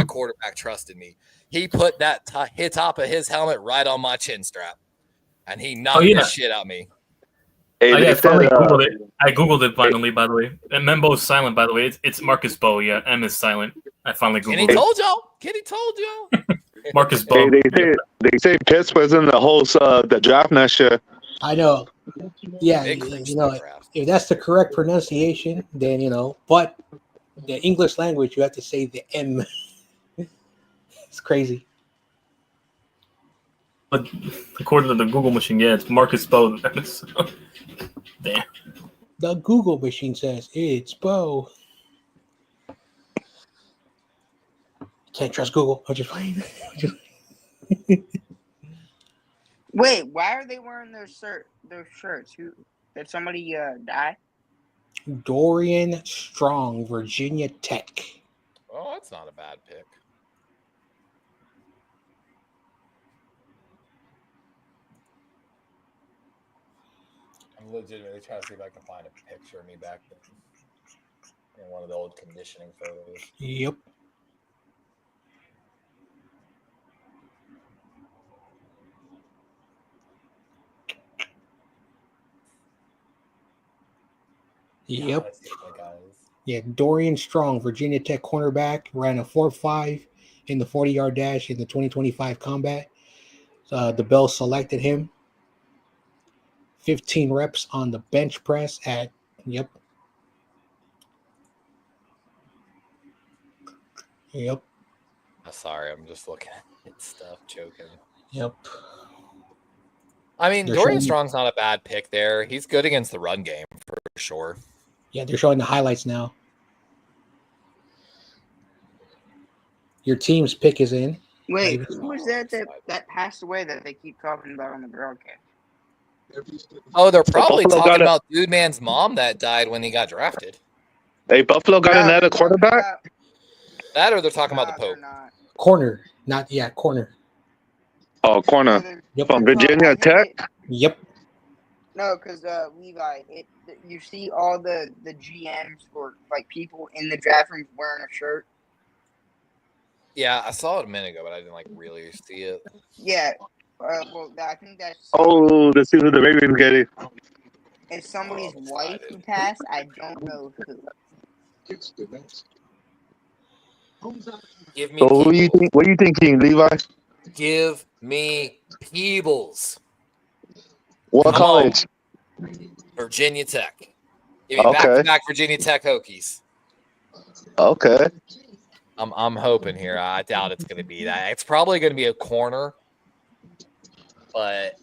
quarterback trusted me. He put that top of his helmet right on my chin strap, and he knocked the shit out of me. Hey, I finally Googled it. I Googled it finally, by the way. And Membo is silent, by the way. It's Marcus Bowe. Yeah, M is silent. I finally Googled it. Kenny told y'all. Marcus Bowe. Hey, they say Pittsburgh's in the host the draft next year. I know. Yeah, if that's the correct pronunciation, then but the English language, you have to say the M. It's crazy. But according to the Google machine, yeah, it's Marcus Bowe. Damn. The Google machine says it's Bo. Can't trust Google. I'm just playing. Wait, why are they wearing those shirts? Did somebody die? Dorian Strong, Virginia Tech. Oh, that's not a bad pick. I'm legitimately trying to see if I can find a picture of me back then in one of the old conditioning photos. Yep. Yep. Yeah, Dorian Strong, Virginia Tech cornerback, ran a 4.5 in the 40-yard dash in the 2025 combat. The Bills selected him. 15 reps on the bench press at, Yep. I'm sorry, I'm just looking at stuff, joking. Yep. I mean, Dorian Strong's not a bad pick there. He's good against the run game for sure. Yeah, they're showing the highlights now. Your team's pick is in. Wait, who was that passed away that they keep talking about on the broadcast? Oh, they're probably talking about Dude Man's mom that died when he got drafted. Hey, Buffalo got another quarterback? That or they're talking about the Pope. Corner. Corner. Oh, corner. Yep. From Virginia Tech? Yep. No, because Levi, you see all the GMs or like people in the draft room wearing a shirt. Yeah, I saw it a minute ago, but I didn't really see it. Yeah, well, I think that's. Oh, this is the Ravens getting. It's somebody's wife who passed. I don't know who. Give me. So who you think? What are you thinking, Levi? Give me Peebles. What college? Virginia Tech. Give me back-to-back Virginia Tech Hokies. Okay. I'm hoping here. I doubt it's going to be that. It's probably going to be a corner, but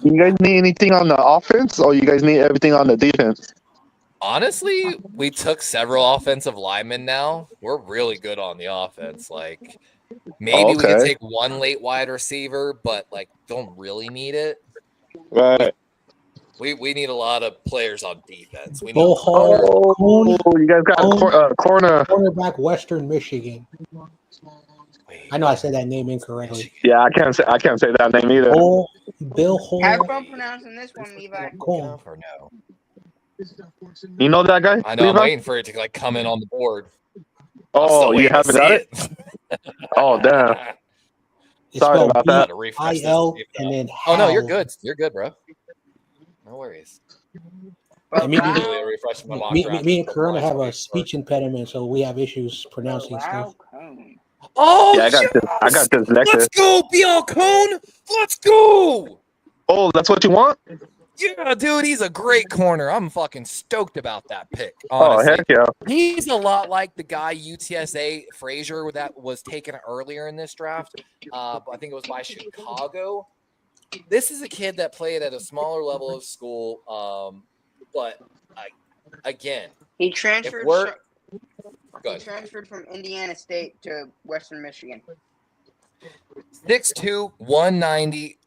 you guys need anything on the offense, or you guys need everything on the defense? Honestly, we took several offensive linemen now. We're really good on the offense. Like, maybe we could take one late wide receiver, but like, don't really need it. Right. We need a lot of players on defense. We need Bull Hall. You guys got a corner. Cornerback, Western Michigan. I know I said that name incorrectly. Yeah, I can't say that name either. Bill Hall. Have fun pronouncing this one, Levi. Or no? You know that guy? I know. Levi? I'm waiting for it to like come in on the board. Oh, you haven't got it? Oh, damn. Sorry about that. I-L and then oh no, you're good. You're good, bro. No worries. Me and Corona have a a speech impediment, so we have issues pronouncing stuff. Oh, yeah, I got this necklace. Let's go, Bial Cone. Let's go. Oh, that's what you want? Yeah, dude, he's a great corner. I'm fucking stoked about that pick. Honestly. Oh, heck yeah. He's a lot like the guy UTSA Frazier that was taken earlier in this draft. I think it was by Chicago. This is a kid that played at a smaller level of school. But again, he transferred from Indiana State to Western Michigan. 6'2", 190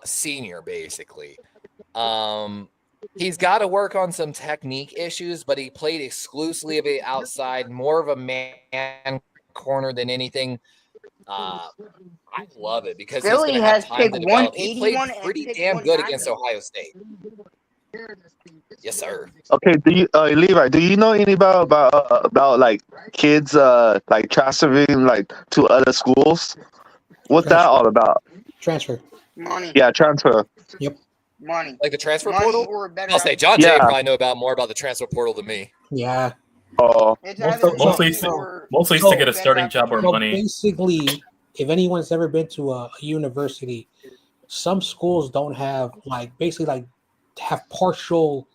senior, basically. He's got to work on some technique issues, but he played exclusively of the outside, more of a man corner than anything. I love it because Philly he's has have time to develop. He played 181 pretty and damn good against Ohio State. Yes, sir. Okay, do you, Levi? Do you know anything about like kids like transferring like to other schools? What's that all about? Transfer. Money. Yeah, transfer. Yep. Money. Like the transfer Money portal? or a better I'll say John Jay probably know more about the transfer portal than me. Yeah. Oh. Mostly to get a starting job or money. Basically, if anyone's ever been to a university, some schools don't have have partial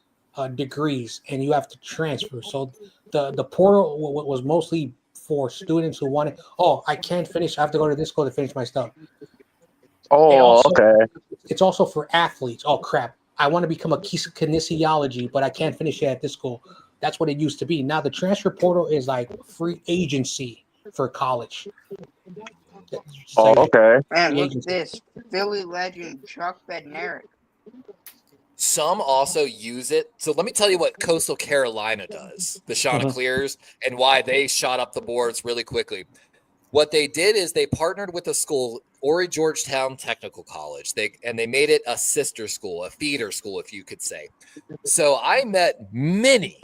degrees, and you have to transfer. So the portal was mostly for students who wanted. Oh, I can't finish. I have to go to this school to finish my stuff. Oh, okay. It's also for athletes. Oh crap! I want to become a kinesiology, but I can't finish it at this school. That's what it used to be. Now the transfer portal is like free agency for college. Okay. Man, look at this. Philly legend Chuck Bednarik. Some also use it. So let me tell you what Coastal Carolina does, the Chanticleers, and why they shot up the boards really quickly. What they did is they partnered with a school, Horry Georgetown Technical College. They made it a sister school, a feeder school, if you could say. So I met many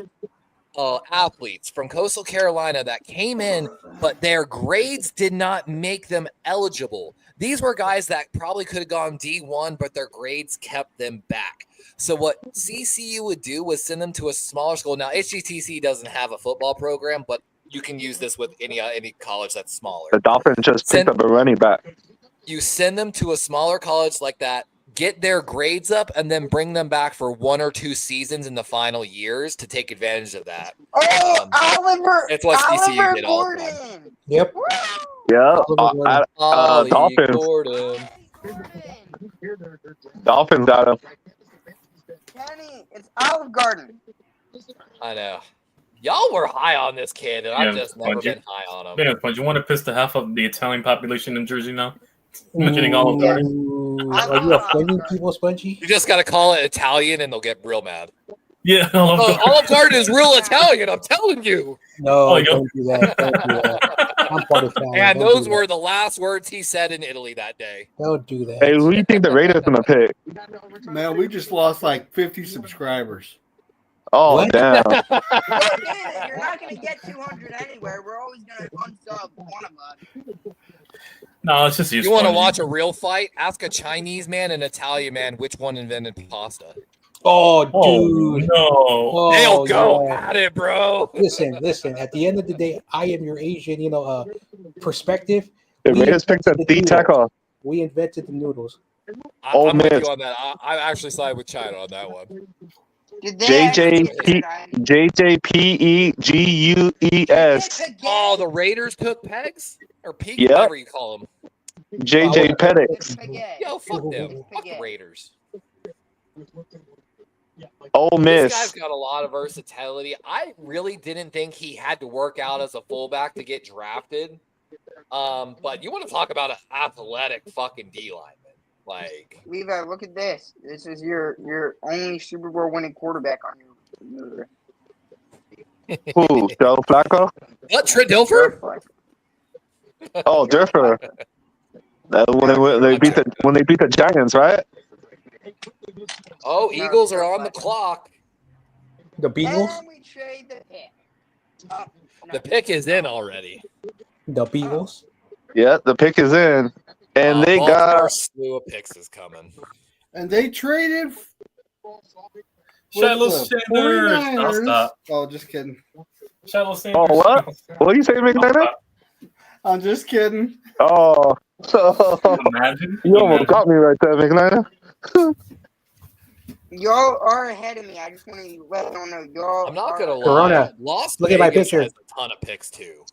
athletes from Coastal Carolina that came in, but their grades did not make them eligible. These were guys that probably could have gone D1, but their grades kept them back. So what CCU would do was send them to a smaller school. Now, HGTC doesn't have a football program, but you can use this with any college that's smaller. The Dolphins just picked up a running back. You send them to a smaller college like that, get their grades up, and then bring them back for 1 or 2 seasons in the final years to take advantage of that. Oh, Oliver! It's what CCU did all the Gordon. time. Yep. Yeah. Dolphins. Dolphins got him. Kenny, it's Olive Garden. I know. Y'all were high on this kid, and I've just never been high on him. Yeah, but you want to piss the half of the Italian population in Jersey now? Mentioning Olive Garden. Are you offending people, Spongy? You just got to call it Italian, and they'll get real mad. Yeah, Olive Garden is real Italian. I'm telling you. No, don't do that. Don't do that. I'm part of Italian. And those were the last words he said in Italy that day. Don't do that. Hey, who do you think the Raiders gonna pick? Man, we just lost like 50 subscribers. Oh, What? damn. You're not going to get 200 anywhere. We're always going to unsub one of us. No, it's just you want to watch a real fight? Ask a Chinese man and an Italian man which one invented pasta. Oh, dude. No. Oh, They'll go yeah. at it, bro. Listen. At the end of the day, I am your Asian, perspective. The Raiders picked up D tackle. We invented the noodles. I'm with you on that. I actually side with China on that one. JJPEGUES. Oh, the Raiders took Pegs? Or Peg, Yep. whatever you call them. JJ Pettix. Yo, fuck them. Fuck the Raiders. Ole This guy's Miss. got a lot of versatility. I really didn't think he had to work out as a fullback to get drafted. But you want to talk about an athletic fucking D lineman. Like, Levi, look at this. This is your only Super Bowl winning quarterback on your Who? Joe Flacco? what, Trent Dilfer? Oh, Durfer. When they beat the Giants, right? Oh, Eagles are on the clock. The Beagles. And we trade the pick. Oh, no. The pick is in already. The Beagles. Yeah, the pick is in, and they Baltimore got slew of picks is coming. And they traded Shiloh with the Sanders. I'll 49ers. stop. Oh, just kidding. Shiloh Sanders. Oh, what? What do you say, I'll McNair? stop. I'm just kidding. Oh, Imagine. you almost got me right there, McNair. Y'all are ahead of me. I just want to let y'all know y'all. I'm not gonna lie. Corona, Las look at my Vegas picture. has a ton of picks too.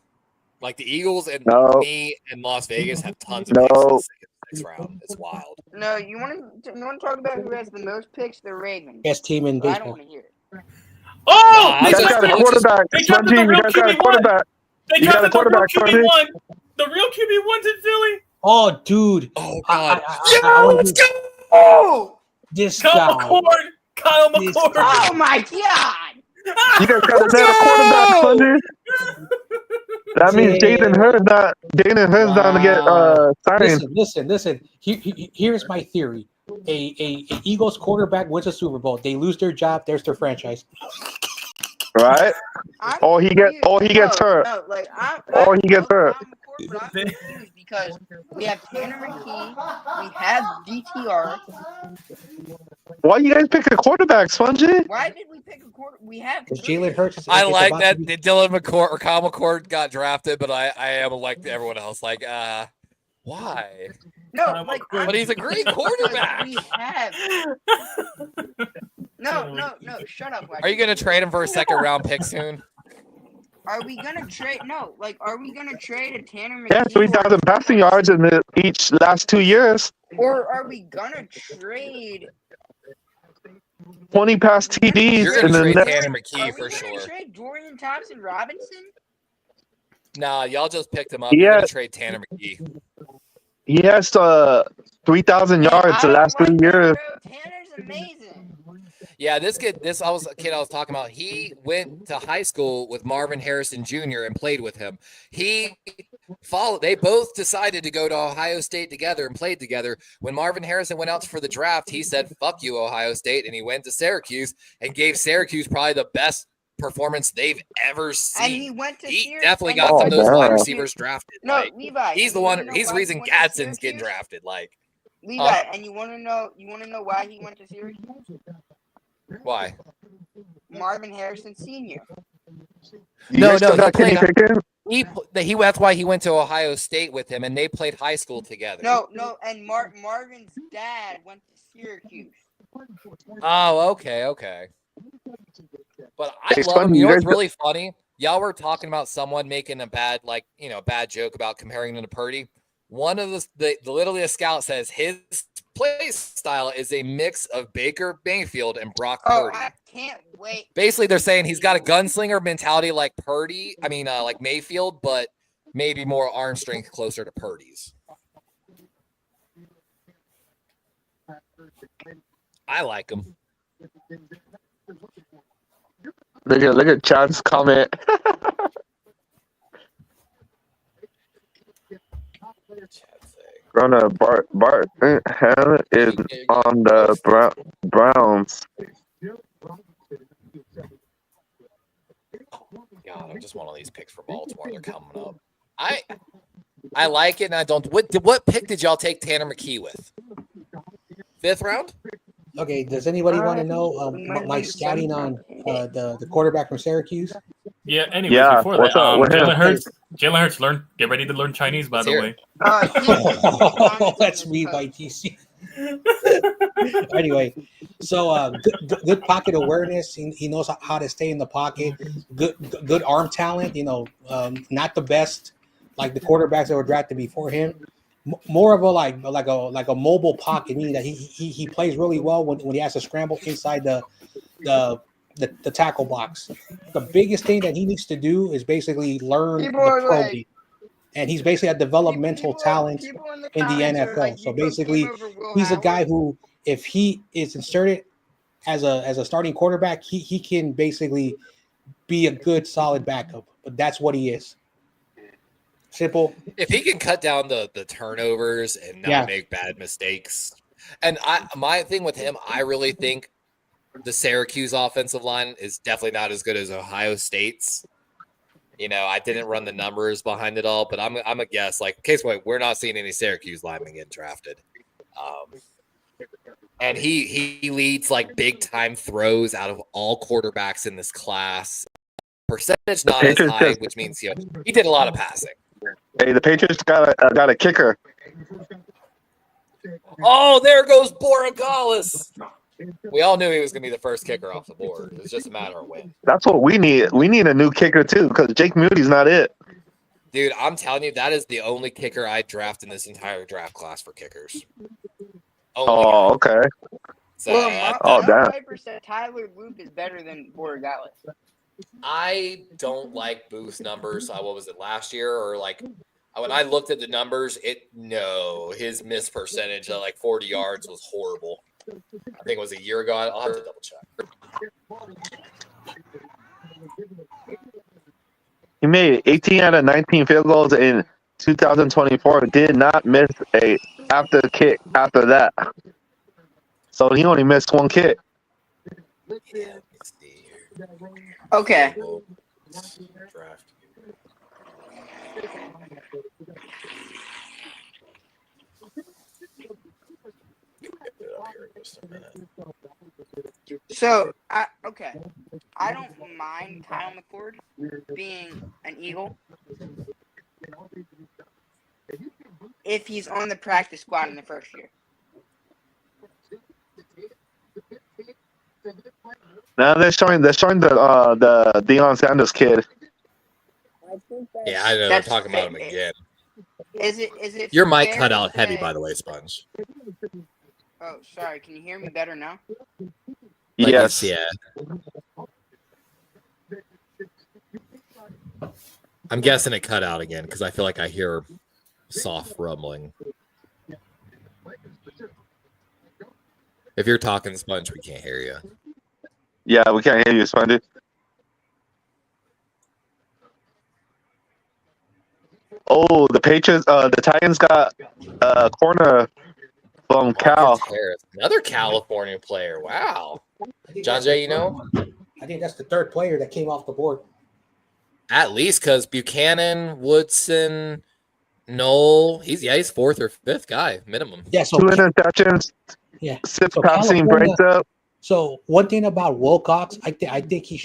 Like the Eagles and No. me and Las Vegas have tons of No. picks in the sixth round. It's wild. No, you want to talk about who has the most picks? The Ravens. Best team in But I don't baseball. want to hear it. Oh, Nah, You I guys got a quarterback, They got Spongy. the You real guys got a QB1. quarterback. They You got a got the real quarterback, Spongy. QB1. The real QB1's in Philly. Oh, dude. Oh God! I wanna let's do- go! Oh! This Kyle guy. McCord. Kyle This McCord. guy. Oh my God! You guys got another quarterback, Spongy. That means Jaden Hurts not to get signed. Listen. Here's my theory. A Eagles quarterback wins a Super Bowl. They lose their job. There's their franchise. Right? Or he gets hurt. No, like Or he gets hurt. But I'm confused because we have Tanner McKee, we have DTR. Why you guys pick a quarterback, Spongy? Why did we pick a quarter? We have Because three. Jalen Hurts. I is like about that to be- Dylan McCord or Kyle McCord got drafted, but I am like everyone else. Like, why? No, like, But he's a great quarterback. We have. No, shut up. Are you gonna trade him for a second round pick soon? Are we gonna trade? No, like, are we gonna trade a Tanner McKee? Yeah, 3,000 passing yards in each last 2 years. Or are we gonna trade? 20 pass TDs You're in gonna the trade next. Tanner McKee Are for we gonna sure. trade Dorian Thompson Robinson? Nah, y'all just picked him up. Yeah. You're gonna trade Tanner McKee. He has 3,000 yards the last 3 years. Tanner's amazing. Yeah, this kid, I was talking about. He went to high school with Marvin Harrison Jr. and played with him. They both decided to go to Ohio State together and played together. When Marvin Harrison went out for the draft, he said, "Fuck you, Ohio State," and he went to Syracuse and gave Syracuse probably the best performance they've ever seen. And he went to Syracuse. Definitely got some of those wide receivers drafted. No, like, Levi. he's the one. He's the reason Gadsden's getting drafted. Like, Levi, and you want to know why he went to Syracuse? why? Marvin Harrison Sr. No, Kenny Pickett? That's why he went to Ohio State with him, and they played high school together. No, and Marvin's dad went to Syracuse. Oh, okay. But I It's love him. funny, You know you what's guys- really funny? Y'all were talking about someone making a bad joke about comparing him to Purdy. One of literally a scout says his play style is a mix of Baker Mayfield and Brock Purdy. I can't wait. Basically, they're saying he's got a gunslinger mentality like Purdy. Like Mayfield, but maybe more arm strength closer to Purdy's. I like him. Look at Chad's comment. Rona Bart Hamlet is on the Browns. God, I just want all these picks for Baltimore. They're coming up. I like it, and I don't. What pick did y'all take Tanner McKee with? 5th round? Okay, does anybody want to know my scouting on the quarterback from Syracuse? Yeah. Anyways, Yeah, before what's that, up with him? Jalen Hurts, get ready to learn Chinese. By the way. That's me by TC. Anyway, so good pocket awareness. He knows how to stay in the pocket. Good arm talent. Not the best like the quarterbacks that were drafted before him, more of a like a mobile pocket, meaning that he plays really well when he has to scramble inside the tackle box. The biggest thing that he needs to do is basically learn People the are pro like, game, and he's basically a developmental talent people in the in the comments are like, NFL. So you put game basically, over Will he's a Howard. guy who, if he is inserted as a starting quarterback, he can basically be a good solid backup. But that's what he is. Simple. If he can cut down the turnovers and not make bad mistakes, and my thing with him, I really think the Syracuse offensive line is definitely not as good as Ohio State's. I didn't run the numbers behind it all, but I'm a guess. Like, case point, we're not seeing any Syracuse linemen get drafted. And he leads like big time throws out of all quarterbacks in this class. Percentage not as high, which means he did a lot of passing. Hey, the Patriots got a kicker. Oh, there goes Borregales. We all knew he was going to be the first kicker off the board. It was just a matter of when. That's what we need. We need a new kicker too, because Jake Moody's not it. Dude, I'm telling you, that is the only kicker I draft in this entire draft class for kickers. Okay. So, Mel Piper said Tyler Loop is better than Borregales. I don't like Booth's numbers. What was it, last year? Or like when I looked at the numbers, his miss percentage at like 40 yards was horrible. I think it was a year ago. I'll have to double check. He made 18 out of 19 field goals in 2024. Did not miss a after kick after that. So he only missed one kick. Okay. So, I don't mind Kyle McCord being an Eagle if he's on the practice squad in the first year. Now they're showing the Deion Sanders kid. Yeah, I know. They're talking about him again. Is it your mic cut out heavy, by the way, Sponge? Oh, sorry. Can you hear me better now? Yes. Yeah. I'm guessing it cut out again because I feel like I hear soft rumbling. If you're talking, Sponge, we can't hear you. Yeah, we can't hear you, Sponge. Oh, the Patriots, the Titans got a corner from Cal. Another California player. Wow. John Jay, I think that's the third player that came off the board. At least because Buchanan, Woodson, Knoll, he's fourth or fifth guy minimum. Yeah, so 2 interceptions. Yeah, 6 so passing breaks up. So one thing about Wilcox, I think he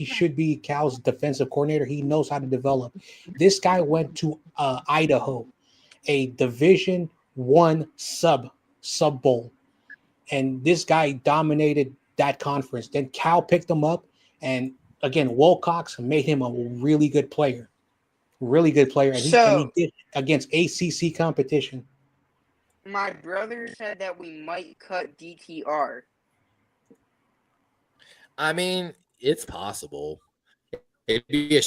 should be Cal's defensive coordinator. He knows how to develop. This guy went to Idaho, a Division I sub bowl, and this guy dominated that conference. Then Cal picked him up, and again, Wilcox made him a really good player, and he did against ACC competition. My brother said that we might cut DTR. I mean, it's possible. It'd be a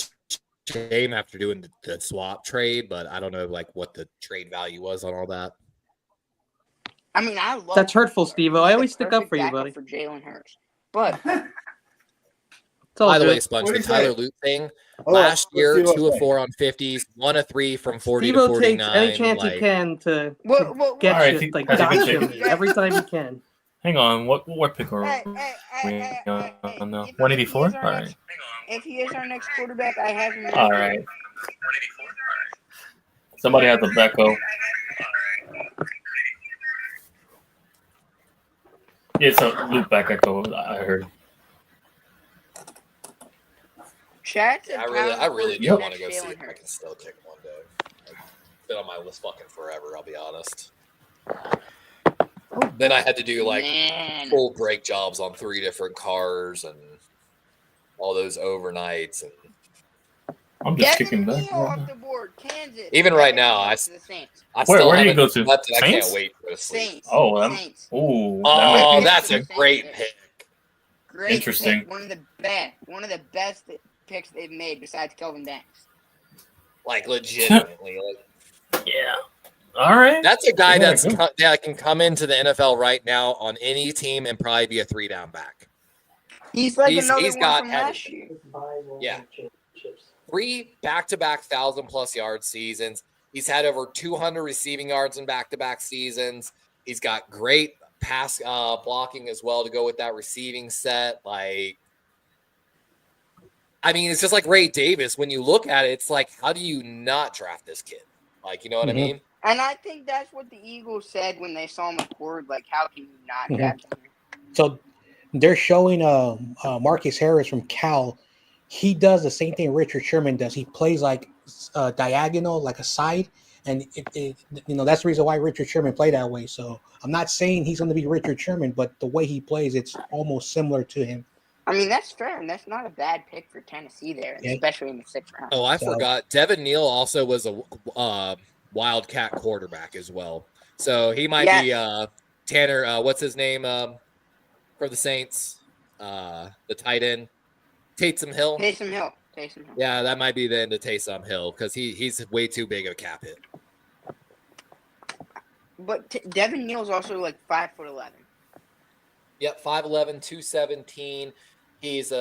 shame after doing the swap trade, but I don't know what the trade value was on all that. I mean, I love that's hurtful, Steve-O. I always stick up for you, buddy. For Jalen Hurts, but by the way, Sponge, the Tyler Lute thing. Last year, 2 of 4 on 50s, 1 of 3 from 40 to 49. Takes any chance he can to get right, shit, dox him every time he can. Hang on, what pick are we on now? 184? All right. If he is our next quarterback, I have him. All right. Somebody has a Becco. It's a loop back echo, I heard. I really do want to go see if I can still kick one day. It's been on my list fucking forever, I'll be honest. Then I had to do full brake jobs on 3 different cars and all those overnights. And I'm just Devin kicking back. Neal off the board. Kansas. Even right Devin now, Neal I to the Saints. Where do you haven't go to? slept, and I Saints? can't wait for sleep. Saints. Oh, Saints. Ooh. Oh, Great that's pick a for the great Saints. pick. Great Interesting. pick. One of the best. One of the best picks they've made besides Kelvin Banks. Like legitimately. Yeah. All right. That's a guy Yeah, that can come into the NFL right now on any team and probably be a 3-down back. He's like He's another one got from last year. Yeah. 3 back-to-back 1,000+ yard seasons. He's had over 200 receiving yards in back-to-back seasons. He's got great pass blocking as well to go with that receiving set. Like, I mean, it's just like Ray Davis. When you look at it, it's like, how do you not draft this kid? Like, you know what I mean? And I think that's what the Eagles said when they saw him record. Like, how can you not draft him? So they're showing Marcus Harris from Cal. He does the same thing Richard Sherman does. He plays like diagonal, like a side, and it that's the reason why Richard Sherman played that way. So I'm not saying he's going to be Richard Sherman, but the way he plays, it's almost similar to him. I mean, that's fair, and that's not a bad pick for Tennessee there, especially in the 6th round. Oh, I forgot. Devin Neal also was a Wildcat quarterback as well. So he might be Tanner, what's his name for the Saints? The tight end. Taysom Hill. Yeah, that might be the end of Taysom Hill because he's way too big of a cap hit. But Devin Neal's also like 5'11". Yep, 5'11", 217. He's and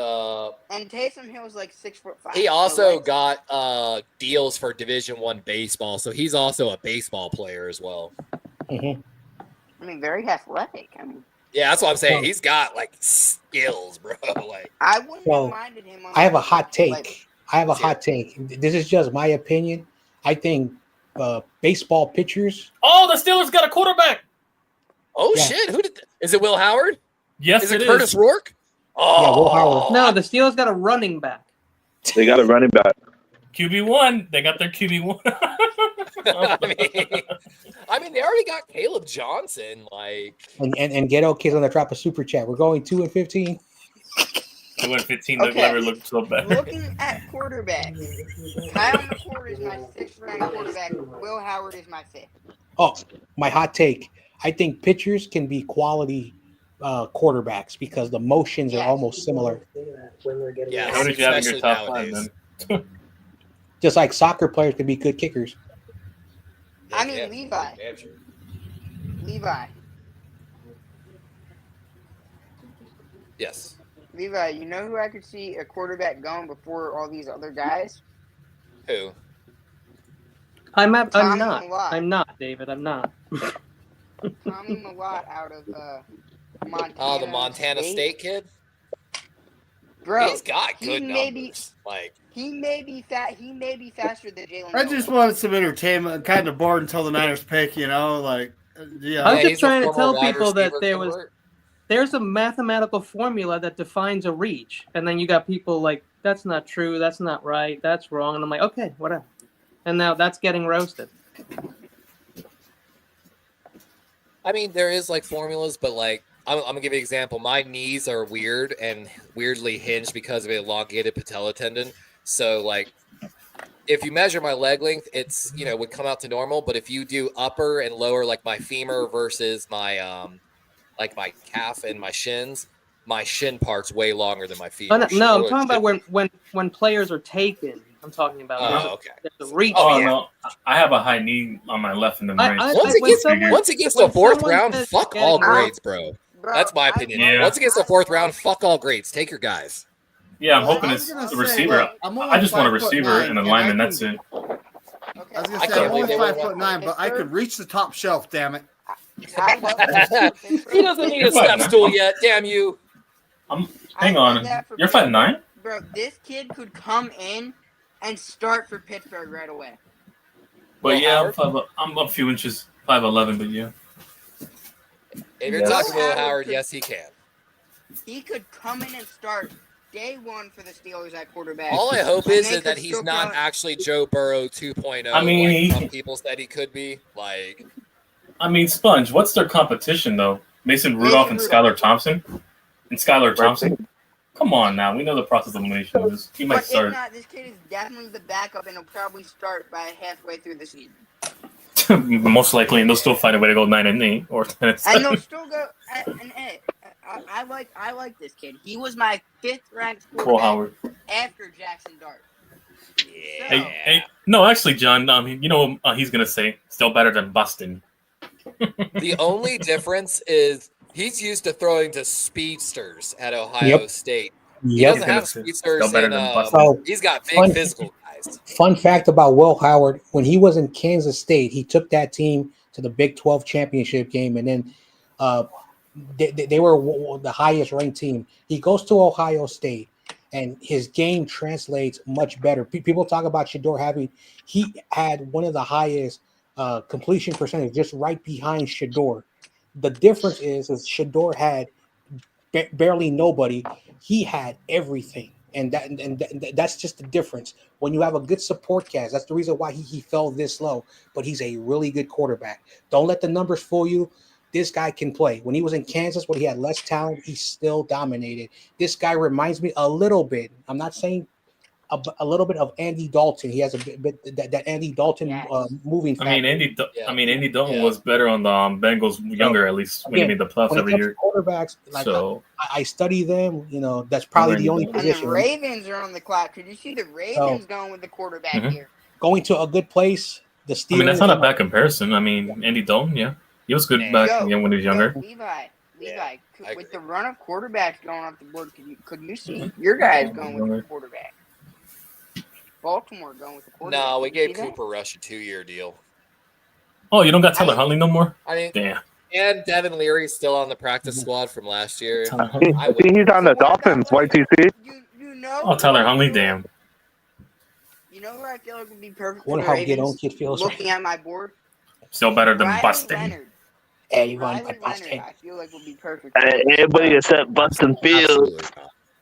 Taysom Hill's like 6'5". He also got deals for Division I baseball, so he's also a baseball player as well. I mean, very athletic. I mean, yeah, that's what I'm saying. He's got like skills, bro. Like, I wouldn't have minded him. I have a hot take. This is just my opinion. I think baseball pitchers. Oh, the Steelers got a quarterback. Oh shit! Is it? Will Howard? Yes, is it Curtis Rourke? Oh, yeah, Will Howard. No, the Steelers got a running back. They got a running back. QB1. They got their QB1. I mean, they already got Caleb Johnson. Like, and Ghetto Kids on the drop a super chat. We're going 2-15. 2-15. Okay. Never looked so bad. Looking at quarterbacks, Kyle McCord is my 6th round quarterback. Will Howard is my 5th. Oh, my hot take. I think pitchers can be quality quarterbacks because the motions are almost similar. Yeah, how did you have in your top 5 then? Just like soccer players can be good kickers. I mean, Levi. Yes. Levi, you know who I could see a quarterback going before all these other guys? Who? I'm not, David. I'm not. Tommy Millott out of Montana. Oh, the Montana State kid? Bro, he's got good numbers. He may be faster than Jalen. I just wanted some entertainment. Kind of bored until the Niners pick, I'm just trying to tell people that there's a mathematical formula that defines a reach, and then you got people like, that's not true, that's not right, that's wrong, and I'm like, okay, whatever. And now that's getting roasted. I mean, there is like formulas, but like I'm gonna give you an example. My knees are weird and weirdly hinged because of an elongated patella tendon. So like, if you measure my leg length, it's would come out to normal. But if you do upper and lower, like my femur versus my like my calf and my shins, my shin part's way longer than my feet. No, I'm talking about when players are taken. I'm talking about. There's a reach. No, I have a high knee on my left and then right. Once it gets to the 4th round, fuck all grades, bro. That's my opinion. Yeah. Once it gets to the 4th round, fuck all grades. Take your guys. Yeah, I'm hoping it's the receiver. I just want a receiver and a lineman. That's it. I was gonna say I'm only 5'9", but I could reach the top shelf. Damn it! He doesn't need a step stool yet. Damn you! Hang on. You're 5'9"? Bro, this kid could come in and start for Pittsburgh right away. But yeah, I'm a few inches, 5'11", but yeah. If you're talking Will Howard, yes, he can. He could come in and start day one for the Steelers at quarterback. All I hope is that he's not actually Joe Burrow 2.0. I mean, like some people said he could be. Like, I mean, Sponge, what's their competition though? Mason Rudolph and Skylar Thompson. Come on now, we know the process of elimination is. He might But if start. not, this kid is definitely the backup, and he'll probably start by halfway through the season. Most likely, and they'll still find a way to go 9-8 or 10-7. And they'll still go. I like this kid. He was my 5th ranked Will quarterback Howard. after Jackson Dart. Yeah. Hey, no, actually, John. You know what he's gonna say? Still better than Boston. The only difference is he's used to throwing to speedsters at Ohio State. He doesn't have speedsters in he's got big physical guys. Fun fact about Will Howard, when he was in Kansas State, he took that team to the Big 12 championship game, and then they were the highest ranked team. He goes to Ohio State, and his game translates much better. People talk about Shedeur he had one of the highest completion percentage, just right behind Shedeur. The difference is Shedeur had barely nobody. He had everything, and that's just the difference. When you have a good support cast, that's the reason why he fell this low. But he's a really good quarterback. Don't let the numbers fool you. This guy can play. When he was in Kansas, when he had less talent, he still dominated. This guy reminds me a little bit. I'm not saying a little bit of Andy Dalton. He has a bit that Andy Dalton moving factor. Andy Dalton was better on the Bengals younger, at least when he made the playoffs every year. Quarterbacks, like I study them. You know, that's probably the only position. And the Ravens are on the clock. Could you see the Ravens going with the quarterback here? Going to a good place. The Steelers. I mean, that's not a bad comparison. I mean, Andy Dalton, he was good back when he was younger. Levi, with the run of quarterbacks going off the board, could you see your guys going with the quarterback? Baltimore going with the quarterback. No, we gave Cooper Rush a 2-year deal. Oh, you don't got Tyler Huntley no more? I mean, damn. And Devin Leary's still on the practice squad from last year. I think he's on the Dolphins, YTC. You know. Oh, Tyler Huntley, damn. You know who I feel like would be perfect for the Ravens? Looking at my board. Still better than Boston. Everyone but Boston. I feel like would be perfect. Everybody except Boston Fields.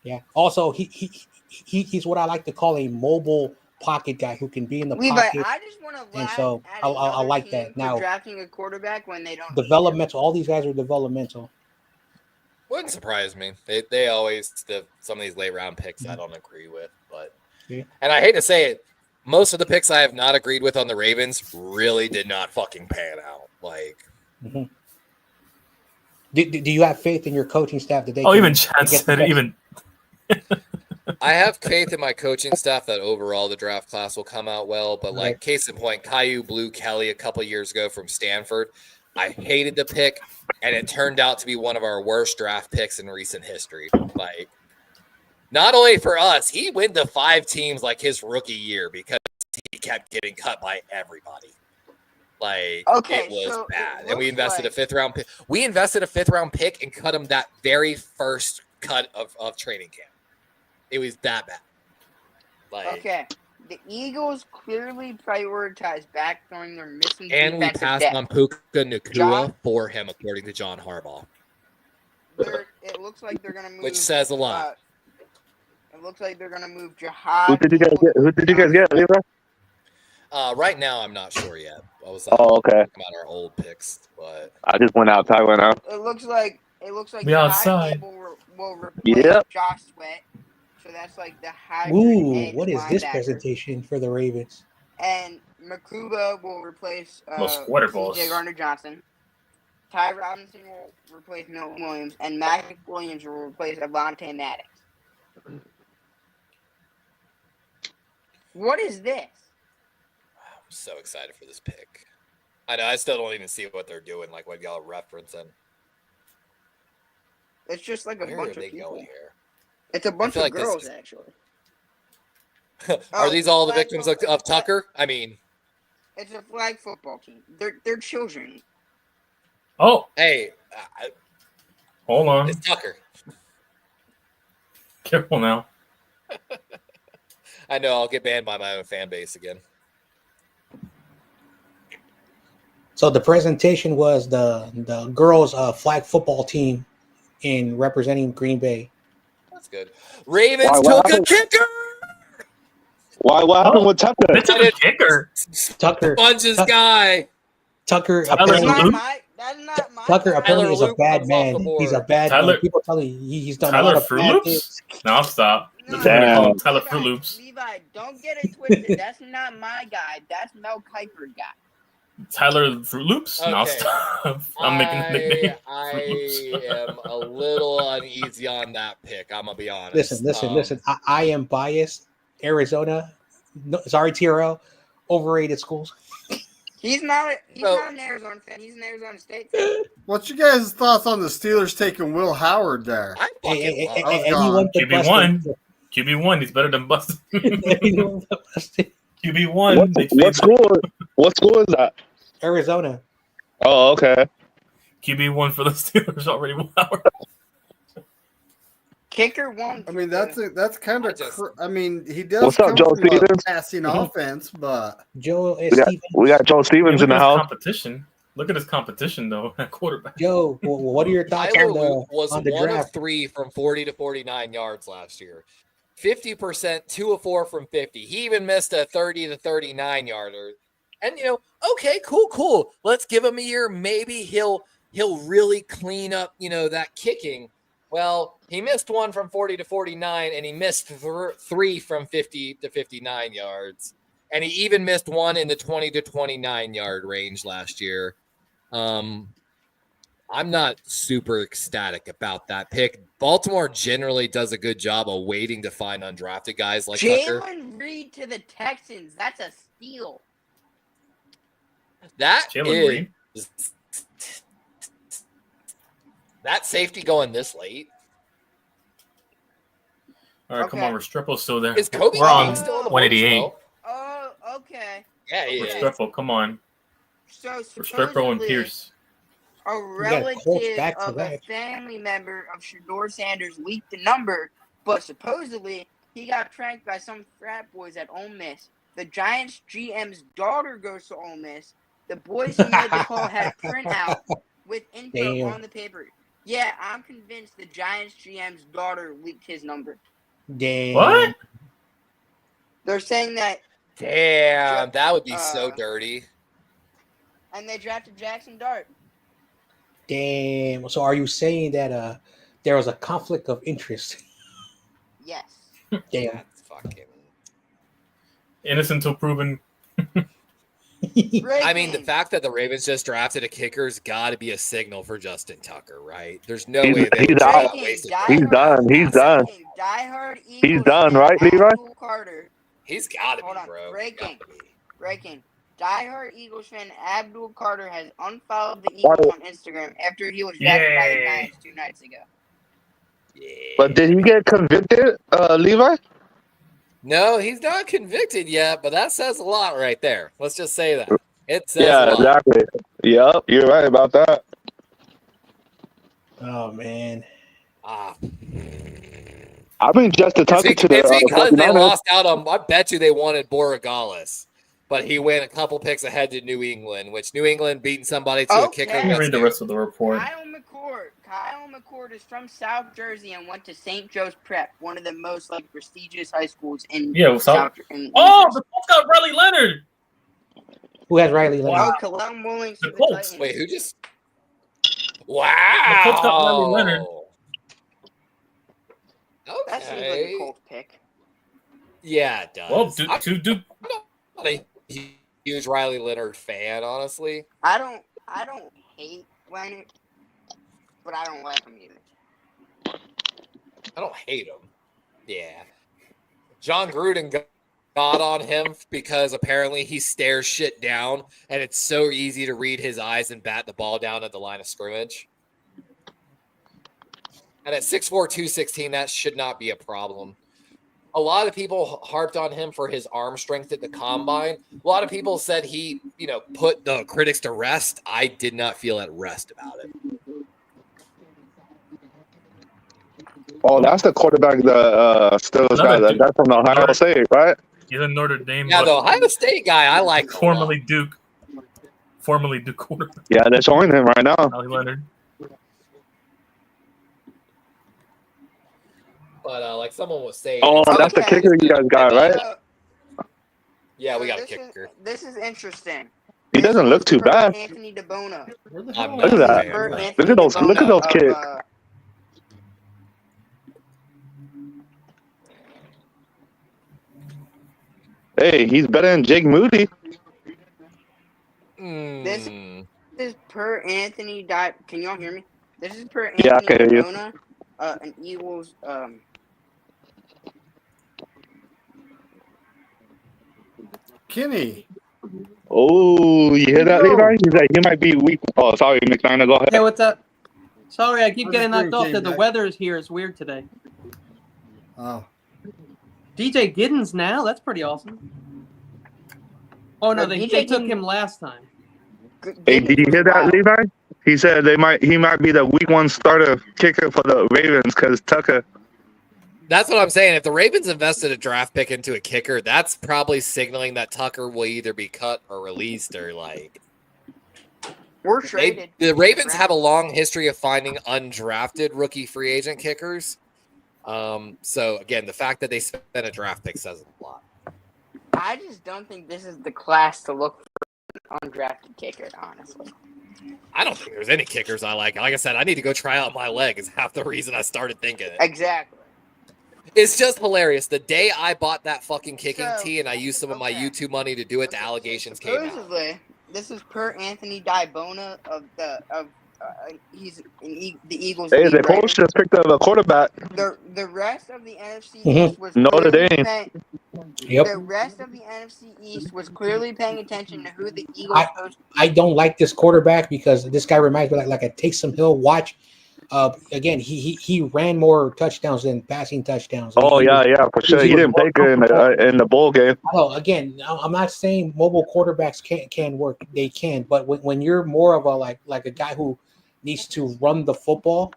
Yeah. Also, he's what I like to call a mobile pocket guy who can be in the pocket. I just want to and so I like that. Now drafting a quarterback when they don't developmental. All these guys are developmental. Wouldn't surprise me. They always some of these late round picks I don't agree with, but and I hate to say it, most of the picks I have not agreed with on the Ravens really did not fucking pan out. Like, do you have faith in your coaching staff that they? Even Chad said it. Even I have faith in my coaching staff that overall the draft class will come out well. But like case in point, Caillou Blue Kelly a couple years ago from Stanford. I hated the pick, and it turned out to be one of our worst draft picks in recent history. Like, not only for us, he went to 5 teams like his rookie year because he kept getting cut by everybody. Like, it was bad. And we invested a 5th round pick. We invested a 5th round pick and cut him that very first cut of training camp. It was that bad. Like, the Eagles clearly prioritized backfilling their missing and we passed on Puka Nacua for him, according to John Harbaugh. It looks like they're going to move. Which says a lot. It looks like they're going to move Jihad. Who did you guys get, Levi? Right now, I'm not sure yet. I was okay. About our old picks, but I just went outside right now. It looks like we outside. Will replace Josh Sweat. So that's like the hybrid. Ooh, what is this presentation for the Ravens? And Makuba will replace C.J. Gardner-Johnson. Ty Robinson will replace Milton Williams, and Mac Williams will replace Avonte Maddox. What is this? I'm so excited for this pick. I know I still don't even see what they're doing, like what y'all are referencing. It's just like a bunch of people. Going here? It's a bunch of girls, actually. Are these all the victims of Tucker? I mean, it's a flag football team. They're children. Oh, hey, hold on. It's Tucker. Careful now. I know I'll get banned by my own fan base again. So the presentation was the girls' flag football team in representing Green Bay. That's good. Ravens took a kicker. What happened with Tucker? They took a kicker. Tucker Bunches guy. Tucker. That's That's not my Tucker guy. apparently is a Loop bad comes off man. the board. He's a bad Tyler- man. People tell you he's done a Tyler lot of Fruit bad Loops? things. No, stop. No, That's what they call him, Damn. Tyler Fruit Loops. Levi, don't get it twisted. That's not my guy. That's Mel Kiper guy. Tyler Fruit Loops? No, Okay. stop. I'm making a nickname. I Fruit Loops. am a little uneasy on that pick. I'm gonna be honest. Listen. I am biased. Arizona, no, sorry, TRL, overrated schools. He's not an Arizona fan. He's an Arizona State fan. What's your guys' thoughts on the Steelers taking Will Howard there? I fucking love was And he gone. went to QB1. Busted. QB1, he's better than Busted. He went to Busted. QB1. What school? What school is that? Arizona. Oh, okay. QB1 for the Steelers already. Howard. Kicker won't. I mean, that's kind I of. just- I mean, he does What's up, come Joe from a Stevens? passing offense, but Joe We got Joe Stevens in Look the at his house. competition. Look at his competition, though, at quarterback. Joe, what are your thoughts Tyler on the Luke was on the 1 of draft? 3 from 40 to 49 yards last year. 50%, 2 of 4 from 50. He even missed a 30 to 39 yarder. And okay, cool. Let's give him a year. Maybe he'll really clean up, that kicking. Well, he missed 1 from 40 to 49, and he missed 3 from 50 to 59 yards. And he even missed 1 in the 20 to 29 yard range last year. I'm not super ecstatic about that pick. Baltimore generally does a good job of waiting to find undrafted guys like Tucker. Jalen Reed to the Texans. That's a steal. That Jalen Reed. is that safety going this late. All right, come Okay. on, Restrepo's still there. Is Kobe We're on King still on the board as 188. well? Oh, okay. Yeah, he is. Restrepo, come on. So Restrepo and supposedly, Pierce. a got Colts relative back to of a back. family member of Shador Sanders leaked the number, but supposedly he got pranked by some frat boys at Ole Miss. The Giants GM's daughter goes to Ole Miss. The boys who made the call had printout with info Damn. on the paper. Yeah, I'm convinced the Giants GM's daughter leaked his number. Damn. What? They're saying that, Damn, that would be so dirty. and they drafted Jackson Dart. Damn. So are you saying that there was a conflict of interest? Yes. Damn. That's fucking. Innocent until proven. I mean, the fact that the Ravens just drafted a kicker's got to be a signal for Justin Tucker, right? There's no way they would out. waste it. He's done. He's done. Diehard Eagles He's done, fan right, Levi? Abdul Carter. He's got to Hold be, on. bro. Breaking. Breaking. Diehard Eagles fan Abdul Carter has unfollowed the Eagles on Instagram after he was drafted by the Yay. Giants 2 nights ago. Yeah. But did he get convicted, Levi? No, he's not convicted yet, but that says a lot right there. Let's just say that. It says a Yeah, lot. exactly. Yep, you're right about that. Oh man. Ah. I bring Justin Tucker to the It's because they 49ers. lost out on. I bet you they wanted Borregales, but he went a couple picks ahead to New England, which New England beating somebody to a Okay. kicker. Let me that's read the new. rest of the report. Kyle McCord is from South Jersey and went to St. Joe's Prep, one of the most prestigious high schools in Yeah, what's up? in Oh, Jersey. the Colts got Riley Leonard. Who has Riley Leonard? Wow. Oh, Khalil Williams The to the Colts. Titans. Wait, who just? The Colts got Riley Leonard. Wow. That seems like Okay. a Colts pick. Yeah, it does. Well, I'm Duke. not a huge Riley Leonard fan, honestly. I don't hate Leonard, but I don't like him either. I don't hate him. Yeah. John Gruden got on him because apparently he stares shit down, and it's so easy to read his eyes and bat the ball down at the line of scrimmage. And at 6'4", 216, that should not be a problem. A lot of people harped on him for his arm strength at the combine. A lot of people said he, put the critics to rest. I did not feel at rest about it. Oh, that's the quarterback the Steelers guy. Another That's from Ohio State, right? He's a Notre Dame. Yeah, but the Ohio State guy, I like a lot. formerly Duke quarterback. Yeah, they're showing him right now. Riley Leonard. But like someone was saying, Oh, that's the kicker you guys got, right? yeah, we So got a this is- kicker. This is interesting. He doesn't look too bad. Anthony DeBona. Where the I'm hell Look at not that. saying Anthony Look at those DeBona kicks. Hey, he's better than Jake Moody. This is per Anthony Can y'all hear me? This is per Yeah, I Anthony can hear you. DeBona, an Eagles. Kenny. Oh, you hear that, Levi? He's like, he might be weak. Oh, sorry, McDonough. Go ahead. Hey, what's up? Sorry, I keep I'm getting just knocked off came that the back. weather is here. It's weird today. Oh. DJ Giddens now? That's pretty awesome. Oh, no, they took him last time. Hey, did you hear that, Levi? He said he might be the week 1 starter kicker for the Ravens because Tucker. That's what I'm saying. If the Ravens invested a draft pick into a kicker, that's probably signaling that Tucker will either be cut or released or like. We're traded. The Ravens have a long history of finding undrafted rookie free agent kickers. So again, the fact that they spent a draft pick says a lot. I just don't think this is the class to look for an undrafted kicker, honestly. I don't think there's any kickers I like. Like I said, I need to go try out my leg is half the reason I started thinking it. Exactly. It's just hilarious. The day I bought that fucking kicking tee and I used some of my YouTube money to do it, the allegations came out. Supposedly, this is per Anthony DiBona he's in the Eagles. Hey, they both just picked up a quarterback. The rest of the NFC East was Notre Dame. The rest of the NFC East was clearly paying attention to who the Eagles host. I don't like this quarterback because this guy reminds me like a Taysom Hill watch. Again, he ran more touchdowns than passing touchdowns. Oh, yeah, for sure. He didn't play good in the bowl game. Oh, again, I'm not saying mobile quarterbacks can work. They can, but when you're more of a like a guy who needs to run the football,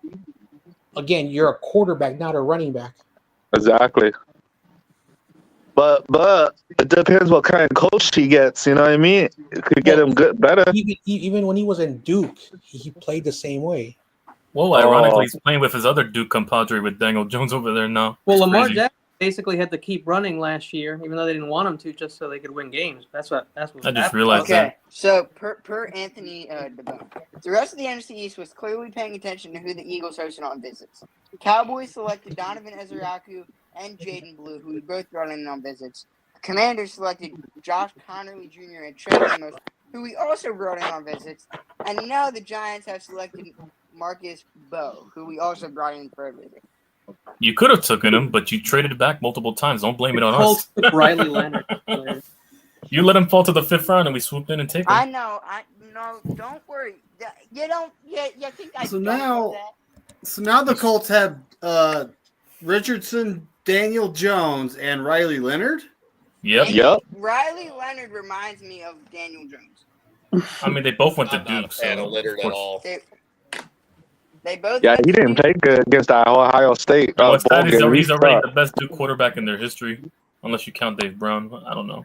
again, you're a quarterback, not a running back. Exactly. But it depends what kind of coach he gets. You know what I mean? It could get him better. Even when he was in Duke, he played the same way. Well, ironically, he's playing with his other Duke compadre with Daniel Jones over there now. Well, Lamar Jackson basically had to keep running last year, even though they didn't want him to, just so they could win games. That's what I just realized that. Okay, so per Anthony DeBone, the rest of the NFC East was clearly paying attention to who the Eagles hosted on visits. Cowboys selected Donovan Ezraku and Jaden Blue, who we both brought in on visits. Commanders selected Josh Connerly Jr. and Trey Amos, who we also brought in on visits. And now the Giants have selected Marcus Bowe, who we also brought in for a visit. You could have taken him, but you traded it back multiple times. Don't blame it on us. Riley Leonard. You let him fall to the 5th round, and we swooped in and take him. I know. Don't worry. You don't. You think I So don't now, know that? so now the Colts have Richardson, Daniel Jones, and Riley Leonard. Yep. Riley Leonard reminds me of Daniel Jones. I mean, they both went to I'm Duke. not a fan of Leonard at all. They both. Yeah, he didn't play good against Ohio State. What's that? He's already the best Duke quarterback in their history, unless you count Dave Brown. I don't know.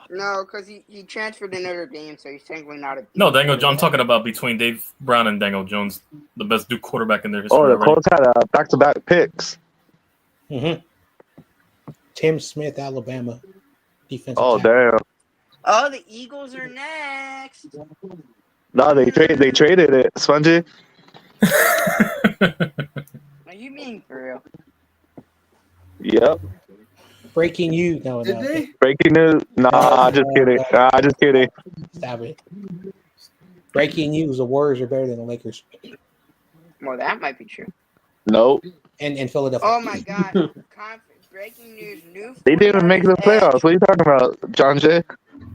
No, because he transferred to Notre Dame, so he's technically not a. No, Daniel Jones. I'm talking about between Dave Brown and Daniel Jones, the best Duke quarterback in their history. Oh, the Colts had back-to-back picks. Mm-hmm. Tim Smith, Alabama, defensive. Oh, damn. Oh, the Eagles are next. No, they traded it, Spongy. Are you being for real? Yep. Breaking news. No, Did they? Breaking news. Nah, just kidding. Just kidding. Stop it. Breaking news: the Warriors are better than the Lakers. Well, that might be true. Nope. And Philadelphia. Oh my God! Breaking news: They didn't even make the playoffs. What are you talking about, John Jay?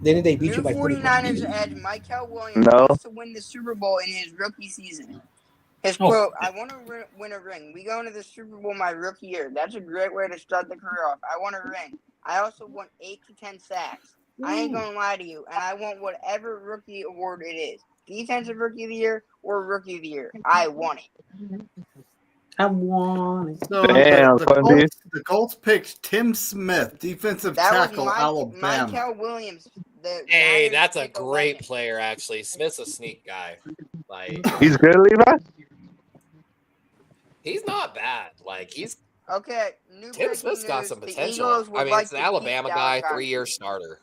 Didn't they beat New you by 40 points? 49ers edge Michael Williams No. wants to win the Super Bowl in his rookie season. His quote, I want to win a ring. We go into the Super Bowl my rookie year. That's a great way to start the career off. I want a ring. I also want 8 to 10 sacks. I ain't going to lie to you. And I want whatever rookie award it is. Defensive Rookie of the Year or Rookie of the Year. I want it. I want it. So the Colts picked Tim Smith, defensive tackle, Alabama. Michael Williams. Hey, that's a great player, actually. Smith's a sneak guy. Like, he's good, Levi? He's not bad. Like, he's... Okay. Tim Smith's got some potential. I mean, it's an Alabama guy, 3-year starter.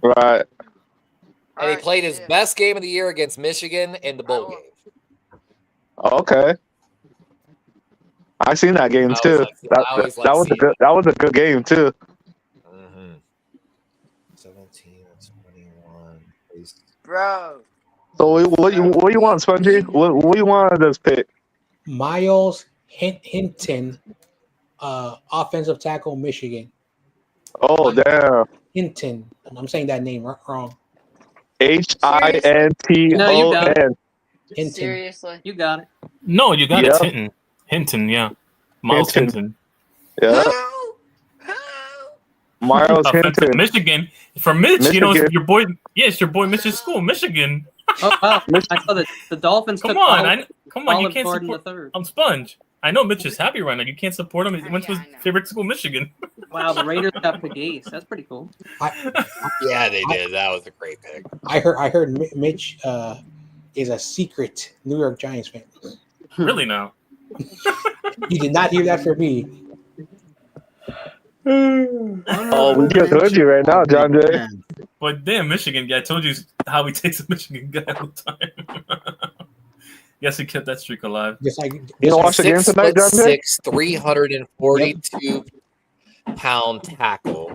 Right. And he played his best game of the year against Michigan in the bowl game. Okay. I seen that game too. That was a good game too. 17 and 21. Bro. So what you want, Spongy? What do you want on this pick? Miles Hinton, offensive tackle, Michigan. Oh, damn. Hinton. I'm saying that name wrong. Hinton. No, you got it. Hinton. Seriously? You got it. No, you got it. Hinton. Hinton, yeah. Miles Hinton. Yeah. Miles Hinton. Michigan. For Mitch, you know, it's your boy. Yeah, it's your boy, Mitch's school, Michigan. Oh, wow. I saw that the Dolphins Come took on, come on, you Olive can't Garden support. the third. I'm Sponge. I know Mitch is happy right now. You can't support him. He went to his favorite school, Michigan. Wow, the Raiders got Pegasus. That's pretty cool. Yeah, they did. That was a great pick. I heard Mitch is a secret New York Giants fan. Really now? You did not hear that from me. Oh, we just heard you right now, John Jay. But damn, Michigan guy. I told you how he takes a Michigan guy all the time. Yes, he kept that streak alive. Just like You don't watch the game tonight, John Jay? 6'6", 342-pound tackle.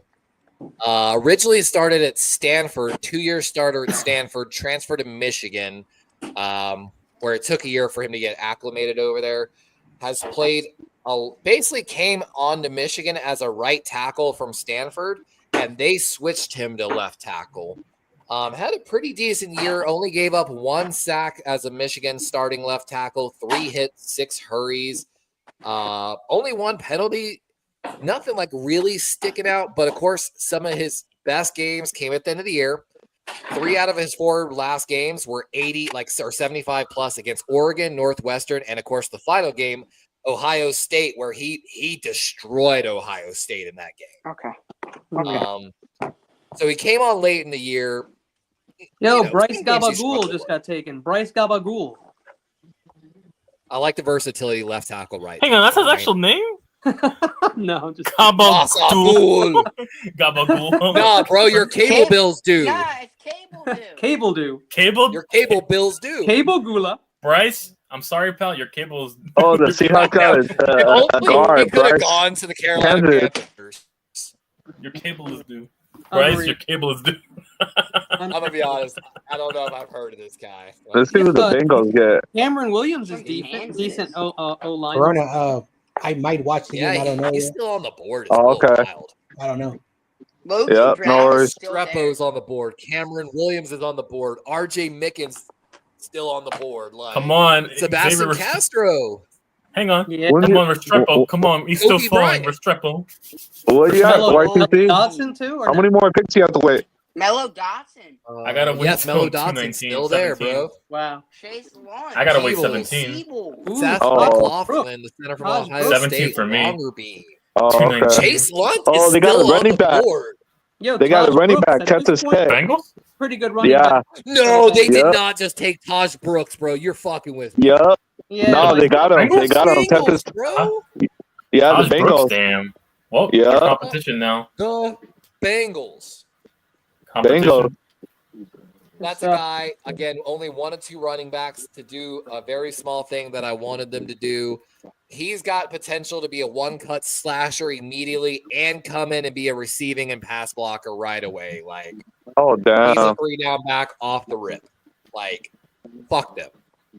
Originally started at Stanford, 2-year starter at Stanford, transferred to Michigan, where it took a year for him to get acclimated over there. Has played, basically came on to Michigan as a right tackle from Stanford, and they switched him to left tackle. Had a pretty decent year, only gave up 1 sack as a Michigan starting left tackle, 3 hits, 6 hurries, only 1 penalty. Nothing like really sticking out, but of course, some of his best games came at the end of the year. 3 out of his 4 last games were 80, or 75 plus against Oregon, Northwestern, and of course, the final game, Ohio State, where he destroyed Ohio State in that game. Okay. So he came on late in the year. Yo, Bryce Gabagool just got taken. Bryce Gabagool. I like the versatility left tackle right. Hang on, that's his actual name? No, just Gabagool. Gabagool. Nah, bro, your cable bills due. Yeah, it's cable due. Cable due. Cable? Your cable bills due. Cable Gula. Bryce, I'm sorry, pal. Your cable is. Oh, the Seahawks got a guard. He could have Bryce. gone to the Carolina Kansas. Panthers. Your cable is due. Bryce, your cable is due. I'm gonna be honest. I don't know if I've heard of this guy. Let's see what the Bengals get. Cameron Williams is decent O line. Corona, I might watch the game. I don't know. He's Yet. still on the board. It's Oh, okay. wild. I don't know. Logan Yep, Draft no worries. is still Strepo's on the board. Cameron Williams is on the board. RJ Mickens still on the board. Like, Come on. Sebastian Xavier Castro. Hang on. Yeah. Come on, Restrepo. Come on. He's still Kobe falling. Bryant. Restrepo. What do you got, Mello YTC? Dodson too? Or How no? many more picks you have to wait? Mello Dotson. I gotta wait Yes, till Mello 219, Dotson's still there, 17. bro. Wow. Chase Long. I gotta wait Siebel. 17. Ooh, Seth Oh. McLaughlin, the center from Taj Ohio 17 State. for me. Longer beam. Oh, okay. 219. Chase Lunt Oh, is they got a still running on the back. board. Yo, They got Taj a running Brooks, back, at this Texas point, Tech. Bengals? pretty good running Yeah. back. No, they Yeah. did not just take Taj Brooks, bro. You're fucking with me. Yep. Yeah, No, but they got him. They got him. Bengals, Texas. bro. Yeah, Taj the Brooks, Bengals. damn. Well, Yeah. yeah. Competition now. The Bengals. Competition. Bengals. That's a guy, again, only 1 or 2 running backs to do a very small thing that I wanted them to do. He's got potential to be a one-cut slasher immediately and come in and be a receiving and pass blocker right away. Like, Oh, he's a damn. 3-down back off the rip. Like, fuck them.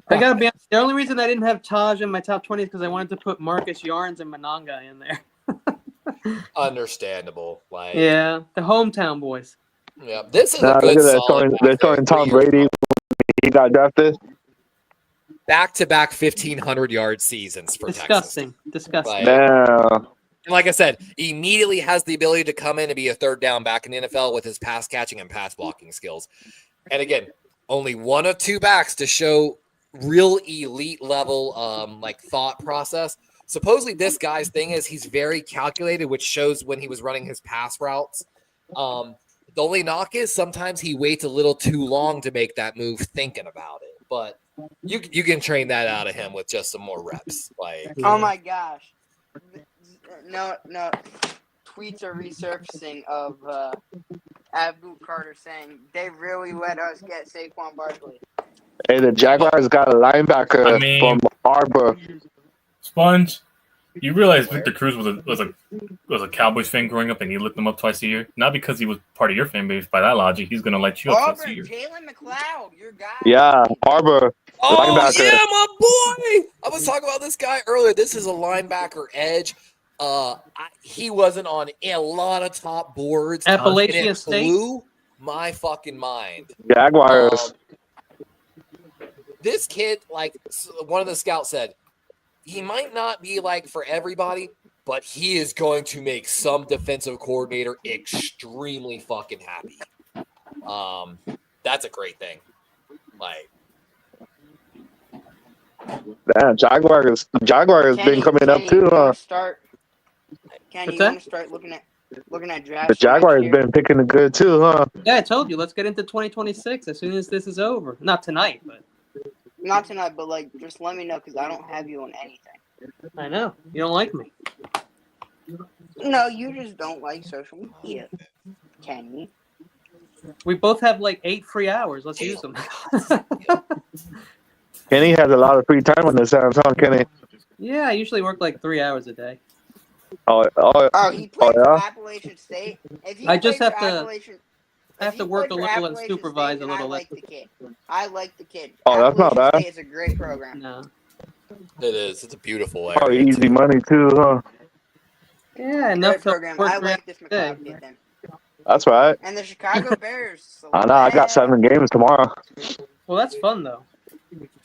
I gotta be honest. The only reason I didn't have Taj in my top 20 is because I wanted to put Marcus Yarns and Monanga in there. Understandable. Like, Yeah, the hometown boys. yeah, this is Nah, a good look at that. solid They're back there, showing Tom 3 years Brady. He got drafted. back-to-back 1,500-yard seasons for Disgusting. Disgusting. Like, Damn. And like I said, he immediately has the ability to come in and be a 3rd-down back in the NFL with his pass catching and pass blocking skills. And again, only 1 or 2 backs to show real elite level like thought process. Supposedly this guy's thing is he's very calculated, which shows when he was running his pass routes. The only knock is sometimes he waits a little too long to make that move thinking about it. But you can train that out of him with just some more reps. Like, Oh my gosh. No. Tweets are resurfacing of Abdul Carter saying they really let us get Saquon Barkley. Hey, the Jaguars got a linebacker from Arbor. Sponge, you realize Victor Cruz was a Cowboys fan growing up, and he lit them up twice a year. Not because he was part of your fan base. By that logic, he's gonna light you up twice a year. Jalen McLeod, your guy. Yeah, Arbor. Oh, linebacker. yeah, my boy. I was talking about this guy earlier. This is a linebacker edge. He wasn't on a lot of top boards. Appalachian State blew my fucking mind. Jaguars. This kid, like one of the scouts said, he might not be like for everybody, but he is going to make some defensive coordinator extremely fucking happy. That's a great thing. Like, damn, Jaguars been coming up too, huh? Kenny, you want to start looking at drafts? The Jaguars been picking it good too, huh? Yeah, I told you. Let's get into 2026 as soon as this is over. Not tonight, but like just let me know because I don't have you on anything. I know you don't like me. No, you just don't like social media, Kenny. We both have like 8 free hours. Let's use them. Kenny has a lot of free time on this hands, huh, Kenny? Yeah, I usually work like 3 hours a day. Oh, he plays for Appalachian State. I just have to work a little and supervise a little. I like the kid. Oh, that's not bad. It's a great program. No. It is. It's a beautiful area. Oh, easy too. Money too, huh? Yeah, enough program. I like this McLeod kid then. That's right. And the Chicago Bears. I know. I got 7 games tomorrow. Well, that's fun though.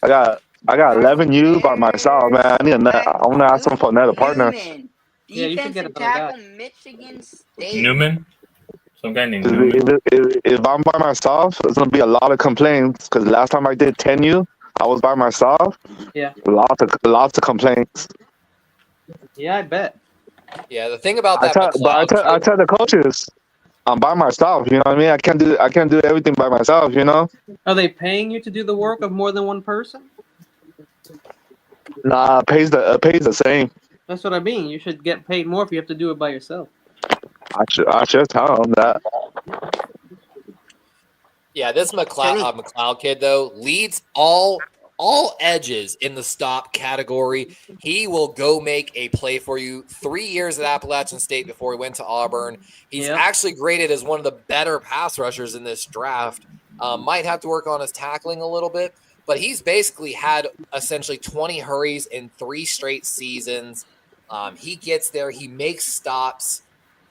I got 11 U by myself, man. I want to ask them for another partner. Yeah, you should get another guy. Michigan State. Newman? Some guy named Newman. If I'm by myself, it's going to be a lot of complaints because last time I did 10U, I was by myself. Yeah. Lots of complaints. Yeah, I bet. Yeah, the thing about that, I tell the coaches, I'm by myself. You know what I mean? I can't do everything by myself. You know? Are they paying you to do the work of more than one person? Nah, pays the same. That's what I mean. You should get paid more if you have to do it by yourself. I should tell them that. Yeah, this McLeod kid though leads all edges in the stop category. He will go make a play for you. 3 years at Appalachian State before he went to Auburn. He's actually graded as one of the better pass rushers in this draft. Might have to work on his tackling a little bit, but he's basically had essentially 20 hurries in 3 straight seasons. He gets there. He makes stops.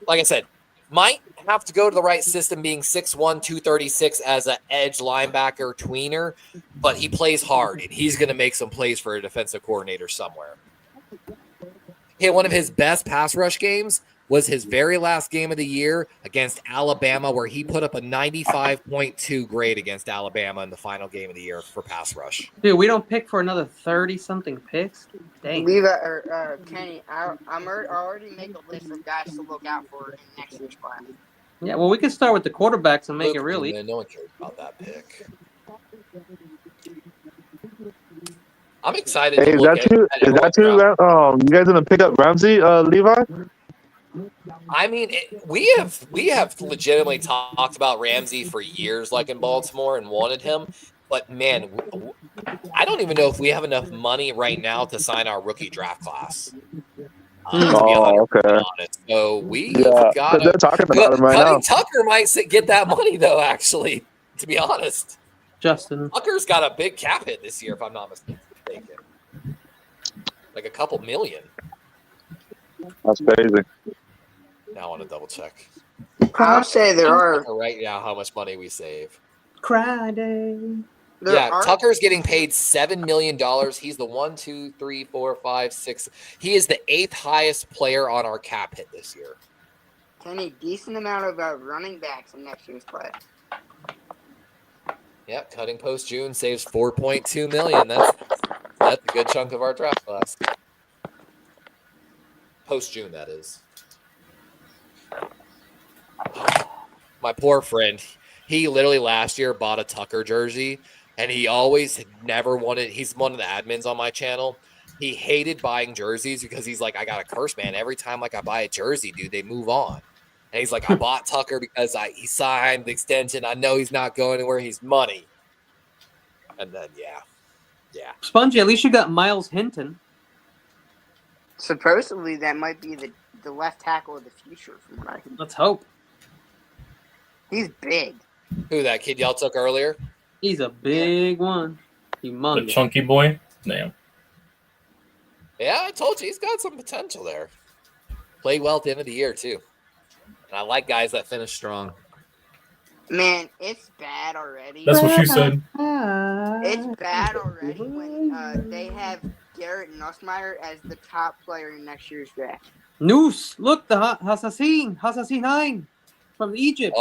Like I said, might have to go to the right system being 6'1", 236 as an edge linebacker tweener, but he plays hard, and he's going to make some plays for a defensive coordinator somewhere. Hey, one of his best pass rush games was his very last game of the year against Alabama, where he put up a 95.2 grade against Alabama in the final game of the year for pass rush. Dude, we don't pick for another 30-something picks? Dang. Kenny, I already make a list of guys to look out for in next year's class. Yeah, well, we can start with the quarterbacks and make it really. No one cares about that pick. I'm excited. Hey, is that too? You guys gonna pick up Ramsey, Levi? I mean, we have legitimately talked about Ramsey for years, like in Baltimore, and wanted him. But man, I don't even know if we have enough money right now to sign our rookie draft class. Okay. Honest. So they're talking about him right now. Tucker might get that money though. Actually, to be honest, Justin Tucker's got a big cap hit this year, if I'm not mistaken. Like a couple million. That's crazy. Now I want to double check. I'll say there are right now how much money we save. Friday. Tucker's getting paid $7 million. He's the 1, 2, 3, 4, 5, 6. He is the 8th highest player on our cap hit this year. Kenny, decent amount of running backs in next year's class. Yeah, cutting post June saves $4.2 million. That's a good chunk of our draft class. Post June, that is. My poor friend, he literally last year bought a Tucker jersey, and he always never wanted. He's one of the admins on my channel. He hated buying jerseys because he's like, I got a curse, man. Every time I buy a jersey, dude, they move on. And he's like, I bought Tucker because he signed the extension. I know he's not going anywhere. He's money. And then, yeah. Spongy, at least you got Miles Hinton. Supposedly, that might be the left tackle of the future, from what I can. Let's hope. He's big. Who, that kid y'all took earlier? He's a big one. Humongous. The chunky boy. Damn. Yeah, I told you, he's got some potential there. Played well at the end of the year, too. And I like guys that finish strong. Man, it's bad already. That's what she said. It's bad already when they have Garrett Nussmeier as the top player in next year's draft. Noose, look, the Hassassin 9 from Egypt.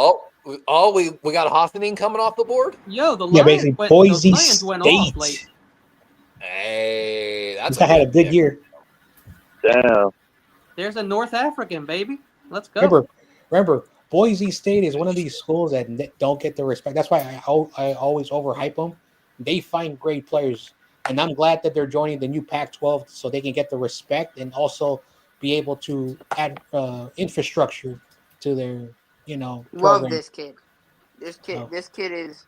We got Hassanin coming off the board? Yo, the basically Boise went State. off late. Hey, I had a good year. Damn. There's a North African, baby. Let's go. Remember, Boise State is one of these schools that don't get the respect. That's why I always overhype them. They find great players, and I'm glad that they're joining the new Pac-12 so they can get the respect and also be able to add infrastructure to their, Love program. this kid. This kid is.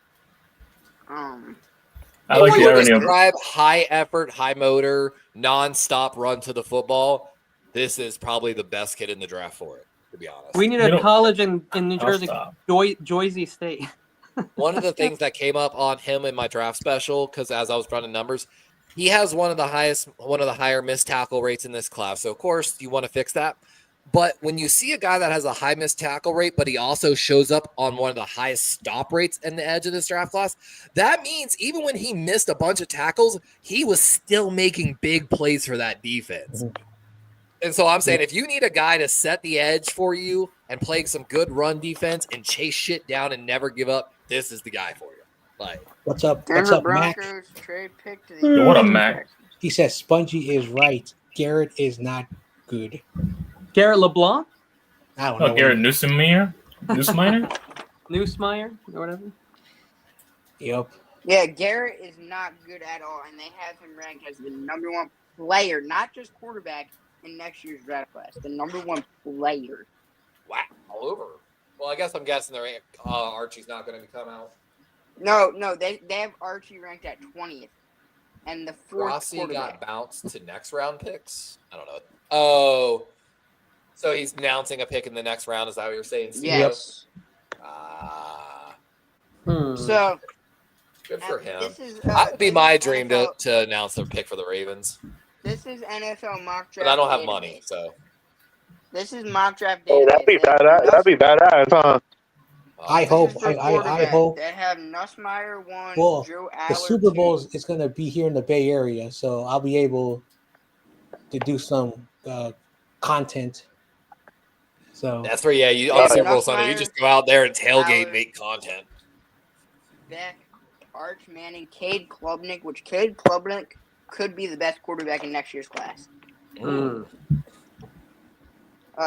I like the irony of describe high effort, high motor, non-stop run to the football. This is probably the best kid in the draft for it, to be honest. We need a college in New Jersey, stop. Boise State. One of the things that came up on him in my draft special, because as I was running numbers, he has one of the higher missed tackle rates in this class. So of course you want to fix that. But when you see a guy that has a high missed tackle rate, but he also shows up on one of the highest stop rates in the edge of this draft class, that means even when he missed a bunch of tackles, he was still making big plays for that defense. And so I'm saying if you need a guy to set the edge for you and play some good run defense and chase shit down and never give up, this is the guy for you. Like, What's up, Denver Mac? Broncos trade pick to the What a Mac. He says Spongy is right. Garrett is not good. Garrett LeBlanc? I don't know. Garrett Nussmeier? Nussmeier or whatever. Yep. Yeah, Garrett is not good at all, and they have him ranked as the number one player, not just quarterback, in next year's draft class. The number one player. wow, all over. Well, I guess I'm guessing Archie's not going to come out. No, they have Archie ranked at 20th, and the fourth Rossi quarterback. got bounced to next round picks? I don't know. Oh, so he's announcing a pick in the next round. Is that what you're saying, Steve? Yes. So good for him. That would be my dream to announce their pick for the Ravens. This is NFL mock draft. But I don't have database. money, so. This is mock draft. Oh, that'd be badass. That'd be badass, huh? I hope. I hope. They have Nussmeier one. Well, Joe the Aller Super Bowl two. is going to be here in the Bay Area, so I'll be able to do some content. So that's where, you on Super Bowl Sunday, you just go out there and tailgate, make content. Beck, Arch Manning, Cade Klubnik, which Cade Klubnik could be the best quarterback in next year's class.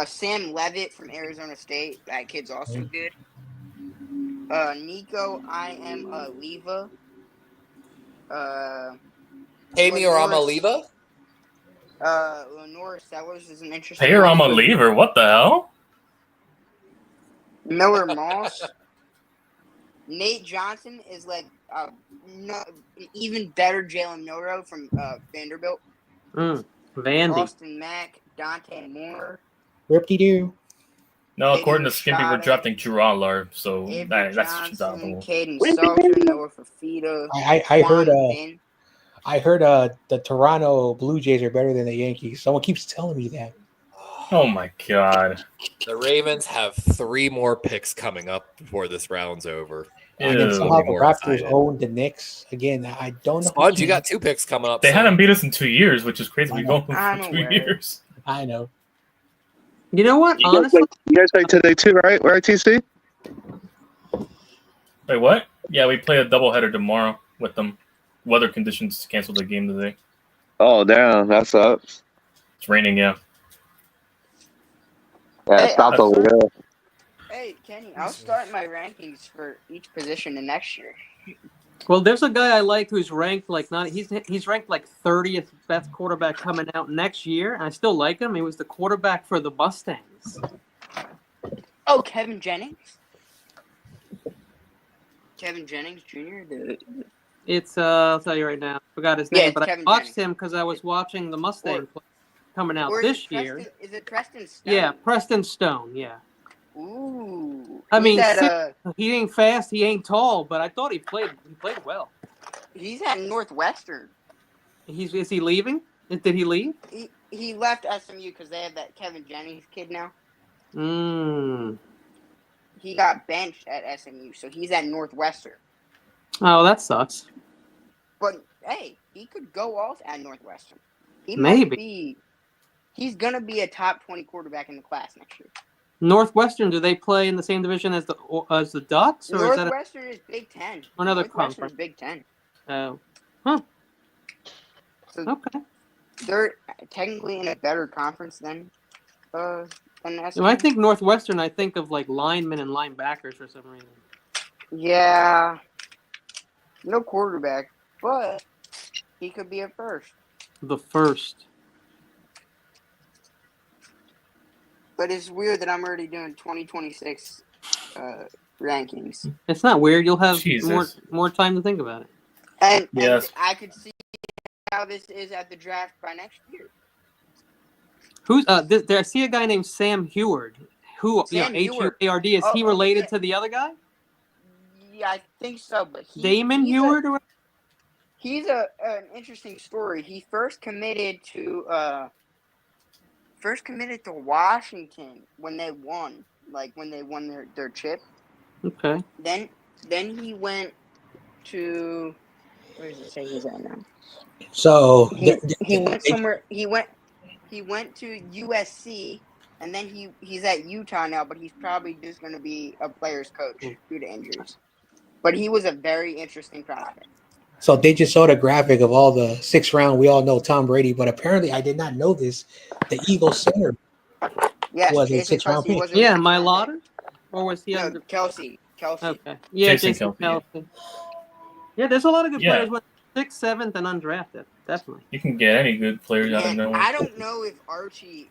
Sam Levitt from Arizona State. That kid's also good. Nico Leva. Amy or Leva? Lenore Sellers is an interesting. Hey, I'm a lever. What the hell? Miller Moss. Nate Johnson is like even better Jalen Milroe from Vanderbilt. Vandy. Austin Mack, Dante Moore. Rip-de-doo. No, according to Skimpy, we're drafting Drew Aller, so that's Johnson, Caden Sullivan, Noah Fafita. I heard the Toronto Blue Jays are better than the Yankees. Someone keeps telling me that. Oh my god. The Ravens have 3 more picks coming up before this round's over. And then somehow the Raptors own the Knicks. Again, I don't know. Sponge, you got 2 picks coming up. They hadn't beat us in 2 years, which is crazy. We've gone for 2 years. I know. You know what? Honestly, you guys play today too, right? Right, TC? Wait, what? Yeah, we play a doubleheader tomorrow with them. Weather conditions canceled the game today. Oh, damn. That sucks. It's raining, yeah. Yeah, it stopped over there. Hey, Kenny, I'll start my rankings for each position in next year. well, there's a guy I like who's ranked he's ranked like 30th best quarterback coming out next year, and I still like him. He was the quarterback for the Mustangs. Oh, Kevin Jennings. Kevin Jennings Jr. It's I'll tell you right now. Forgot his name, it's but Kevin I watched Jennings. him because I was watching the Mustang play coming out Or this year. Is it Preston Stone? Yeah, Preston Stone. Yeah. Ooh. I mean, at, he ain't fast, he ain't tall, but I thought he played well. He's at Northwestern. Is he leaving? Did he leave? He left SMU because they have that Kevin Jennings kid now. He got benched at SMU, so he's at Northwestern. Oh, that sucks. But hey, he could go off at Northwestern. Maybe. He's gonna be a top 20 quarterback in the class next year. Northwestern, do they play in the same division as the Ducks? Or Northwestern is Big Ten. Another Northwestern conference. is Big Ten. Oh. Huh. So okay. They're technically in a better conference than SMU. When I think Northwestern, I think of like linemen and linebackers for some reason. Yeah. No quarterback, but he could be a first. The first. But it's weird that I'm already doing 2026 rankings. It's not weird. You'll have Jesus. more time to think about it. And Yes. I could see how this is at the draft by next year. Who's I see a guy named Sam Heward. Sam Heward. H-U-A-R-D. Is he related to the other guy? Yeah, I think so. But Damon Heward? He's an interesting story. He first committed to Washington when they won, their chip. Okay. Then he went to, where does it say he's at now? So he went somewhere. He went to USC, and then he's at Utah now. But he's probably just going to be a player's coach due to injuries. But he was a very interesting prospect. So they just showed a graphic of all the 6th round. We all know Tom Brady, but apparently I did not know this. The Eagles center was a 6th round pick. Yeah, Mylotter? Or was he under Kelsey? Okay. Yeah, Jason Kelsey. Yeah, there's a lot of good players with 6th, 7th, and undrafted. Definitely. You can get any good players out of nowhere. I don't know if Archie's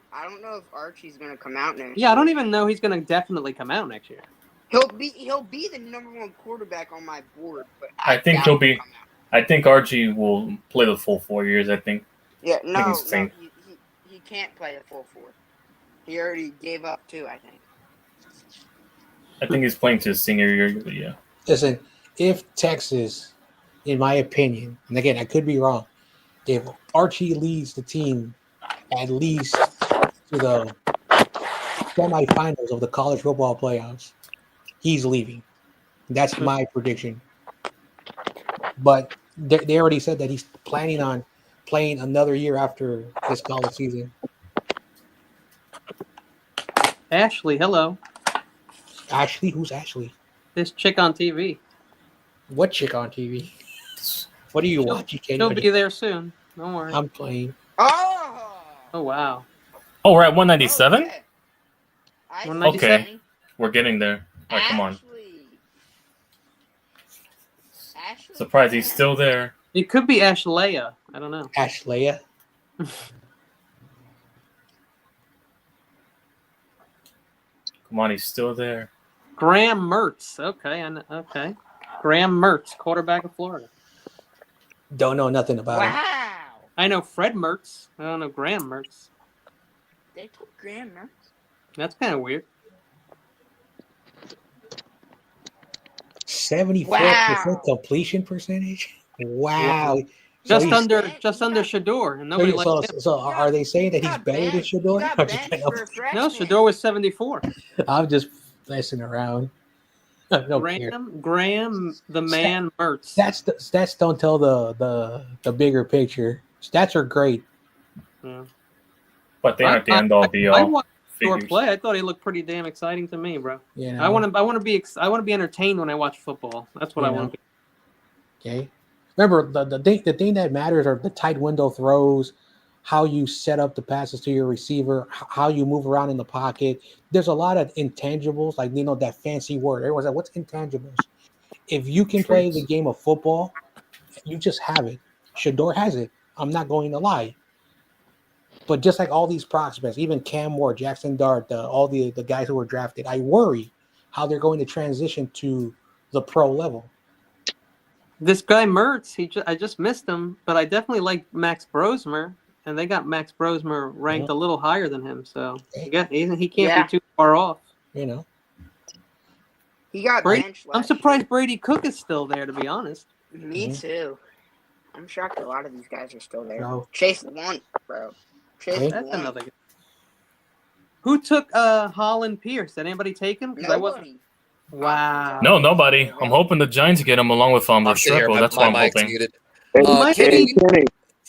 going to come out next year. Yeah, I don't even know he's going to definitely come out next year. He'll be the number 1 quarterback on my board, but I think he'll be. I think Archie will play the full 4 years. I think. Yeah, no, he can't play the full 4. He already gave up 2, I think. I think he's playing to his senior year, but yeah. Listen, if Texas, in my opinion, and again I could be wrong, if Archie leads the team at least to the semifinals of the college football playoffs, he's leaving. That's my prediction. But they already said that he's planning on playing another year after this college season. Ashley, hello. Ashley? Who's Ashley? This chick on TV. What chick on TV? What are you watching? She'll be there soon. Don't worry. I'm playing. Oh wow. Oh, we're at 197? Okay. 197? Okay. We're getting there. All right, come on. Ashley. Surprised he's still there. It could be Ashleia. I don't know. Ashleia? Come on, he's still there. Graham Mertz. Okay. Graham Mertz, quarterback of Florida. Don't know nothing about him. Wow. I know Fred Mertz. I don't know Graham Mertz. They took Graham Mertz? That's kind of weird. 74% completion percentage. Wow. Just under Shador, and nobody likes him. So are they saying that he's better than Shador? No, Shador was 74. I'm just messing around. Graham, the man Mertz. Stats don't tell the bigger picture. Stats are great. Yeah. But they aren't the end all be all. I watched Shador play. I thought he looked pretty damn exciting to me, bro. Yeah. I want to be entertained when I watch football. That's what I want to be. Okay. Remember, the thing that matters are the tight window throws, how you set up the passes to your receiver, how you move around in the pocket. There's a lot of intangibles, like, that fancy word. Everyone's like, what's intangibles? If you can play the game of football, you just have it. Shador has it. I'm not going to lie. But just like all these prospects, even Cam Moore, Jackson Dart, all the guys who were drafted, I worry how they're going to transition to the pro level. This guy Mertz, I just missed him, but I definitely like Max Brosmer, and they got Max Brosmer ranked a little higher than him, so he can't be too far off. You know, he got benched. I'm surprised Brady Cook is still there, to be honest. Me too. I'm shocked a lot of these guys are still there. No. Chase Lunt, bro. That's another guy. Who took Holland Pierce? Did anybody take him? Nobody. Wow. No, nobody. I'm hoping the Giants get him along with Restrepo. That's what I'm hoping. Muted. Kenny,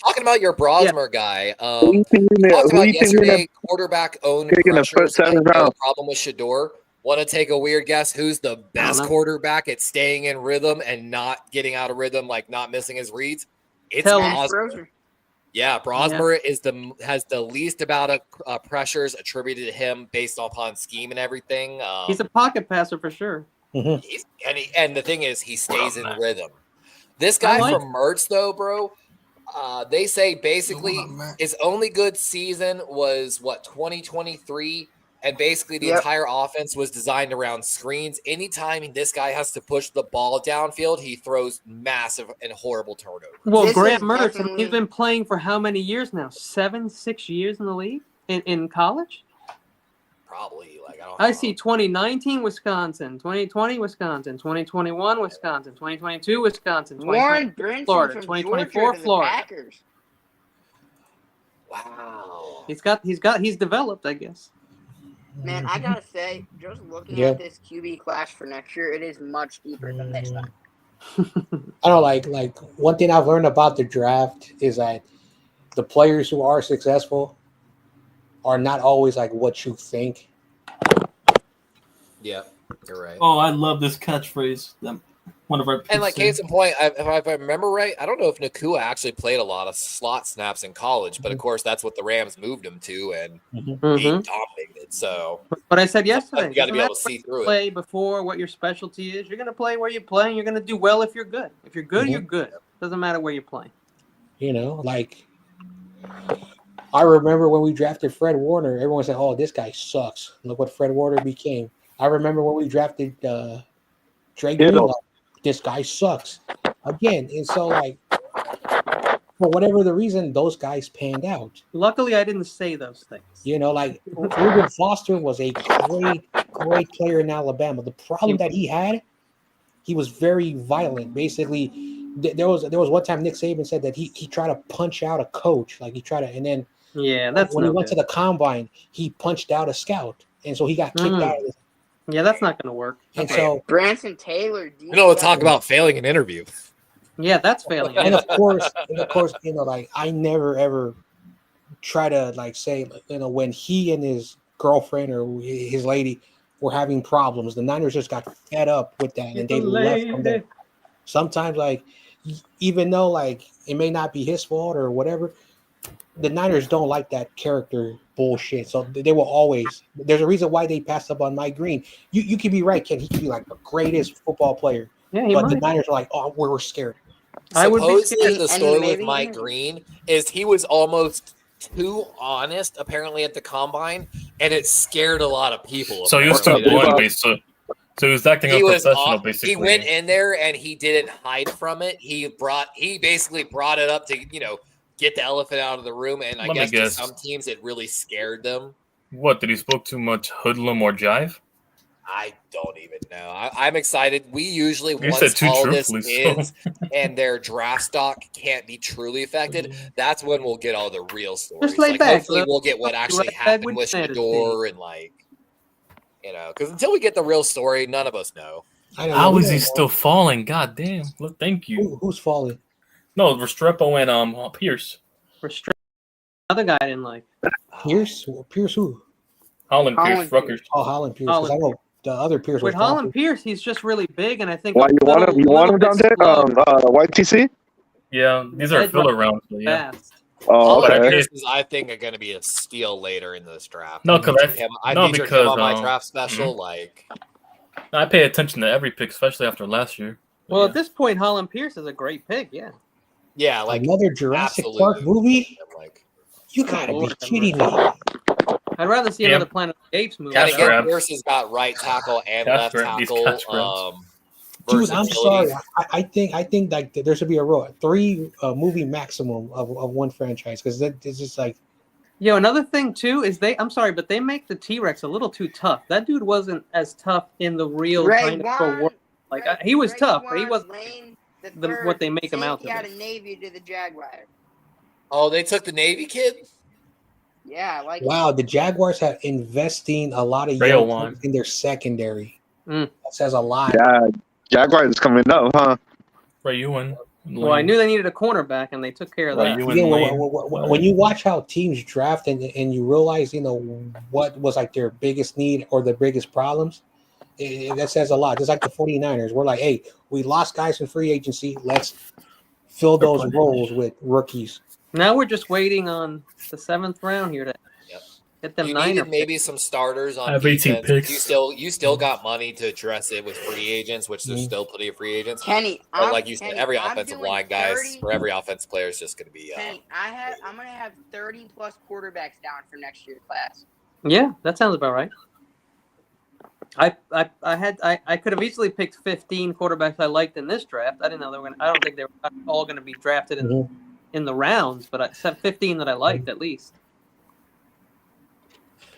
Talking about your Brosmer guy, who you think talked about you're yesterday quarterback-owned taking the pressures. first 7th The round? problem with Shador. Want to take a weird guess? Who's the best quarterback at staying in rhythm and not getting out of rhythm, like not missing his reads? It's Brosmer. Yeah, Brosmer has the least amount of pressures attributed to him based upon scheme and everything. He's a pocket passer for sure. And the thing is, he stays in rhythm. This guy from Mertz, though, bro, they say basically his only good season was 2023, and basically the entire offense was designed around screens. Anytime this guy has to push the ball downfield, he throws massive and horrible turnovers. Well, Grant Mertz, he's been playing for how many years now? 6 years in the league in college? Probably. I see 2019 Wisconsin, 2020 Wisconsin, 2021 Wisconsin, 2022 Wisconsin, 2023 Florida, 2024 Florida. Packers. Wow. He's developed, I guess. Man, I gotta say, just looking at this QB class for next year, it is much deeper than they thought. I don't like one thing I've learned about the draft is that the players who are successful are not always like what you think. Yeah, you're right. Oh, I love this catchphrase. One of our and like case in point, if I remember right, I don't know if Nakua actually played a lot of slot snaps in college, but of course that's what the Rams moved him to, and he dominated. So, but I said yesterday, you got to be able to see through play before what your specialty is. You're going to play where you play, and you're going to do well if you're good. If you're good, you're good. Doesn't matter where you play. You know, like I remember when we drafted Fred Warner, everyone said, "Oh, this guy sucks." Look what Fred Warner became. I remember when we drafted Drake Greenlaw. This guy sucks again. And so, like, for whatever the reason, those guys panned out. Luckily, I didn't say those things. You know, like Reuben Foster was a great player in Alabama. The problem that he had, he was very violent. Basically, there was one time Nick Saban said that he tried to punch out a coach. Like he tried to, and then when he went to the combine, he punched out a scout, and so he got kicked out of this. Yeah, that's not going to work. And so Branson Taylor. You know, we'll talk about failing an interview. Yeah, that's failing. And of course, you know, like I never ever try to like say, you know, when he and his girlfriend or his lady were having problems, the Niners just got fed up with that and they left from there. Sometimes, like, even though like it may not be his fault or whatever, the Niners don't like that character bullshit. So they will always. There's a reason why they passed up on Mike Green. You could be right, Ken. He could be like the greatest football player. Yeah, but the Niners are like, oh, we're scared. Supposedly, the story with Mike Green is he was almost too honest, apparently, at the combine, and it scared a lot of people. So he was too blunt, so he was acting unprofessional, basically. He went in there and he didn't hide from it. He basically brought it up to, you know, get the elephant out of the room, and I guess to some teams it really scared them. What, did he spoke too much hoodlum or jive? I don't even know. I'm excited. We usually, once all this ends and their draft stock can't be truly affected, that's when we'll get all the real stories. Like hopefully we'll get what actually happened with Shador and like, you know, because until we get the real story, none of us know. How is he still falling? God damn. Look, thank you. Who's falling? No, Restrepo and Pierce. Restrepo. Other guy I didn't like. Pierce who? Holland Pierce, Rutgers. Oh, Holland Pierce. I know the other Pierce. With Holland Pierce, he's just really big, and I think. Why you want him down there? YTC. Yeah, these are filler rounds. Yeah. Oh, okay. Pierce is, I think, are going to be a steal later in this draft. No, because I featured him on my draft special. Like, I pay attention to every pick, especially after last year. Well, at this point, Holland Pierce is a great pick. Yeah. Yeah, like another Jurassic Park movie. Like, You gotta Lord be have kidding mercy. me. I'd rather see Yeah. another Planet of the Apes movie. And Cash again, grabs. versus got right tackle and left Cash grab- these tackle. cash grabs. Dude, I'm Versatility. sorry. I think like there should be a rule, 3 movie maximum of one franchise because it's just like. Yo, another thing too is I'm sorry, but they make the T-Rex a little too tough. That dude wasn't as tough in the real dinosaur world. Like he was tough, but he wasn't what they make him out to be. Out of Navy to the Jaguar. Oh, they took the Navy kid? Yeah, like Wow, the Jaguars have investing a lot of Rail young one. players in their secondary. Mm. That says a lot. Yeah, Jaguars coming up, huh? Right, you win. Well, I knew they needed a cornerback, and they took care of Right, that. you Again, win. when you watch how teams draft and you realize, what was like their biggest need or their biggest problems, that says a lot. Just like the 49ers. We're like, hey, we lost guys in free agency. Let's fill those roles with rookies. Now we're just waiting on the 7th round here to get them You Niner needed maybe picks. some starters I on have 18 defense. picks. You still got money to address it with free agents, which there's still plenty of free agents. Kenny, But like you said, every I'm offensive doing line guys 30 for every offensive player is just going to be. Kenny, I'm gonna have 30 plus quarterbacks down for next year's class. Yeah, that sounds about right. I could have easily picked 15 quarterbacks I liked in this draft. I didn't know I don't think they were all going to be drafted in the rounds, but I set 15 that I liked at least.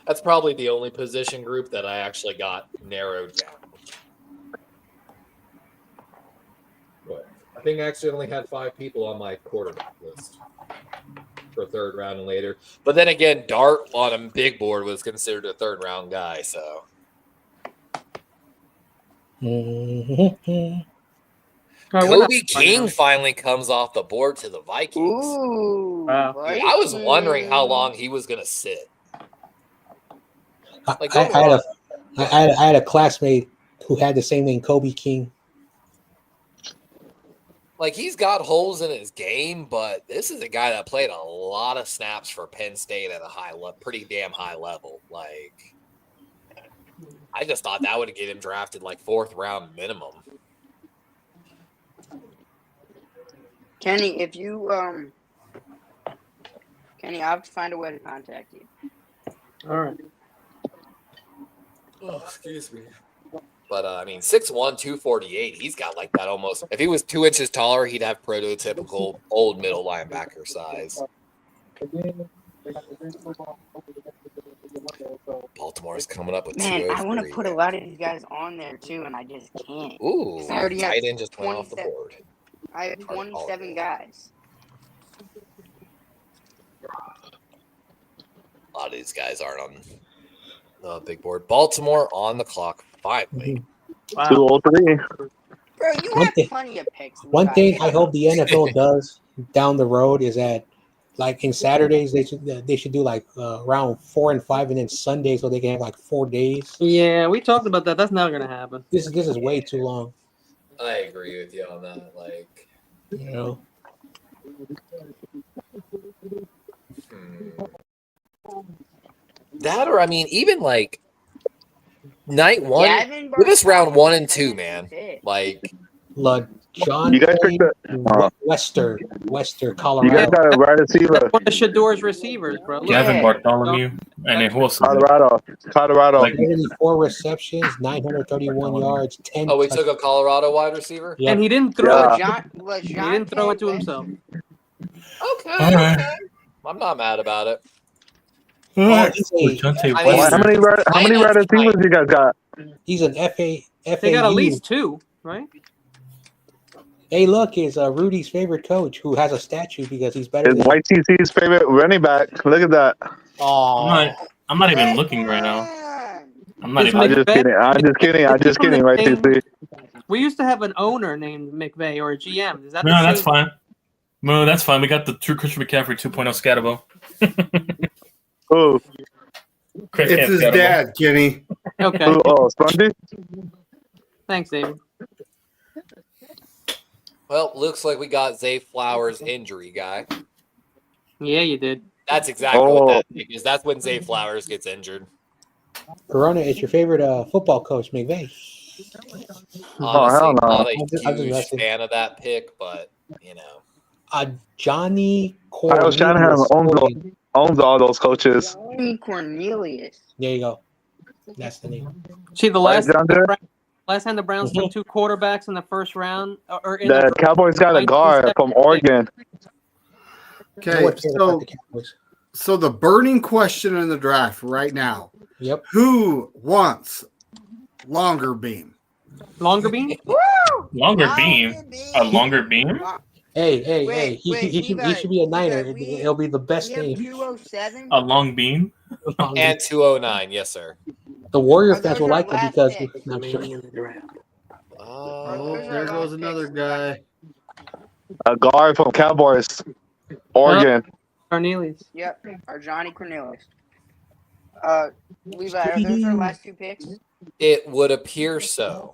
That's probably the only position group that I actually got narrowed down. But I think I actually only had 5 people on my quarterback list for 3rd round and later. But then again, Dart on a big board was considered a 3rd round guy, so. Kobe King finally comes off the board to the Vikings. Ooh, wow. Dude, I was wondering how long he was going to sit. Like, I had a classmate who had the same name, Kobe King. Like, he's got holes in his game, but this is a guy that played a lot of snaps for Penn State at a pretty damn high level. Like, I just thought that would get him drafted like 4th round minimum. Kenny, if you Kenny, I'll have to find a way to contact you. All right. Oh, excuse me. But, 6'1", 248, he's got like that almost. If he was 2 inches taller, he'd have prototypical old middle linebacker size. Baltimore's coming up with 203. I want to put a lot of these guys on there too, and I just can't. Ooh, I already have tight end just went off the 27 board. I have 27 guys. A lot of these guys aren't on the big board. Baltimore on the clock, finally. Wow. 203. Bro, you have plenty of picks. One thing I hope the NFL does down the road is that, like in Saturdays, they should do like round 4 and 5, and then Sunday so they can have like 4 days. Yeah, we talked about that. That's not going to happen. This is way too long. I agree with you on that. Like, that, or even like night 1. Give us round 1 and 2, man. Like, John, you guys picked Wester, Colorado. You guys got a wide receiver. That's one of Shador's receivers, bro. Look Gavin at Bartholomew, and then who else? Colorado. Like 4 receptions, 931 yards, 10. we took a Colorado wide receiver, and he didn't throw it. He didn't throw it to himself. Okay. I'm not mad about it. How many wide receivers you guys got? He's an FA. They got at least 2, right? Hey, look, it's Rudy's favorite coach who has a statue because he's better It's than YTC's favorite running back. Look at that. I'm not even looking right now. I'm not even. I'm just kidding, YTC. We used to have an owner named McVay or a GM. Is that No, that's fine. No, that's fine. We got the true Christian McCaffrey 2.0 Scatabo. Oh. It's his dad, Kenny. Okay. Oh, Spongy? Thanks, David. Well, looks like we got Zay Flowers' injury guy. Yeah, you did. That's exactly what that is. That's when Zay Flowers gets injured. Corona, it's your favorite football coach, McVay. Honestly, not a I'm just huge messing. fan of that pick, but Johnny Kyle Shanahan, owns all those coaches. Johnny Cornelius. There you go. That's the name. See, the Right down there. last time the Browns took two quarterbacks in the first round, or in The Cowboys got a guard from Oregon. Okay, so the burning question in the draft right now. Yep. Who wants longer beam? Longer beam? Longer beam? A longer beam? Hey. He should be a Niner. It'll be the best name. 207? A long beam? And 209, yes, sir. The Warrior fans will like it because Oh, there goes another guy. A guard from Cowboys, Oregon. Cornelius. Yep, our Johnny Cornelius. Levi, are those our last two picks? It would appear so.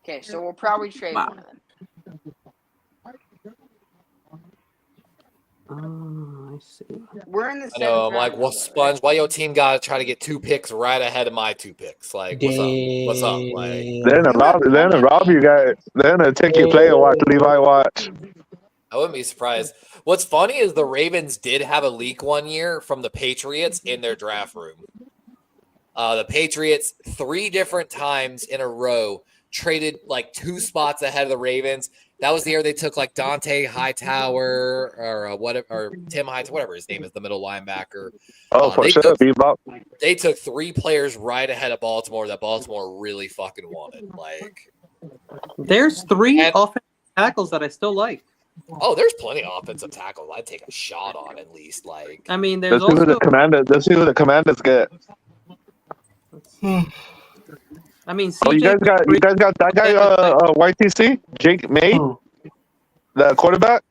Okay, so we'll probably trade one of them. I see. We're in the I know. I'm seventh like, round, well, though, Sponge, why your team got to try to get 2 picks right ahead of my 2 picks? Like, what's up? What's up? Like, Then a ticket player watch, Levi watch. I wouldn't be surprised. What's funny is the Ravens did have a leak one year from the Patriots in their draft room. The Patriots 3 different times in a row traded like 2 spots ahead of the Ravens. That was the year they took like Dante Hightower or whatever, or Tim Hightower, whatever his name is, the middle linebacker. For sure, Bebop. They took 3 players right ahead of Baltimore that Baltimore really fucking wanted. Like, there's 3 offensive tackles that I still like. Oh, there's plenty of offensive tackles I'd take a shot on at least. Like, I mean, there's Let's see who the Commanders get. I mean, you guys got that guy, YTC, Jake May, the quarterback.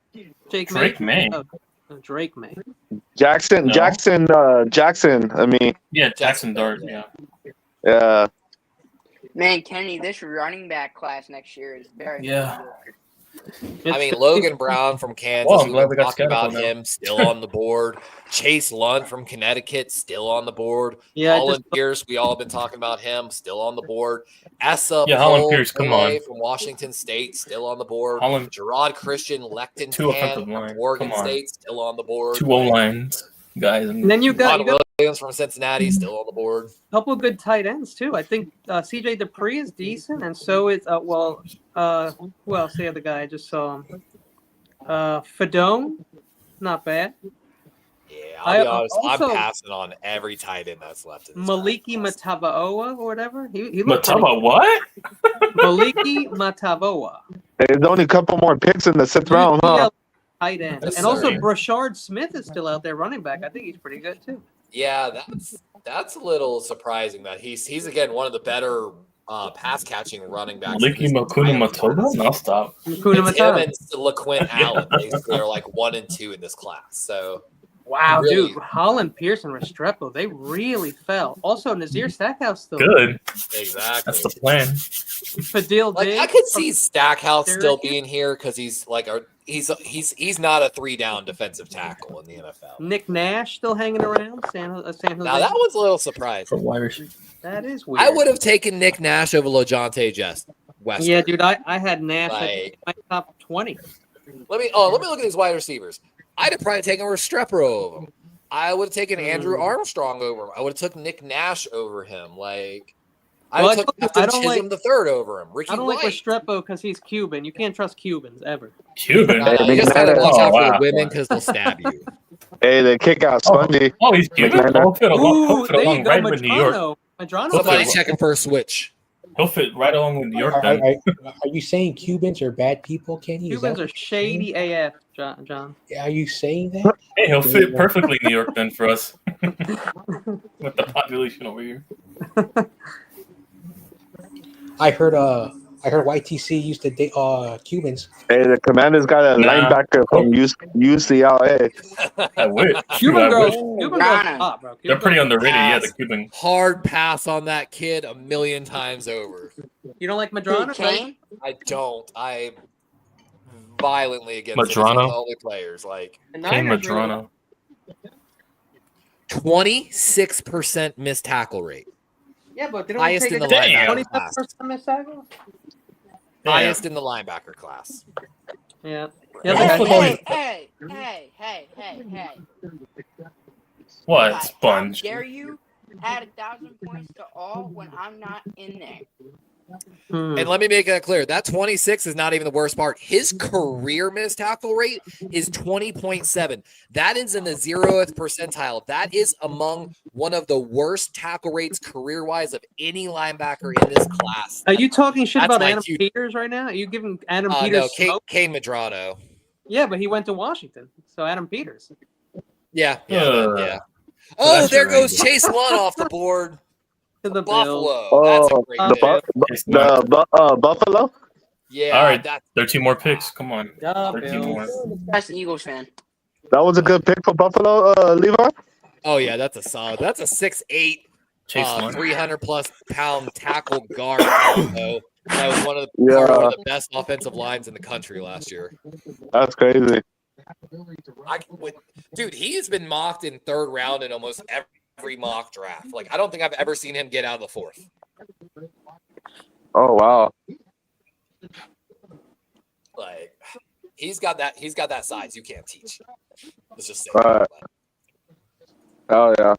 Drake May. Drake May. Jackson. I mean, Jackson Dart. Yeah. Yeah. Man, Kenny, this running back class next year is very good. I mean, Logan Brown from Kansas, Well, I'm we've glad been we got talking about Scatterbo now. him, still on the board. Chase Lund from Connecticut, still on the board. Yeah, Holland Pierce, we all have been talking about him, still on the board. Essa Holland Poole Pierce, come on. from Washington State, still on the board. Holland- Gerard Christian Lecton 2 offensive from line. Oregon Come on. State, still on the board. 2 O-lines, guys. And then you got Williams from Cincinnati, still on the board. a couple of good tight ends too. I think CJ Dupree is decent, and so is who else? The other guy I just saw him. Fedone, not bad. Yeah, I'll be honest. I'm passing on every tight end that's left. In this Maliki Matavaoa or whatever. He looked Matava what? Maliki Matavoa. There's only a couple more picks in the 6th round, huh? Tight end. That's And also sorry. Brashard Smith is still out there running back. I think he's pretty good too. Yeah, that's a little surprising that he's again one of the better pass catching running backs. Licky Makuna Matoba? No, stop. It's him and LaQuint Allen. They're like 1 and 2 in this class. So wow, really, dude, Holland Pierce and Restrepo, they really fell. Also, Nazir Stackhouse still Good. Exactly. That's the plan. Fadil Like, Diggs I could see Stackhouse Syracuse. still being here because he's like he's not a 3-down defensive tackle in the NFL. Nick Nash still hanging around. San Jose. Now that one's a little surprising. That is weird. I would have taken Nick Nash over LeJohntay Western. Yeah, dude, I had Nash Like- at my top 20. Let me look at these wide receivers. I'd have probably taken Restrepo over him. I would have taken Andrew Armstrong over him. I would have took Nick Nash over him. Like, I would have took Justin Chisholm the third over him. Ricky I don't White. like Restrepo because he's Cuban. You can't trust Cubans ever. Cuban? You just gotta watch out for wow. the women because they'll stab you. Hey, they kick out Spongy. Oh, he's Cuban? He'll fit Ooh, there you along go, right with New York. Madrano. Somebody checking for a switch. He'll fit right along with New York then. Are you saying Cubans are bad people, Kenny? Is Cubans that are shady AF, John. Are you saying that? Hey, he'll fit perfectly in New York then for us. With the population over here. I heard YTC used to date Cubans. Hey, the Commanders got a linebacker from UCLA. I wish. Cuban I girls, wish. Cuban girls hot, bro. They're pretty underrated, yeah, the Cuban. Hard pass on that kid 1,000,000 times over. You don't like Madrano? Kane? I don't. I'm violently against Madrano? all the players. Like, Kane Madrano. 26% missed tackle rate. Yeah, but they don't Highest take in the a linebacker class. 27% miss tackle? Highest in the linebacker class. Yeah. Yeah, Right. but Hey. What, How Sponge? dare you add 1,000 points to all when I'm not in there? And let me make that clear. That 26 is not even the worst part. His career missed tackle rate is 20.7. That is in the 0th percentile. That is among one of the worst tackle rates career-wise of any linebacker in this class. Are you talking shit That's about my Adam huge- Peters right now? Are you giving Adam Peters No, smoke? Kane Medrano. Yeah, but he went to Washington. So Adam Peters. Yeah. So Oh, that's there your goes angle. Chase Lunn off the board. To the Buffalo. Oh, That's a great pick. Chase Lunn. Buffalo. Yeah. All right, That's 13 more picks. Come on, Yeah, 13 more. That's an Eagles fan. That was a good pick for Buffalo, Levi. Oh yeah, that's a solid. That's a 6'8", Chase Lunn. 300+ pound tackle guard combo. That was one of the best offensive lines in the country last year. That's crazy. Dude, he has been mocked in 3rd round in almost every mock draft. Like, I don't think I've ever seen him get out of the 4th. Oh wow. Like, he's got that size you can't teach. Let's just say. Right. Oh yeah.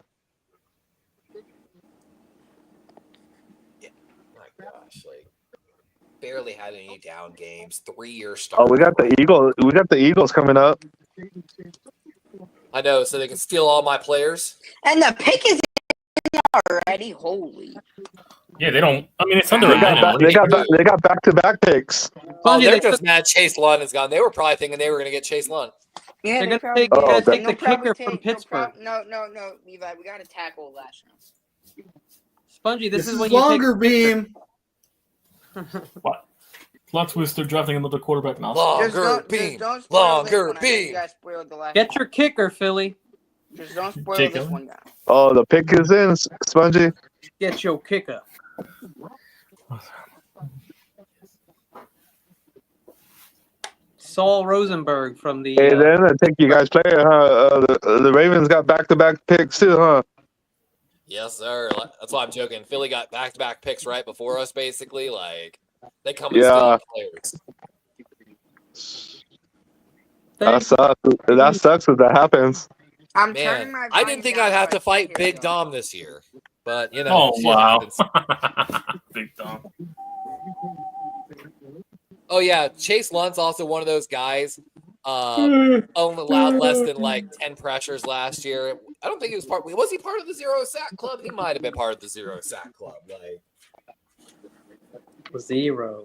My gosh, like, barely had any down games. 3-year Oh, start. we got the Eagles. We got the Eagles coming up. I know, so they can steal all my players. And the pick is in already. Holy. Yeah, they don't. I mean, it's under a minute. They got back-to-back picks. Oh, they're just mad Chase Lunn is gone. They were probably thinking they were going to get Chase Lunn. Yeah, They're they gonna take, probably take did. the kicker from No, Pittsburgh. no, Levi. We got to tackle last round. Spongy, this is when longer you take beam. What? Plot twist, they're drafting another quarterback now. Longer beam. Longer beam. Get your kicker, Philly. Just don't spoil Jacob. this one, guy. Oh, the pick is in, Spongy. Get your kicker. Saul Rosenberg from the. Hey, then I think you guys play it, huh? The Ravens got back-to-back picks too, huh? Yes, sir. That's why I'm joking. Philly got back-to-back picks right before us, basically. Like, they come and steal players. That sucks. That sucks if that happens. I'm Man, turning my I didn't think volume I'd down have so to fight I can Big hear Dom this year. But, you know. Oh, shit wow. happens. Big Dom. Oh, yeah. Chase Lunn's also one of those guys. Only allowed less than, 10 pressures last year. I don't think he was part. Was he part of the 0 sack club? He might have been part of the 0 sack club. 0.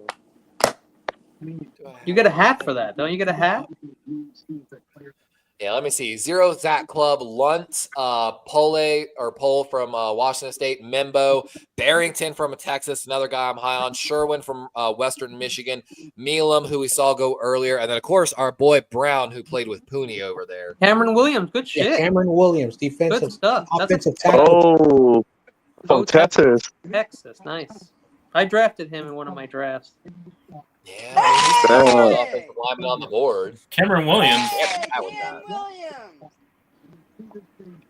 You get a hat for that, don't you? Get a hat? Yeah, let me see. 0 Zach Club, Luntz, Pole from Washington State, Membo, Barrington from Texas, another guy I'm high on, Sherwin from Western Michigan, Milam, who we saw go earlier, and then, of course, our boy Brown, who played with Pooney over there. Cameron Williams, good shit. Yeah, Cameron Williams, defensive, Good stuff. offensive tackle. Oh, from Texas. Texas, nice. I drafted him in one of my drafts. Yeah, he's the offensive lineman on the board. Cameron Williams.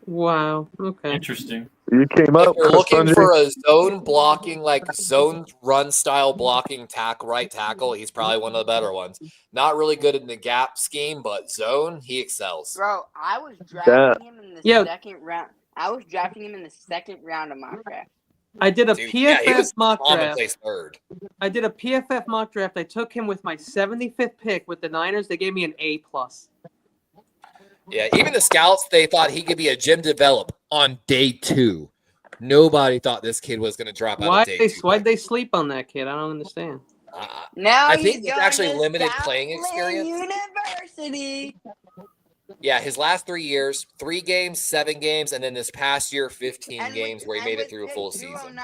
Wow. Okay. Interesting. You came up. If you're looking for a zone blocking, zone run style blocking right tackle, he's probably one of the better ones. Not really good in the gap scheme, but zone, he excels. Bro, I was drafting him in the second round. I was drafting him in the second round of my draft. I did a PFF mock draft. Commonplace third. I did a PFF mock draft. I took him with my 75th pick with the Niners. They gave me an A+. Yeah, even the scouts, they thought he could be a gym develop on day 2. Nobody thought this kid was going to drop out of day 2. Why'd they sleep on that kid? I don't understand. Now I think he's he's actually going to limited Southland playing experience. University. Yeah, his last 3 years, 3 games, 7 games, and then this past year, 15 games where he made it through a full season.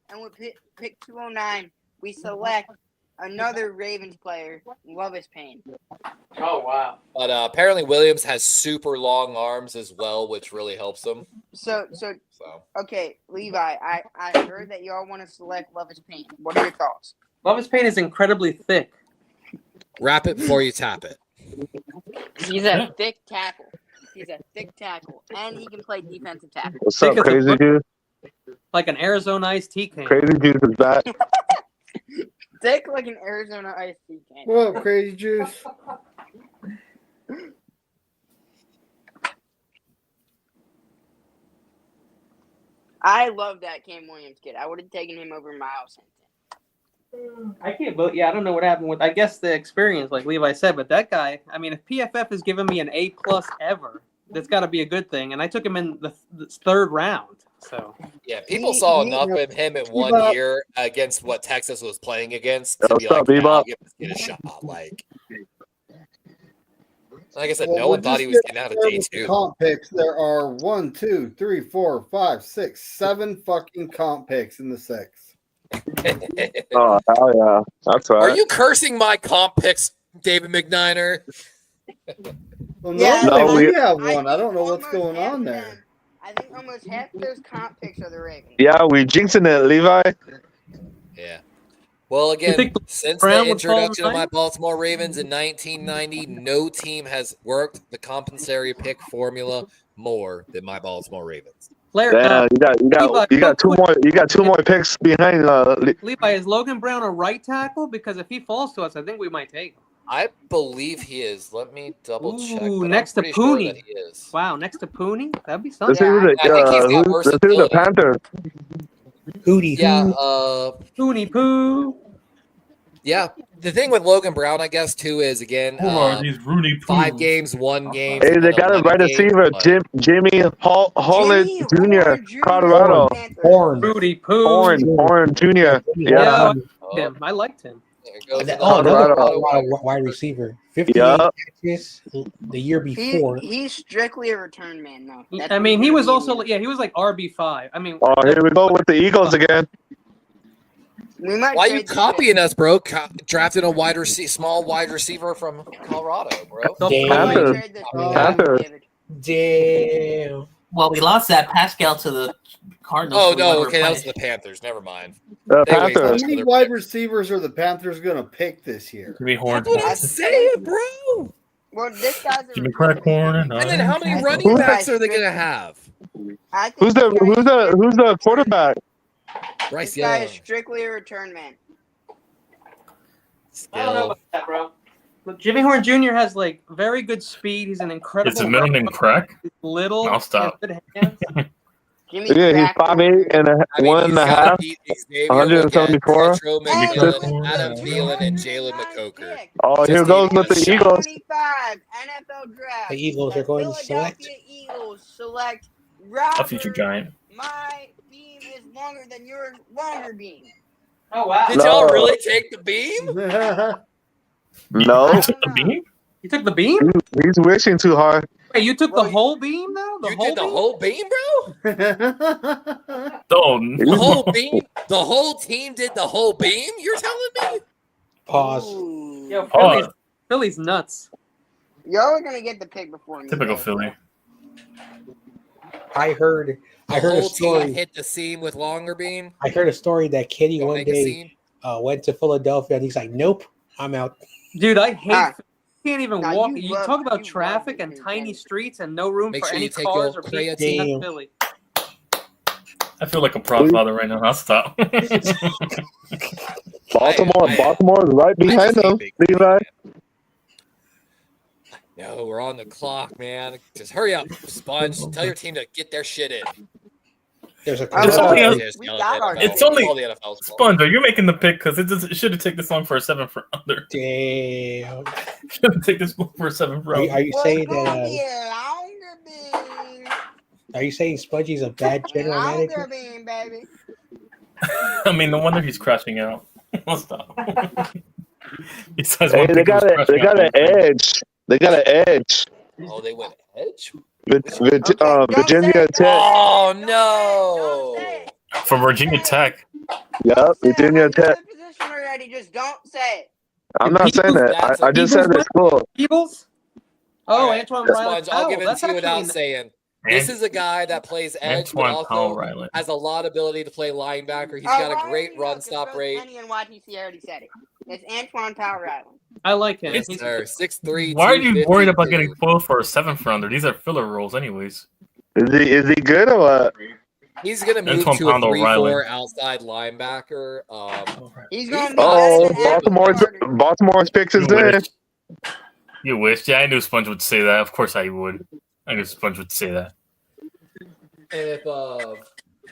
And with pick 209, we select another Ravens player, Lovis Payne. Oh, wow. But apparently Williams has super long arms as well, which really helps him. So. Okay, Levi, I heard that y'all want to select Lovis Payne. What are your thoughts? Lovis Payne is incredibly thick. Wrap it before you tap it. He's a thick tackle. And he can play defensive tackle. What's up, Crazy Juice? Like an Arizona iced tea can. Crazy Juice is back. Thick like an Arizona iced tea can. What up, Crazy Juice? I love that Cam Williams kid. I would have taken him over Miles Hinton. I can't vote. Yeah, I don't know what happened with. I guess the experience, like Levi said, but that guy. I mean, if PFF is giving me an A+ ever, that's got to be a good thing. And I took him in the third round. So yeah, people saw enough of him in 1 year against what Texas was playing against to be like, I'll give this kid a shot. Like I said, no one thought he was getting out of day 2. Comp picks. There are 1, 2, 3, 4, 5, 6, 7 fucking comp picks in the 6. Oh hell yeah, that's right. Are you cursing my comp picks, David McNiner? Well, no, we have one. I don't know what's going on there. I think almost half those comp picks are the Ravens. Yeah, we jinxing it, Levi. Yeah. Well, again, since the introduction of my Baltimore Ravens in 1990, no team has worked the compensatory pick formula more than my Baltimore Ravens. Yeah, you got two more picks behind. Levi, is Logan Brown a right tackle? Because if he falls to us, I think we might take him. I believe he is. Let me double check. Next to Pooney. Sure he is. Wow, next to Pooney? That'd be something. I think he's got worse the Panther. Hootie. Yeah, Pooney Poo. Yeah, the thing with Logan Brown, I guess, too, is again, these Rooney 5 games, 1 game. Hey, they got a right receiver, Jimmy Holland Jr., Colorado. Rudy Poo. Horn Jr. Yeah, I liked him. Another wide receiver. 58 catches the year before. He's strictly a return man, though. I mean, he was also, he was like RB5. I mean, here we go with the Eagles again. Why are you copying us, bro? Drafted a small wide receiver from Colorado, bro. Damn. Well, we lost that Pascal to the Cardinals. Oh, no, okay, that was the Panthers. Never mind. How many wide receivers are the Panthers going to pick this year? That's what I'm saying, bro. Well, this guy's a and then how many running backs are they going to have? Who's the quarterback? Bryce Young. This guy is strictly a return man. I don't know about that, bro. Look, Jimmy Horn Jr. has like very good speed. He's an incredible. Is his middle name Crack? He's little. I'll stop. He's 5'8" and 1.5. 174. Adam Thielen and Jalen McCoker. Oh, here goes with the Eagles. NFL draft. The Eagles are going to select. Eagles select a future Giant. My beam is longer than your longer beam. Oh wow! Did y'all really take the beam? No. You took the beam? You took the beam? He's wishing too hard. Wait, you took the whole beam though? You did the whole beam, bro? The whole beam? The whole team did the whole beam? You're telling me? Pause. Yo, Philly's nuts. Y'all are gonna get the pick before me. Typical Philly. I heard a story. Team hit the seam with longer beam. I heard a story that Kenny one day went to Philadelphia and he's like, "Nope, I'm out." Dude, I hate. You can't even walk. You talk about traffic and tiny streets and no room for any cars or people. That's Philly. I feel like a prop father right now. I'll stop. Baltimore is right behind them. Levi. No, we're on the clock, man. Just hurry up, Sponge. Tell your team to get their shit in. There's a it's only Sponge. You're making the pick because it should have taken this long for a 7 for under. Damn. Should take this long for a 7 for under. Are you saying that? Are you saying Spongy's a bad general manager? Beam, baby. I mean, no wonder he's crashing out. I'll stop. Hey, they got an edge. They got an edge. Oh, they went edge? Virginia Tech. Oh, no. From Virginia Tech. Yep, Virginia Tech. Already, just don't say it. I'm not saying that. I just said it's cool. Eagles? Oh, right. Antoine Riley. I'll give it to you without saying. This is a guy that plays edge, but also has a lot of ability to play linebacker. He's got a great run stop rate. Kenny and YTC already said it. It's Antoine Power Riley. I like him. He's 6'3". Why are you worried about getting pulled for a 7th rounder? These are filler rolls, anyways. Is he good or what? He's gonna move to a 3-4 outside linebacker. He's going to be Baltimore's picks is there. You wish. Yeah, I knew Sponge would say that. Of course I would. I knew Sponge would say that. And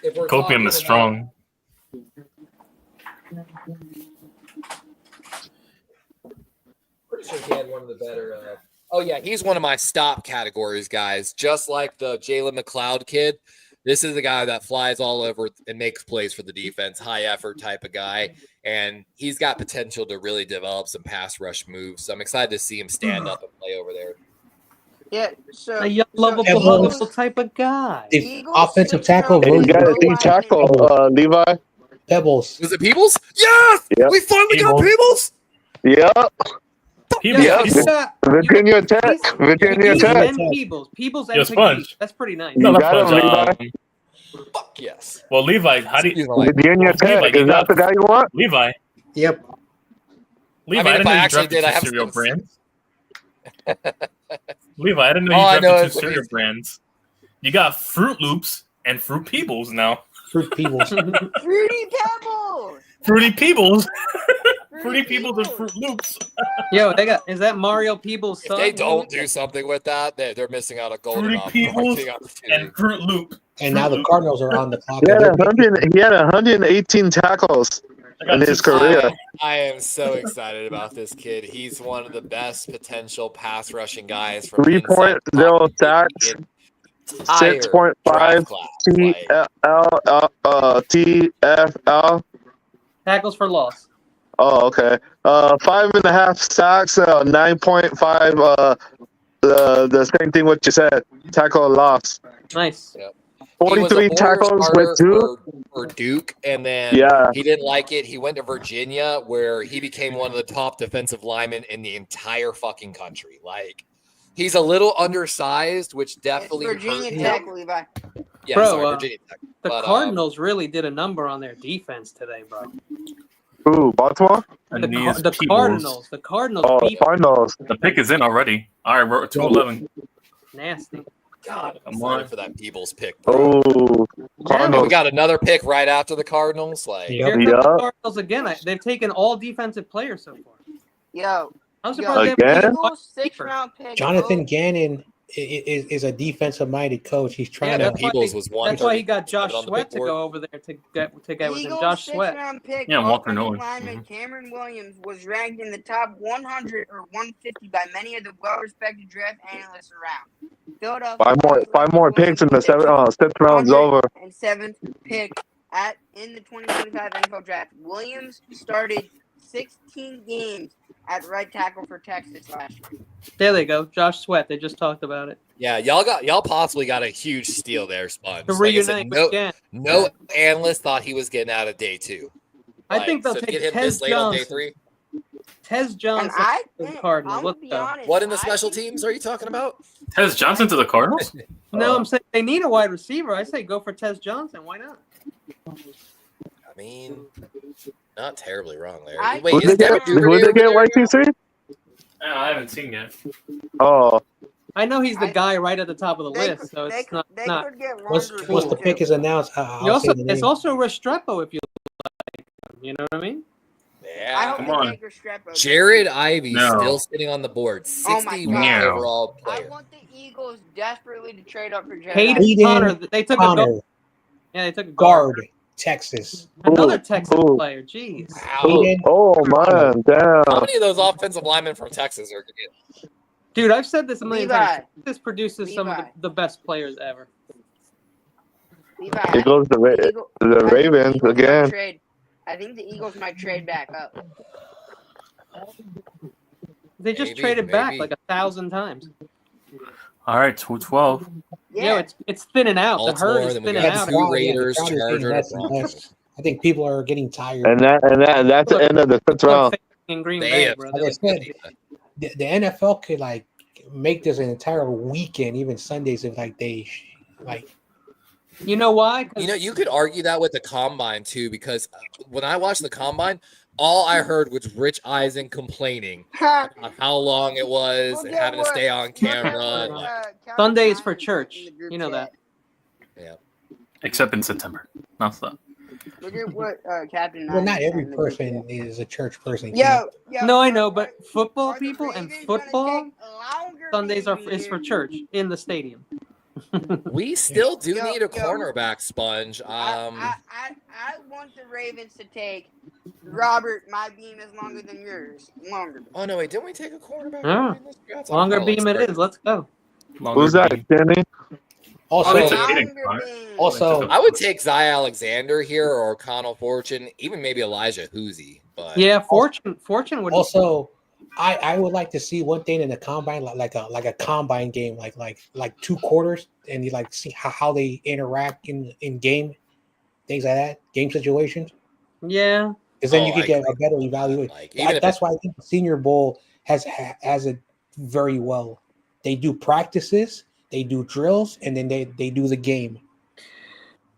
if we're Copium is strong. Pretty sure he had one of the better. Oh yeah, he's one of my stop categories guys. Just like the Jalen McLeod kid, this is a guy that flies all over and makes plays for the defense, high effort type of guy, and he's got potential to really develop some pass rush moves. So I'm excited to see him stand up and play over there. Yeah, so A young, lovable, Eagles- type of guy. The Eagles offensive switched tackle. up You his got a D O-lineman. tackle, Levi. Pebbles. Was it Peebles? Yes! Yep. We finally got Peebles. Peebles! Yep. Peebles. Yeah. You got Virginia Tech. Virginia Peebles Tech. and Peebles Yo, and Sponge. Peebles. That's pretty nice. No, You not got him, Sponge. Levi. Fuck yes. Well, Levi, how do you... Virginia Tech. Levi, you Is that got- the guy you want? Levi. Yep. Levi, I mean, didn't if know I you actually drafted did, I two have cereal some- brands. Levi, I didn't know All I you know drafted is two cereal brands. You got Fruit Loops and Fruit Peebles now. Fruit Peebles. Fruity Pebbles. Fruity Peebles. Fruity Peebles and Fruit Loops. Yo, is that Mario Peebles' If son? they don't do something with that, they're missing out a golden Fruity Peebles marketing opportunity. and Fruit Loop. And now the Cardinals are on the clock. He had, and they're making- he had 118 tackles I got in his two- career. I am so excited about this kid. He's one of the best potential pass rushing guys from 3.0 sacks, 6.5 TFL. Tackles for loss. Oh, okay. 5.5 sacks, 9.5. The same thing what you said. Tackle loss. Nice. 43 tackles with Duke. For Duke, and then he didn't like it. He went to Virginia, where he became one of the top defensive linemen in the entire fucking country. Like, he's a little undersized, which definitely Virginia hurt Tech, him. Levi. Yeah, Bro, sorry, Virginia Tech. The But, Cardinals really did a number on their defense today, bro. Ooh, Baltimore? The Cardinals. The Cardinals. Oh, beat Cardinals. The pick is in already. All right, we're at 211. nasty. God, I'm Come excited on. for that Peebles pick. Bro. Oh, And we Cardinals. got another pick right after the Cardinals. Like, Here come the Cardinals again. They've taken all defensive players so far. Yo, I'm surprised Again? they haven't Eagles 6th-round pick. Jonathan Gannon is a defensive-minded coach. He's trying to. Peebles was one. That's why he got Josh on the Sweat big to board. go over there to get with him. Eagles Josh Sweat. 6th-round pick. Yeah, Walker offensive Nolan. lineman Cameron Williams was ranked in the top 100 or 150 by many of the well-respected draft analysts around. Philadelphia. Five more picks in the sixth round's over. And 7th pick in the 2025 NFL Draft. Williams started 16 games at right tackle for Texas last year. There they go. Josh Sweat. They just talked about it. Yeah, y'all possibly got a huge steal there, Sponge. To Like I said, reunite with no analyst thought he was getting out of day 2. I think they'll so to take get him Tez this late on day Johnson. 3. Tez Johnson. And the Cardinals. I'm Let's gonna be go. honest. What in the special teams are you talking about? Tez Johnson to the Cardinals? No, I'm saying they need a wide receiver. I say go for Tez Johnson. Why not? I mean, not terribly wrong, Larry. I- Wait, Who'd is they Derek get? Duvernay Who'd they get? over there? YTC? I haven't seen yet. Oh, I know he's the guy right at the top of the They list, could- so they it's could- they not. could get Once Ron the pick too. is announced, You I'll also, say the it's name. also Restrepo if you like. You know what I mean? I Yeah. hope Come they on. take Restrepo. Jared Ivey No. still sitting on the board. Oh my 61 God. overall I player. want the Eagles desperately to trade up for Jared. Hayden Hayden Connor. They took a Connor, guard. Yeah, they took a guard. guard, Texas. Another Ooh, Texas ooh. player. Jeez. Wow. Hayden oh man, How damn. many of those offensive linemen from Texas are getting? Dude, I've said this a million Levi. times. This produces some of Levi. the best players ever. Levi, It goes the I think Ravens Eagles might again. trade- I think the Eagles might trade back up. They just Maybe, traded back maybe. like 1,000 times. All right, 212. Yo, it's thinning out. The Baltimore, herd is then we thinning got out. two Raiders, the crowd is getting Chargers, less and Broncos. less. I think people are getting tired. And that's the end of the fifth round. In Green They Bay, have- bro. Like I said, the NFL could like make this an entire weekend, even Sundays, if like they like. You know why? 'Cause You know, you could argue that with the combine too, because when I watched the combine, all I heard was Rich Eisen complaining about how long it was Look and at having to what- stay on camera. and, like, Sunday is for church. You know that. yeah. Except in September. Not that. Look at what Captain. Well, not Nine every said in the person group chat. is a church person. Yo, No, I are- know, but are- football are the people and Ravens gonna football take longer Sundays being is for here? church in the stadium. We still do Yo, need a yo. cornerback, Sponge. I want the Ravens to take Robert. My beam is longer than yours. Longer. Oh no, wait, didn't we take a cornerback Yeah. in this draft? Longer beam it is. Let's go. Who's that, Danny? Also, Oh, Longer beam. also, I would take Zy Alexander here or Connell Fortune, even maybe Elijah Hoosie. But Yeah, Fortune would. also, I would like to see one thing in the combine, like a combine game, like 2 quarters, and you like see how they interact in game, things like that, game situations. Yeah. Because then Oh, you could I get agree. a better evaluation. Like, even if That's why I think the Senior Bowl has it very well. They do practices, they do drills, and then they do the game.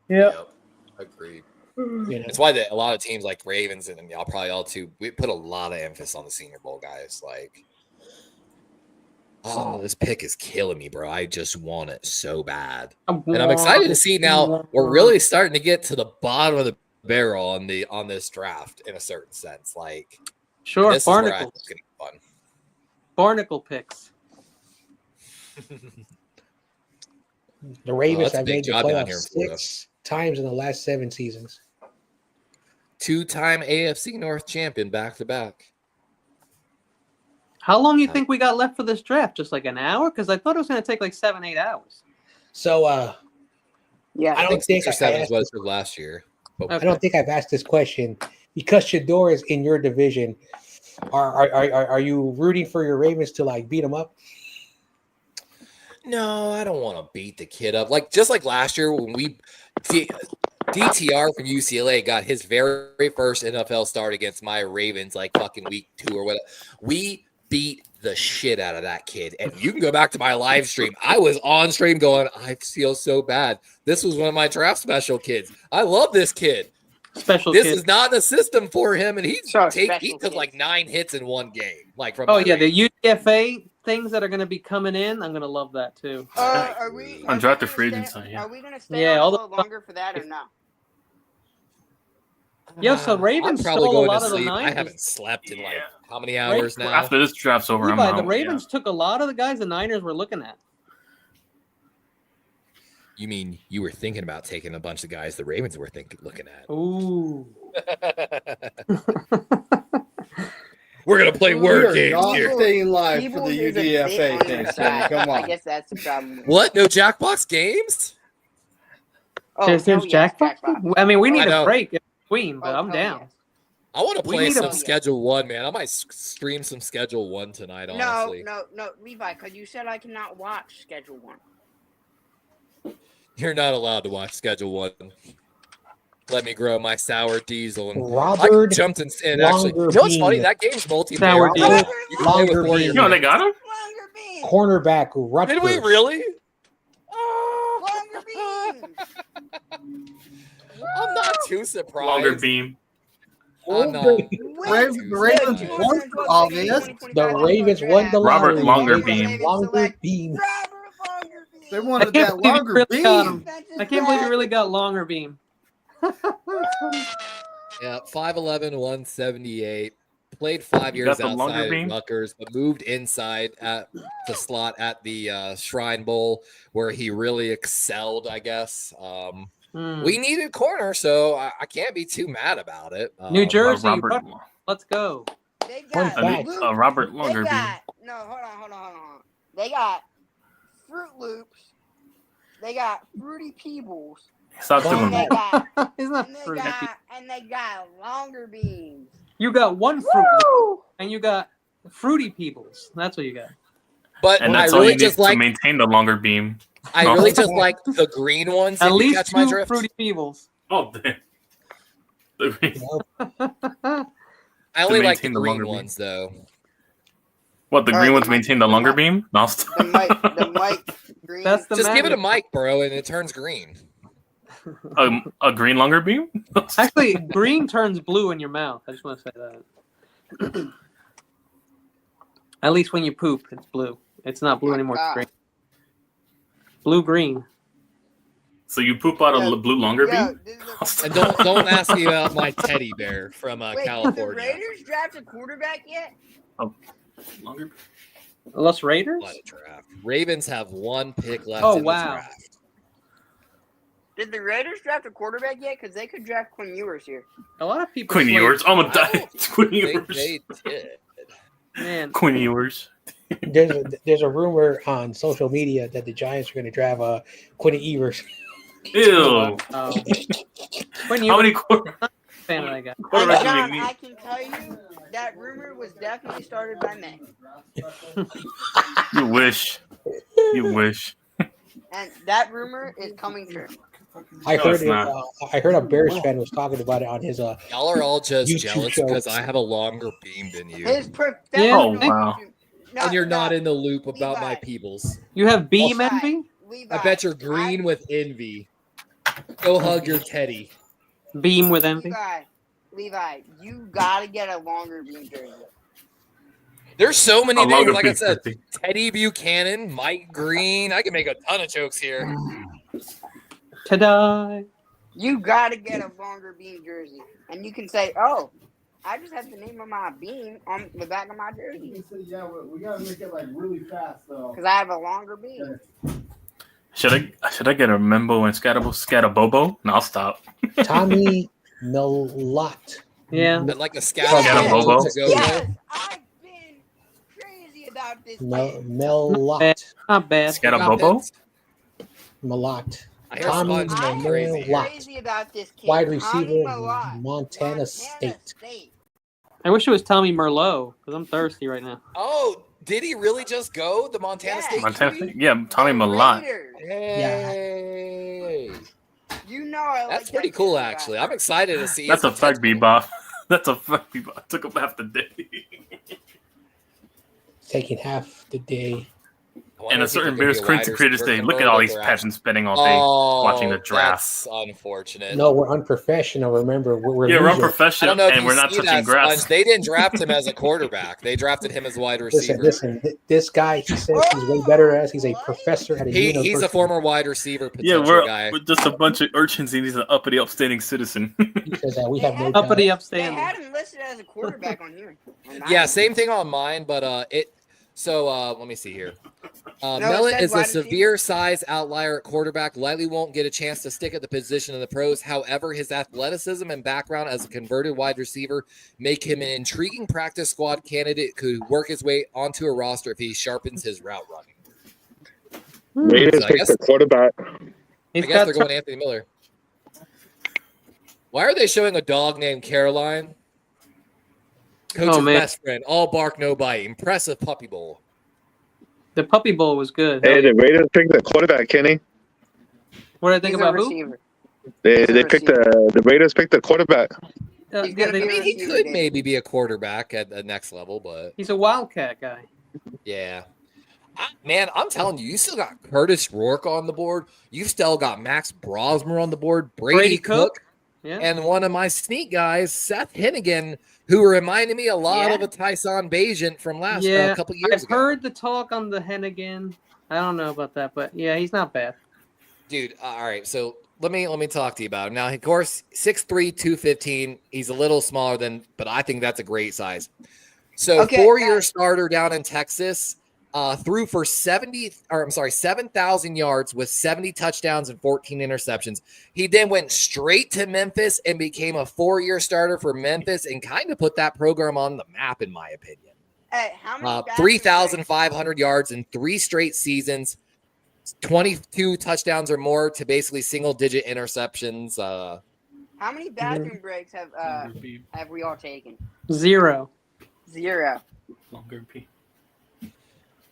Yep. Agreed. You know? It's why a lot of teams like Ravens and y'all probably all too, we put a lot of emphasis on the Senior Bowl guys. Like, oh, this pick is killing me, bro. I just want it so bad. And I'm excited to see now we're really starting to get to the bottom of the barrel on this draft in a certain sense. Like, Sure, this is where I think Barnacles. it's gonna be fun. Barnacle picks. The Ravens that's a have big made the job down here playoffs in Florida. 6 times in the last 7 seasons. 2-time AFC North champion back to back. How long do you think we got left for this draft? Just like an hour? Because I thought it was going to take like 7-8 hours. So, Yeah, I don't think 6 or 7 I is what it was last year. But I don't think I've asked this question because Shador is in your division. Are you rooting for your Ravens to like beat them up? no, I don't want to beat the kid up. Like just like last year when DTR from UCLA got his very first NFL start against my Ravens, like fucking week 2 or whatever. We beat the shit out of that kid. And you can go back to my live stream. I was on stream going, I feel so bad. This was one of my draft special kids. I love this kid. Special This kid. is not the system for him, and he took kids. like 9 hits in one game. Like from Oh, my yeah, Ravens. the UTFA things that are going to be coming in. I'm going to love that too. Are we Undrafted gonna free stay- agents, yeah. Are we going to stay Yeah, on all a the little longer for that or no? Yo, so Ravens I'm probably stole a going lot to of the sleep. I Niners. haven't slept in like how many hours now? After this draft's over, I'm Levi, out. the Ravens took a lot of the guys the Niners were looking at. You mean you were thinking about taking a bunch of guys the Ravens were looking at? Ooh. We're gonna play word games not here. staying live for People the is a bit UDFA on thing. your Sammy. side. Come I on. guess that's the problem. What? No Jackbox games? Oh, There's hell yes, Jackbox? I mean, we need I a know. break in between, but Oh, I'm hell down. yes. I want to We play need a- some Schedule 1, man. I might stream some Schedule 1 tonight, honestly. No, Levi, because you said I cannot watch Schedule 1. You're not allowed to watch Schedule 1. Let me grow my sour diesel. And Robert I jumped in and actually, you know what's funny? That game's multiplayer. Sour You can diesel. play with 4 of your Yo, they mates. got him? Longer beam. cornerback Rutgers. Did we really? Longer beam. I'm not too surprised. Longer beam. I'm not. The Ravens won for obvious. The Ravens won the Robert lottery. Longerbeam. Longerbeam. They I wanted can't that believe you longer really got him. beam. I can't believe you really got longer beam. Yeah, 5'11", 178. Played 5 You years got the longer outside of beam? Rutgers, but moved inside at the slot at the Shrine Bowl, where he really excelled, I guess. We needed a corner, so I can't be too mad about it. New Jersey, Robert, let's go. They Fun got fact. Robert They Longerbeam. got no. Hold on. They got Fruit Loops. They got Fruity Peebles. Stop Fun doing They that. got He's not fruity. and they got longer beams. You got one fruit, and you got fruity peoples. That's what you got. But And I that's all really you need just to like maintain the longer beam. I really just like the green ones. At if you least catch my 2 drift. fruity peoples. Oh, damn. I only to like the maintain the green longer beam. ones though. What, the All green right, ones maintain the longer beam? No, The mic green. That's the Just give it a magic. mic, bro, and it turns green. a green longer beam? Actually, green turns blue in your mouth. I just want to say that. At least when you poop, it's blue. It's not blue My anymore. It's God. green. Blue green. So you poop out a blue longer Yo, bean? And don't ask me about my teddy bear from wait, did the California. Raiders draft a quarterback yet? Oh, longer. Los Raiders? What a draft. Ravens have one pick left Oh, in wow. the draft. Did the Raiders draft a quarterback yet? Because they could draft Quinn Ewers here. A lot of people. Quinn slate- Ewers. I'm gonna I die. don't Quinn think Ewers. they did. Man, Quinn Ewers. There's a rumor on social media that the Giants are going to draft Quinn Ewers. Ew. Quinn How Ewers, many quarter? fan of that guy. And Quarterback John, you make I can tell you that rumor was definitely started by me. You wish. You wish. And that rumor is coming true. I No, heard it's not. I heard a Bears fan was talking about it on his Y'all are all just YouTube jealous show. because I have a longer beam than you. His professional. Oh, wow. No, And you're not no, in the loop about my Levi. Peebles. You have beam Levi, envy? Levi, I bet you're green with envy. Go hug your teddy. Beam with envy? Levi, you gotta get a longer beam jersey. There's so many A names. longer Like I beam said, jersey. Teddy Buchanan, Mike Green. I can make a ton of jokes here. Ta-da! You gotta get a longer beam jersey, and you can say, "Oh, I just have the name of my beam on the back of my jersey Yeah, we gotta make it like really fast though. because I have a longer beam." Should I get a Membo and Scatabobo? No, I'll stop. Tommy Mellott. Yeah. I'd like a Yes, Scatabobo. to go yes, with. I've been crazy about this. Mellott. Not bad. Scatabobo? Mellott. I hear Tommy Sponge going I'm crazy. Mellott. crazy about this kid. Wide Tommy receiver, Mellott, Montana State. I wish it was Tommy Merlot because I'm thirsty right now. Oh, did he really just go? The Montana Yes. State Montana QB? State? Yeah, Tommy The Mellott. Raiders. Hey. You know I like That's that pretty kid cool, a lot. actually. I'm excited to see That's his a fact, potential. Bebop. That's a fact, Bebop. I took him half the day. Taking half the day. I wonder And a if he certain could be Bears a Prince wide creators receiver day. Look at all these converter. passions spending all day watching the draft. That's unfortunate. No, we're unprofessional. Remember, we're Yeah, we're losers. I unprofessional don't know if and you we're not see touching that, grass. Sponge. They didn't draft him as a quarterback. They drafted him as wide receiver. Listen. This guy, he says he's way better as he's a professor at a university. He's a former wide receiver Yeah, potential guy. we're just a bunch of urchins and he's an uppity, upstanding citizen. He says that we have no Uppity job. They upstanding. had him listed as a quarterback on here. On mine. Yeah, same thing on mine, but it. So let me see here. it Mellott says is a wide receiver. severe size outlier at quarterback. Likely won't get a chance to stick at the position in the pros. However, his athleticism and background as a converted wide receiver make him an intriguing practice squad candidate who could work his way onto a roster if he sharpens his route running. Raiders So I picked guess- the quarterback. He's I guess got they're going Anthony Miller. Why are they showing a dog named Caroline? Coach's man. best friend. All bark, no bite. Impressive puppy bowl. the Puppy Bowl was good. Hey, the Raiders picked the quarterback, Kenny. What did I think He's a about who? receiver. They He's a picked the Raiders picked the quarterback. He's gonna they- be I mean, he receiver, could David. maybe be a quarterback at the next level, but he's a Wildcat guy. yeah. Man, I'm telling you, you still got Curtis Rourke on the board. You still got Max Brosmer on the board, Brady Cook, Yeah. and one of my sneak guys, Seth Hennigan, who reminded me a lot Yeah. of a Tyson Bagent from last Yeah, a couple years I've ago. heard the talk on the Hennigan. I don't know about that, but yeah, he's not bad. Dude, all right. So let me talk to you about him. Now, of course, 6'3", 215. He's a little smaller than, but I think that's a great size. So Okay, 4-year guys. starter down in Texas, threw for 7,000 yards with 70 touchdowns and 14 interceptions. He then went straight to Memphis and became a 4-year starter for Memphis and kind of put that program on the map, in my opinion. Hey, how many? 3,500 yards in 3 straight seasons, 22 touchdowns or more to basically single-digit interceptions. How many bathroom breaks have we all taken? 0. 0. Longer P.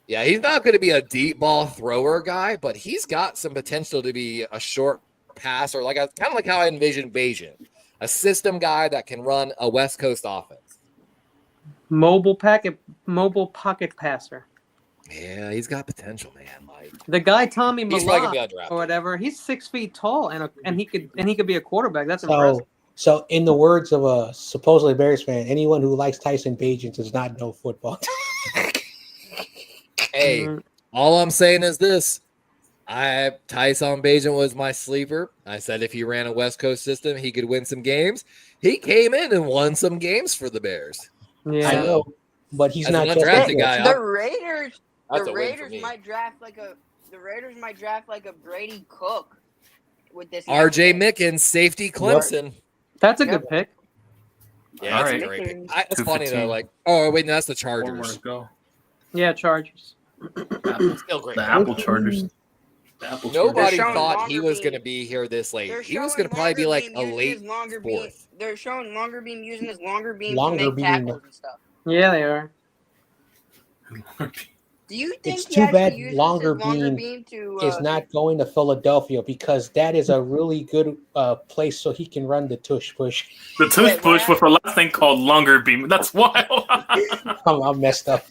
Yeah, he's not going to be a deep ball thrower guy, but he's got some potential to be a short pass or kind of like how I envision Bayesian, a system guy that can run a West Coast offense. Mobile pocket passer. Yeah, he's got potential, man. Like The guy Tommy he's probably gonna be Mellott undrafted. or whatever, he's 6 feet tall and he could be a quarterback. That's impressive. So, in the words of a supposedly Bears fan, anyone who likes Tyson Bagent does not know football. Hey, all I'm saying is this: Tyson Bagent was my sleeper. I said if he ran a West Coast system, he could win some games. He came in and won some games for the Bears. Yeah. I know, but he's As not an just undrafted a guy, The Raiders, that's the a win for Raiders me. might draft like a Brady Cook with this. R.J. next pick. Mickens, safety, Clemson. That's a good pick. Yeah, All that's right. a great pick. Mickens. It's funny though. 215. Like, oh wait, no, that's the One more Chargers. to go. Yeah, Chargers. Still great. The Apple Chargers. The Apple Nobody They're showing thought he longer was beam. going to be here this late. They're He was showing going to probably be like longer a beam late using his longer beam. fourth. They're showing longer beam using his longer beam Longer to make beam. tackles and stuff. Yeah, they are. Do you think It's he too actually bad uses longer his longer beam beam to? is not going to Philadelphia because that is a really good place so he can run the tush push. The tush push with a last thing called longer beam. That's wild. I'm messed up.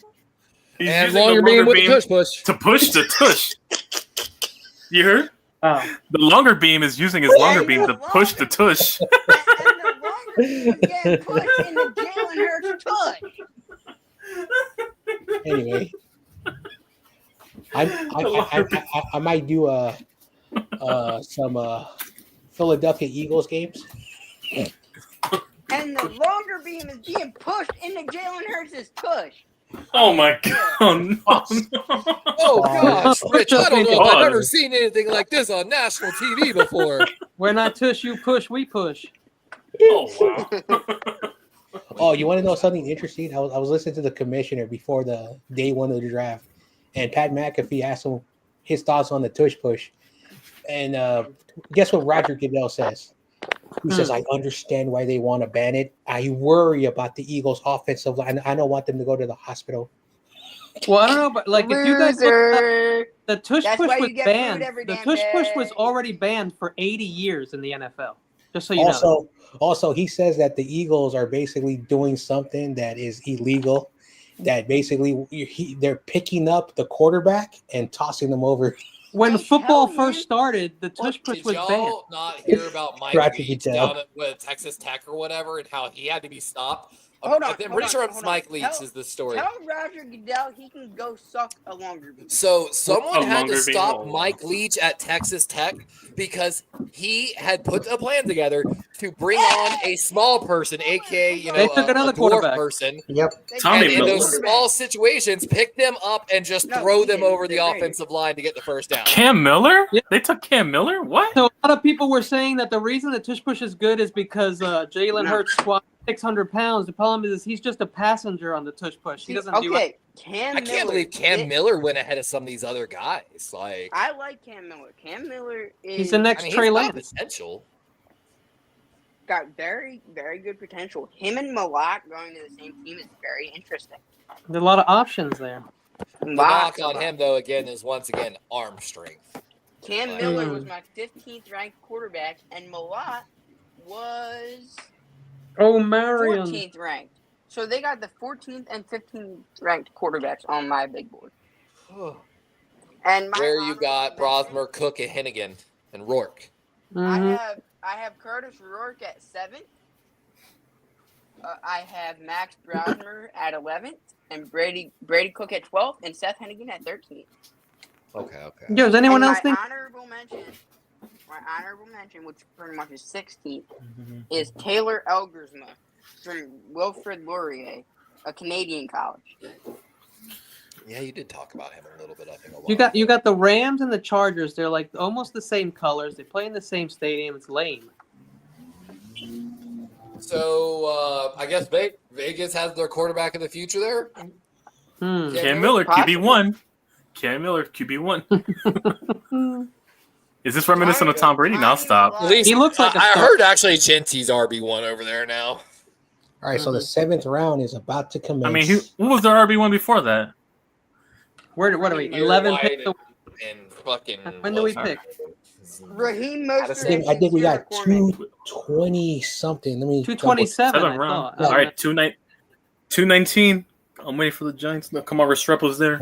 He's And using longer the beam longer with beam the tush push. to push the tush. You heard? Oh. The longer beam is using his longer beam to push the tush. And the longer beam getting pushed in the Jalen Hurts tush. Anyway, I might do some Philadelphia Eagles games. And the longer beam is being pushed into Jalen Hurts' tush. Oh my god! Oh, no. Oh gosh, Rich, I don't know if I've God. ever seen anything like this on national TV before. We're not tush, you push, we push. Oh wow! Oh, you want to know something interesting? I was listening to the commissioner before the day one of the draft, and Pat McAfee asked him his thoughts on the tush push, and guess what Roger Goodell says? He says, "I understand why they want to ban it. I worry about the Eagles' offensive line. I don't want them to go to the hospital." Well, I don't know, but like if you guys look up, Loser. the tush That's push why was you get booed banned. every The damn tush push was day. already banned for 80 years in the NFL. Just so you know. Also, he says that the Eagles are basically doing something that is illegal. That basically they're picking up the quarterback and tossing them over. When I'm football telling first you. started, the tush push Did was banned. y'all not hear about Mike Roger Leach Goodell. down with Texas Tech or whatever, and how he had to be stopped? Hold on, I'm hold pretty on, sure it's hold Mike on. Leach is the story. Tell Roger Goodell he can go suck a longer beam. So someone A had longer to beam. stop Oh, wow. Mike Leach at Texas Tech because he had put a plan together to bring on a small person, aka They took another a dwarf quarterback. person, Yep. Tommy and in Miller. those small situations, pick them up and just No, throw he them didn't. over the They're great. offensive line to get the first down. Cam Miller? Yeah. They took Cam Miller? What? So a lot of people were saying that the reason the tush push is good is because Jalen Hurts squats 600 pounds. The problem is he's just a passenger on the tush push. He doesn't do it. Okay, Cam I Miller. can't believe Cam did- Miller went ahead of some of these other guys. Like, I like Cam Miller. Cam Miller is He's the next he's Trey got Lance. potential. got very, very good potential. Him and Malak going to the same team is very interesting. There's a lot of options there. The knock on him, though, again, is once again arm strength. Cam Miller was my 15th ranked quarterback, and Malak was Oh, Marion. 14th ranked. So they got the 14th and 15th ranked quarterbacks on my big board. And my Where you got honorable Brosmer, Cook, and Hennigan, and Rourke. Mhm. I have Curtis Rourke at 7th. I have Max Brosmer at 11th, and Brady Cook at 12th, and Seth Hennigan at 13th. Okay. Yo, does anyone else think? My honorable mention, which pretty much is 16th, is Taylor Elgersma from Wilfrid Laurier, a Canadian college. Yeah, you did talk about him a little bit, I think. You got the Rams and the Chargers. They're like almost the same colors. They play in the same stadium. It's lame. So, I guess Vegas has their quarterback of the future there. Cam Miller, QB1. Cam Miller, QB1. Is this reminiscent of Tom Brady? Now stop. At least He looks like a I star. heard actually Genty's RB1 over there now. All right, so the 7th round is about to commence. I mean, who was their RB1 before that? What are we? 11 White picks. and fucking. When do we pick? Raheem Mostert. I think we got McCormick. 220 something. Let me 227. I Seventh round. thought. All right, 219. I'm waiting for the Giants. No, come on, Restrepo's there.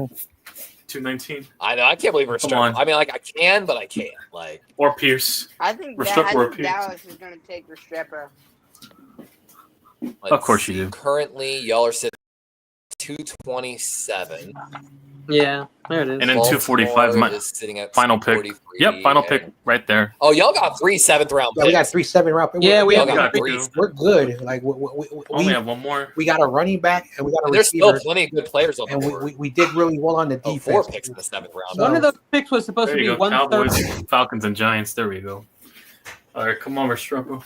219. I know. I can't believe we're Come starting. on. I mean, like, I can, but I can't. Like, Or Pierce. I think Restrepo or Pierce. Dallas is going to take Restrepo. Of course you do. Currently, y'all are sitting 227. Yeah, there it is. And then 245 Baltimore is sitting at final pick. 43, Yep, final pick right there. Oh, y'all got 3 7th-round picks. Yeah, we got 3 7th-round picks. Yeah, we Y'all have got three. 3. We're good. Like we Only have one more. We got a running back and we got a There's receiver. still plenty of good players on the And board. we did really well on the defense. 4 picks in the 7th round. So- One of those picks was supposed There to you be go. 130. Cowboys, Falcons, and Giants. There we go. All right, come on, Restrepo.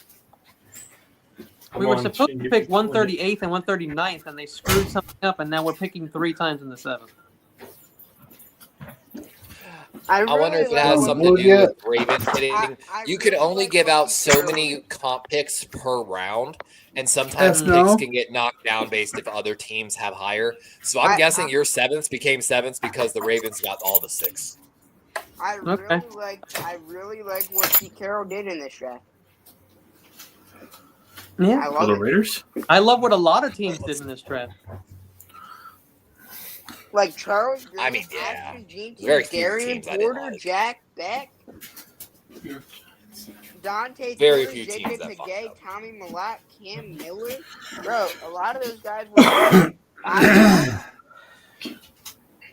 We were supposed to pick 138th and 139th, and they screwed something up, and now we're picking 3 times in the 7th. I wonder if it has something to do with Ravens hitting. You could only give out so many comp picks per round, and sometimes picks can get knocked down based if other teams have higher. So I'm guessing your 7th became 7th because the Ravens got all the 6. I really like what Pete Carroll did in this draft. Yeah, I love the it. Raiders. I love what a lot of teams did in this draft. Like Charles Green, I mean, yeah. Ashton Jenkins, Very few Darian teams I didn't Porter, like. Jack Beck, Dante Very Taylor, few teams Jacob that fucked Pagay, up. Tommy Millett, Cam Miller. Bro, a lot of those guys were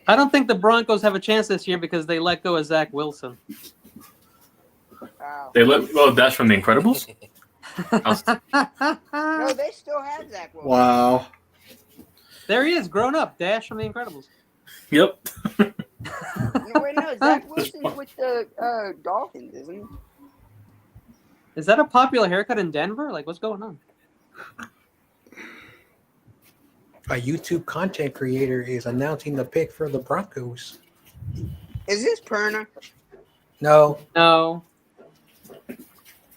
I don't think the Broncos have a chance this year because they let go of Zach Wilson. They let Dash from The Incredibles. No, they still have Zach Wilson. Wow. There he is, grown up, Dash from The Incredibles. Yep. No, wait, no, Zach Wilson's with the Dolphins, isn't he? Is that a popular haircut in Denver? Like, what's going on? A YouTube content creator is announcing the pick for the Broncos. Is this Perna? No. No.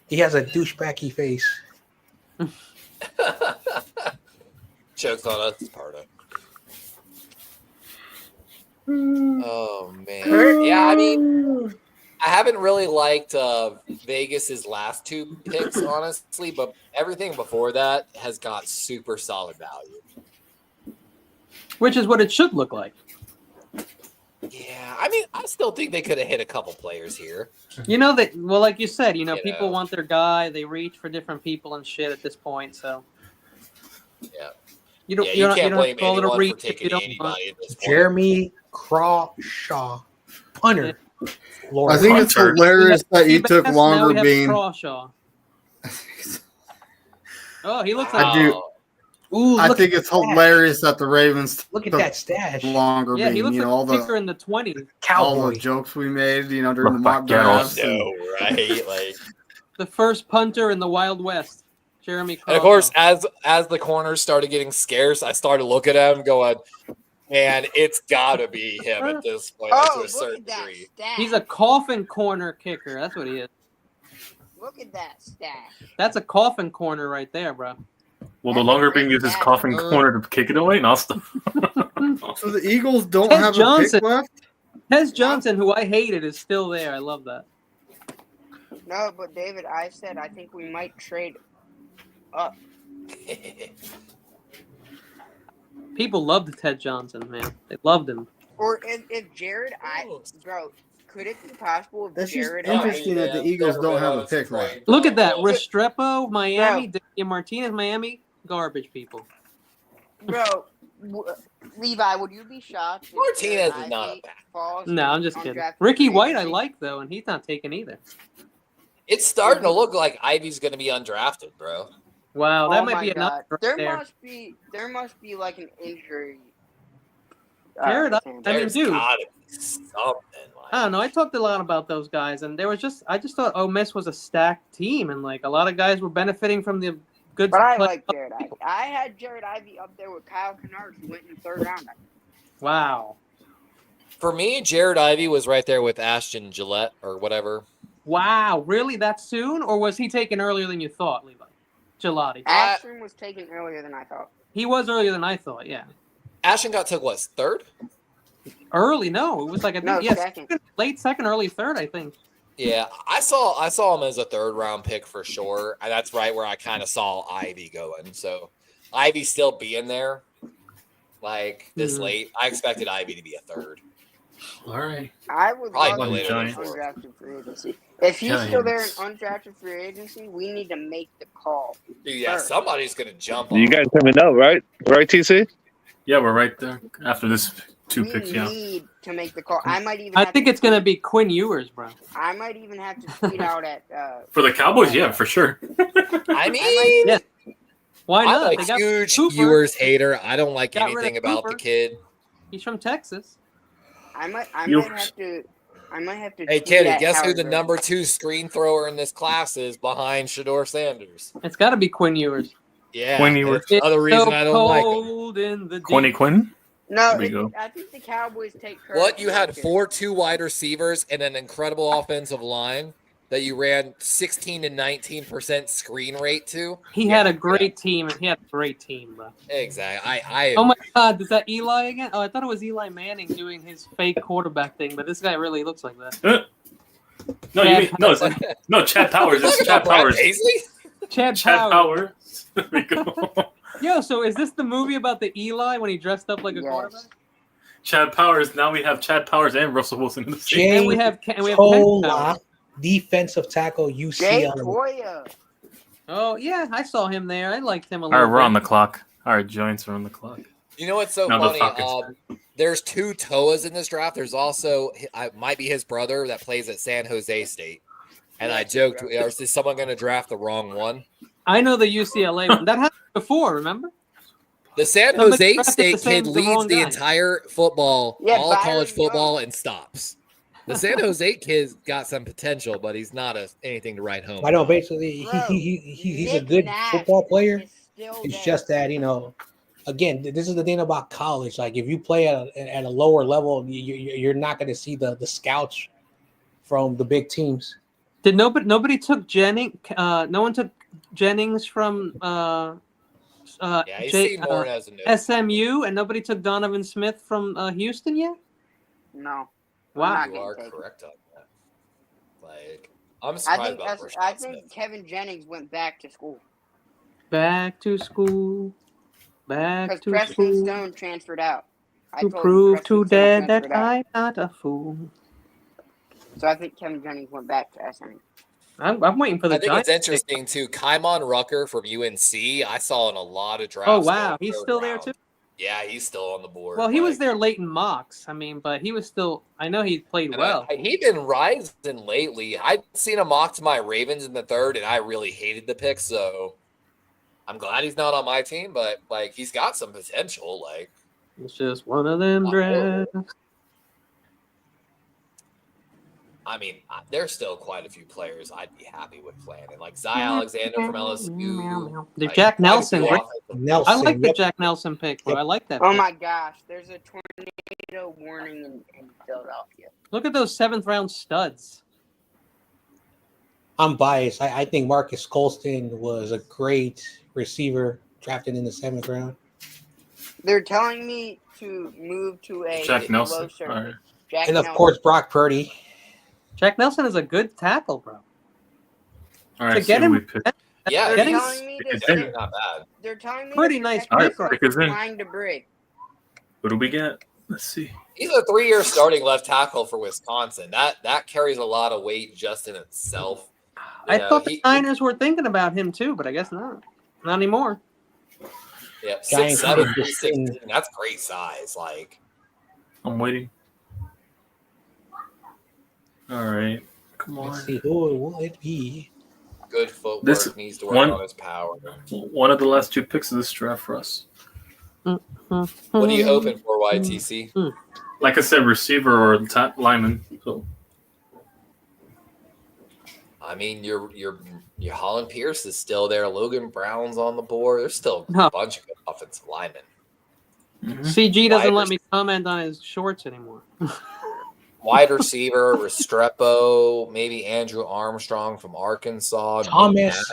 He has a douchebaggy face. Jokes on us, Pardo. Oh man, yeah. I mean, I haven't really liked Vegas's last 2 picks, honestly, but everything before that has got super solid value. Which is what it should look like. Yeah, I mean, I still think they could have hit a couple players here. You know that. Well, like you said, You people know. want their guy. They reach for different people and shit at this point. So Yeah. you don't. Yeah, you you don't, can't you don't have blame to call it a anyone reach for if you taking don't want. anybody at this point. Jeremy Crawshaw, punter. I think it's hilarious that you took Now longer we have being. Crawshaw. Oh, he looks I like. do. Ooh, I look think at it's that. hilarious that the Ravens Look at took that stash. longer Yeah, he being. looks You know, all like a kicker the in the 20s. all the Cowboy. jokes we made. You know, during the Look mock back, Gerald. drafts. and- No, right? Like, The first punter in the Wild West, Jeremy Crawshaw. and of course, as the corners started getting scarce, I started looking at him, going, "Man, it's gotta be him at this point, like, to a look certain at that degree." stash. He's a coffin corner kicker. That's what he is. Look at that stash. That's a coffin corner right there, bro. Will the longer being uses coffin corner to kick it away? No, stop. So the Eagles don't Ted have a Johnson. pick left. Tez Johnson, who I hated, is still there. I love that. No, but David, I said I think we might trade up. People loved Ted Johnson, man. They loved him. Or if Jared, bro, could it be possible if That's just Jared interesting that the Eagles don't have a pick left. Look at that. Restrepo, Miami, Damian Martinez, Miami. Garbage people. Bro, Levi, would you be shocked? if Martinez Jared is not a Ivey bad. falls No, to I'm just kidding. undrafted Ricky free White, I agency? like, though, and he's not taken either. It's starting to look like Ivy's going to be undrafted, bro. Wow, that Oh might my be enough God. right There there. must be like an injury. Jared, with I him. mean, There's dude. gotta be something. Like, I don't know. I talked a lot about those guys, and I just thought Ole Miss was a stacked team, and like a lot of guys were benefiting from the good. But I play. like Jared Ivey. I had Jared Ivey up there with Kyle Kennard, who went in the 3rd round. Wow, for me, Jared Ivey was right there with Ashton Gillette or whatever. wow, really that soon, or was he taken earlier than you thought, Levi? Gelati. Ashton was taken earlier than I thought. He was earlier than I thought. Yeah, Ashton got took, what, 3rd? early. No, it was like Second. late second, early third. I think. Yeah, I saw him as a 3rd round pick for sure. And that's right where I kind of saw Ivy going. So Ivy still being there, like this late. I expected Ivy to be a 3rd. All right. I would Probably love no to later see than an 4th. undrafted free agency. If he's still there in Giants. undrafted free agency, we need to make the call. Dude, yeah, First. somebody's gonna jump on You him. guys let me know, right? Right, TC? Yeah, we're right there after this two We picks. Yeah. need to make the call. I think it's going to be Quinn Ewers, bro. I might even have to tweet out at for the Cowboys. Yeah, for sure. I mean, yeah. Why not? I'm They a got huge Cooper. Ewers hater. I don't like Got rid of anything about the Cooper. kid. He's from Texas. I might have to. Hey, tweet Kenny, at guess who Howard the Rose. number 2 screen thrower in this class is behind Shador Sanders? It's got to be Quinn Ewers. Yeah, Quinn Ewers. that's another reason I don't like him. Quinn? No, There we go. I think the Cowboys take her. What, you had 4 wide receivers and an incredible offensive line that you ran 16 to 19% screen rate to? He had a great team, and he had a great team, bro. Exactly. Oh my God, is that Eli again? Oh, I thought it was Eli Manning doing his fake quarterback thing, but this guy really looks like that. No, no, Chad Powers. It's Chad Powers. Chad Powers. There we go. Yo, so is this the movie about the Eli when he dressed up like a quarterback? Chad Powers. Now we have Chad Powers and Russell Wilson in the same. And we have Tola, defensive tackle, UCLA. Toya. Oh yeah, I saw him there. I liked him a All little. right, we're bit. on the clock. All right, Giants are on the clock. You know what's so No, the funny? Falcons. There's 2 Toas in this draft. There's also might be his brother that plays at San Jose State. And I joked, is someone going to draft the wrong one? I know the UCLA one. That happened before, remember? The San Somebody Jose drafted State the kid leads wrong the guy. entire football, Yeah, all Byron college football, Jones. and stops. The San Jose kid's got some potential, but he's not anything to write home. I know, about. basically, he's a good football player. It's just that, again, this is the thing about college. Like, if you play at a lower level, you're not going to see the scouts from the big teams. Did nobody took Jennings? No one took Jennings from he's seen more as a nose. SMU, and nobody took Donovan Smith from Houston yet. No. Wow. You are correct on that. Like, I'm I surprised think about I Rashawn think Smith. Kevin Jennings went back to school Back to school. Back because to Preston school. Stone transferred out. I To told him prove Preston to Stone Dad that transferred out. I'm not a fool. So I think Kevin Jennings went back to SMU. I'm waiting for the I think Giants. it's interesting too. Kymon Rucker from UNC, I saw in a lot of drafts. Oh wow, going he's third still there round. too. Yeah, he's still on the board. Well, he was like- there late in mocks. I mean, but he was still. I know he played and well. he's been rising lately. I'd seen him mock to my Ravens in the 3rd, and I really hated the pick. So I'm glad he's not on my team, but like he's got some potential. Like It's just one of them drafts. I mean, there's still quite a few players I'd be happy with playing, and like Zy Alexander from LSU. The like, Jack quite a Nelson. few Great. offensive- I like the Jack Nelson pick, bro. I like that. Oh pick. my gosh, there's a tornado warning in Philadelphia. Look at those 7th round studs. I'm biased. I think Marcus Colston was a great receiver drafted in the 7th round. They're telling me to move to a Jack low Nelson. surface. All right. Jack And of Nelson. course, Brock Purdy. Jack Nelson is a good tackle, bro. All right, To see get who him- we pick. Yeah, They're Getting- telling me It's to. in. not bad. They're telling me Pretty to nice protect All right, me from pick is in. flying debris. What do we get? Let's see. He's a 3-year starting left tackle for Wisconsin. That carries a lot of weight just in itself. I know, thought the he- Niners were thinking about him too, but I guess not. Not anymore. Yeah, Giants 6'7", picked this 316. That's great size. Like, I'm waiting. All right. Come Let's on. see who will it be. good footwork, This needs to work one- on his power. One of the last 2 picks of this draft for us. What are you hoping for, YTC? Like I said, receiver or lineman. So I mean, your Holland Pierce is still there. Logan Brown's on the board. There's still a No. bunch of good offensive linemen. CG doesn't Wide let me comment on his shorts anymore. Wide receiver, Restrepo, maybe Andrew Armstrong from Arkansas. Thomas,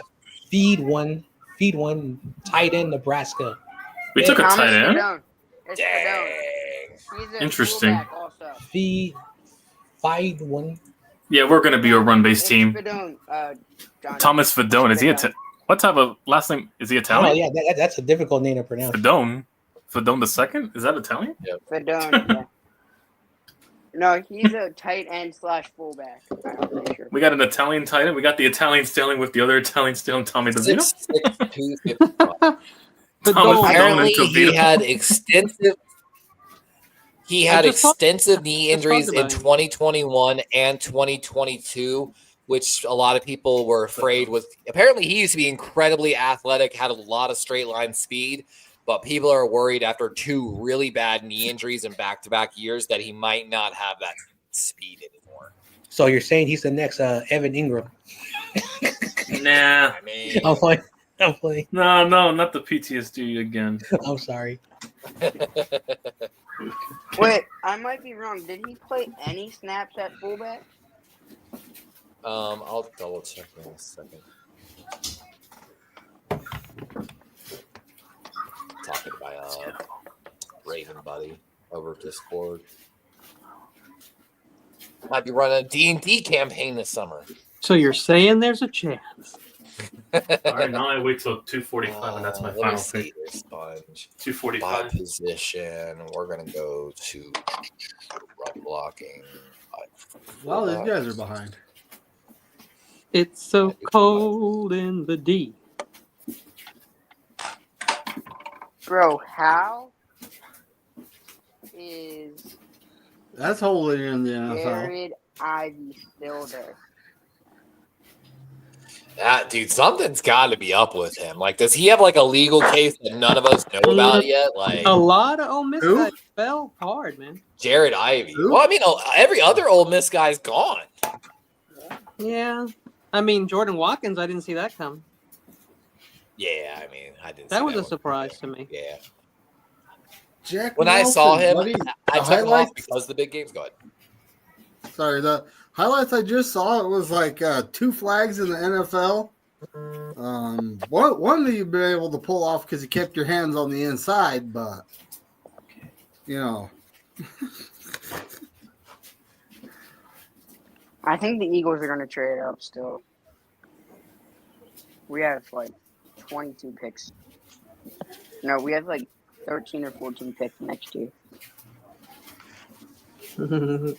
feed one, tight end, Nebraska. we took a Thomas tight end. Fedone. It's Fedone. Dang. He's a Interesting. fullback also. Feed one. Yeah, we're going to be a run-based It's team. Fedone, Johnny. Thomas Fedone. Is he what type of last name? Is he Oh Italian? yeah, that's a difficult name to pronounce. Fedone. Fedone the second? Is that Italian? Fedone, yeah. No, he's a tight end / fullback. I'm pretty sure. We got an Italian tight end. We got the Italian stealing with the other Italian stealing, Tommy DeVito. 6'2", 55. Apparently, he had extensive knee injuries in 2021 and 2022, which a lot of people were afraid was. Apparently, he used to be incredibly athletic, had a lot of straight line speed, but people are worried after 2 really bad knee injuries in back-to-back years that he might not have that speed anymore. So you're saying he's the next Evan Ingram? Nah. I mean, I'm playing. No, not the PTSD again. I'm sorry. Wait, I might be wrong. Did he play any snaps at fullback? I'll double check in a second. Talking to my Raven buddy over Discord. Might be running a D&D campaign this summer. So you're saying there's a chance? All right, now I wait till 2:45, and that's my final pick. Sponge. 2:45 position. We're gonna go to run blocking. Wow, these guys are behind. It's so cold in the D. Bro, how is That's holding in the NFL. Jared Ivey still there? That dude, something's got to be up with him. Like, does he have like a legal case that none of us know about yet? Like, a lot of Ole Miss guys fell hard, man. Jared Ivey. Well, I mean, every other Ole Miss guy's gone. Yeah, I mean Jordan Watkins. I didn't see that come. Yeah, I mean, I didn't. That was a surprise to me. Yeah. Jack when Nelson, I saw him, buddy, I took him off because the big game's going. Sorry, the highlights I just saw, it was like 2 flags in the NFL. One that you've been able to pull off because you kept your hands on the inside, but you know. I think the Eagles are going to trade up still. We have like 22 picks. No, we have like 13 or 14 picks next year. I'm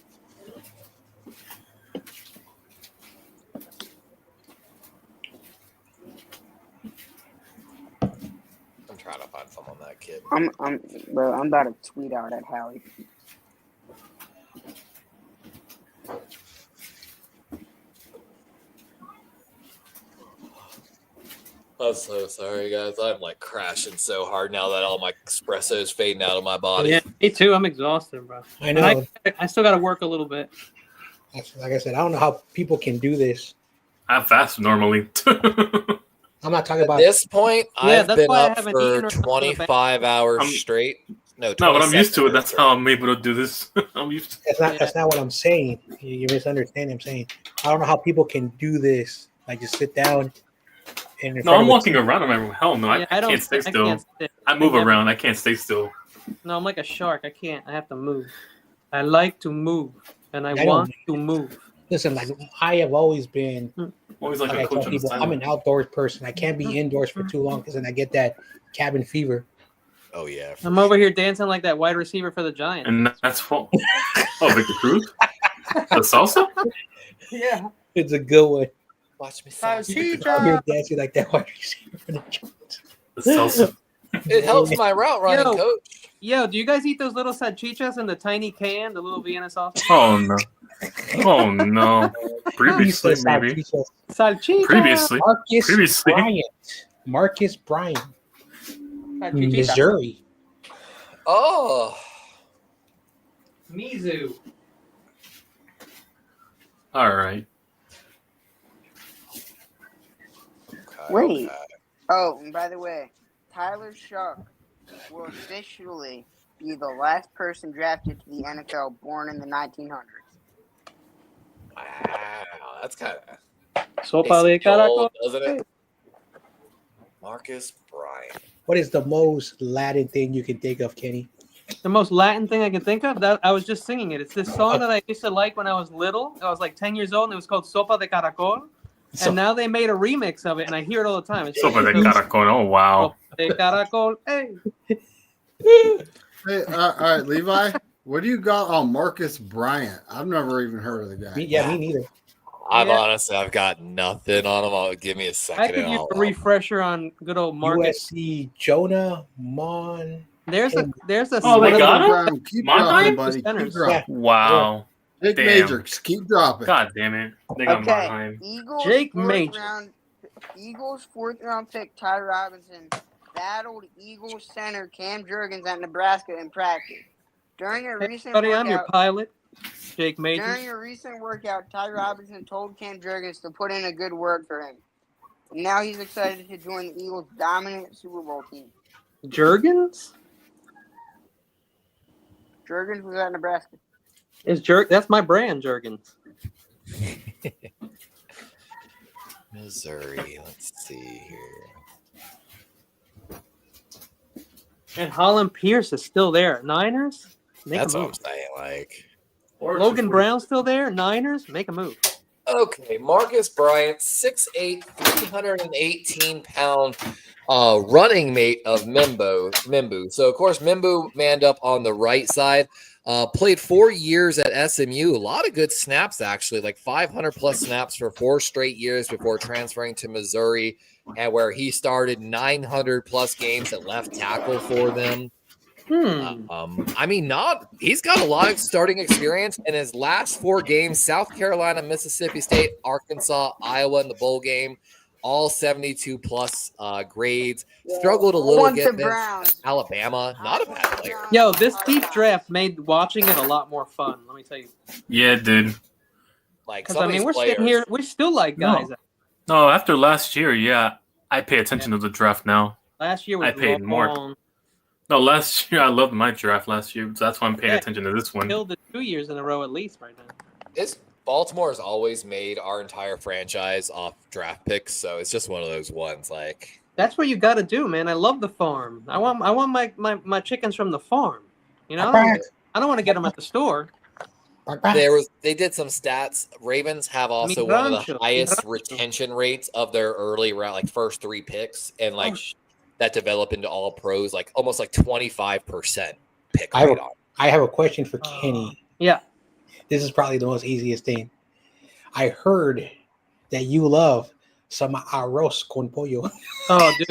trying to find someone that kid. I'm about to tweet out at Hallie. I'm so sorry, guys. I'm like crashing so hard now that all my espresso's fading out of my body. Yeah, me too. I'm exhausted, bro. I know. I still got to work a little bit. Like I said, I don't know how people can do this. I fast normally. I'm not talking about at this point. Yeah, I've that's been why I up haven't for eaten or 25 hours straight. No, but I'm used to it. 27 That's how I'm able to do this. I'm used to it. That's not what I'm saying. You misunderstand. I'm saying I don't know how people can do this. Like just sit down. No, I'm walking around. I'm like, hell no, I can't stay still. I move around. I can't stay still. No, I'm like a shark. I can't. I have to move. I like to move, and I want to move. Listen, like I have always been. Always like a coach on the sideline. I'm an outdoors person. I can't be indoors for too long because then I get that cabin fever. Oh yeah. I'm over here dancing like that wide receiver for the Giants. And that's what. Oh, Victor Cruz. The salsa. Yeah, it's a good one. Watch me. You're dancing like that wide receiver for the Giants. The salsa. It helps my route running, coach. Yo, do you guys eat those little salchichas in the tiny can, the little Vienna sausage? Oh no. Oh no. Previously, maybe. Salchicha. Previously. Marcus Bryant. Missouri. Oh. Mizzou. All right. Wait. Oh, and by the way, Tyler Shuck will officially be the last person drafted to the NFL born in the 1900s. Wow, that's kind of Sopa de caracol, doesn't it? Marcus Bryant. What is the most Latin thing you can think of, Kenny? The most Latin thing I can think of? That I was just singing it. It's this song that I used to like when I was little. I was like 10 years old, and it was called Sopa de Caracol. And now they made a remix of it, and I hear it all the time. It's Sopa de Caracol. Oh, wow. Sopa de Caracol. Hey. Hey, all right, Levi. What do you got on Marcus Bryant? I've never even heard of the guy. Me neither. I've got nothing on them. Give me a second. I could use a refresher on good old Marcus. USC Jonah Mon. There's a Oh, they got him? Brown, keep dropping, buddy. Keep dropping. Wow. Jake Major, keep dropping. God damn it. They got Okay, Mannheim. Eagles fourth round pick Ty Robinson battled Eagles center Cam Jurgens at Nebraska in practice. During a recent buddy, workout, I'm your pilot, Jake Major. During a recent workout, Ty Robinson told Cam Jurgens to put in a good word for him. And now he's excited to join the Eagles' dominant Super Bowl team. Jurgens? Jurgens was at Nebraska. That's my brand, Jurgens. Missouri. Let's see here. And Holland Pierce is still there. Niners? That's what I'm saying. Like, Logan Brown's still there. Niners? Make a move. Okay, Marcus Bryant, 6'8", 318-pound running mate of Mimbu. So, of course, Mimbu manned up on the right side. Played 4 years at SMU. A lot of good snaps, actually, like 500-plus snaps for 4 straight years before transferring to Missouri, and where he started 900-plus games at left tackle for them. He's got a lot of starting experience in his last 4 games: South Carolina, Mississippi State, Arkansas, Iowa in the bowl game, all 72-plus grades. Struggled a little bit against Alabama. Not a bad player. Yo, this deep draft made watching it a lot more fun. Let me tell you. Yeah, dude. Like, because we're sitting here, we still like guys. No, after last year, yeah, I pay attention to the draft now. Last year was I paid more. No, last year I loved my draft last year, so that's why I'm paying attention to this one. Killed it 2 years in a row at least right now. Baltimore has always made our entire franchise off draft picks, so it's just one of those ones. Like, that's what you got to do, man. I love the farm. I want my chickens from the farm. You know, I don't want to get them at the store. They did some stats. Ravens have also one of the highest retention rates of their early round, like first 3 picks, and like that develop into all pros, like almost like 25% pick rate on. I have a question for Kenny. Yeah. This is probably the most easiest thing. I heard that you love some arroz con pollo. Oh, dude.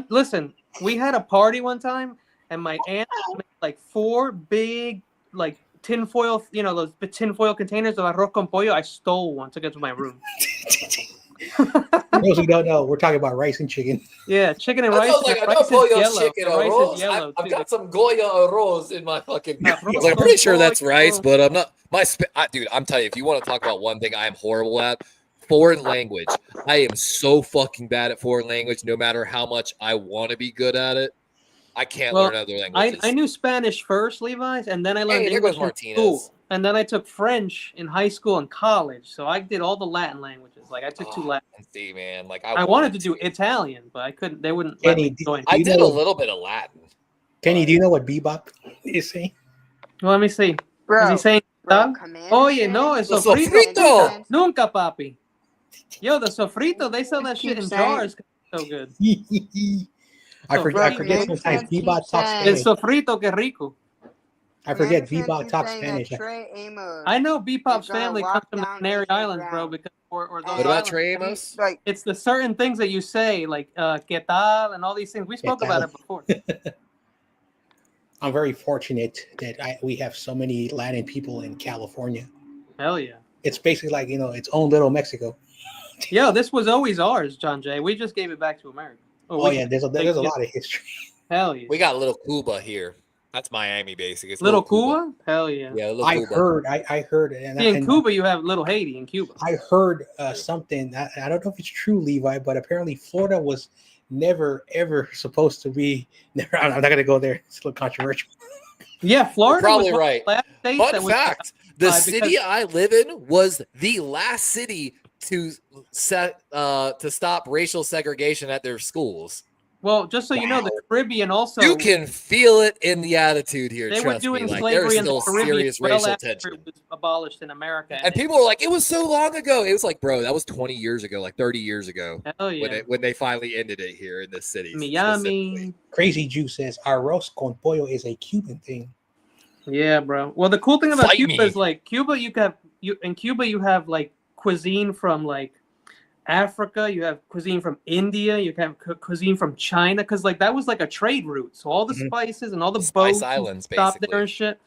Listen, we had a party one time, and my aunt made like 4 big, like, tinfoil, those tinfoil containers of arroz con pollo. I stole one, took it to my room. Those who don't know, we're talking about rice and chicken. Yeah, chicken and rice. I know pollo chicken arroz. I've got some Goya arroz in my fucking. I'm pretty sure that's rice, but I'm not. Dude, I'm telling you, if you want to talk about one thing I am horrible at, foreign language. I am so fucking bad at foreign language. No matter how much I want to be good at it, I can't learn other languages. I knew Spanish first, Levi's, and then I learned English in school. And then I took French in high school and college. So I did all the Latin languages. Like I took 2 Latin. See, man, like I wanted to do Italian, but I couldn't. They wouldn't. Kenny, I did a little bit of Latin. Kenny, do you know what bebop is saying? Well, let me see. Bro, is he saying? Oye, no, es sofrito. Nunca, papi. Yo, the sofrito. They sell that shit in jars. So good. I forget sometimes bebop talks Spanish. El sofrito, que rico. I forget Bebop talks Spanish. I know Bebop's family comes from the Canary Islands, bro. Because or those what about Trey Amos? It's the certain things that you say, like "qué tal" and all these things. We spoke about it before. I'm very fortunate that we have so many Latin people in California. Hell yeah! It's basically like its own little Mexico. Yeah, this was always ours, John Jay. We just gave it back to America. There's a lot of history. Hell yeah! We got little Cuba here. That's Miami, basically. It's little Cuba? Hell yeah. Yeah, I heard. And in Cuba, you have little Haiti in Cuba. I heard something. I don't know if it's true, Levi, but apparently Florida was never, ever supposed to be. I'm not going to go there. It's a little controversial. Yeah, Florida. You're probably right. Fun fact, the city I live in was the last city to stop racial segregation at their schools. Well, just so you know, the Caribbean also. You can feel it in the attitude here. They were doing me. slavery in the Caribbean serious racial after tension. it was abolished in America. And people were like, it was so long ago. It was like, bro, that was 20 years ago, like 30 years ago. Hell yeah. When they finally ended it here in this city. Miami. Crazy Juice says arroz con pollo is a Cuban thing. Yeah, bro. Well, the cool thing about Cuba is like in Cuba you have like cuisine from like Africa, you have cuisine from India, you have cuisine from China, because like that was like a trade route. So all the spices and all the Spice boats Islands, stopped basically. there and shit.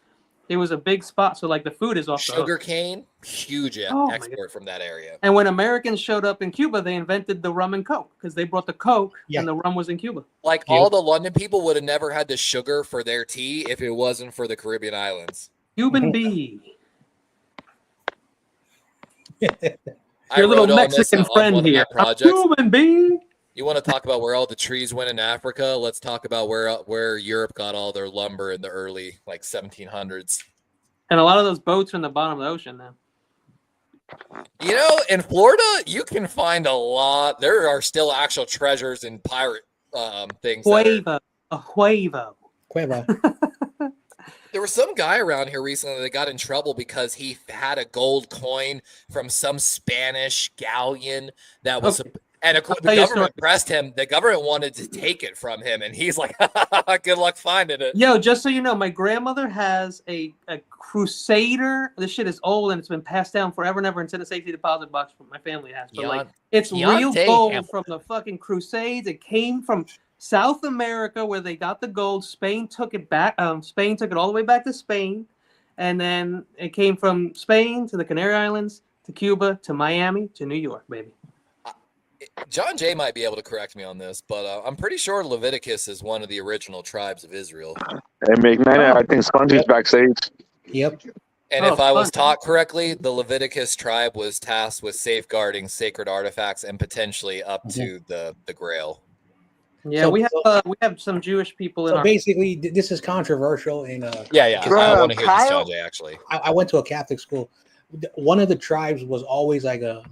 It was a big spot. So like the food is off the hook. Sugar cane, huge Oh my export from that area. And when Americans showed up in Cuba, they invented the rum and Coke because they brought the Coke and the rum was in Cuba. Like all the London people would have never had the sugar for their tea if it wasn't for the Caribbean islands. Cuban bee. I Your little wrote on this Mexican on friend one of my here. projects. Cuban bee. You want to talk about where all the trees went in Africa? Let's talk about where Europe got all their lumber in the early like 1700s. And a lot of those boats are in the bottom of the ocean now. You know, in Florida, you can find a lot. There are still actual treasures and pirate things. Huevo. A huevo. There was some guy around here recently that got in trouble because he had a gold coin from some Spanish galleon that was, and the government pressed him. The government wanted to take it from him, and he's like, "Good luck finding it." Yo, just so you know, my grandmother has a Crusader. This shit is old and it's been passed down forever and ever. It's in a safety deposit box. My family has, but like it's real gold from the fucking Crusades. It came from South America where they got the gold. Spain took it back. Spain took it all the way back to Spain, and then it came from Spain to the Canary Islands to Cuba to Miami to New York, baby. John Jay might be able to correct me on this, but I'm pretty sure Leviticus is one of the original tribes of Israel. Hey, McMahon, I think Spongy's backstage. Yep. And if I was taught correctly, the Leviticus tribe was tasked with safeguarding sacred artifacts and potentially up to the Grail. Yeah, So- we have some Jewish people in So our. basically, this is controversial. And Yeah. I want to hear this, John Jay. Actually, I went to a Catholic school. One of the tribes was always like a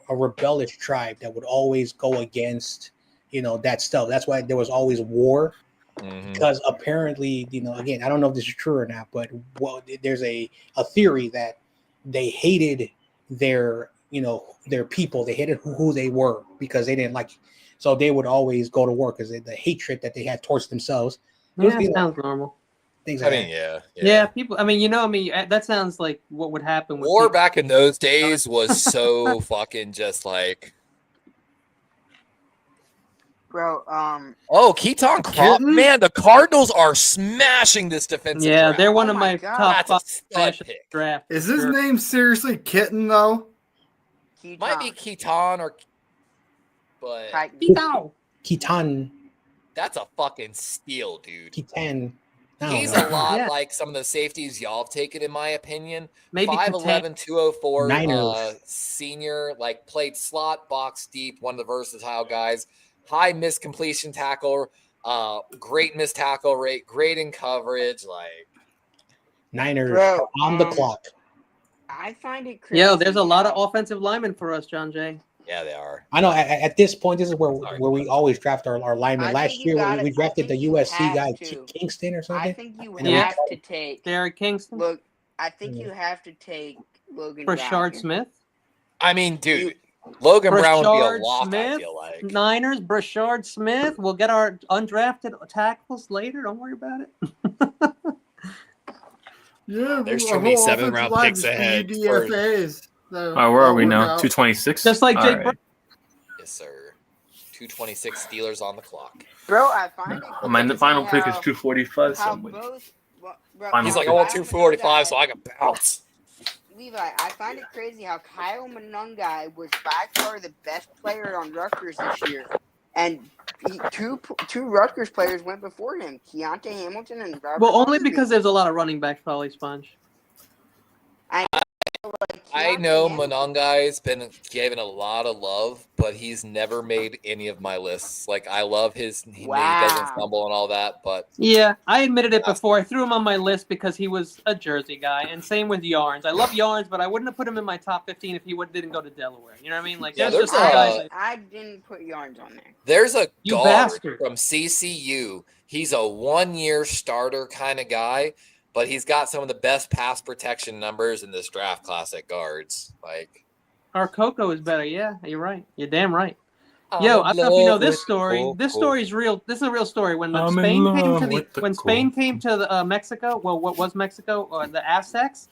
rebellious tribe that would always go against, that stuff. That's why there was always war, because apparently, again, I don't know if this is true or not, but there's a theory that they hated their people. They hated who they were because they didn't like. So they would always go to war because the hatred that they had towards themselves. Yeah, sounds normal. Things I like mean, that. yeah. People. That sounds like what would happen. With War people. back in those days was so fucking just like. Bro, Oh, Keaton Crop, man, the Cardinals are smashing this defensive. Yeah, draft. they're one of my top That's a 5 stud pick. draft. Is his name seriously Kitten though? Might be Keaton but Keaton. That's a fucking steal, dude. Keaton. He's a lot like some of the safeties y'all have taken, in my opinion. Maybe 5'11", 204, Niners. senior, like played slot, box deep, one of the versatile guys. High missed completion tackle, great missed tackle rate, great in coverage. Like Niners on the clock. I find it crazy. Yo, there's a lot of offensive linemen for us, John Jay. Yeah, they are. I know. At this point, this is where we always draft our linemen. Last year, we drafted the USC guy, Kingston or something. I think you have to take Derek Kingston. Look, I think you have to take Logan Brashard Brown. Smith. I mean, dude, Logan Brown would be a Brashard lock, Smith, I feel like. Niners, Brashard Smith. We'll get our undrafted tackles later. Don't worry about it. Yeah, There's our too many whole 7th-round offensive picks line is ahead. DFAs. All right, where are we now? 226. Just like Jake Brown. Yes, sir. 226 Steelers on the clock. Bro, I find it. My final pick is 245. How So both, bro, He's like, I want 245 so I can bounce. Levi, I find it crazy how Kyle Monungai was by far the best player on Rutgers this year, and two Rutgers players went before him, Keontae Hamilton and Robert. Well, only Humphrey. because there's a lot of running backs, probably, Sponge. I know Monongai's been given a lot of love, but he's never made any of my lists. Like, I love he doesn't stumble and all that, but Yeah, I admitted it before. I threw him on my list because he was a Jersey guy, and same with Yarns. I love Yarns, but I wouldn't have put him in my top 15 if he didn't go to Delaware. You know what I mean? Like, Yeah, there's just there's some guys. I didn't put Yarns on there. there's a You guard bastard. from CCU. He's a 1-year starter kind of guy, but he's got some of the best pass protection numbers in this draft class at guards. Like, Our Coco is better. Yeah, you're right. You're damn right. Yo, I don't know if you know this story. This story is real. This is a real story. When Spain came to Mexico, well, what was Mexico, or the Aztecs,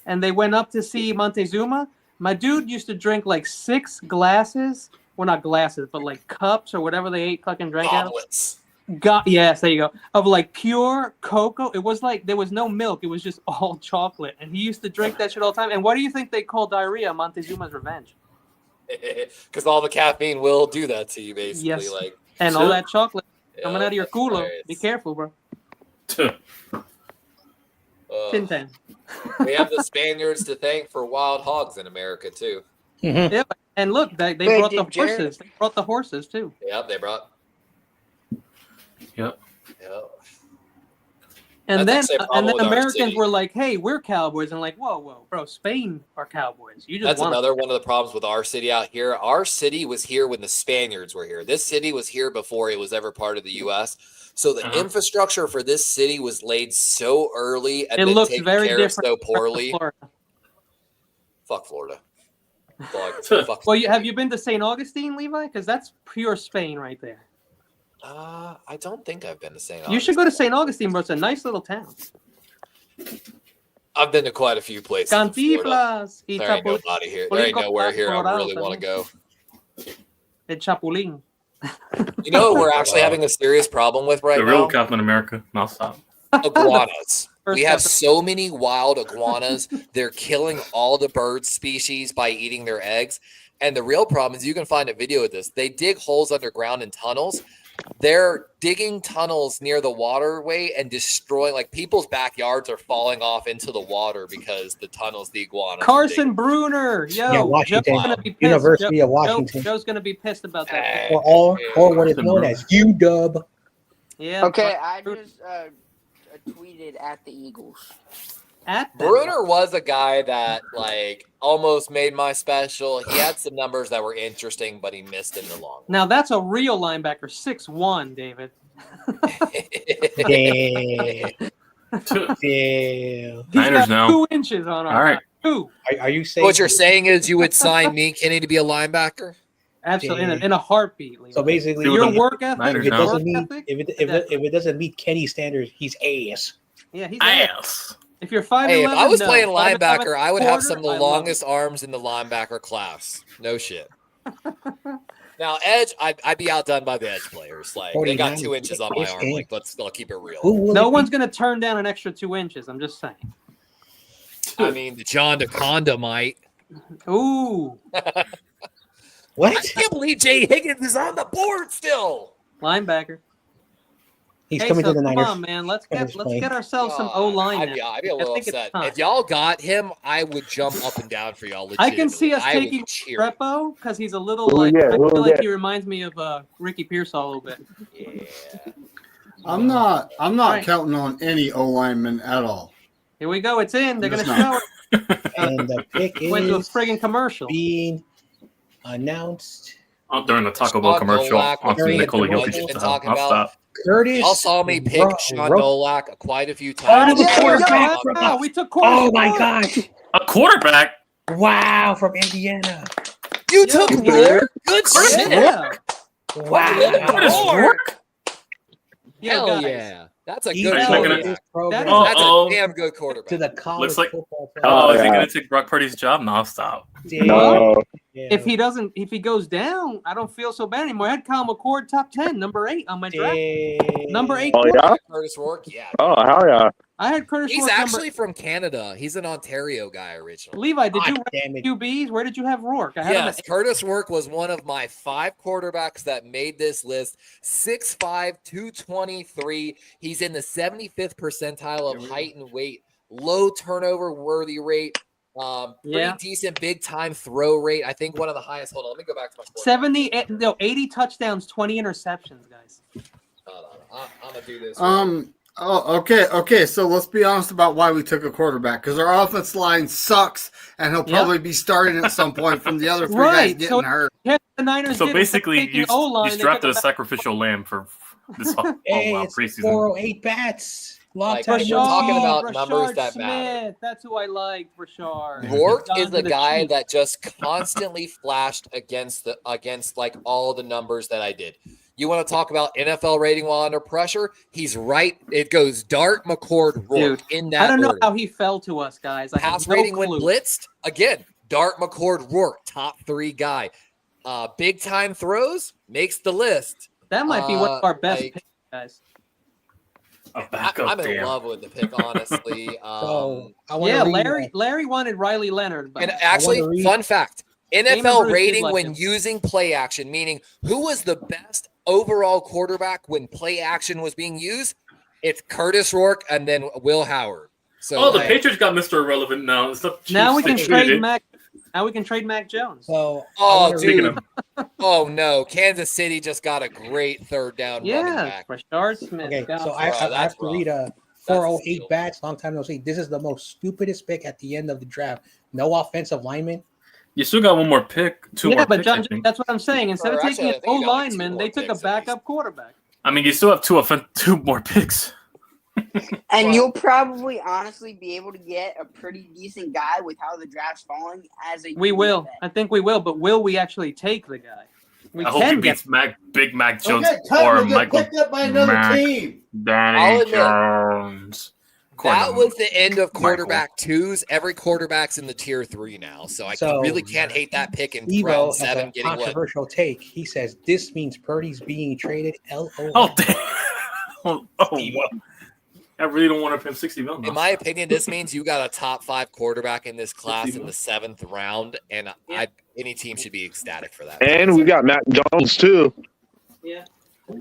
and they went up to see Montezuma, My dude used to drink like 6 glasses. Well, not glasses, but like cups or whatever they ate, fucking drank out of. Goblets. Yes, there you go. Of like pure cocoa. It was like there was no milk. It was just all chocolate. And he used to drink that shit all the time. And why do you think they call diarrhea Montezuma's revenge? Because all the caffeine will do that to you, basically. Yes. Like, and all that chocolate coming out of your that's culo. hilarious. Be careful, bro. Tintin. We have the Spaniards to thank for wild hogs in America too. Yeah, and look, they brought the horses. They brought the horses too. Yep, they brought. Yep. And That's then actually a problem with our Americans city. were like, "Hey, we're cowboys," and like, "Whoa, bro, Spain are cowboys." You just That's want another one of the problems with our city out here. Our city was here when the Spaniards were here. This city was here before it was ever part of the U.S. So the infrastructure for this city was laid so early and It then looks taken very care of different so from poorly. Florida. Fuck Florida. Fuck. Well, have you been to St. Augustine, Levi? Because that's pure Spain right there. I don't think I've been to St. Augustine. You should go to St. Augustine, bro. It's a nice little town. I've been to quite a few places. in Florida. Cantinflas. There ain't nobody here. There ain't nowhere here I really want to go. El Chapulín. You know what we're actually having a serious problem with right The now? real Captain America. No, stop. Iguanas. We have First so many wild iguanas. They're killing all the bird species by eating their eggs. And the real problem is you can find a video of this. They dig holes underground in tunnels. They're digging tunnels near the waterway and destroying, like people's backyards are falling off into the water because the tunnels, the iguanas. Carson Bruner. Yo, Yeah, Washington. Joe's gonna be pissed. University of Washington. Joe's gonna be pissed about that. Or what is known as UW. Yeah. Okay, I just tweeted at the Eagles. Bruner was a guy that like almost made my special. He had some numbers that were interesting, but he missed in the long. Now that's a real linebacker, 6'1", David. Yeah. Niners now. 2 inches on our All right. 2. Are you saying What you're saying is you would sign me, Kenny, to be a linebacker? Absolutely, in a heartbeat. Levi. So basically, your work ethic, Niners if it now. doesn't meet if it doesn't meet Kenny's standards, he's ass. Yeah, he's Ass. If you're 5'11", Hey, if I was no. playing 5'11", linebacker, I would have quarter, some of the I love longest arms in the linebacker class. No shit. Now, edge, I'd be outdone by the edge players. Like they got 2 inches on my arm. Like I'll keep it real. No one's gonna turn down an extra 2 inches. I'm just saying. I mean, the John DeConda might. Ooh. What? I can't believe Jay Higgins is on the board still. Linebacker. He's coming to the Niners. Come on, man. Let's get ourselves some O line. I'd be a little upset. If y'all got him, I would jump up and down for y'all. I can see us taking Repo because he's a little like I feel like he reminds me of Ricky Pearsall a little bit. Yeah. I'm not counting on any O lineman at all. Here we go. It's in. They're gonna show it. And the pick Went to a is friggin' commercial. being announced. During the Taco Bell commercial on Nikola What Jokic. you've been I'll talking about. stop. Curtis. Y'all saw me pick Sean Dolak quite a few Oh, times. We took Oh my gosh! A quarterback. Wow, from Indiana. You took Rourke? Good shit. Yeah. Wow. Hell guys. yeah. That's a He's good taking quarterback. That is That's a damn good quarterback. to the college Looks like. football Oh, is he yeah. gonna take Brock Purdy's job? No, stop. No. If he goes down, I don't feel so bad anymore. I had Kyle McCord top 10, number 8 on my draft. Number 8. Oh yeah. Curtis Rourke? Yeah. Oh hell yeah. I had Curtis. He's Rourke actually from Canada. He's an Ontario guy originally. Levi, did you God damn rank it. QBs? Where did you have Rourke? I had him Yes, at Curtis Rourke was one of my 5 quarterbacks that made this list. 6'5", 223. He's in the 75th percentile of height and weight. Low turnover worthy rate. Pretty decent big time throw rate. I think one of the highest. Hold on, let me go back to my 80 touchdowns, 20 interceptions, guys. I'm gonna do this. Okay. So let's be honest about why we took a quarterback because our offense line sucks, and he'll probably be starting at some point from the other 3 guys getting hurt. The Niners So basically, you drafted a sacrificial lamb for this whole Hey, wow, it's preseason. 408 bats. Long Like, time. we're talking about Rashard numbers that Smith. matter. That's who I like, Rashard. Rourke Gone is to the guy Chiefs. that just constantly flashed against like all the numbers that I did. You want to talk about NFL rating while under pressure? He's right. It goes Dart, McCord, Rourke in that I don't know order. how he fell to us, guys. I Pass have no rating when clue. blitzed? Again, Dart, McCord, Rourke, top 3 guy. Big time throws, makes the list. That might be one of our best picks, guys. I'm in love with the pick, honestly. So I want to read. Larry wanted Riley Leonard. But And actually, fun fact: NFL rating when using play action, meaning who was the best overall quarterback when play action was being used? It's Curtis Rourke and then Will Howard. So the Patriots got Mr. Irrelevant now. Now we can trade Mac. Now we can trade Mac Jones. So, dude. Oh no, Kansas City just got a great third down running back. Rashard Smith. Okay, so I have to read a 408 bats. Long time no see. This is the most stupidest pick at the end of the draft. No offensive lineman. You still got one more pick. Two more but picks, John, that's what I'm saying. Instead of taking an O lineman, they took a backup quarterback. I mean, you still have two more picks. And you'll probably honestly be able to get a pretty decent guy with how the draft's falling as a. We will. Bet. I think we will, but will we actually take the guy? I hope he beats Big Mac Jones or Michael picked up by another team. Danny Jones. That was the end of quarterback twos. Every quarterback's in the tier 3 now, so I really can't hate that pick in round 7. Getting controversial take. He says this means Purdy's being traded. LOL. Oh, damn. I really don't want to pay him $60 million. In my opinion, this means you got a top 5 quarterback in this class in the 7th round, and any team should be ecstatic for that. And we got Mac Jones too. Yeah,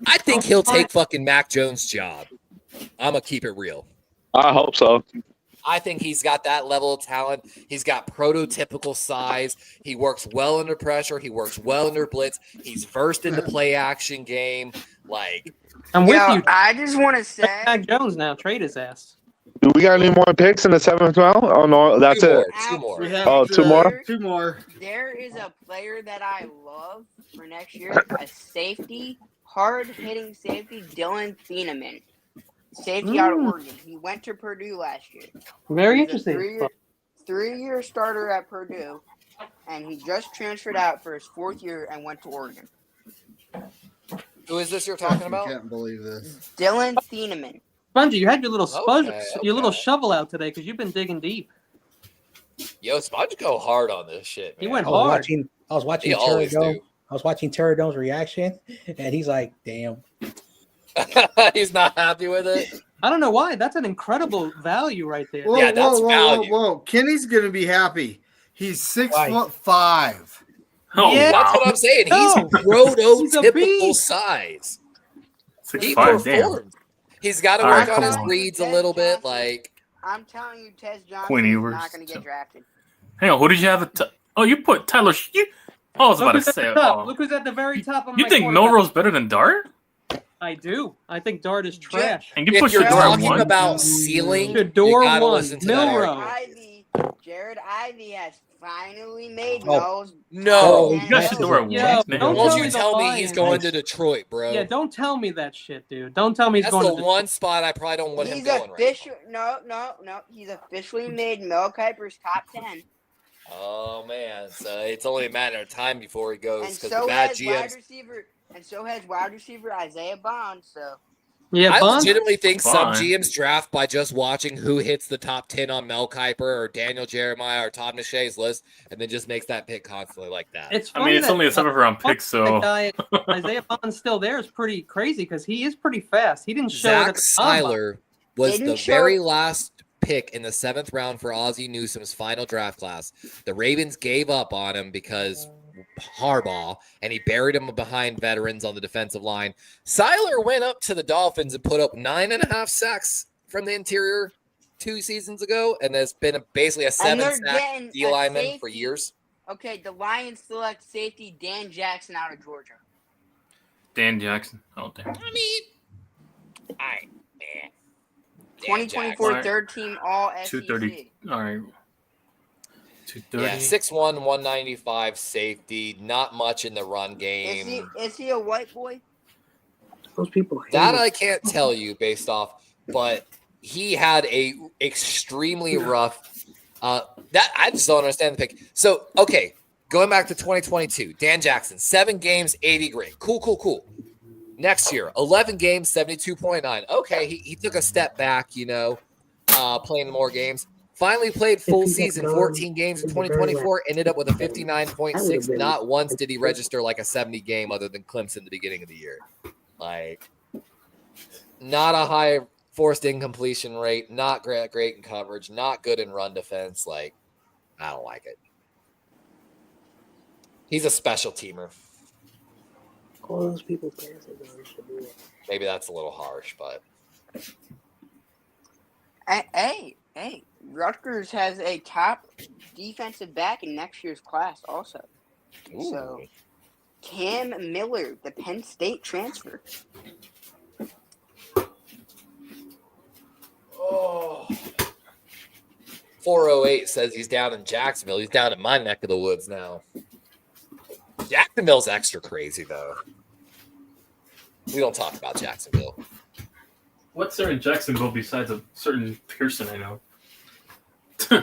I think he'll take fucking Mac Jones' job. I'm gonna keep it real. I hope so. I think he's got that level of talent. He's got prototypical size. He works well under pressure. He works well under blitz. He's versed in the play action game. I'm with you. I just want to say, Mac Jones now trade his ass. Do we got any more picks in the 7th round? Oh no, that's it. 2 more. Two more. 2 more. There is a player that I love for next year, a safety, hard-hitting safety, Dylan Thieneman. Safety out of Oregon. He went to Purdue last year. Very interesting. Three-year starter at Purdue, and he just transferred out for his 4th year and went to Oregon. Who is this you're talking about? I can't believe this. Dylan Thieneman. Spongy, you had your little your little shovel out today because you've been digging deep. Yo, Sponge go hard on this shit, man. He went hard. I was watching Terradome reaction, and he's like, "Damn." He's not happy with it. I don't know why. That's an incredible value right there. Whoa, that's value. Whoa. Kenny's gonna be happy. He's 6'5". Oh, yeah, that's what I'm saying. He's prototypical size. He performed. He's got to work on his reads a little bit. I'm telling you, Tez Johnson is not going to get drafted. Hang on, who did you have? You put Tyler. I was about to say. Look who's at the very top of you think Milroe's better than Dart? I do. I think Dart is trash. And you if put you're Shador talking one. about ceiling, Shador you gotta one. listen to Jared Ivey has finally made No. Don't you tell me he's going to Detroit, bro. Yeah, don't tell me that shit, dude. Don't tell me he's going to That's the one spot I probably don't want him going right now. No. He's officially made Mel Kiper's top 10. Oh, man. So it's only a matter of time before he goes. And so has wide receiver Isaiah Bond, so... Yeah, I legitimately think some GMs draft by just watching who hits the top 10 on Mel Kiper or Daniel Jeremiah or Todd McShay's list, and then just makes that pick constantly like that. It's only a 7th round pick, so Isaiah Bond's still there is pretty crazy because he is pretty fast. He didn't show Zach it. Seiler was the very last pick in the 7th round for Ozzie Newsome's final draft class. The Ravens gave up on him because Harbaugh, and he buried him behind veterans on the defensive line. Seiler went up to the Dolphins and put up 9.5 sacks from the interior 2 seasons ago, and has been basically a 7-sack D lineman for years. Okay, the Lions select safety Dan Jackson out of Georgia. Dan Jackson. Oh, damn. I mean, man. 2024 third team all SEC. 230. All right. 230. Yeah, 6'1", 195 safety. Not much in the run game. Is he a white boy? Those people. I can't tell you based off, but he had a extremely rough. That I just don't understand the pick. So okay, going back to 2022, Dan Jackson, 7 games, 80 grade. Cool. Next year, 11 games, 72.9. Okay, he took a step back, playing more games. Finally played full season, 14 games in 2024, ended up with a 59.6. Not once did he register like a 70 game other than Clemson at the beginning of the year. Like, not a high forced incompletion rate, not great in coverage, not good in run defense. Like, I don't like it. He's a special teamer. All those people players. Maybe that's a little harsh, but Hey, Rutgers has a top defensive back in next year's class also. ooh. So Cam Miller, the Penn State transfer. Oh. 408 says he's down in Jacksonville. He's down in my neck of the woods now. Jacksonville's extra crazy, though. We don't talk about Jacksonville. What's there in Jacksonville besides a certain Pearson I know?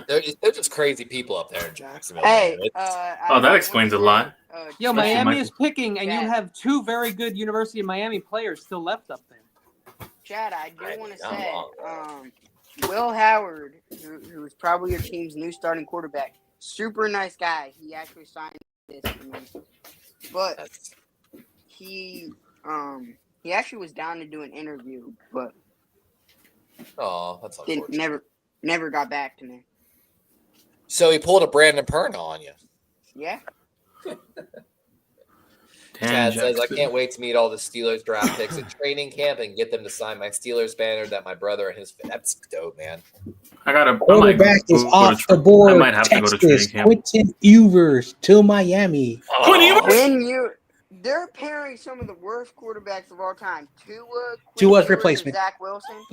They're just crazy people up there in Jacksonville. Hey, that explains a lot. Yo, Especially Miami Michael. is picking, and you Chad. have two very good University of Miami players still left up there. Chad, I do want to I'm say, wrong. Will Howard, who is probably your team's new starting quarterback, super nice guy. He actually signed this for me, but he actually was down to do an interview, but Oh, that's unfortunate. never got back to me. So he pulled a Brandon Perna on you. Yeah. Chad says, I can't wait to meet all the Steelers draft picks at training camp and get them to sign my Steelers banner that my brother and his – that's dope, man. Quarterback is off the board. I might have to go to training Texas, camp. Quentin Ewers to Miami. They're pairing some of the worst quarterbacks of all time. Tua's replacement. Zach Wilson.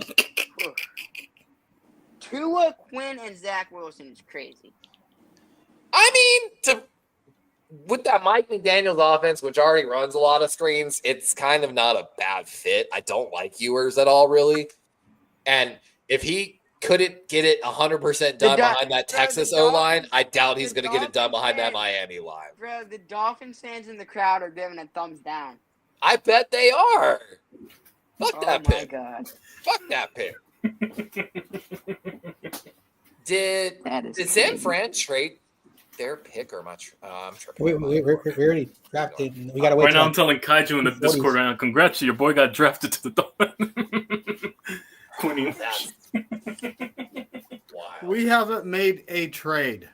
Tua, Quinn, and Zach Wilson is crazy. I mean, with that Mike McDaniels offense, which already runs a lot of screens, it's kind of not a bad fit. I don't like Ewers at all, really. And if he couldn't get it 100% done behind that Texas O-line, I doubt he's going to get it done behind that Miami line. Bro, the Dolphins fans in the crowd are giving a thumbs down. I bet they are. Fuck that pick. Oh, my God. Fuck that pick. Did San Fran trade their pick or much? I'm sure. We already drafted. We got to wait. Right now, I'm telling Kaiju in the Discord right now, congrats, your boy got drafted to the Dolphins. Wow. We haven't made a trade.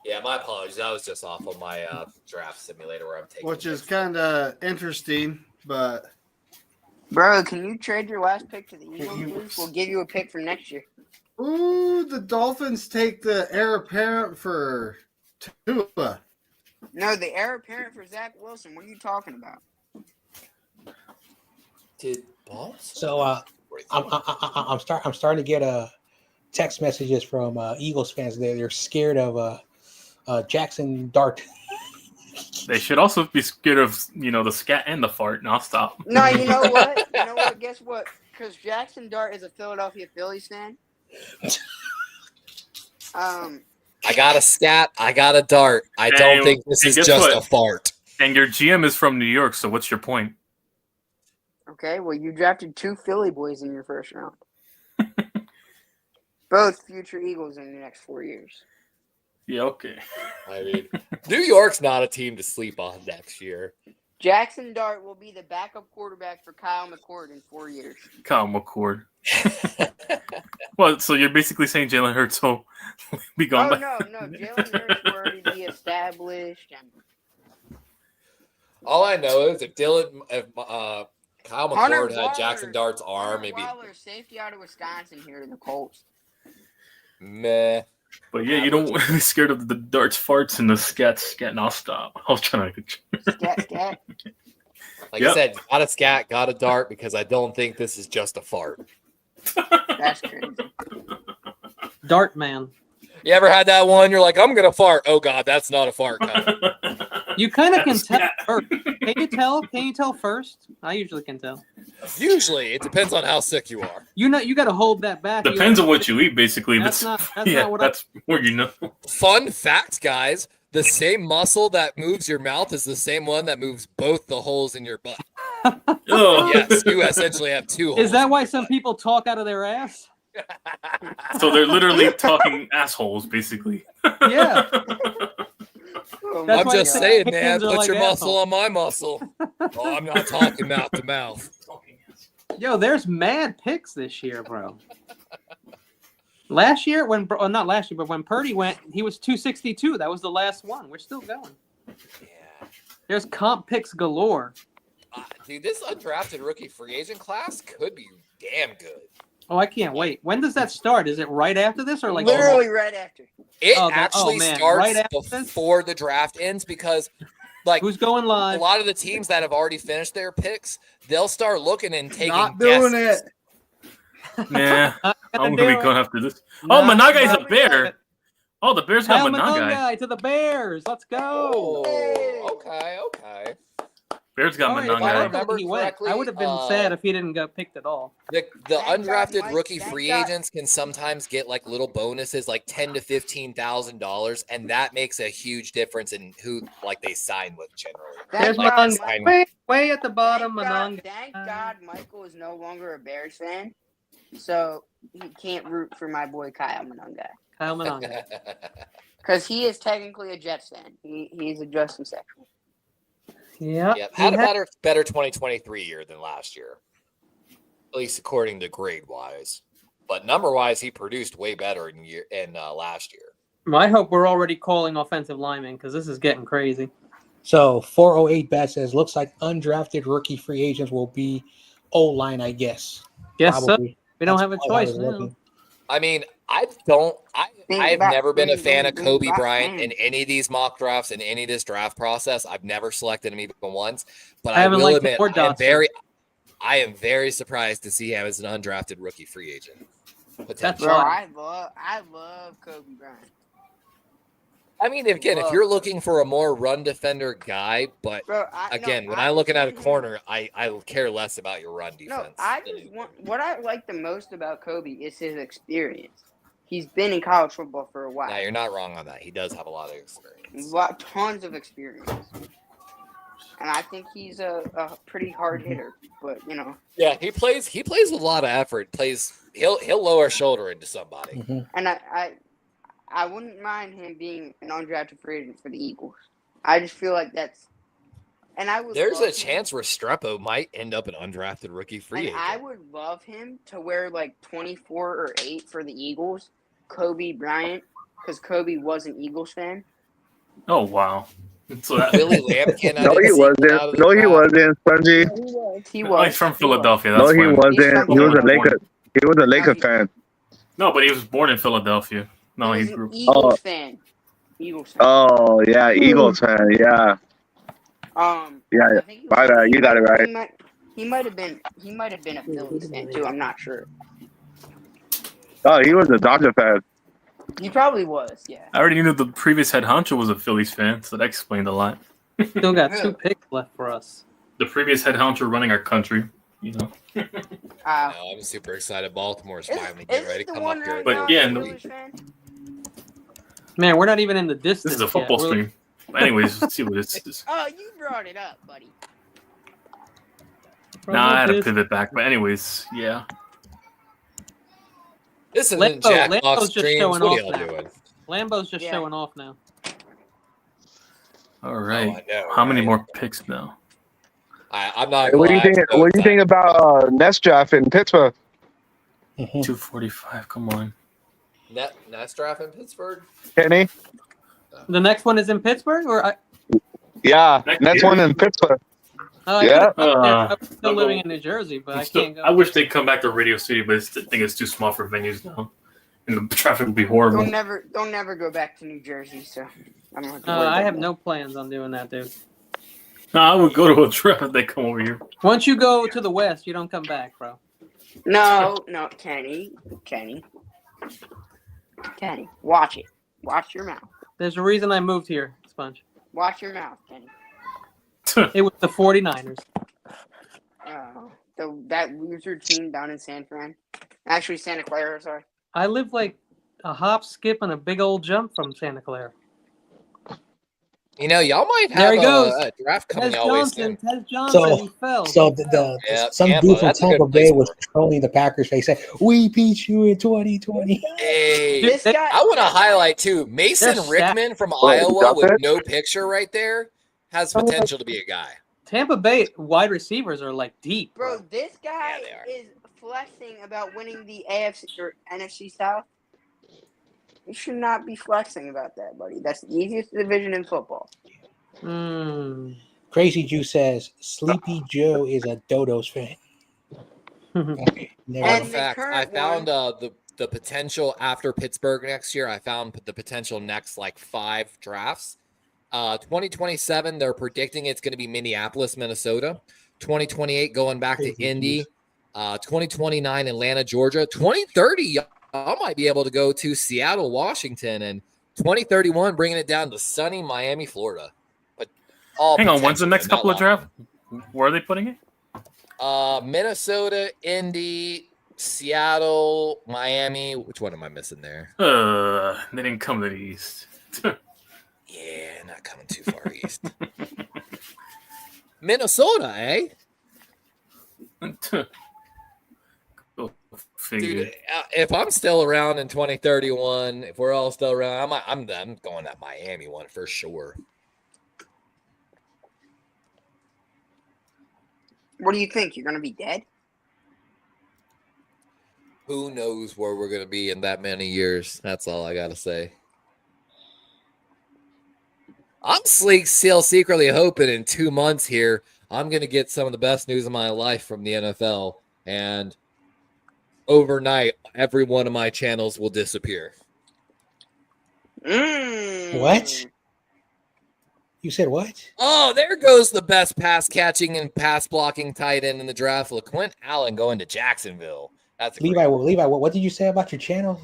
Yeah, my apologies. That was just off of my draft simulator where I'm taking. Which is kind of interesting, but. Bro, can you trade your last pick to the Eagles, please? We'll give you a pick for next year. Ooh, the Dolphins take the heir apparent for Tua. No, the heir apparent for Zach Wilson. What are you talking about? So I'm starting to get text messages from Eagles fans. They're scared of Jackson Dart. They should also be scared of the scat and the fart. Now stop. No, you know what? Guess what? Because Jackson Dart is a Philadelphia Phillies fan. I got a scat. I got a dart. I don't think this is just a fart. And your GM is from New York, so what's your point? Okay, well, you drafted 2 Philly boys in your first round. Both future Eagles in the next 4 years. Yeah, okay. I mean, New York's not a team to sleep on next year. Jackson Dart will be the backup quarterback for Kyle McCord in 4 years. Kyle McCord. Well, so you're basically saying Jalen Hurts will be gone. No. Jalen Hurts will already be established. All I know is if Kyle McCord had Jackson Dart's arm, maybe. Waller, safety out of Wisconsin here to the Colts. Meh. But yeah, you don't want to be scared of the darts, farts, and the scat. And I'll stop. I was trying to. Scat. Like I said, got a scat, got a dart, because I don't think this is just a fart. That's crazy. Dart man. You ever had that one? You're like, I'm gonna fart. Oh God, that's not a fart. You kind of can tell first. Can you tell? Can you tell first? I usually can tell. Usually, it depends on how sick you are. You got to hold that back. Depends on what you eat, basically. That's not what that's where you know. Fun fact, guys: the same muscle that moves your mouth is the same one that moves both the holes in your butt. Oh. Yes, you essentially have 2 holes. Is that why some people talk out of their ass? So they're literally talking assholes, basically. Yeah. Oh That's I'm why just the saying, man. Pickens are Put like your muscle assholes. on my muscle. Oh, I'm not talking mouth to mouth. Yo, there's mad picks this year, bro. Last year, not last year, but when Purdy went, he was 262. That was the last one. We're still going. Yeah. There's comp picks galore. Dude, this undrafted rookie free agent class could be damn good. Oh, I can't wait. When does that start? Is it right after this or like literally right after? It Oh, actually man. starts Right after this? before the draft ends because, like, who's going a live? lot of the teams that have already finished their picks, they'll start looking and taking Not doing guesses. it. Nah, I'm gonna be going after this. Oh, Not Managai's a probably Bear. Oh, the Bears got Hal Managai. Monangai to the Bears. Let's go. Oh, okay. Bears got All right, if I Manangai. remember he went. I would have been sad if he didn't get picked at all. The Thank God, undrafted Mike. rookie Thank free God. agents can sometimes get like little bonuses, like $10,000 to $15,000, and that makes a huge difference in who like they sign with generally. There's Thank God, Monangai. Mike. Way at the bottom, Thank Monangai. God Michael is no longer a Bears fan, so he can't root for my boy Kyle Monangai. Kyle Monangai. Because he is technically a Jets fan. He's a Justin Sexual. Yeah. Yep, had a better 2023 year than last year, at least according to grade wise. But number wise, he produced way better in last year. I hope we're already calling offensive linemen because this is getting crazy. So 408 Bet says looks like undrafted rookie free agents will be O-line, I guess. Yes, so. Probably. We don't That's have a probably how choice it's now. looking. I mean, I've never been a fan of Kobe Bryant in any of these mock drafts, in any of this draft process. I've never selected him even once. But I will admit, I am very surprised to see him as an undrafted rookie free agent. That's Bro, why. I love Kobe Bryant. I mean, again, if you're looking for a more run defender guy, but Bro, when I'm looking at a corner, I care less about your run defense. No, I just want what I like the most about Kobe is his experience. He's been in college football for a while. Yeah, you're not wrong on that. He does have a lot of experience. Tons of experience. And I think he's a pretty hard hitter, but you know. Yeah, he plays with a lot of effort. He'll lower shoulder into somebody. Mm-hmm. And I wouldn't mind him being an undrafted free agent for the Eagles. I just feel like that's and I would There's a chance Restrepo might end up an undrafted rookie free agent. I would love him to wear like 24 or 8 for the Eagles, Kobe Bryant, because Kobe was an Eagles fan. Oh wow! So Billy Lampkin. No, he wasn't. No, he wasn't. Spongy. He Oh, was. he's from Philadelphia. No, That's he fine. wasn't. He was a Laker. He was a Laker fan. No, but he was born in Philadelphia. No, he He's grew. an Eagles fan. Eagles fan. Oh yeah, Eagles fan. Yeah. Yeah. I think You got it right. He might have been a Phillies fan too. I'm not sure. Oh, he was a Dodger fan. He probably was. Yeah. I already knew the previous head honcho was a Phillies fan, so that explained a lot. Still got 2 picks left for us. The previous head honcho running our country, you know. I'm super excited. Baltimore's finally getting ready to come up here. But yeah, Man, we're not even in the distance. this is a football yet. stream. Anyways, let's see what this is. Oh, you brought it up, buddy. Nah, I had to pivot back, but anyways, yeah. This isn't Jack Box Lambo's just streams. showing What are off y'all now. doing? Lambo's just showing off now. All right. I know, How many more picks now? I'm not. What do you think? What do you think about Nets draft in Pittsburgh? 245. Come on. Nets draft in Pittsburgh. Kenny? The next one is in Pittsburgh, or Yeah, Nets one in Pittsburgh. yeah. I'm still living in New Jersey, but I can't go. I wish they'd come back to Radio City, but I think it's too small for venues now, and the traffic would be horrible. Don't never go back to New Jersey. So I'm not. I have no plans on doing that, dude. No, I would go to a trip if they come over here. Once you go to the West, you don't come back, bro. No, Kenny, watch it. Watch your mouth. There's a reason I moved here, Sponge. Watch your mouth, Kenny. It was the 49ers. That loser team down in San Fran. Actually, Santa Clara, sorry. I live like a hop, skip, and a big old jump from Santa Clara. You know, y'all might There have he goes. a draft coming Ted y'all way Johnson. soon. Ted Johnson. So, He fell. Yeah, some Tampa, dude from that's a good Tampa place Bay was for him. trolling the Packers. They said, "We beat you in 2020." Hey, This guy, I want to highlight too. Mason They're Rickman from Wait, Iowa with Jokic? no picture right there has potential to be a guy. Tampa Bay wide receivers are like deep, bro, this guy they are. is flexing about winning the AFC or NFC South. You should not be flexing about that, buddy. That's the easiest division in football. Crazy Jew says Sleepy Joe is a Dodos fan. Okay, never Fun And mind. the fact, I current found one, the potential after Pittsburgh next year. I found the potential next like 5 drafts. 2027, they're predicting it's going to be Minneapolis, Minnesota. 2028, going back to Indy. 2029, Atlanta, Georgia. 2030, y'all might be able to go to Seattle, Washington, and 2031, bringing it down to sunny Miami, Florida. But all Hang on, when's the potential, next not couple of locked drafts? Where are they putting it? Minnesota, Indy, Seattle, Miami. Which one am I missing there? They didn't come to the East. Yeah, not coming too far east. Minnesota, eh? Go figure. Dude, if I'm still around in 2031, if we're all still around, I'm going that Miami one for sure. what do you think? You're going to be dead? Who knows where we're going to be in that many years? That's all I got to say. I'm still secretly hoping in 2 months here, I'm going to get some of the best news of my life from the NFL. And overnight, every one of my channels will disappear. What? You said what? Oh, there goes the best pass catching and pass blocking tight end in the draft. LaQuint Allen going to Jacksonville. That's a Levi. Levi, what did you say about your channels?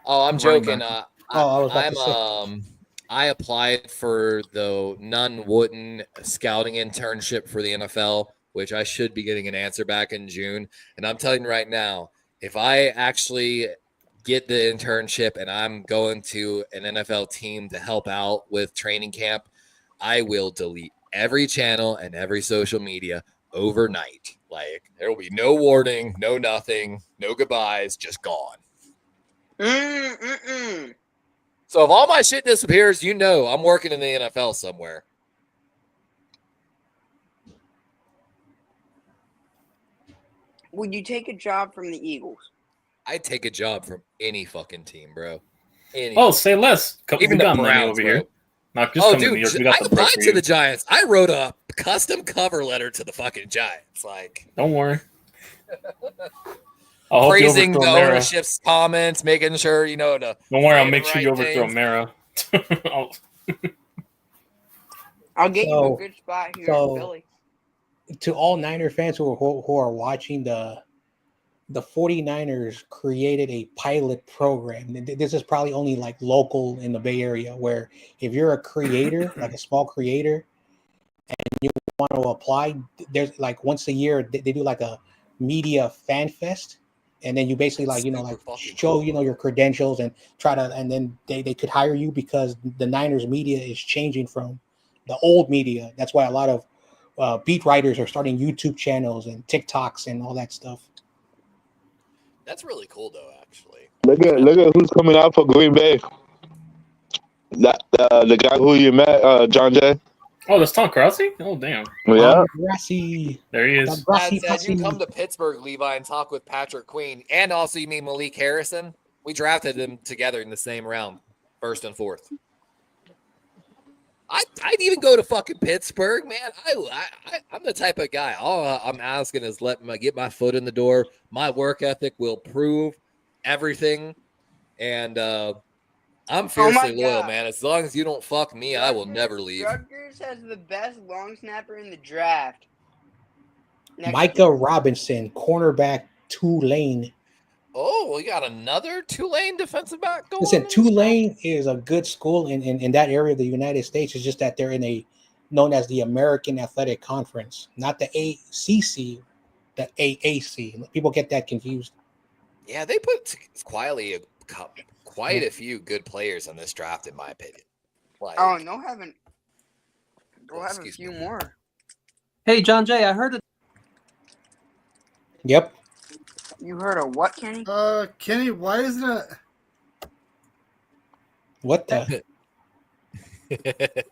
Oh, I'm joking. I was about to say. I applied for the Nunn Wooten scouting internship for the NFL, which I should be getting an answer back in June. And I'm telling you right now, if I actually get the internship and I'm going to an NFL team to help out with training camp, I will delete every channel and every social media overnight. Like, there will be no warning, no nothing, no goodbyes, just gone. So if all my shit disappears, you know I'm working in the NFL somewhere. Would you take a job from the Eagles? I'd take a job from any fucking team, bro. Say less. Even we the got money Browns, over bro. here. Not just Dude, New York. We got I the prep applied for to you. the Giants. I wrote a custom cover letter to the fucking Giants. Like, don't worry. Praising the ownership's comments, making sure, to. Don't worry, I'll make sure you overthrow Mara. I'll get you a good spot here in Philly. To all Niner fans who are watching, the 49ers created a pilot program. This is probably only like local in the Bay Area, where if you're a creator, like a small creator, and you want to apply, there's like once a year they do like a media fan fest, and then you basically show your credentials and try to, and then they could hire you because the Niners media is changing from the old media. That's why a lot of beat writers are starting YouTube channels and TikToks and all that stuff. That's really cool, though. Actually, look at who's coming out for Green Bay. The guy who you met, John Jay. Oh, that's Tom Krause? Oh, damn. Yeah. There he is. Dad said you come to Pittsburgh, Levi, and talk with Patrick Queen. And also, you mean Malik Harrison? We drafted them together in the same round, first and fourth. I'd even go to fucking Pittsburgh, man. I'm the type of guy. All I'm asking is let me get my foot in the door. My work ethic will prove everything. And I'm fiercely loyal, man. As long as you don't fuck me, I will never leave. Rutgers has the best long snapper in the draft. Micah Robinson, cornerback, Tulane. Oh, we got another Tulane defensive back going. Listen, Tulane is a good school in that area of the United States. It's just that they're known as the American Athletic Conference, not the ACC, the AAC. People get that confused. Yeah, they put quietly quite a few good players in this draft, in my opinion. Like, Oh, no, haven't. We'll have a few more. Hey, John Jay, I heard it. Yep. You heard of what, Kenny? Kenny, why isn't it? What the?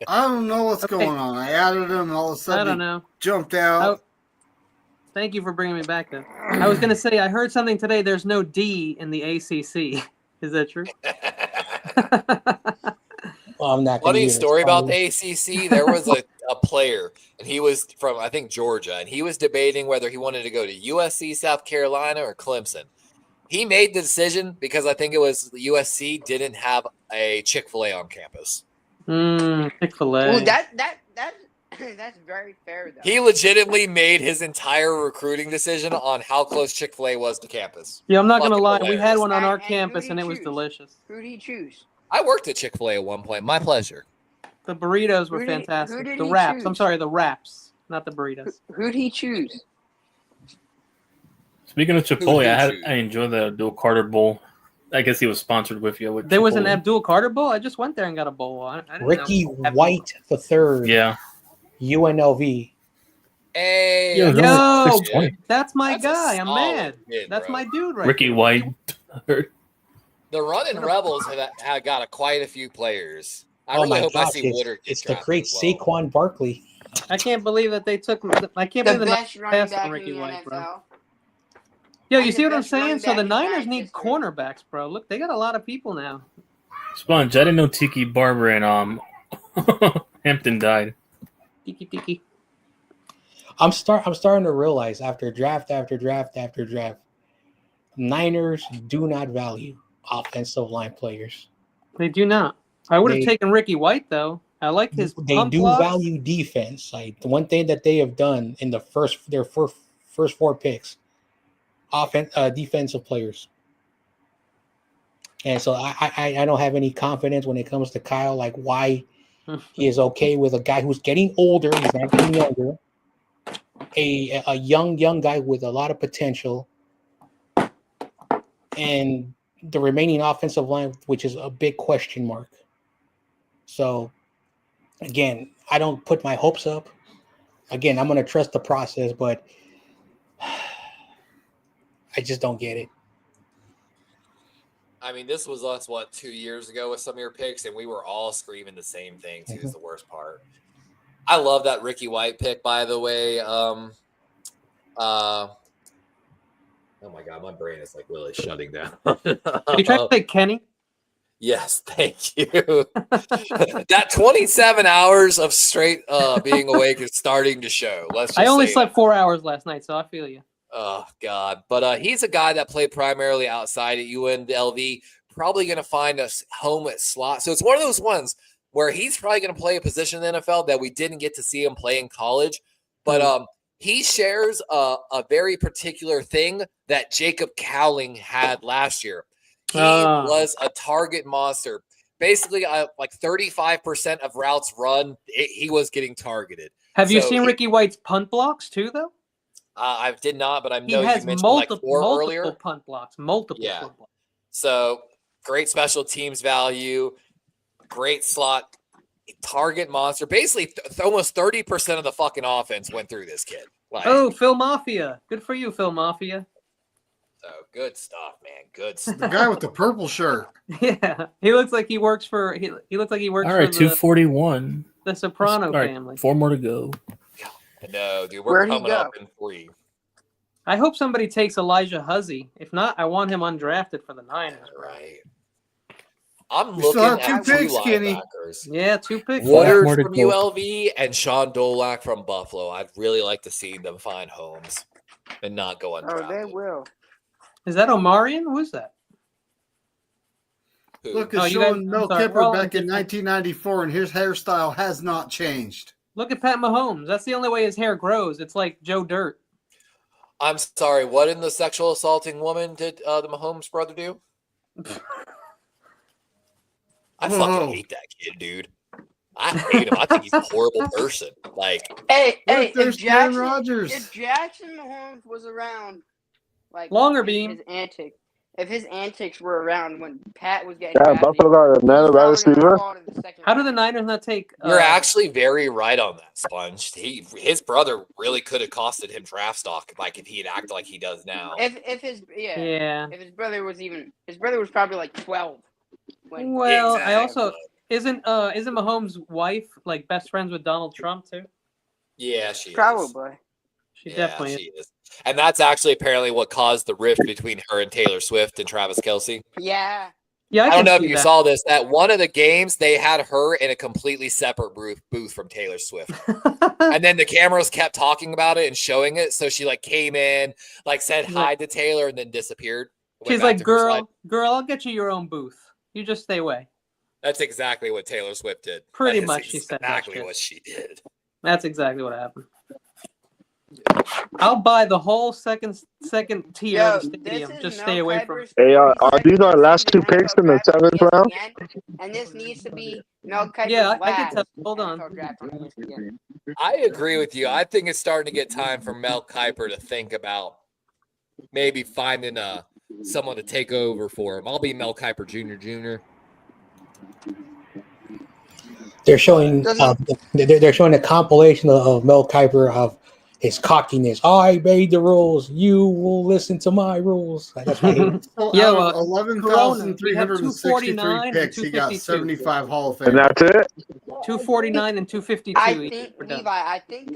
I don't know what's going on. I added him, and all of a sudden I don't know. Jumped out. Thank you for bringing me back, then. I was going to say, I heard something today. There's no D in the ACC. Is that true? Well, I'm not. Funny story about the ACC. There was a player, and he was from, I think, Georgia, and he was debating whether he wanted to go to USC, South Carolina, or Clemson. He made the decision because I think it was USC didn't have a Chick-fil-A on campus. Chick-fil-A. Well, that's very fair, though. He legitimately made his entire recruiting decision on how close Chick-fil-A was to campus. Yeah, I'm not going to lie. Hilarious. We had one on our campus, and it was delicious. Who did he choose? I worked at Chick-fil-A at one point. My pleasure. The burritos were fantastic. Who did The he wraps. choose? I'm sorry, the wraps, not the burritos. Who'd he choose? Speaking of Chipotle, I enjoyed the Abdul Carter Bowl. I guess he was sponsored with you. There was an Abdul Carter Bowl? I just went there and got a bowl. I didn't Ricky know. White III. Yeah. UNLV. Hey, yo, that's my That's a guy. I'm solid mad. kid, That's bro. my dude right Ricky there. White. The Running Rebels have got quite a few players. I Oh really my hope gosh, I see Woodard get it's the drafted great as well. Saquon Barkley. I can't believe that they took. I can't The believe the best Niners running passed back on in Ricky the White, bro. NFL. Yo, And you the see what I'm best saying? running So the back in Niners Giants need history. cornerbacks, bro. Look, they got a lot of people now. Sponge, I didn't know Tiki Barber and Hampton died. Tiki. I'm starting to realize after draft after draft after draft, Niners do not value offensive line players. They do not. I would have They- taken Ricky White though. I like his. They pump do blocks. value defense. Like the one thing that they have done in their first four picks, defensive players. And so I don't have any confidence when it comes to Kyle, like why he is okay with a guy who's getting older. He's not getting younger. A young guy with a lot of potential, and the remaining offensive line, which is a big question mark. So, again, I don't put my hopes up. Again, I'm going to trust the process, but I just don't get it. I mean, this was us, 2 years ago with some of your picks, and we were all screaming the same thing, too, is the worst part. I love that Ricky White pick, by the way. Oh, my God, my brain is, really shutting down. Are you trying to say Kenny? Yes, thank you. That 27 hours of straight being awake is starting to show. Let's just I only say slept 4 hours last night, so I feel you. Oh, God. But he's a guy that played primarily outside at UNLV, probably going to find us home at slot. So it's one of those ones where he's probably going to play a position in the NFL that we didn't get to see him play in college. But he shares a very particular thing that Jacob Cowling had last year. He was a target monster. Basically, 35% of routes run, he was getting targeted. Have you seen Ricky White's punt blocks too, though? I did not, but I know He has you mentioned multiple earlier. punt blocks. Multiple punt blocks. So great special teams value, great slot, target monster. Basically, almost 30% of the fucking offense went through this kid. Phil Mafia. Good for you, Phil Mafia. Oh, good stuff, man. Good stuff. The guy with the purple shirt. Yeah, he looks like he works for. He looks like he works. All right, for 241. The Soprano All right, family. 4 more to go. No, dude, we're coming up in 3. I hope somebody takes Elijah Huzzy. If not, I want him undrafted for the Niners. Right. I'm We looking still have at 2 picks, Kenny. linebackers. Yeah, 2 picks. Woodard from ULV and Sean Dolak from Buffalo. I'd really like to see them find homes and not go undrafted. Oh, they will. Is that Omarion? Who is that? Who? Look, it's showing Mel Kiper back in 1994, and his hairstyle has not changed. Look at Pat Mahomes. That's the only way his hair grows. It's like Joe Dirt. I'm sorry. What in the sexual assaulting woman did the Mahomes brother do? I fucking hate that kid, dude. I hate him. I think he's a horrible person. Hey, there's Aaron Rodgers. If Jackson Mahomes was around, Longer beam. his antics. if his antics were around when Pat was getting Yeah, drafted, Buffalo got another he's wide probably gonna receiver. fall to the second How do the round. Niners not take? You're actually very right on that, Sponge. His brother really could have costed him draft stock, like if he had acted like he does now. If his if his brother was probably like 12. Well, I also isn't Mahomes' wife like best friends with Donald Trump too? Yeah, she is. Probably. She definitely she is. And that's actually apparently what caused the rift between her and Taylor Swift and Travis Kelce. Yeah. Yeah, I don't know if you saw this. At one of the games, they had her in a completely separate booth from Taylor Swift. And then the cameras kept talking about it and showing it. So she like came in, like said hi to Taylor and then disappeared. She's like, girl, I'll get you your own booth. You just stay away. That's exactly what Taylor Swift did. Pretty much, she said exactly what she did. That's exactly what happened. I'll buy the whole second tier of the stadium. Just stay away from it. Hey, are these our last two picks in the 7th round? And this needs to be Mel Kiper's Yeah, I last can tell. Hold on. I agree with you. I think it's starting to get time for Mel Kiper to think about maybe finding someone to take over for him. I'll be Mel Kiper Jr. They're showing they're showing a compilation of Mel Kiper of his cockiness. I made the rules. You will listen to my rules. That's why. So Yeah, out of 11,363 picks, he got 75 Hall of Fame. And that's it? 249 and 252. I think, Levi, I think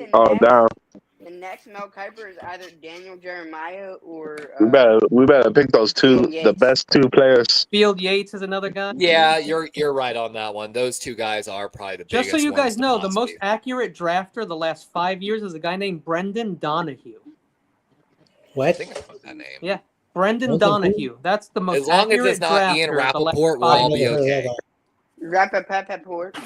the next Mel Kiper is either Daniel Jeremiah or we better pick those two, the best two players. Field Yates is another guy. Yeah, you're right on that one. Those two guys are probably the biggest. Just so you guys ones to know, the possibly- most accurate drafter the last 5 years is a guy named Brendan Donahue. I What? think I put that name. Yeah, Brendan Donahue. That's the most As long as accurate it's not Ian drafter the last Rappaport, we'll 5 all be years. okay. Rappaport.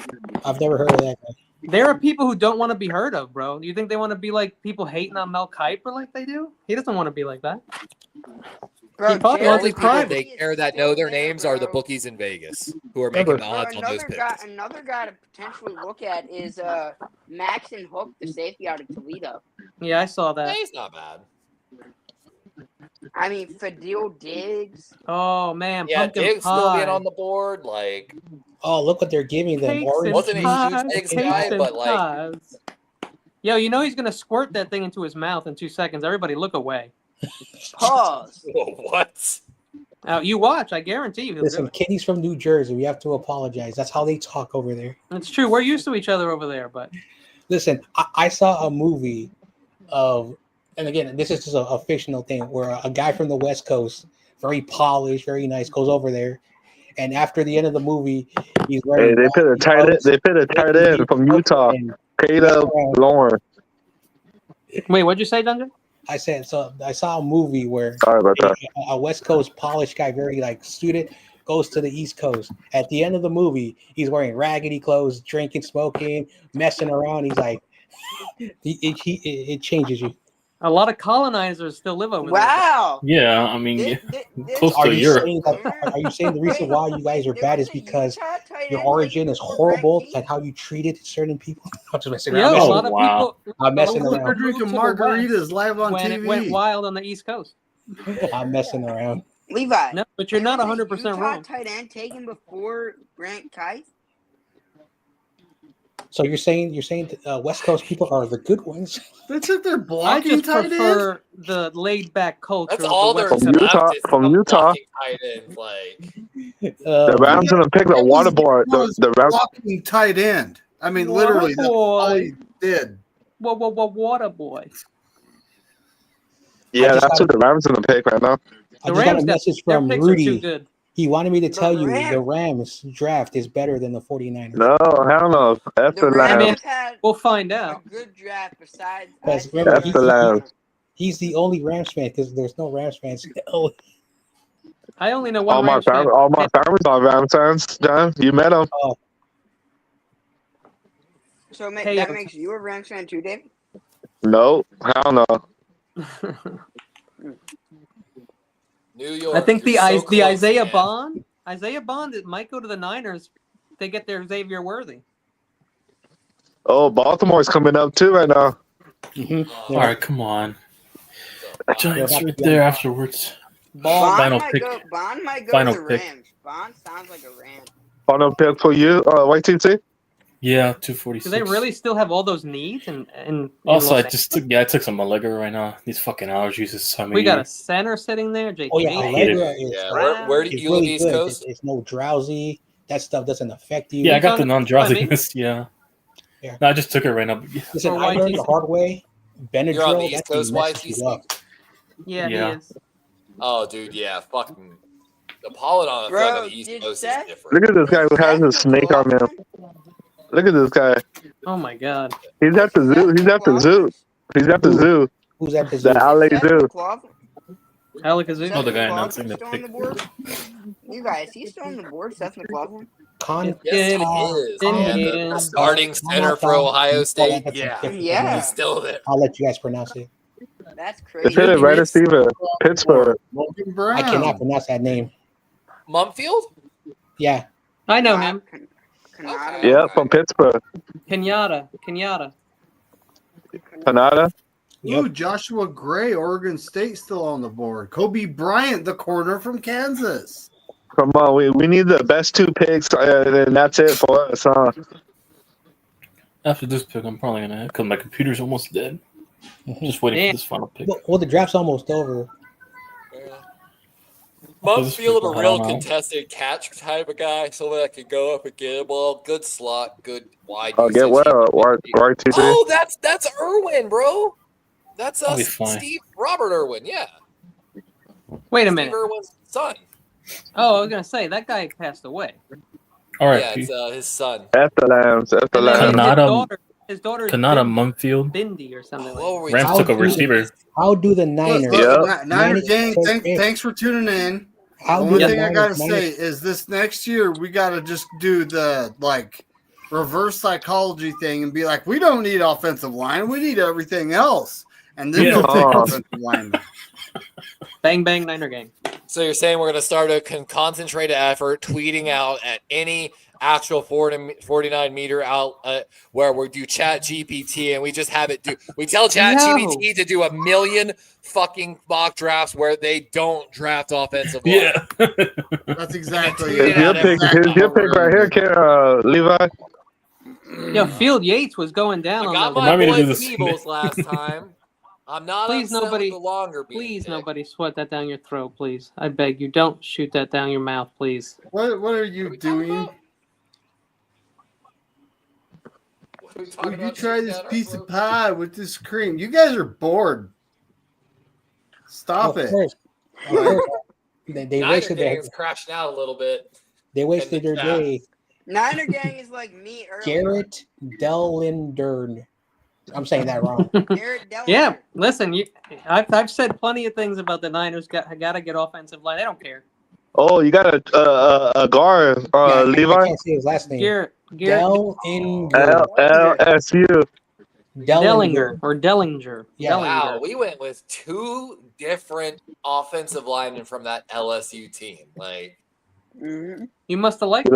I've never heard of that guy. There are people who don't want to be heard of, bro. You think they want to be like people hating on Mel Kiper like they do? He doesn't want to be like that. Bro, He probably The wants only his people private. they care that know their names are the bookies in Vegas who are making the odds on those picks. Another guy to potentially look at is Maxon Hook, the safety out of Toledo. Yeah, I saw that. He's not bad. I mean, Fadil Diggs. Oh man, Yeah, pumpkin Diggs pie. still being on the board. Like, Oh, look what they're giving them. Cakes Orange and wasn't a huge pies, Diggs cakes guy, and but like, pies. Yo, you know he's gonna squirt that thing into his mouth in 2 seconds. Everybody, look away. Pause. what? You watch. I guarantee you. He'll do Listen, it. Kitty's from New Jersey. We have to apologize. That's how they talk over there. It's true. We're used to each other over there, but Listen, I saw a movie of, and again, this is just a fictional thing where a guy from the West Coast, very polished, very nice, goes over there, and after the end of the movie, he's wearing. Hey, they put a tight end from Utah, Caleb Lauren. wait, what'd you say, Dungeon? I said, so I saw a movie where Sorry about that. a West Coast polished guy, very like student, goes to the East Coast. At the end of the movie, he's wearing raggedy clothes, drinking, smoking, messing around. He's like, it changes you. A lot of colonizers still live over Wow. Yeah, I mean, close Are to you Europe. saying that? Are you saying the reason why you guys are bad is because your origin is horrible and how you treated certain people? I'm just messing there. around. Yeah, a Oh, lot of wow. people. I'm messing They're around. drinking To the west margaritas live on when TV. it went wild on the East Coast. I'm messing around. Levi. No, but you're not there was a 100% Utah wrong. tight end taken before Grant Kite. So you're saying West Coast people are the good ones? They took their I blocking just tight end. prefer the laid back culture. That's of all the they're West From Coast. Utah- left is from some Utah. blocking tight ends, like The Rams gonna pick the water boy. The Rams. Blocking tight end. I mean, literally, that's all he did. Whoa, water boy. Yeah, just that's got- who the Rams gonna pick right now. I The just got a Rams got message their from picks are too Rudy. good. He wanted me to tell you Rams- the Rams draft is better than the 49ers. No, hell no. F The the Rams Lambs. had We'll find a out. good draft besides. Because Isaiah remember, That's the Lambs. he's the only Rams fan because there's no Rams fans. I only know All one my Rams fan. family, all my family's are Rams fans. John, you met them. So Hey, that makes you a Rams fan too, Dave? No, hell no. New York. I think the you're so close, Isaiah man. Bond, it might go to the Niners. They get their Xavier Worthy. Oh, Baltimore's coming up too right now. Mhm. All right, come on. They're Giants about right to be there on- afterwards. Final pick. Bond might go Final to the pick. Rams. Bond sounds like a Ram. Final pick for you, YTC. Yeah, Do 246. they really still have all those needs? And Also, I took some Allegra right now. These fucking allergies this time of we got year. a center sitting there. JT. Oh yeah, Allegra is Where do it's you live really East good. Coast? It's no drowsy. That stuff doesn't affect you. Yeah, I It's got on the the- non-drowsiness. Yeah. Yeah. No, I just took it right now. Listen, Or I learned the YTC. hard way. Benadryl, You're on the East that thing Coast, messes you YTC? up. Yeah, Yeah. he is. Oh, dude, yeah, fucking the pollen on the Bro, front of the East did Coast Seth- is different. Look at this guy who has a Seth snake on him. McLaughlin- Look at this guy. Oh my god. He's at the zoo. Seth He's at the zoo. He's at the Who? zoo. Who's at the zoo? The LA Seth Zoo. McLaughlin- Alakazoo. Oh, the guy Seth announcing the McLaughlin still on pick. the board? You guys, he's still on the board, Seth McLaughlin? Yes, he Didn't is. Man. he? The starting center for Ohio State. Yeah, Yeah. he's still there. I'll let you guys pronounce it. That's It's crazy. hit it right receiver. Pittsburgh. Logan Brown. I cannot pronounce that name. Mumfield? Yeah. I know him. Canada. Yeah, from Pittsburgh. Kenyatta. Canada. Ooh, Joshua Gray, Oregon State, still on the board. Kobe Bryant, the corner from Kansas. Come on, we need the best two picks, and that's it for us, huh? After this pick, I'm probably gonna because my computer's almost dead. Just waiting Damn. for this final pick. Well, the draft's almost over. Mumfield, a real I don't know. contested catch type of guy, somebody that could go up and get a ball, good slot, good wide. Oh, get usage. well, YTC. Oh, that's Irwin, bro. That's I'll be fine. Steve Robert Irwin. Yeah, Wait a Steve minute. Irwin's son. Oh, I was gonna say that guy passed away. All right, Yeah, it's his son. F the Lambs. F the And then Lambs. Canada- his daughter is Kanata Bindi, Mumfield. Bindi or something like What were we Rams talking took a about? receiver. How do the Niners? Yeah. Niners gang, Niners- thanks for tuning in. How The do only the thing I gotta Niners- say is this next year we gotta just do the reverse psychology thing and be like, we don't need offensive line, we need everything else, and then Yeah. we'll take Oh. offensive linemen. Bang Bang Niner Gang. So you're saying we're going to start a concentrated effort tweeting out at any actual 49 meter outlet where we do chat GPT and we just have it do. We tell chat No. GPT to do 1,000,000 fucking mock drafts where they don't draft offensive line. Yeah. That's exactly Here's it. Here's your That's pick. exactly Here's your what we're pick right gonna here, do. Levi. Yo, Field Yates was going down I on got that. my Remind me to boy do this. Peebles last time. I'm not Please, upset nobody- with the longer being Please, picked. nobody sweat that down your throat, please. I beg you, don't shoot that down your mouth, please. What are What are you we talking doing? about? What are we talking Would you about? try Shooting this at our piece of throat? pie with this cream? You guys are bored. Stop Of it. course. Of course. They Niner wasted their Gang's crashing out a little bit. they wasted their chat. day. Niner gang is like me earlier. Garrett Dellendern. I'm saying that wrong. Garrett Dellinger. Yeah, listen, I've said plenty of things about the Niners. Got to get offensive line. They don't care. Oh, you got a guard, Yeah, I Levi. can't say his last name. Garrett Dellinger. LSU. Dellinger or Dellinger. Yeah. Dellinger. Wow, we went with two different offensive linemen from that LSU team. Like, Mhm. You must have liked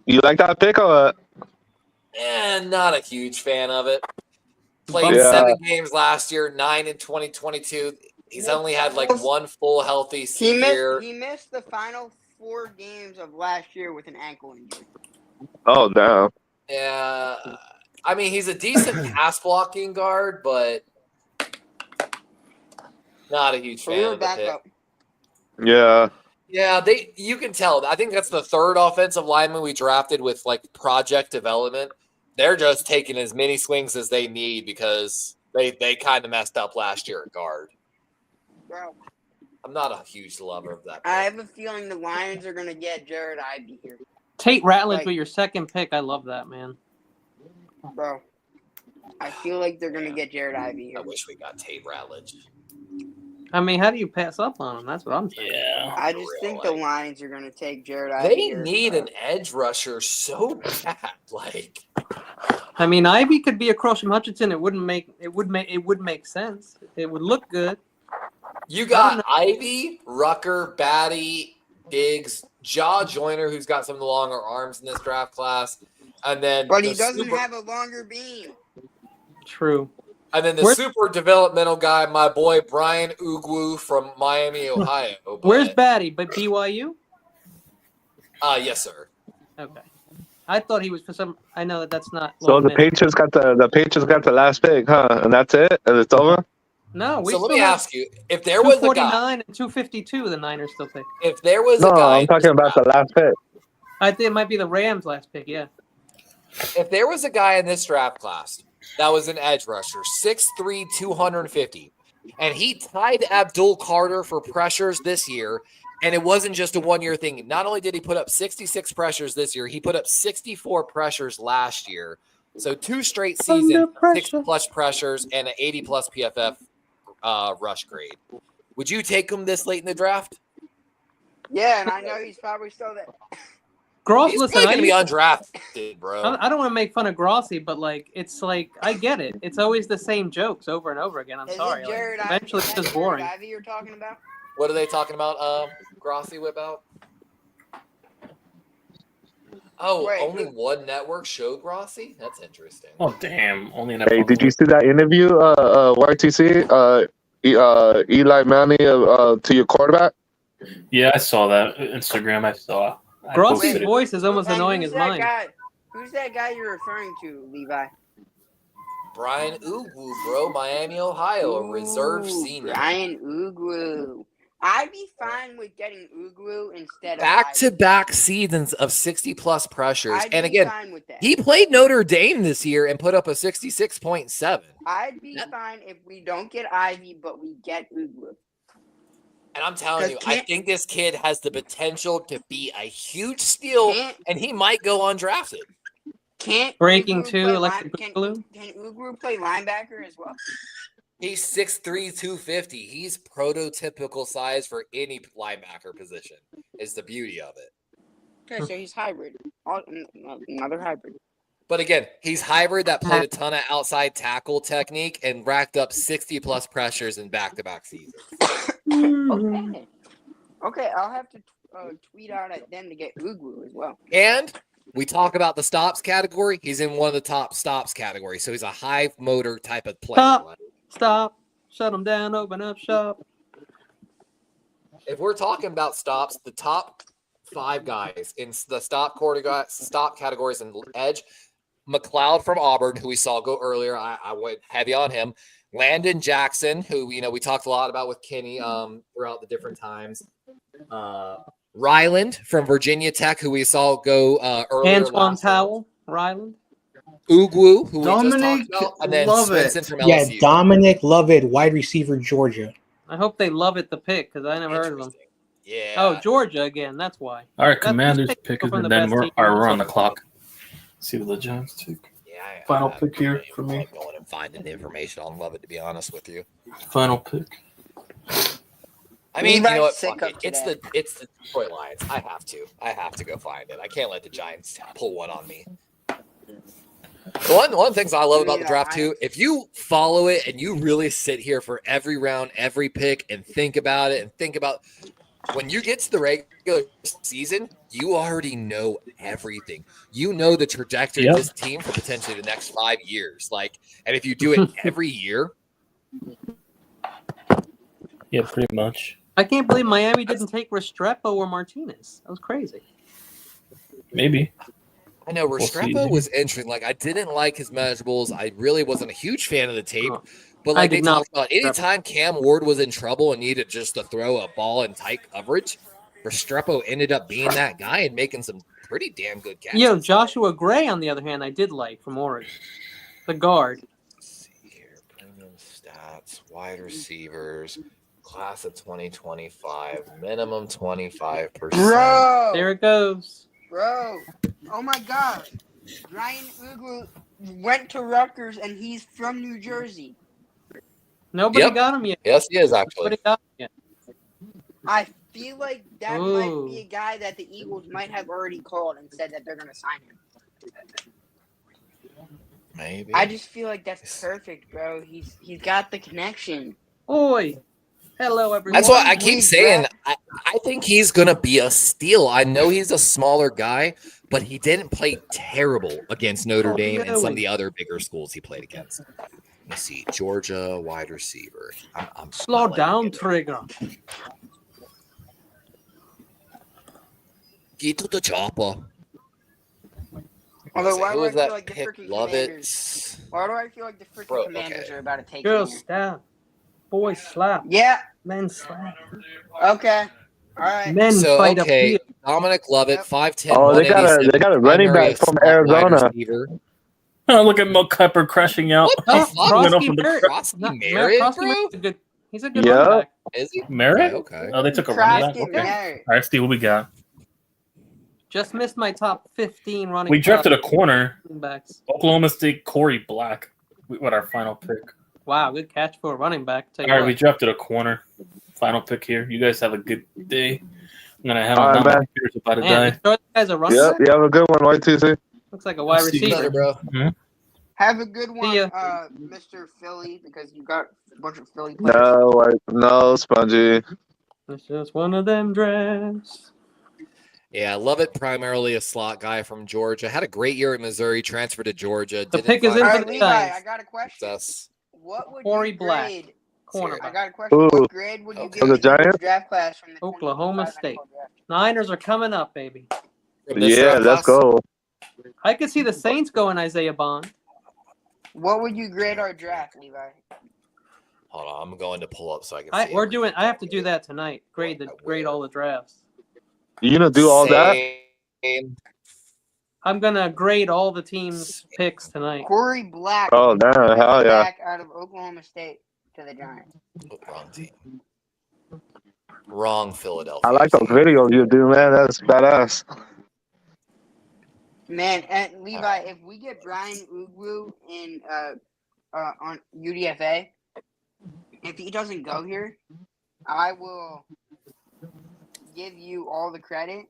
You like that pick or what? not a huge fan of it. Played Yeah. 7 games last year, 9 in 2022. He's only had like one full healthy year. He missed the final 4 games of last year with an ankle injury. Oh, damn. Yeah, I mean he's a decent pass blocking guard, but not a huge So we fan were of the back pick. up. Yeah. Yeah, you can tell. I think that's the third offensive lineman we drafted with like project development. They're just taking as many swings as they need because they kind of messed up last year at guard. Bro, I'm not a huge lover of that. I have a feeling the Lions are going to get Jared Ivey here. Tate Ratledge Like- with your second pick. I love that, man. Bro, I feel like they're going to get Jared Ivey I here. wish we got Tate Ratledge. I mean, how do you pass up on him? That's what I'm saying. Yeah. I just think the Lions are going to take Jared Ivey They here. need an edge rusher so bad. Like, I mean, Ivy could be across from Hutchinson. It would make sense. It would look good. you got Ivy, Rucker, Batty, Diggs, Jaw Joyner, who's got some of the longer arms in this draft class, and then But he the doesn't super- have a longer beam. True. And then the super developmental guy, my boy Brian Ugwu from Miami, Ohio. Where's Batty? But BYU? Yes, sir. Okay. I thought he was for some. I know that's not. So the Patriots got the last pick, huh? And that's it, and it's over. No, we so still let me have ask you: if there was a guy, 249 and 252, the Niners still pick. If there was a guy, I'm talking about the last pick. I think it might be the Rams' last pick. Yeah. If there was a guy in this draft class that was an edge rusher, 6'3", 250, and he tied Abdul Carter for pressures this year, and it wasn't just a one-year thing. Not only did he put up 66 pressures this year, he put up 64 pressures last year. So 2 straight seasons, 6+ pressures, and an 80+ PFF rush grade. Would you take him this late in the draft? Yeah, and I know he's probably still there. Gross, he's listen, going to be undrafted, bro. I don't want to make fun of Grossi, but it's like I get it. It's always the same jokes over and over again. I'm sorry. Eventually, it's just boring. Ivy you're talking about? What are they talking about? Grossi whip out. Oh, wait, only one network showed Grossi? That's interesting. Oh, damn! Only an. Hey, did you see that interview? YTC. Eli Manning to your quarterback. Yeah, I saw that Instagram. I saw. Grossi's voice is almost annoying as mine. Who's that guy you're referring to, Levi? Brian Ugwu, bro, Miami, Ohio, a reserve senior. Brian Ugwu. I'd be fine with getting Ugwu instead of back-to-back seasons of 60+ pressures. I'd and be again, fine with that. He played Notre Dame this year and put up a 66.7. I'd be fine if we don't get Ivy, but we get Ugwu. And I'm telling you, I think this kid has the potential to be a huge steal, and he might go undrafted. Breaking two, electric blue. Can Ugwu play linebacker as well? He's 6'3", 250. He's prototypical size for any linebacker position. Is the beauty of it. Okay, so he's hybrid. Another hybrid. But again, he's hybrid that played a ton of outside tackle technique and racked up 60+ pressures in back-to-back seasons. Okay, I'll have to tweet out at them to get Ugwu as well. And we talk about the stops category. He's in one of the top stops categories. So he's a high motor type of player. Stop. Shut them down. Open up shop. If we're talking about stops, the top 5 guys in the stop categories and edge, McLeod from Auburn, who we saw go earlier, I went heavy on him. Landon Jackson, who we talked a lot about with Kenny throughout the different times. Ryland from Virginia Tech, who we saw go earlier. Antoine Powell, Ryland. Ugwu, who Dominic we just talked about, and then Swinson from LSU. Yeah, Dominic Lovett, wide receiver, Georgia. I hope they love it, the pick, because I never heard of them. Yeah. Oh, Georgia again. That's why. All right, Commanders pick is, and then we're on the clock. See what the Giants take. Yeah, Final pick here for me. Going and finding the information on Lovett, to be honest with you. Final pick. I mean, you know what? Fuck it. It's the Detroit Lions. I have to go find it. I can't let the Giants pull one on me. The one of the things I love about the draft too, if you follow it and you really sit here for every round, every pick, and think about it, and think about when you get to the regular season, you already know everything. You know the trajectory of this team for potentially the next 5 years. And if you do it every year, yeah, pretty much. I can't believe Miami didn't take Restrepo or Martinez. That was crazy. Maybe. I know Restrepo was interesting. I didn't like his measurables. I really wasn't a huge fan of the tape. But they talked about anytime Cam Ward was in trouble and needed just to throw a ball in tight coverage, Restrepo ended up being that guy and making some pretty damn good catches. Yo, Joshua Gray, on the other hand, I did like from Oregon. The guard. Let's see here. Premium stats, wide receivers, class of 2025, minimum 25%. Bro! There it goes. Bro, oh my God. Brian Ugwu went to Rutgers and he's from New Jersey. Nobody got him yet. Yes, he is actually. Nobody got him yet. I feel like that might be a guy that the Eagles might have already called and said that they're going to sign him. Maybe. I just feel like that's perfect, bro. He's got the connection. Oi. Hello, everyone. That's what I keep saying. I think he's going to be a steal. I know he's a smaller guy, but he didn't play terrible against Notre Dame and some of the other bigger schools he played against. Let's see. Georgia wide receiver. I'm Slow not down, letting it. Trigger. Get to the chopper. Although, why Who do I was feel that like the pick? freaking Love Commanders? it. Why do I feel like the freaking Bro, Commanders okay. are about to take Girl him here? stab. Boy slap. Yeah. Men slap. Okay. All right. Men So, fight okay. up here. Dominic Lovett, Yep. 5'10", Oh, they got 187, a running primary back from slot wide Arizona. receiver. Oh, look at Mel Kiper crashing out. What the Oh, fuck? Went off Krosky of the Merritt. Krosky Merritt, bro? Krosky Merritt's he's a good Yeah. running back. Is he? Merritt? Okay. Oh, they took a running back. Krosky Okay. Merritt. All right, Steve, what we got? Just missed my top 15 running. We drafted a corner. backs. Oklahoma State Corey Black. What our final pick? Wow, good catch for a running back. Tell All you right, what. we drafted a corner. Final pick here. You guys have a good day. I'm gonna head All on right, down. My man. computer's about to Man, die. you sure this guy's a running Yep. back? You have a good one, YTC. Looks like a wide See you receiver. Later, bro. Mhm. Have a good one, ya. Mr. Philly, because you got a bunch of Philly players. No, Spongy. It's just one of them drafts. Yeah, Lovett, primarily a slot guy from Georgia. Had a great year at Missouri, transferred to Georgia. The pick is All in right, for the Levi, Giants. I got a question. Success. What would Corey you Black, grade? I cornerback. got a question. Ooh. What grade would you Okay. give For the the Giants? Eagles draft class from the Oklahoma 2025 State. NFL draft? Niners are coming up, baby. From this Yeah, draft let's class? go. I could see the Saints going Isaiah Bond. What would you grade our draft, Levi? Hold on, I'm going to pull up so I can see. I have to do that tonight. Grade all the drafts. You gonna do all that? Same. I'm gonna grade all the teams' picks tonight. Corey Black. Oh, damn. Hell yeah. Back out of Oklahoma State to the Giants. Oh, wrong team. Wrong Philadelphia. I like those team. videos you do, man. That's badass. Man, and Levi, if we get Brian Ugwu in on UDFA, if he doesn't go here, I will give you all the credit.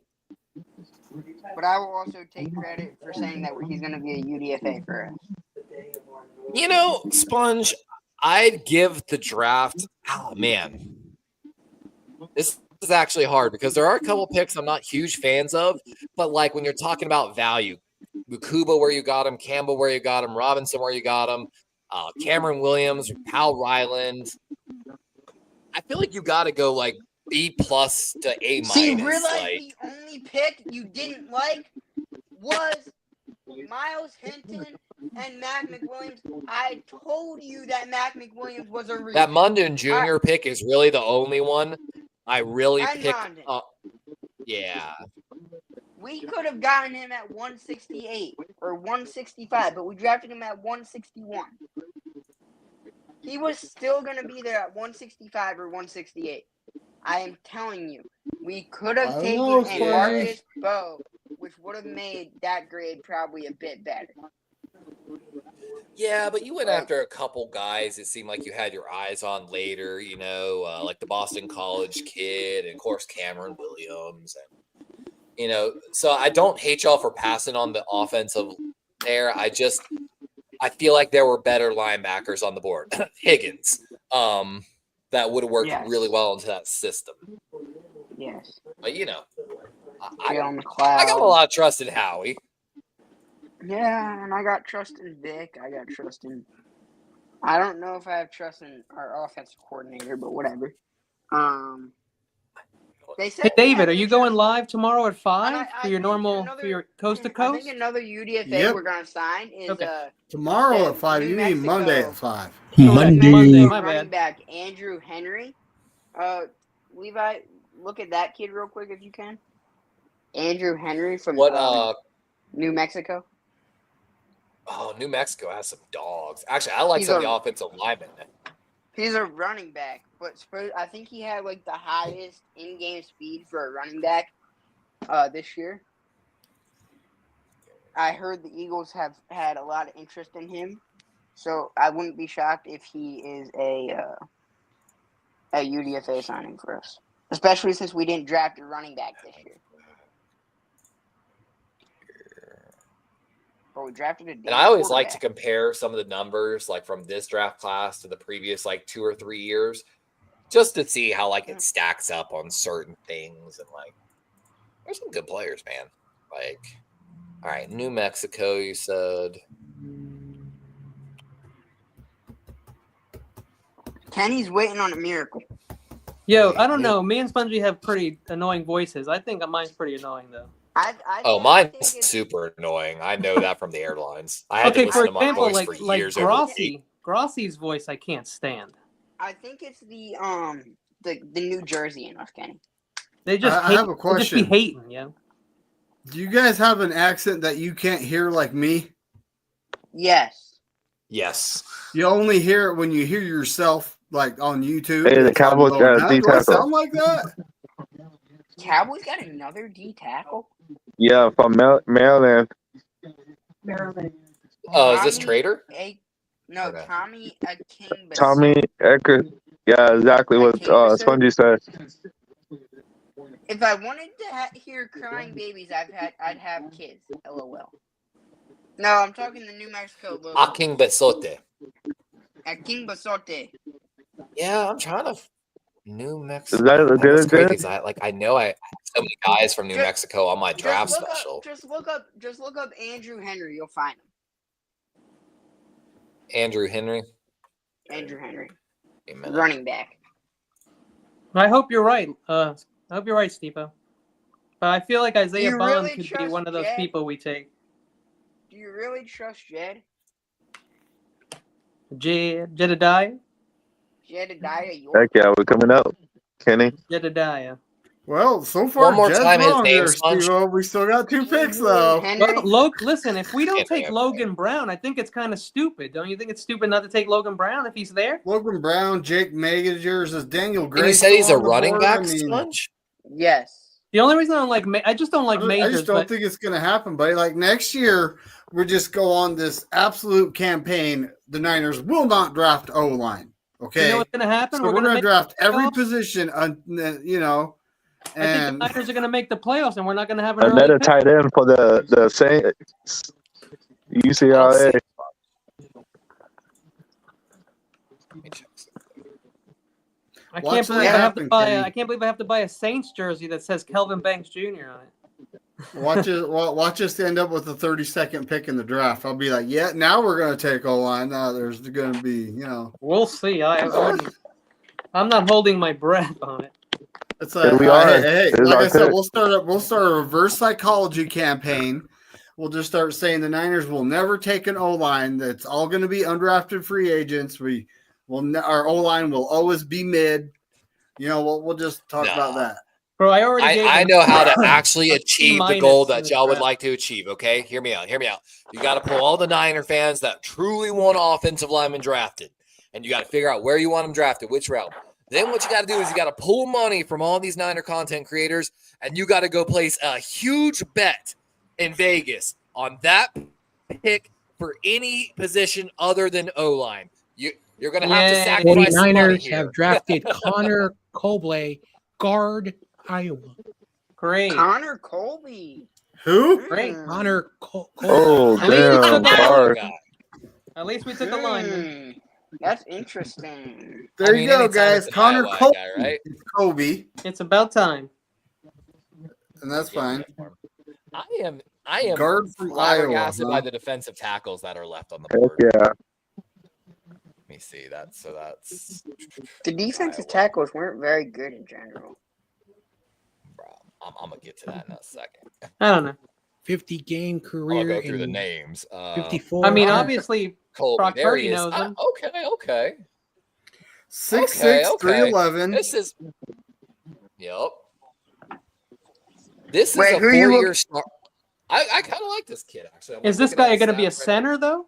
But I will also take credit for saying that he's going to be a UDFA for us. You know, Sponge, I'd give the draft. Oh, man. This is actually hard because there are a couple picks I'm not huge fans of. But, like, when you're talking about value, Mukuba where you got him, Campbell where you got him, Robinson where you got him, Cameron Williams, Powell Ryland. I feel like you got to go, like, B+ to A-. See, realize the only pick you didn't like was Miles Hinton and Mac McWilliams. I told you that Mac McWilliams was a reach. That Munden Jr. pick is really the only one I really And picked Munden. up. Yeah. We could have gotten him at 168 or 165, but we drafted him at 161. He was still going to be there at 165 or 168. I am telling you, we could have taken a Marcus Bowe, which would have made that grade probably a bit better. Yeah, but you went after a couple guys it seemed like you had your eyes on later, you know, like the Boston College kid and, of course, Cameron Williams. And, you know, so I don't hate y'all for passing on the offensive there. I feel like there were better linebackers on the board. Higgins. That would have worked really well into that system. Yes. But, you know, I got a lot of trust in Howie. Yeah, and I got trust in Vic. I got trust in... I don't know if I have trust in our offensive coordinator, but whatever. They said Hey, David, are you going live tomorrow at 5 for your for your coast to I coast? think another UDFA Yep. we're going to sign is Tomorrow the at 5. New You mean Mexico- Monday at 5. Monday, my running bad. back Andrew Henry. Levi, look at that kid real quick if you can. Andrew Henry from New Mexico. Oh, New Mexico has some dogs. Actually, I like some of the offensive linemen. He's a running back, but I think he had like the highest in-game speed for a running back this year. I heard the Eagles have had a lot of interest in him, so I wouldn't be shocked if he is a UDFA signing for us, especially since we didn't draft a running back this year. But we drafted a. And I always like to compare some of the numbers, like from this draft class to the previous, like 2 or 3 years, just to see how like it stacks up on certain things. And like, there's some good players, man. Like, all right, New Mexico, you said. Kenny's waiting on a miracle. Yo, I don't know. Me and Spongy have pretty annoying voices. I think mine's pretty annoying though. Mine's super annoying. I know that from the airlines. I had to listen to my voice for years. Grossi's voice, I can't stand. I think it's the New Jersey in us, Kenny. I have a question. They just be hating, yeah. Do you guys have an accent that you can't hear like me? Yes. Yes. You only hear it when you hear yourself, like on YouTube. Hey, the Cowboys got a D Do I tackle. sound like that? Cowboys got another D tackle? Yeah, from Maryland. Oh, is this Trader? No, Okay. Tommy King. Tommy Eckert. Yeah, exactly what Spongy said. If I wanted to hear crying babies, I'd have kids. LOL. No, I'm talking the New Mexico logo. Aking Besote. Aking Besote. Yeah, I'm trying to. New Mexico. Is that a good? Crazy. I know I have so many guys from New Mexico on my draft special. Just look up Andrew Henry. You'll find him. Andrew Henry. Amen. Running back. I hope you're right. I hope you're right, Steepo. But I feel like Isaiah Bond could be one of those people we take. Do you really trust Jed? Jedediah? Heck yeah, we're coming up, Kenny. Jedediah. Well, so far, one more Jed's time, his wrong name there, Sponge. Steve-O. We still got 2 picks, though. Well, listen, if we don't take Logan Brown, I think it's kind of stupid. Don't you think it's stupid not to take Logan Brown if he's there? Logan Brown, Jake Magagers, is Daniel Gray. And you said he's a running back, Sponge? Yes. The only reason I just don't like Majors. I just don't think it's going to happen, buddy. Like next year, we just go on this absolute campaign. The Niners will not draft O-line. Okay, you know what's going to happen? So we're going to draft every position. You know, and I think the Niners are going to make the playoffs, and we're not going to have an another tight end for the Saints. UCLA. I can't believe I have to buy a Saints jersey that says Kelvin Banks Jr. on it. Watch us end up with the 32nd pick in the draft. I'll be like, yeah, now we're going to take O-line. Now there's going to be, We'll see. I'm not holding my breath on it. It's like, hey, like I said, we'll start a reverse psychology campaign. We'll just start saying the Niners will never take an O-line. That's all going to be undrafted free agents. Our O-line will always be mid. We'll just talk about that. Bro, I know how to actually achieve the goal that y'all would like to achieve, okay? Hear me out. You got to pull all the Niner fans that truly want offensive linemen drafted, and you got to figure out where you want them drafted, which route. Then what you got to do is you got to pull money from all these Niner content creators, and you got to go place a huge bet in Vegas on that pick for any position other than O-line. You're going to have to sacrifice some money here. 49ers have drafted Connor Cobley, guard, Iowa. Great. Connor Colby. Who? Great. Connor Cobley. Oh, damn. Guard. At least we took a lineman. That's interesting. There you go, guys. Connor Colby. Right? Kobe. It's about time. And that's fine. I am guard from flabbergasted Iowa, by the defensive tackles that are left on the board. Heck yeah. Let me see that. So that's the defensive tackles weren't very good in general. Bro, I'm gonna get to that in a second. I don't know. 50 game career. I'll go through the names. 54. I mean, obviously, Colby, there he is. knows him. Okay. 6'6", 311. This is. Yep. This is Wait, a 4-year start. I kind of like this kid actually. Is this guy going to be a center though?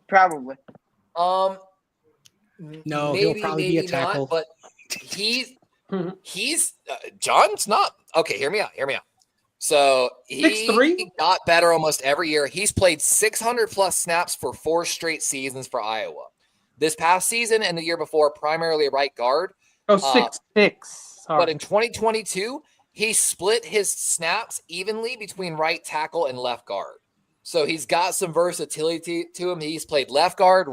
Probably. No, he'll probably be a tackle. Not, but he's John's not okay. Hear me out. So he got better almost every year. He's played 600 plus snaps for 4 straight seasons for Iowa. This past season and the year before, primarily a right guard. 6'6". But in 2022, he split his snaps evenly between right tackle and left guard. So he's got some versatility to him. He's played left guard,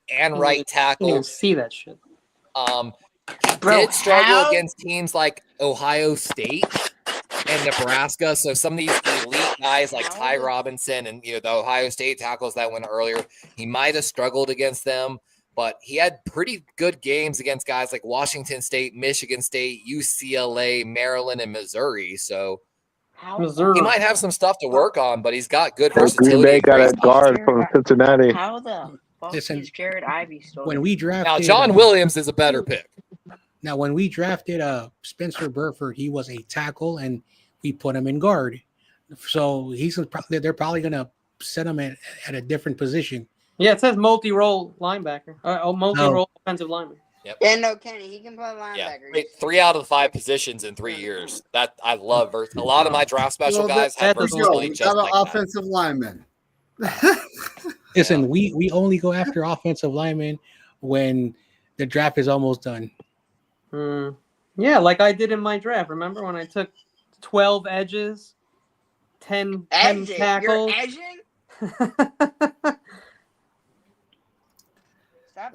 and right tackle. You see that shit. Did struggle against teams like Ohio State and Nebraska. So some of these elite guys like Ty Robinson and the Ohio State tackles that went earlier, he might have struggled against them. but he had pretty good games against guys like Washington State, Michigan State, UCLA, Maryland, and Missouri. So Missouri. he might have some stuff to work on, but he's got good Green versatility. Bay got a guard from Cincinnati. How the fuck is Jared Ivey still When there? we drafted Now, John Williams is a better pick. Now, when we drafted Spencer Burford, he was a tackle, and we put him in guard. So they're probably going to set him at a different position. Yeah, it says multi-role linebacker. Multi-role offensive lineman. Yep. Yeah, no, Kenny, he can play linebacker. Yeah, wait, 3 out of the 5 positions in 3 years. That I love. A lot of my draft special guys have versatility we just got an like that. offensive lineman. Listen, we only go after offensive linemen when the draft is almost done. Yeah, like I did in my draft. Remember when I took 12 edges, 10 tackles? You're edging?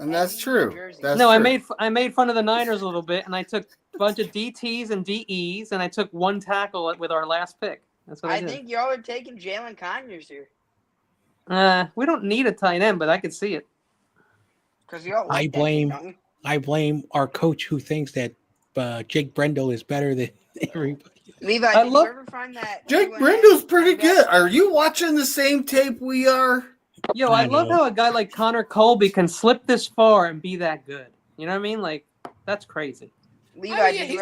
And that's true. I made fun of the Niners a little bit, and I took a bunch of DTs and DEs, and I took 1 tackle with our last pick. That's what I did. think y'all are taking Jalen Conyers here. We don't need a tight end, but I could see it. Because y'all I blame our coach who thinks that Jake Brendel is better than everybody. Levi, did you ever find that? Jake Brendel's pretty good. Are you watching the same tape we are? Yo, I love how a guy like Connor Colby can slip this far and be that good. You know what I mean? Like, that's crazy. Levi,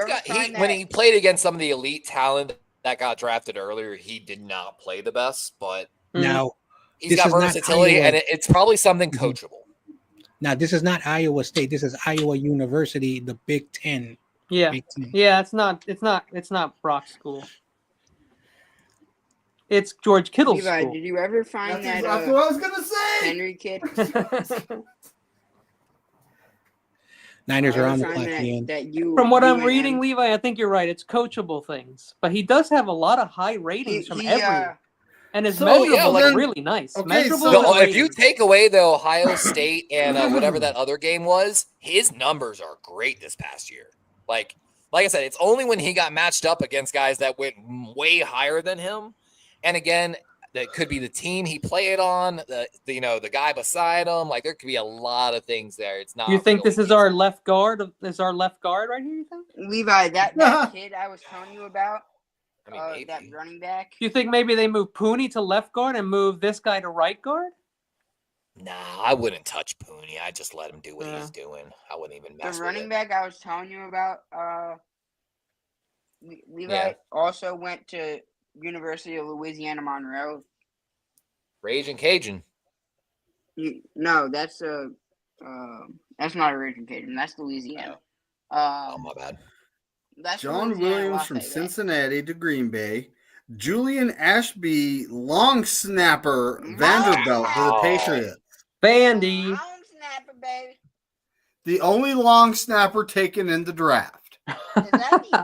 when he played against some of the elite talent that got drafted earlier, he did not play the best, but now he's got versatility, and it's probably something coachable. Now, this is not Iowa State. This is Iowa University, the Big Ten. Yeah, yeah. It's not Brock School. It's George Kittle's Levi, school. did you ever find that? That's what I was gonna say. Henry kid. Niners are on the clock again. From what I'm reading, Levi, I think you're right. It's coachable things, but he does have a lot of high ratings from everyone, and his measurable really nice. Okay, if you take away the Ohio State and whatever that other game was, his numbers are great this past year. Like I said, it's only when he got matched up against guys that went way higher than him. And again, that could be the team he played on, the guy beside him. Like there could be a lot of things there. It's not. You think this is our left guard? Is our left guard right here? You think? Levi, that kid I was telling you about, that running back. You think maybe they move Pooney to left guard and move this guy to right guard? Nah, I wouldn't touch Pooney. I just let him do what he's doing. I wouldn't even mess with it. The running back I was telling you about, Levi also went to University of Louisiana Monroe. Raging Cajun. No, that's not a Raging Cajun. That's Louisiana. Oh, my bad. That's John Louisiana Williams Lafayette. from Cincinnati to Green Bay. Julian Ashby, long snapper, Vanderbilt to the Patriots. Bandy. Long snapper, baby. The only long snapper taken in the draft.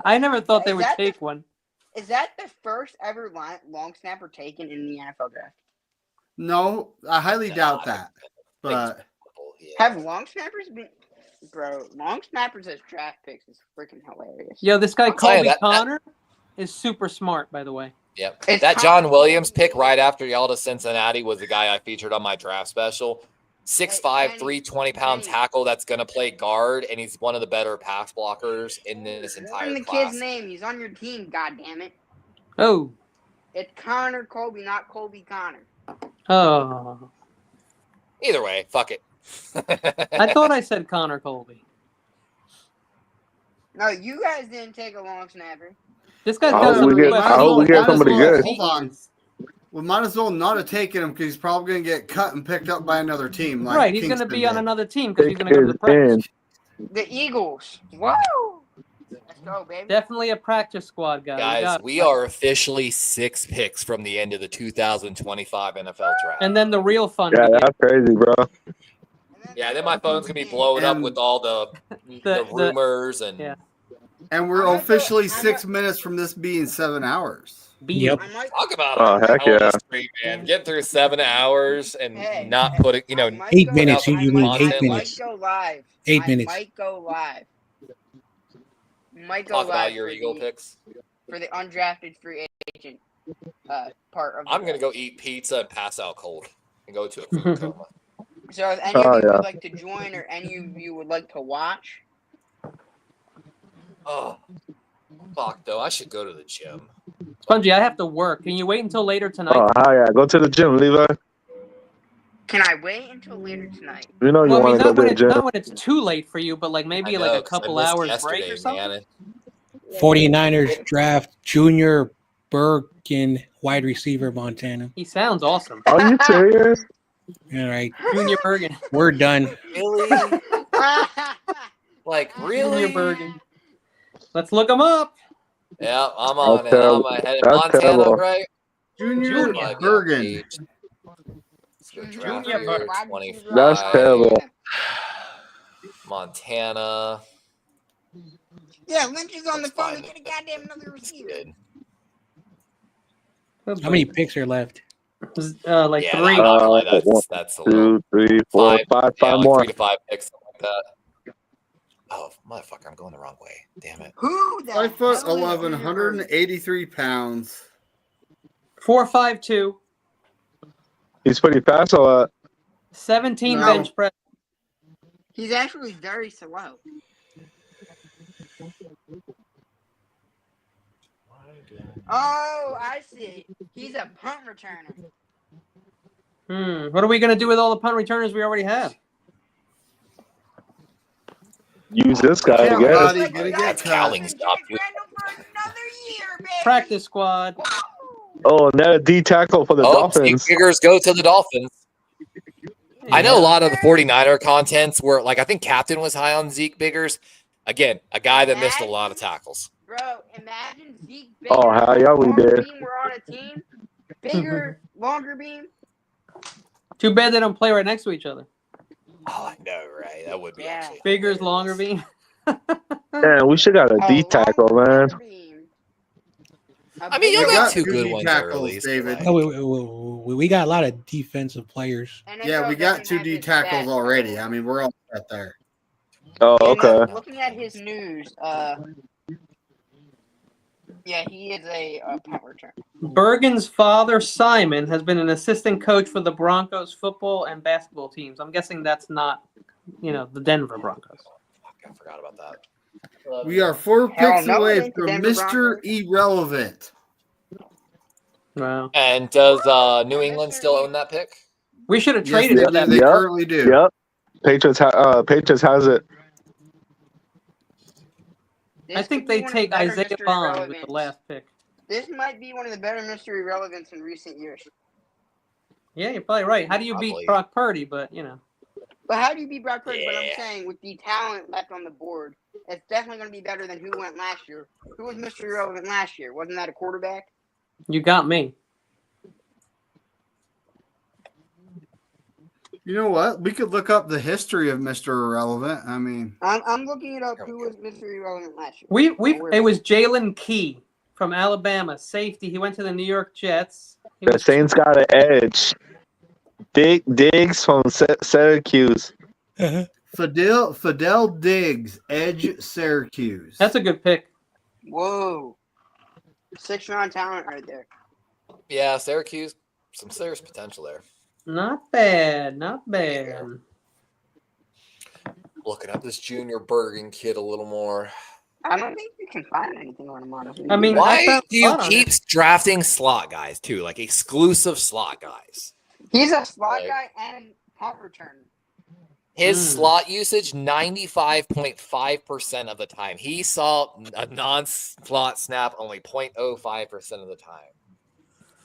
I never thought they would take one. Is that the first ever long snapper taken in the NFL draft? No, I highly doubt that. But have long snappers been? Bro, long snappers as draft picks is freaking hilarious. Yo, this guy Colby Connor is super smart, by the way. Yep. That John Williams pick right after y'all to Cincinnati was the guy I featured on my draft special. 6'5", 320-pound tackle that's going to play guard, and he's one of the better pass blockers in this entire the class. Kid's name. He's on your team, goddammit. Oh. It's Connor Colby, not Colby Connor. Oh. Either way, fuck it. I thought I said Connor Colby. No, you guys didn't take a long snapper. This guy's I hope we get somebody good. Hold on. We might as well not have taken him because he's probably going to get cut and picked up by another team. Like right, he's going to be on another team because he's going to go to the practice. The Eagles. Woo! Let's go, baby. Definitely a practice squad guy. Guys, we are officially 6 picks from the end of the 2025 NFL draft. And then the real fun. Yeah, that's crazy, bro. Yeah, then my phone's going to be blowing up with all the rumors. And we're officially 6 minutes from this being 7 hours. Yep. Talk about heck yeah. Street, man. Get through 7 hours and not put it, 8 minutes. You need 8 minutes. I might go live. 8 minutes. I might go live. Talk about your Eagle picks. For the undrafted free agent part of I'm going to go eat pizza and pass out cold and go to a food coma. So if any of you would like to join or any of you would like to watch. Oh, fuck, though. I should go to the gym. Spongy, I have to work. Can you wait until later tonight? Oh, hell yeah. Go to the gym, Levi. Can I wait until later tonight? You know you want to go to the gym. Not when it's too late for you, but like maybe like a couple hours break or something. Man. 49ers draft Junior Bergen, wide receiver, Montana. He sounds awesome. Are you serious? All right. Junior Bergen. We're done. Really? Like, really? Junior Bergen. Let's look him up. Yeah, I'm on it. I'm ahead of Montana, terrible. right? Junior Bergen. Junior Bergen. 25. That's terrible. Montana. Yeah, Lynch is on the phone to get a goddamn another receiver. How many picks are left? Like 3. That's a 2, 3, 4, 5 like more. 3 to 5 picks, something like that. Oh, motherfucker, I'm going the wrong way. Damn it. Who? 5'11", 183 pounds. 4.52. He's pretty fast or what? 17 No. bench press. He's actually very slow. Oh, I see. He's a punt returner. What are we going to do with all the punt returners we already have? Use this guy Yeah, again. buddy, gonna get Cowling stuff. Practice squad. Oh, now a D tackle for the Dolphins. Figures go to the Dolphins. I know a lot of the 49er contents were like, I think Captain was high on Zeke Biggers. Again, a guy that missed a lot of tackles. Bro, imagine Zeke Biggers. Oh, hell yeah, we Longer did. Beam were on a team. Bigger, longer beam. Too bad they don't play right next to each other. Oh, I know, right? That would be actually. Biggers, longer beam. Man, we should got a D tackle, man. I mean, you We got got 2 two good D ones tackles, early. so, David. like- Oh, we got a lot of defensive players. Yeah, we got 2 D tackles already. I mean, we're all set there. Oh, okay. Looking at his news, yeah, he is a punt return. Bergen's father, Simon, has been an assistant coach for the Broncos football and basketball teams. I'm guessing that's not, the Denver Broncos. Fuck, I forgot about that. We are 4 Hell picks no, it away ain't the from Denver Mr. Broncos. Irrelevant. Wow. And does New England still own that pick? We should have Yes, traded they, for that. they Yep. currently do. Yep. Patriots has it. This I think could be they one of take the better Isaiah mystery Bond with relevance. the last pick. This might be one of the better mystery relevance in recent years. Yeah, you're probably right. How do you beat Probably. Brock Purdy? But, But how do you beat Brock Purdy? But I'm Yeah. saying with the talent left on the board, it's definitely going to be better than who went last year. Who was mystery relevant last year? Wasn't that a quarterback? you got me. You know what? We could look up the history of Mr. Irrelevant. I mean, I'm looking it up. Who was mystery relevant last year? It was Jalen Key from Alabama, safety. He went to the New York Jets. He The was- Saints got an edge. Diggs from Syracuse. Fidel Diggs, edge Syracuse. That's a good pick. Whoa. 6th-round talent right there. Yeah, Syracuse, some serious potential there. Not bad. Not bad. Looking at this Junior Bergen kid a little more. I don't think you can find anything on him, honestly. I mean, I Why found do you slot on keep it. drafting slot guys too, like exclusive slot guys? He's a slot Like- guy and punt returner. His slot usage 95.5% of the time. He saw a non-slot snap only 0.05% of the time.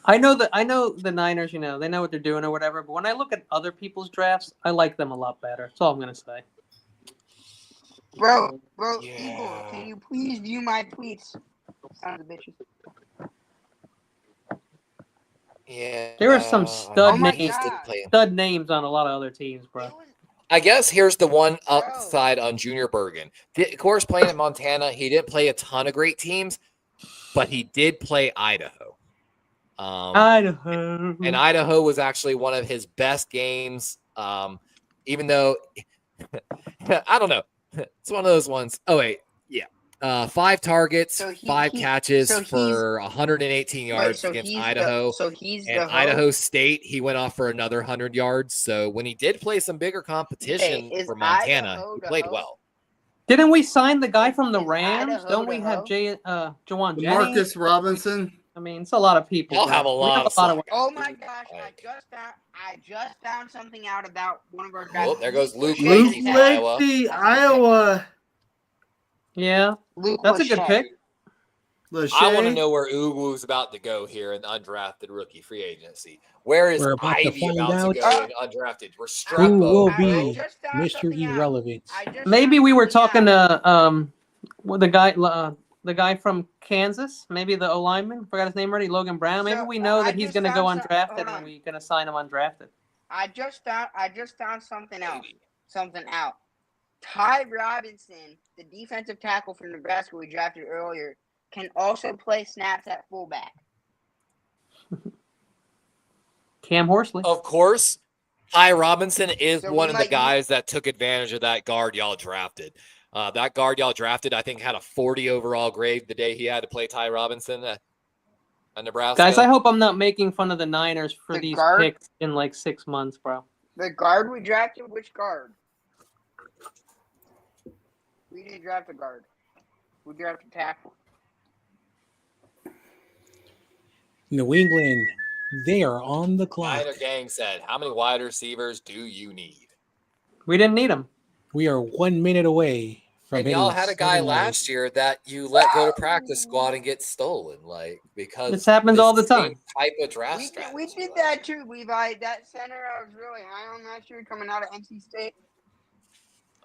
I know the Niners, they know what they're doing or whatever, but when I look at other people's drafts, I like them a lot better. That's all I'm gonna say. Bro, Yeah. Eagle, can you please view my tweets? Sons of bitches. Yeah, There are some stud Oh my names, God. stud names on a lot of other teams, bro. I guess here's the one upside on Junior Bergen. Of course, playing in Montana, he didn't play a ton of great teams, but he did play Idaho. Idaho. And Idaho was actually one of his best games, even though I don't know. It's one of those ones. Oh, wait. Yeah. 5 targets, So 5 catches for 118 yards so against he's Idaho. the Idaho State, he went off for another 100 yards. So when he did play some bigger competition is for Montana, Idaho he the played host? well. Didn't we sign the guy from the Is Rams? Idaho Don't the we have host? Jawan Jennings? Marcus Robinson. I mean, it's a lot of people. Y'all bro. have a We lot of slack. Oh my gosh! Like- I just found something out about one of our guys. Oh, there goes Luke Luke Lacey from Iowa. Lacey, Iowa. Yeah, Luke that's a good Lachey. pick. I want to know where Ugu's about to go here in the undrafted rookie free agency. Where is We're about to Ivy find about to out go in undrafted? We're who will Streppo. be I just found Mr. something out. Irrelevant. Maybe we were talking to well, the guy from Kansas, maybe the O lineman. Forgot his name already. Logan Brown. Maybe we know that he's going to go undrafted, and we're going to sign him undrafted. I just found something else. Something out. Ty Robinson, the defensive tackle from Nebraska we drafted earlier, can also play snaps at fullback. Cam Horsley. Of course, Ty Robinson is So one we of the might guys that took advantage of that guard y'all drafted. That guard y'all drafted, I think, had a 40 overall grade the day he had to play Ty Robinson at Nebraska. Guys, I hope I'm not making fun of the Niners for The these guard? picks in like 6 months, bro. The guard we drafted, which guard? We didn't draft a guard. We drafted tackle. New England, they are on the clock. Niner gang said, how many wide receivers do you need? We didn't need them. We are 1 minute away from And hitting y'all had a guy 7 last year that you let go to practice squad and get stolen, like, because This happens all the time. Type of draft We strategy. did that too, Levi. That center I was really high on last year coming out of NC State.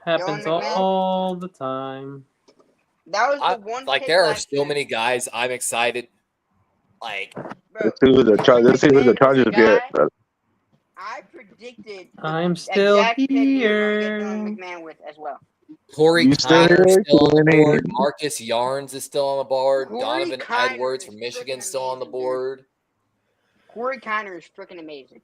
Happens Dylan McMahon? all the time. That was the one Like, pick there are last still year. many guys I'm excited. Like, Bro, Let's see who the Chargers get. I predicted I'm still exact pick we were here. going to get Dylan McMahon with as well. Corey You still Kiner here? still on the Kenny? board. Marcus Yarns is still on the board. Corey Donovan Kiner Edwards is from Michigan freaking still on the amazing, dude. board. Corey Kiner is freaking amazing.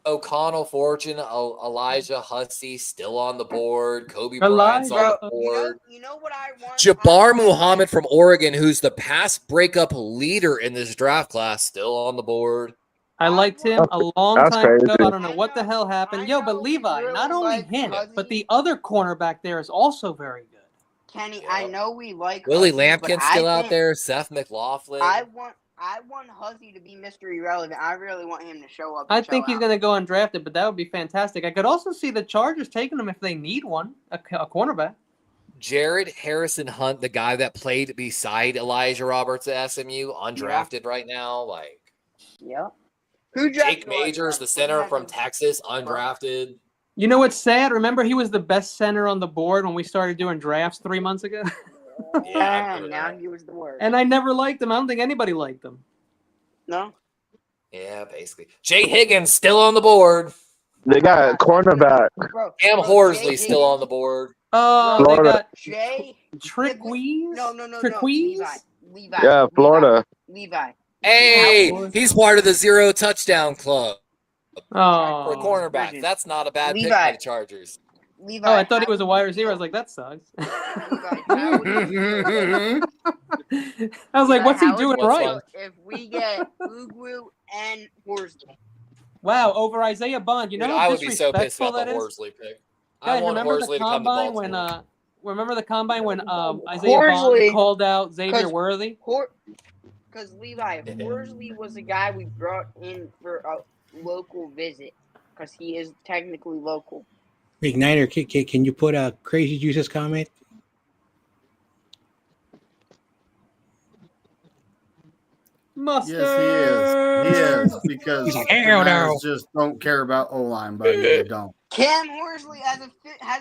O'Connell Fortune, Elijah Hussey still on the board. Kobe Elijah. Bryant's on the Bro, board. you know what I want? Jabbar Muhammad from Oregon, who's the pass breakup leader in this draft class, still on the board. I liked him a long That's time ago. crazy. I don't know what the hell happened. Yo, but Levi, really not only like him, Huzzy. but the other cornerback there is also very good. Kenny, I know we like Willie Huzzy, but Lampkin's I still out think there. Seth McLaughlin. I want Huzzy to be Mr. Irrelevant. I really want him to show up. I think he's going to go undrafted, but that would be fantastic. I could also see the Chargers taking him if they need one, a cornerback. Jared Harrison Hunt, the guy that played beside Elijah Roberts at SMU, undrafted right now. Like, Yep. Who Jake drafted Majors, the center from Texas, undrafted. You know what's sad? Remember he was the best center on the board when we started doing drafts 3 months ago? Yeah, now he was the worst. And I never liked him. I don't think anybody liked him. No. Yeah, basically. Jay Higgins still on the board. They got a cornerback. Cam Horsley still on the board. Oh, Florida. they got Jay Trickweez? No. Trickweez? Levi. Yeah, Florida. Levi. Hey, he's part of the 0 touchdown club Oh. for cornerbacks. Bridges. That's not a bad pick Levi. by the Chargers. Levi. Oh, I thought he was a wide receiver. I was like, that sucks. Levi, how would you I was like, what's he how would doing you right? feel if we get Ugu and Horsley? Wow, over Isaiah Bond. You know Dude, how I would be so pissed disrespectful about that the is? Horsley pick. I Guys, want remember Horsley the to come to combine when Baltimore. Isaiah Horsley, Bond called out Xavier 'cause Worthy? Because Levi, Horsley was a guy we brought in for a local visit because he is technically local. Igniter, can you put a Crazy Juice's comment? Mustard. Yes, he is. Because He's like, the hell no. Niners just don't care about O-line, buddy. They don't. Cam Horsley has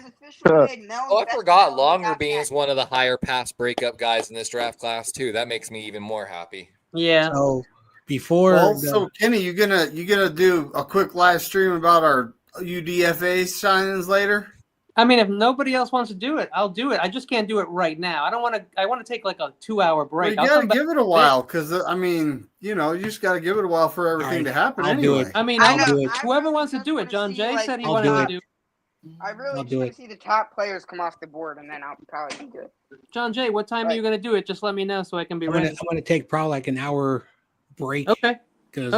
officially made Mel. Oh, I forgot Longerbeam is one of the higher pass breakup guys in this draft class too. That makes me even more happy. Yeah. So before So Kenny, you gonna do a quick live stream about our UDFA signings later? I mean, if nobody else wants to do it, I'll do it. I just can't do it right now. I don't want to. I want to take like a 2-hour break. Well, you gotta give it a while because I mean, you just gotta give it a while for everything to happen. I'll do anyway. it. I mean, I'll do it. whoever wants to do it. John Jay said he I'll wanted do to it. do. I really I'll just do want it. to see the top players come off the board, and then I'll probably be good. John Jay, what time are you going to do it? Just let me know so I can be I'm ready. gonna take probably like an hour break. Okay. Because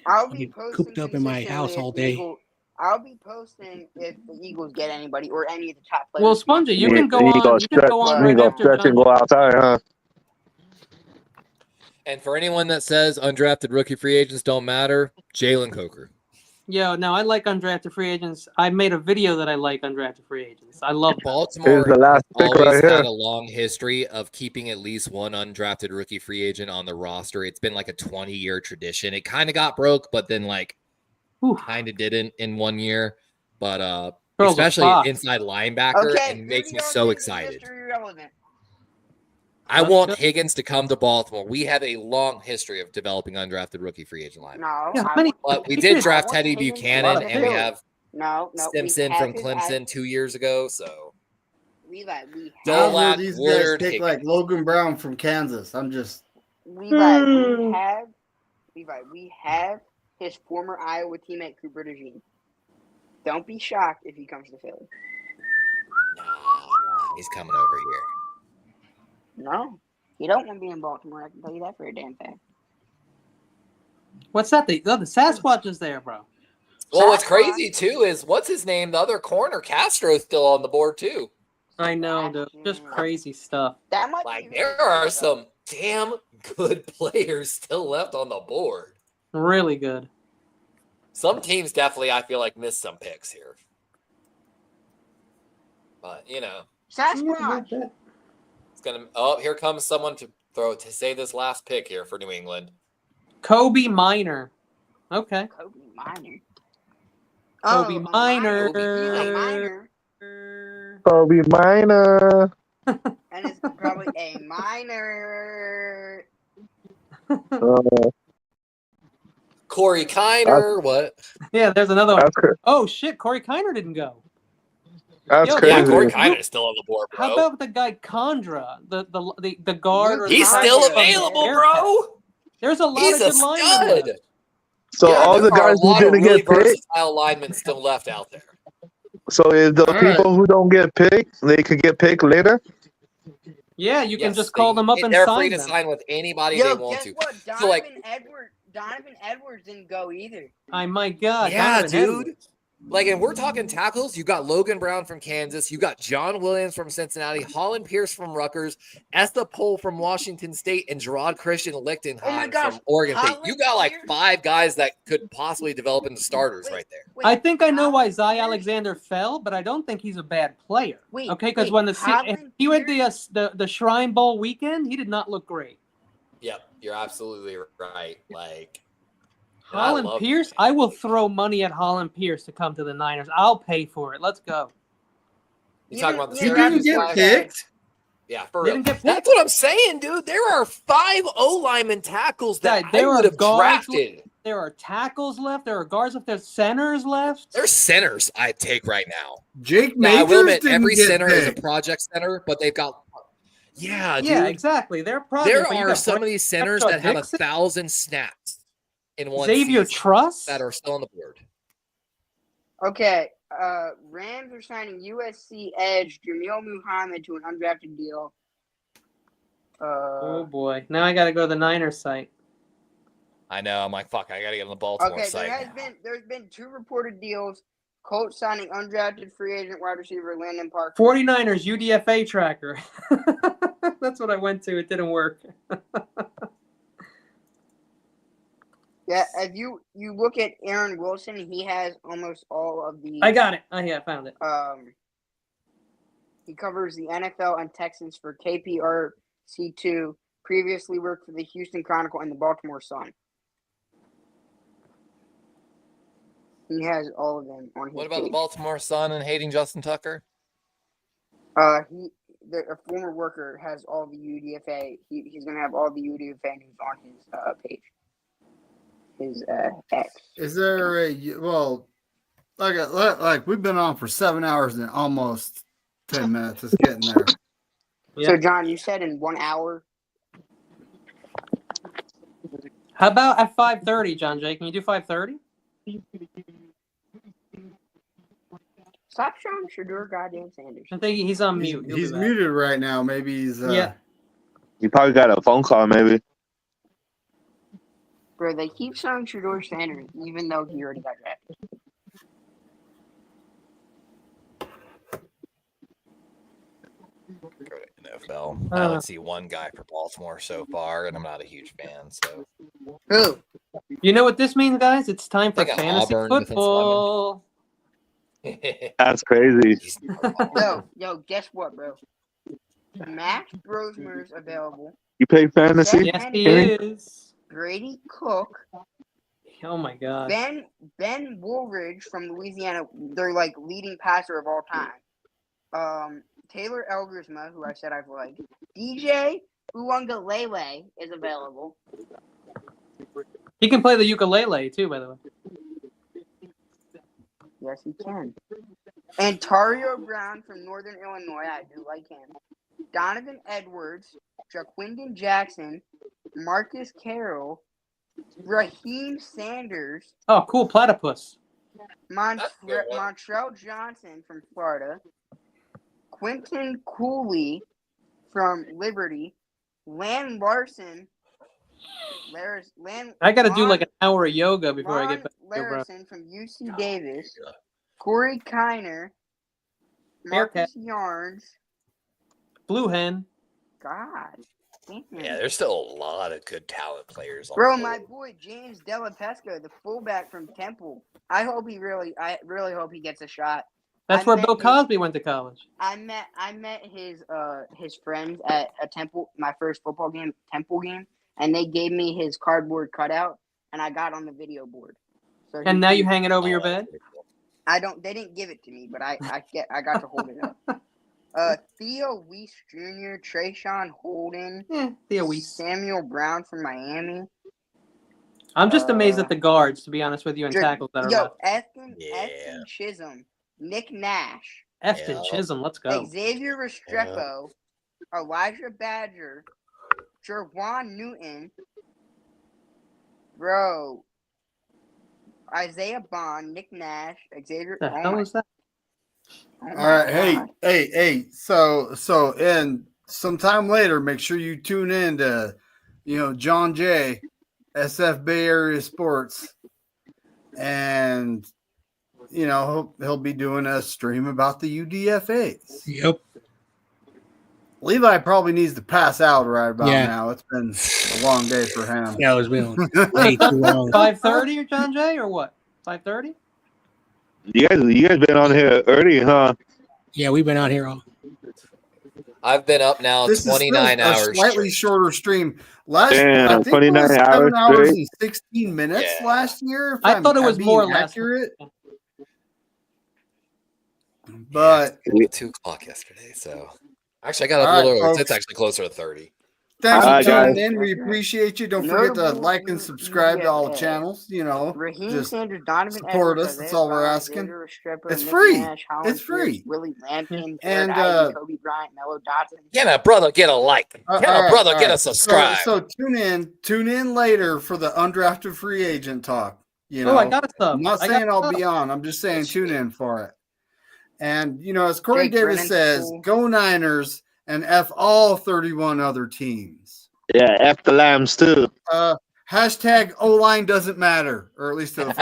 I'll be posting cooped up in my house all day. I'll be posting if the Eagles get anybody or any of the top players. Well, Spongy, you can go You on. You can go on right after stretch and John. go outside, huh? And for anyone that says undrafted rookie free agents don't matter, Jalen Coker. Yo, no, I like undrafted free agents. I made a video that I like undrafted free agents. I love them. Baltimore Here's the last pick always right had here. a long history of keeping at least one undrafted rookie free agent on the roster. It's been like a 20-year tradition. It kind of got broke, but then kind of didn't in 1 year. But especially inside linebacker, and it makes me so excited. I want Higgins to come to Baltimore. We have a long history of developing undrafted rookie free agent linebackers. But we did draft Teddy Buchanan, and we have Simpson from Clemson 2 years ago. So Levi, Dolak, these guys take like Logan Brown from Kansas. I'm just Levi, we have his former Iowa teammate Cooper DeJean. Don't be shocked if he comes to Philly. Nah, he's coming over here. No, he don't want to be in Baltimore. I can tell you that for a damn fact. What's that? The Sasquatch is there, bro. Well, what's crazy too is what's his name? The other corner, Castro's still on the board too. I know, dude. Just crazy stuff. That might there are some damn good players still left on the board. Really good. Some teams definitely, I feel like, missed some picks here. But Sasquatch. Here comes someone to say this last pick here for New England. Kobe Minor. Okay. Kobe Minor. Kobe Minor. Kobe Minor. And it's probably a minor. Corey Kiner. What? Yeah, there's another one. Oh shit, Corey Kiner didn't go. That's crazy. Yeah, Corey Kiner is still on the board, bro. How about the guy Condra, the guard? He's still available, bro. There's a lot of good linemen. So all the guys who didn't get picked, versatile linemen still left out there. So is the people who don't get picked, they could get picked later? Yeah, you can just call them up and they're sign free to them. sign with anybody they want to. What? So Donovan Edwards didn't go either. My God. Yeah, Donovan dude. Edwards. And we're talking tackles. You got Logan Brown from Kansas. You got John Williams from Cincinnati, Holland Pierce from Rutgers, Estha Pohl from Washington State, and Gerard Christian Lichtenheim from Oregon State. You got 5 guys that could possibly develop into starters right there. I think I know why Zy Alexander fell, but I don't think he's a bad player. Because when he went the Shrine Bowl weekend, he did not look great. Yep, you're absolutely right. Holland Pierce, I will throw money at Holland Pierce to come to the Niners. I'll pay for it. Let's go. You talking about the He didn't get picked? Yeah, for real. That's what I'm saying, dude. There are 5 O-lineman tackles that I would have drafted. There are tackles left. There are guards left. There's centers left. There's centers I'd take right now. Jake Majors I will admit, every didn't get center is a picked. project center, but they've got dude. Yeah, exactly. There are some of these centers that have 1,000 snaps in one Xavier season Truss that are still on the board. Okay, Rams are signing USC edge Jamil Muhammad to an undrafted deal. Oh boy! Now I got to go to the Niners site. I know. I'm like, fuck. I got to get on the Baltimore site. There's been 2 reported deals. Colts signing undrafted free agent wide receiver Landon Parker. 49ers UDFA tracker. That's what I went to. It didn't work. Yeah, if you look at Aaron Wilson, he has almost all of the. I got it. I found it. He covers the NFL and Texans for KPRC2. Previously worked for the Houston Chronicle and the Baltimore Sun. He has all of them on his What about page. the Baltimore Sun and hating Justin Tucker? A former worker has all the UDFA. He's going to have all the UDFA news on his page. His X. Is there like we've been on for 7 hours and almost 10 minutes. It's getting there. Yeah. So John, you said in 1 hour. How about at 5:30, John Jay? Can you do 5:30? Stop showing Shedeur goddamn Sanders. I think he's on mute. He's muted right now. Maybe he's. Yeah. You probably got a phone call, maybe. Bro, they keep showing Shedeur Sanders, even though he already got drafted. NFL. I only see one guy for Baltimore so far, and I'm not a huge fan. So, who? You know what this means, guys? It's time for Like a fantasy Auburn football. That's crazy. Yo, guess what, bro? Max Brosmer's available. You play fantasy? Yes, he is. Grady Cook. Oh my God. Ben Woolridge from Louisiana. They're like leading passer of all time. Taylor Elgersma, who I said I've liked. DJ Uwangalele is available. He can play the ukulele too, by the way. Yes, he can. Antario Brown from Northern Illinois. I do like him. Donovan Edwards, Jaquindon Jackson, Marcus Carroll, Raheem Sanders. Oh, cool. Platypus. Montrell Johnson from Florida. Quentin Cooley from Liberty. Lan Larson. I got to do like an hour of yoga before I get back. Larson from UC Davis. Corey Kiner. Bearcat. Marcus Yarns. Blue Hen. God. Damn. Yeah, there's still a lot of good talent players on Bro, the my board. boy James Delapesco, the fullback from Temple. I really hope he gets a shot. That's where Bill Cosby went to college. I met his friends at a Temple, my first football game, Temple game, and they gave me his cardboard cutout, and I got on the video board. So And now you hang it over your bed? They didn't give it to me, but I got to hold it up. Theo Weiss Jr., Trayshawn Holden, Theo Weiss. Samuel Brown from Miami. I'm just amazed at the guards, to be honest with you, and tackles that are left. Efton Chisholm, Nick Nash, Efton Chisholm, let's go. Xavier Restrepo, Elijah Badger, Jerwan Newton, bro, Isaiah Bond, Nick Nash, Xavier. The hell is that? All right, hey. So, and sometime later, make sure you tune in to, John Jay, SF Bay Area Sports, and he'll be doing a stream about the UDFAs. Yep. Levi probably needs to pass out right about now. It's been a long day for him. Yeah, it's been way too long. 5:30 or John Jay or what? 5:30? You guys been on here early, huh? Yeah, we've been out here all. I've been up now This 29 is hours. a slightly shorter stream. I think 29 it was 7 hours hours straight. and 16 minutes last year. I thought it was more accurate. But it was 2 o'clock yesterday, so actually I got a little early. It's actually closer to 30. Thanks for tuning in. We appreciate you. Don't forget to like and subscribe to all the channels. Raheem Just Sanders, Donovan support Edwards, us. That's all we're Isaiah asking. Bond, Restrepo, It's Nick free. Nash, Holland It's free. Pierce, Willie Lampkin, And, Ivy, Kobe Bryant, Mello Dotson. Get a brother, get a like. Get a brother, get a subscribe. So tune in later for the undrafted free agent talk. I got a sub. I'm not saying I'll be on. I'm just saying tune in for it. And as Corey Davis says, go Niners and F all 31 other teams. Yeah, F the Lambs too. Hashtag O-line doesn't matter, or at least to the